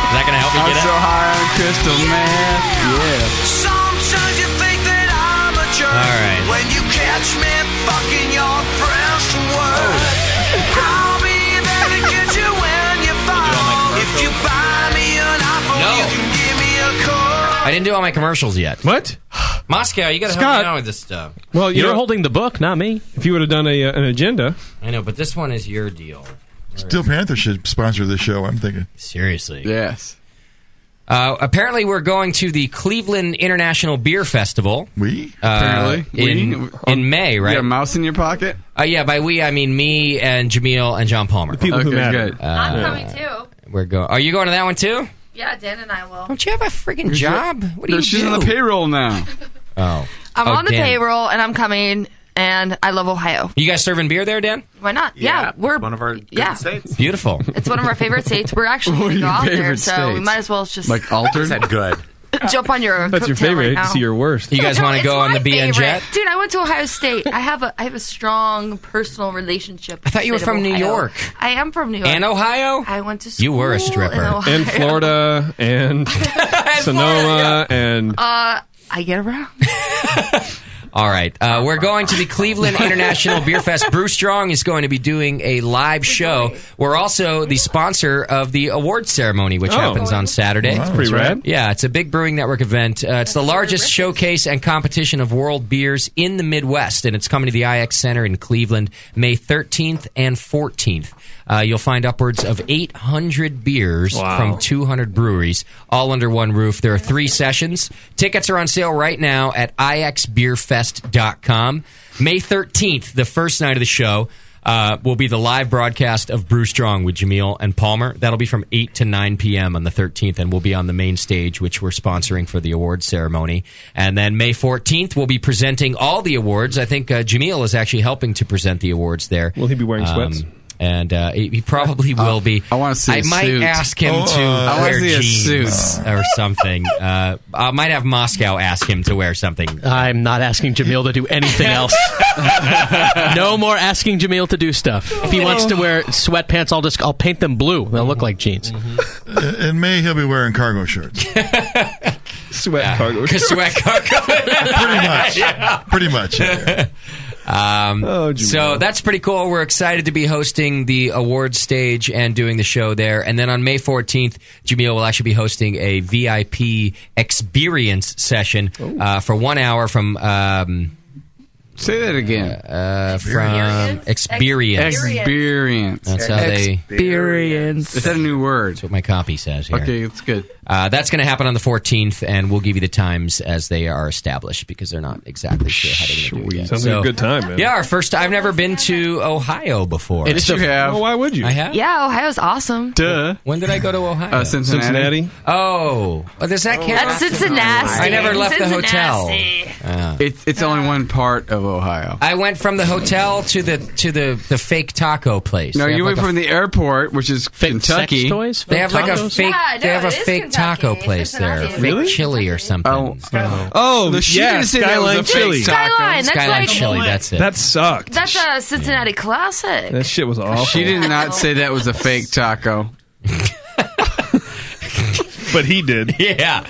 Is that going to help you get I'm it? so high on crystal meth. Yeah. Sometimes you think that I'm a jerk. All right. When you catch me fucking your friends from work, I'll be there to get you when you fall. If you buy me an iPhone, you can give me a call. I didn't do all my commercials yet. What? Moscow, you got to help me out with this stuff. Well, you're holding the book, not me. If you would have done an agenda. I know, but this one is your deal. Steel Panther should sponsor this show, I'm thinking. Seriously. Yes. Apparently, we're going to the Cleveland International Beer Festival. Apparently. In May, right? You got a mouse in your pocket? Yeah, by we, I mean me and Jameel and John Palmer. people who matter. I'm coming too. We're going. Are you going to that one too? Yeah, Dan and I will. Don't you have a freaking job? What do you She's do? on the payroll now. Oh. I'm on the Dan. payroll, and I'm coming, and I love Ohio. You guys serving beer there, Dan? Why not? Yeah, we're one of our states. Beautiful. It's one of our favorite states. We're actually going to go out there, so we might as well just Like altered? Said good. jump on your That's your coattail favorite. right now. See your worst. You guys No, want to it's go on the my BN favorite. Jet? Dude, I went to Ohio State. I have a strong personal relationship. I thought you were from New York. I am from New York. And Ohio? I went to school. You were a stripper. in Ohio. And Florida and Sonoma and I get around. All right. We're going to the Cleveland International Beer Fest. Brew Strong is going to be doing a live show. We're also the sponsor of the awards ceremony, which happens on Saturday. That's pretty rad. Yeah, it's a big Brewing Network event. It's the largest showcase and competition of world beers in the Midwest, and it's coming to the IX Center in Cleveland May 13th and 14th. You'll find upwards of 800 beers from 200 breweries, all under one roof. There are 3 sessions. Tickets are on sale right now at ixbeerfest.com. May 13th, the first night of the show, will be the live broadcast of Brew Strong with Jameel and Palmer. That'll be from 8 to 9 p.m. on the 13th, and we'll be on the main stage, which we're sponsoring for the awards ceremony. And then May 14th, we'll be presenting all the awards. I think Jameel is actually helping to present the awards there. Will he be wearing sweats? And he probably will be. I want to see I a might suit. ask him to I wear want to see a jeans suit. or something. I might have Moscow ask him to wear something. I'm not asking Jameel to do anything else. No more asking Jameel to do stuff. If he wants to wear sweatpants, I'll paint them blue. They'll look like jeans. In May, he'll be wearing cargo shorts. Cargo shorts. Sweat cargo. Pretty much. Yeah. So that's pretty cool. We're excited to be hosting the awards stage and doing the show there. And then on May 14th, Jameel will actually be hosting a VIP experience session for 1 hour from... Say that again. From Experience. Experience. That's how they... Experience. Is that a new word? That's what my copy says here. Okay, it's good. That's going to happen on the 14th, and we'll give you the times as they are established because they're not exactly sure how they're going to do it yet. Sounds like a good time, man. Yeah, our first... I've never been to Ohio before. Yes, you have. Well, why would you? I have? Yeah, Ohio's awesome. Duh. When did I go to Ohio? Cincinnati. Oh, does that count? That's Cincinnati. I never left the hotel. It's only one part of Ohio. I went from the hotel to the fake taco place. No, They have you went like from the airport, which is Kentucky. Sex toys? They have like a Tacos? fake. Yeah, they no, have a it is fake Kentucky. taco It's place there. Cincinnati. Fake Really? chili or something. Oh, she yeah, didn't say that was a Skyline fake Chili. taco. Skyline. That's Skyline like chili. That's it. That sucked. That's a Cincinnati classic. That shit was awful. She did not say that was a fake taco. But he did. Yeah.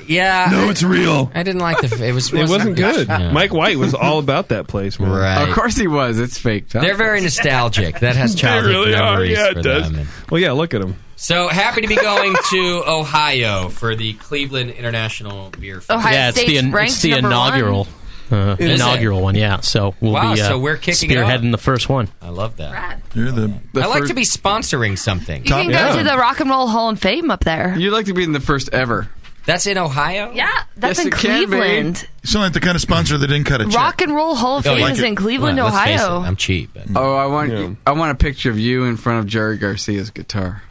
Yeah. No, it's real. I didn't like the. It wasn't good. Yeah. Mike White was all about that place, man. Right. Of course he was. It's fake taco. They're very nostalgic. That has They childhood really are. memories Yeah, for it does. them. Well, yeah, look at him. So happy to be going to Ohio for the Cleveland International Beer Festival. Ohio Yeah, it's State's the ranked number inaugural. Inaugural one, yeah. So we'll Wow, be so we're kicking it spearheading off. the first one. I love that. Rad. You're the I like first- to be sponsoring something. You can go to the Rock and Roll Hall of Fame up there. You'd like to be in the first ever. That's in Ohio? Yeah, that's Yes, in it can be. Cleveland. You sound like the kind of sponsor that didn't cut a check. Rock and Roll Hall of Oh, Fame like is it. in Cleveland, Well, let's face it, Ohio. I'm cheap. But... Oh, I want a picture of you in front of Jerry Garcia's guitar.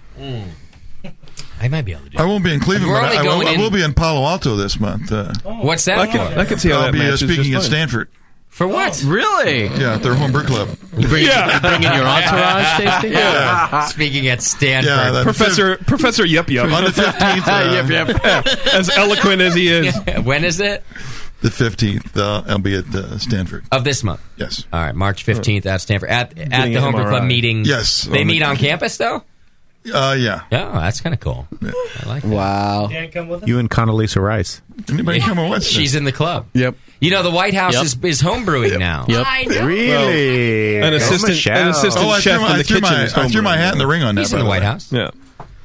I might be able to do I won't be in Cleveland, We're but only I going will in- be in Palo Alto this month. What's that for? I could see how I'll that be matches speaking at just fine. Stanford. For what? Really? Yeah, at their home brew club. You bring in your entourage, Stacey? Yeah. Speaking at Stanford. Yeah, that's Professor Yup Yup. on the 15th. Yep, yep. As eloquent as he is. When is it? The 15th. I'll be at Stanford. Of this month? Yes. All right, March 15th at Stanford. At the Getting an Homebrew Club MRI. meeting. Yes. They meet on campus, though? Yeah. Yeah, that's kind of cool. I like that. Wow. Dan, come with us? You and Condoleezza Rice. Anybody come on Wednesday? She's in the club. Yep. You know, the White House Yep. is homebrewing now. Yep. I know. Really? An assistant Oh, I chef in the kitchen is I threw my homebrewing. hat in the ring on that. He's by in the way. White House. Yeah.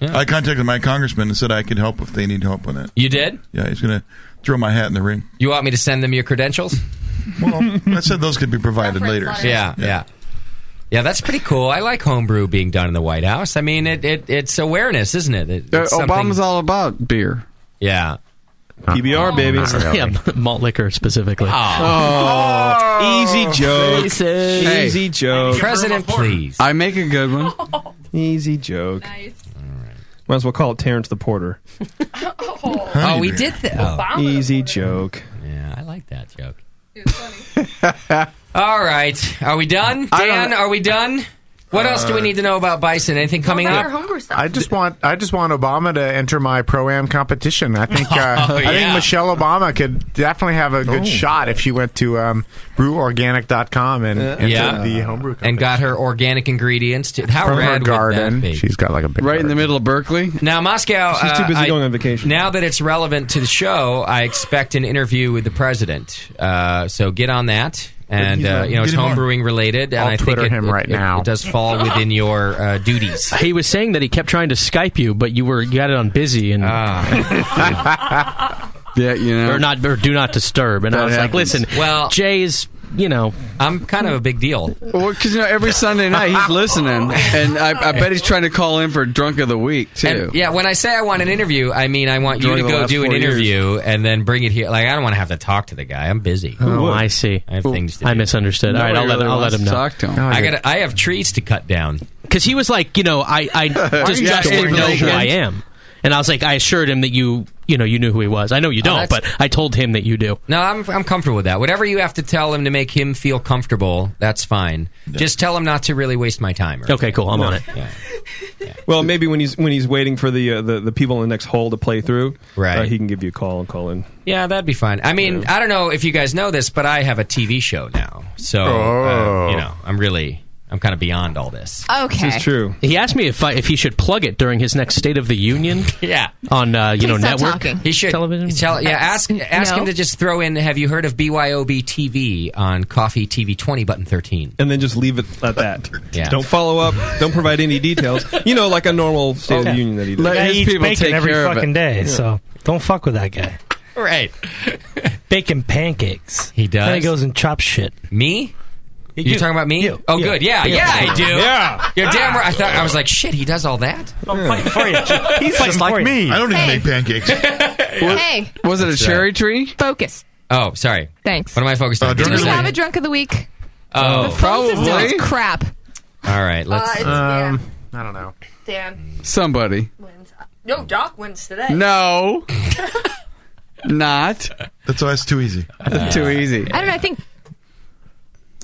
I contacted my congressman and said I could help if they need help with it. You did? Yeah, he's going to throw my hat in the ring. You want me to send them your credentials? Well, I said those could be provided later. Reference so- Yeah. Yeah, that's pretty cool. I like homebrew being done in the White House. I mean, it's awareness, isn't it? It's Obama's all about beer. Yeah. PBR, baby. Yeah, malt liquor specifically. Easy joke. Hey. Easy joke. President, please. I make a good one. Easy joke. Nice. Might as well call it Terrence the Porter. Oh, we did that. Easy joke. Yeah, I like that joke. All right. Are we done? Dan, are we done? What else do we need to know about Bison? Anything coming up? I just want Obama to enter my Pro-Am competition. I think I think Michelle Obama could definitely have a good shot if she went to breworganic.com and entered the homebrew competition. And got her organic ingredients. How From her rad garden. would that be? She's got like a big Right in the middle of Berkeley. Now, Moscow. She's too busy going on vacation. Now that it's relevant to the show, I expect an interview with the president. So get on that. And it's homebrewing related, and I'll I think Twitter him right now. It does fall within your duties. He was saying that he kept trying to Skype you, but you got it on busy and yeah, you know, or do not disturb. And I was like, listen, Jay's. I'm kind of a big deal. Well, because every Sunday night he's listening, and I bet he's trying to call in for Drunk of the Week too. And, when I say I want an interview, I mean I want you to go do an interview and then bring it here. Like, I don't want to have to talk to the guy. I'm busy. Oh, I see. I have things to do. I misunderstood. All right, I'll let him know. Talk to him. I have trees to cut down. Because he was like, I just didn't know who I am. And I was like, I assured him that you knew who he was. I know you don't, but I told him that you do. No, I'm comfortable with that. Whatever you have to tell him to make him feel comfortable, that's fine. Yeah. Just tell him not to really waste my time. Okay, cool. I'm on it. Yeah. Well, maybe when he's waiting for the people in the next hole to play through, right? He can give you a call and call in. Yeah, that'd be fine. I mean, I don't know if you guys know this, but I have a TV show now, so I'm kind of beyond all this. Okay. This is true. He asked me if he should plug it during his next State of the Union. Yeah. On Please stop network. talking. He should television. Ask him to just throw in. Have you heard of BYOB TV on Coffee TV 20 button 13? And then just leave it at that. Yeah. Don't follow up. Don't provide any details. Like a normal State of the Union that he does. He eats bacon every fucking day, so don't fuck with that guy. Right. Bacon pancakes. He does. Then he goes and chops shit. Me? You talking about me? Oh, good. Yeah, I do. Yeah. You're damn right. I was like, shit, he does all that? I'm fighting for you. He's just like me. I don't even make pancakes. Hey, Was it a cherry tree? focus. Oh, sorry. Thanks. What am I focused on? Do we have a Drunk of the Week? Oh, The phone system is crap. all right. Let's. I don't know. Dan Somebody. wins. No, Doc wins today. No. Not. That's why it's too easy. That's too easy. I don't know. I think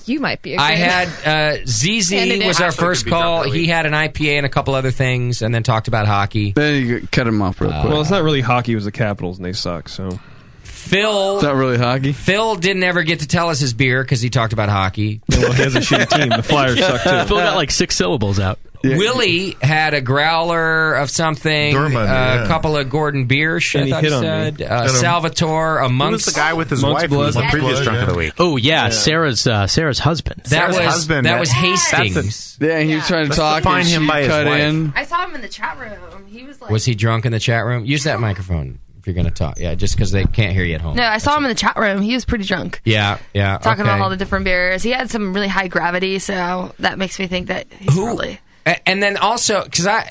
you might be. I had ZZ Candidate. was our first call. He had an IPA and a couple other things, and then talked about hockey. Then you cut him off real quick. Well, it's not really hockey. It was the Capitals, and they suck. So Phil. It's not really hockey. Phil didn't ever get to tell us his beer because he talked about hockey. well, he has a shitty team. The Flyers suck too. Phil got like 6 syllables out. Yeah. Willie had a growler of something, a couple of Gordon Biersch, And he I hit thought on he said, Salvatore, a Who Monk's. was the guy with his Monk's wife who was the blood. previous Drunk of the Week? Oh yeah, Sarah's husband. That husband. was Hastings. Yeah, he was trying to talk. find and him she by his cut wife. in. I saw him in the chat room. He was like, Was he drunk in the chat room? Use that microphone if you're going to talk. Yeah, just because they can't hear you at home. No, I saw him in the chat room. He was pretty drunk. Yeah. Talking okay. about all the different beers. He had some really high gravity, so that makes me think that he's probably. And then also,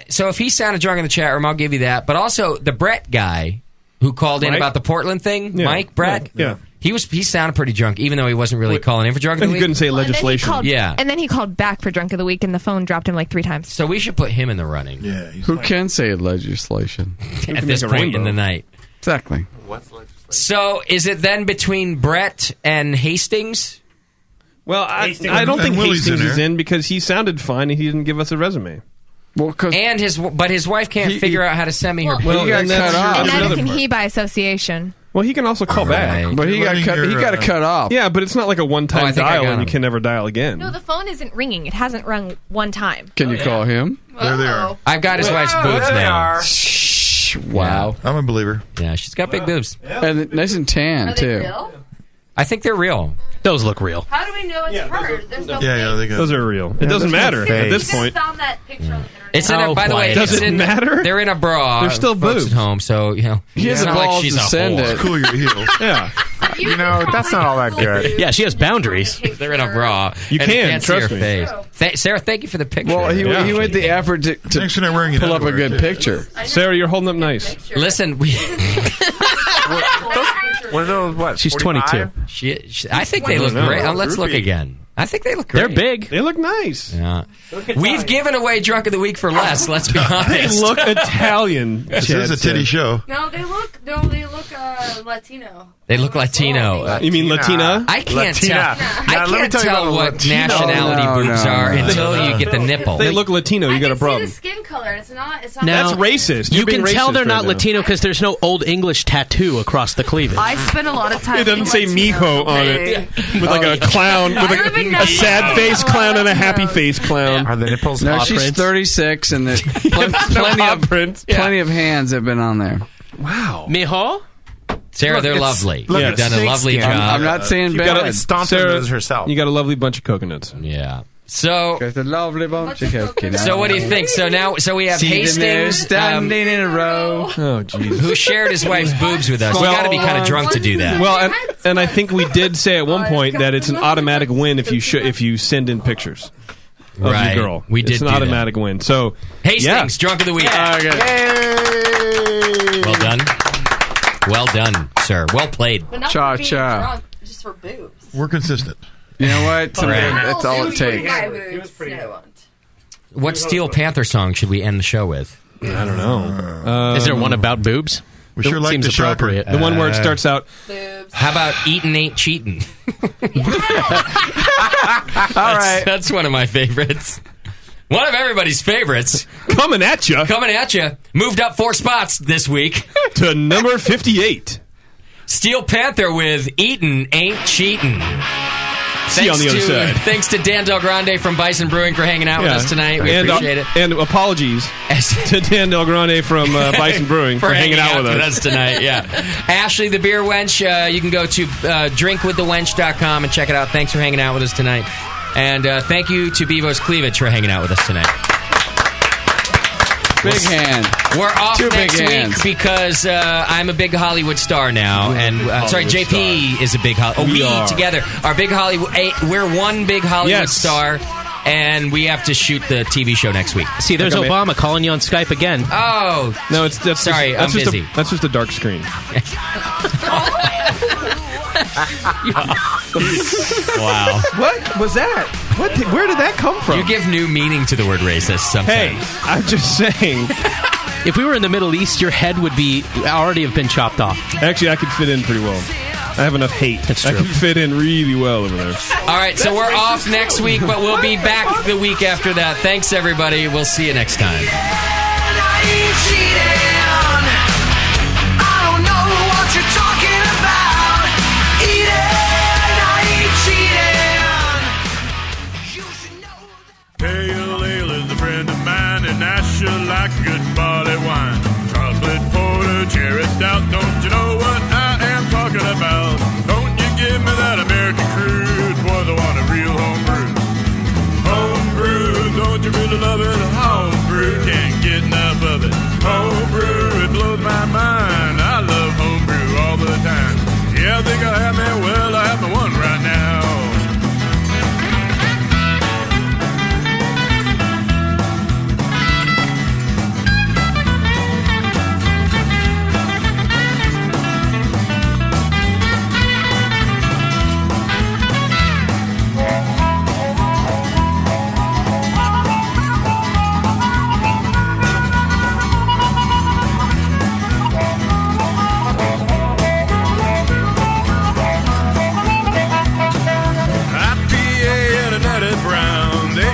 so if he sounded drunk in the chat room, I'll give you that. But also the Brett guy who called in about the Portland thing, Mike Brett. Yeah. He sounded pretty drunk, even though he wasn't really calling in for Drunk of the He Week. couldn't say legislation. And then he called back for Drunk of the Week, and the phone dropped him like 3 times. So we should put him in the running. Yeah. Who can say legislation? At this point in the night. Exactly. So is it then between Brett and Hastings? Well, I don't think Hastings is in because he sounded fine and he didn't give us a resume. Well, and his wife can't figure out how to send me her. Well, he got cut off. And neither can he by association. Well, he can also call back, but he got cut. He got cut off. Yeah, but it's not like a one-time dial and you him. can never dial again. No, the phone isn't ringing. It hasn't rung one time. Can you call him? There they are. I've got his wife's boobs now. Wow. I'm a believer. Yeah, she's got big boobs. And nice and tan, too. Real? I think they're real. Those look real. How do we know it's hers? There's no they got. Those are real. It doesn't matter at this point. found that picture on the internet. It's in a, by the way, Does it's it in, matter? They're in a bra. They're still folks boobs at home, so He has it's the not like balls she's to a send whore. it. Cool your heels. Yeah. You know, that's not all that good. Yeah, she has boundaries. They're in a bra. You and can, can't trust see her me. face. Sarah, thank you for the picture. Well, he went the effort to Thanks for not wearing it pull up a underwear, good too. picture. Sarah, you're holding up nice. Listen, we. What are those? What? She's 45? 22. I think they look great. Let's look again. I think they look great. They're big. They look nice. Yeah. We've given away Drunk of the Week for less, let's be honest. They look Italian. This is a titty show. No, they look Latino. They look Latino. You mean Latina? I can't Latina. tell. Now, I let me can't tell you tell about what Latino. nationality boobs are until you get the nipple. They look Latino. You got a problem. See the skin color. It's not. That's racist. You You're can being tell racist they're not right now. Latino because there's no Old English tattoo across the cleavage. I spend a lot of time. It doesn't say Mijo on it. With like a clown, with I live in a sad face clown and a happy face clown. Are the nipples No, paw she's prints? 36, and plenty of hands have been on there. Wow. Mijo? Sarah, Look, they're it's- lovely. look, You've it's done a snake lovely skin. job. I'm not saying You bad. gotta Stomped Sarah, those herself. You got a lovely bunch of coconuts. Yeah. So, There's a lovely bunch of coconuts. so what do you think? So we have See them there Hastings, standing in a row. Oh, Jesus. who shared his wife's boobs with us. You got to be kind of drunk to do that. Well, and I think we did say at one point that it's an automatic win if you send in pictures of Right. your girl. We did It's an do that. automatic win. So Hastings, Drunk of the Week. Well done. Well done, sir. Well played. But not Cha for being cha. drunk, just for boobs. We're consistent. You know what? Right. That's all it takes. My boobs. No, I won't. What Steel Panther song should we end the show with? I don't know. Is there one about boobs? We sure like Seems the shocker. appropriate. The one where it starts out. Boobs. How about Eatin' Ain't Cheatin'? All right. That's one of my favorites. One of everybody's favorites. Coming at you. Coming at you. Moved up 4 spots this week. To number 58. Steel Panther with Eatin' Ain't Cheatin'. See you on the other side. Thanks to Dan Del Grande from Bison Brewing for hanging out with us tonight. We appreciate it. And apologies to Dan Del Grande from Bison Brewing for hanging out with us tonight. Yeah, Ashley the Beer Wench. You can go to drinkwiththewench.com and check it out. Thanks for hanging out with us tonight. And thank you to Bevo's Cleavage for hanging out with us tonight. Big hand. We're off Two next big week hands. because I'm a big Hollywood star now, and sorry, JP is a big Hollywood. We are. Together are big Hollywood. We're one big Hollywood star, and we have to shoot the TV show next week. See, there's Obama calling you on Skype again. Oh, No, that's sorry, that's I'm just busy. that's just a dark screen. Wow. What was that? Where did that come from? You give new meaning to the word racist sometimes. Hey, I'm just saying. If we were in the Middle East, your head would be already have been chopped off. Actually, I could fit in pretty well. I have enough hate. That's I true. can fit in really well over there. All right, so we're off next week, but we'll be back the week after that. Thanks, everybody. We'll see you next time. Pale ale is a friend of mine, and I sure like good barley wine. Chocolate porter, cherry stout, don't you know what I am talking about? Don't you give me that American crude, boys, I want a real homebrew. Homebrew, don't you really love it? Homebrew, can't get enough of it. Homebrew, it blows my mind. I love homebrew all the time. Yeah, I think I have me, well, I have me one right now.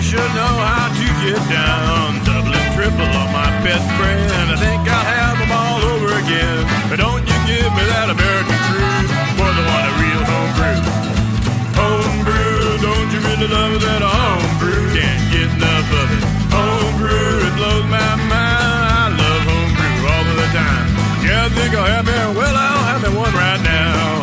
should know how to get down. Double and triple on my best friend. I think I'll have them all over again. But don't you give me that American crude. Boy, I want a real homebrew. Homebrew, don't you really love that homebrew? Can't get enough of it. Homebrew, it blows my mind. I love homebrew all of the time. Yeah, I think I'll have me, well, I'll have me one right now.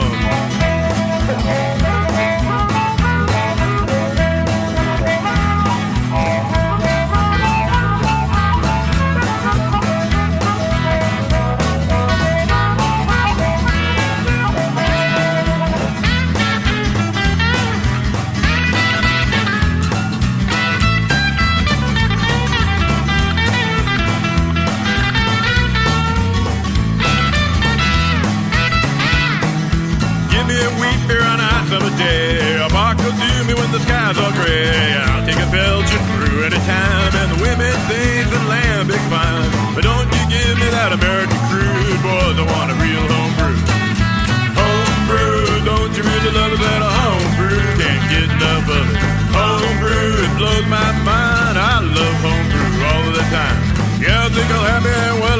but the one a real homebrew. Homebrew, don't you really love it that a homebrew? Can't get enough of it. Homebrew, it blows my mind. I love homebrew all of the time. Yeah, I think I'll happy and well.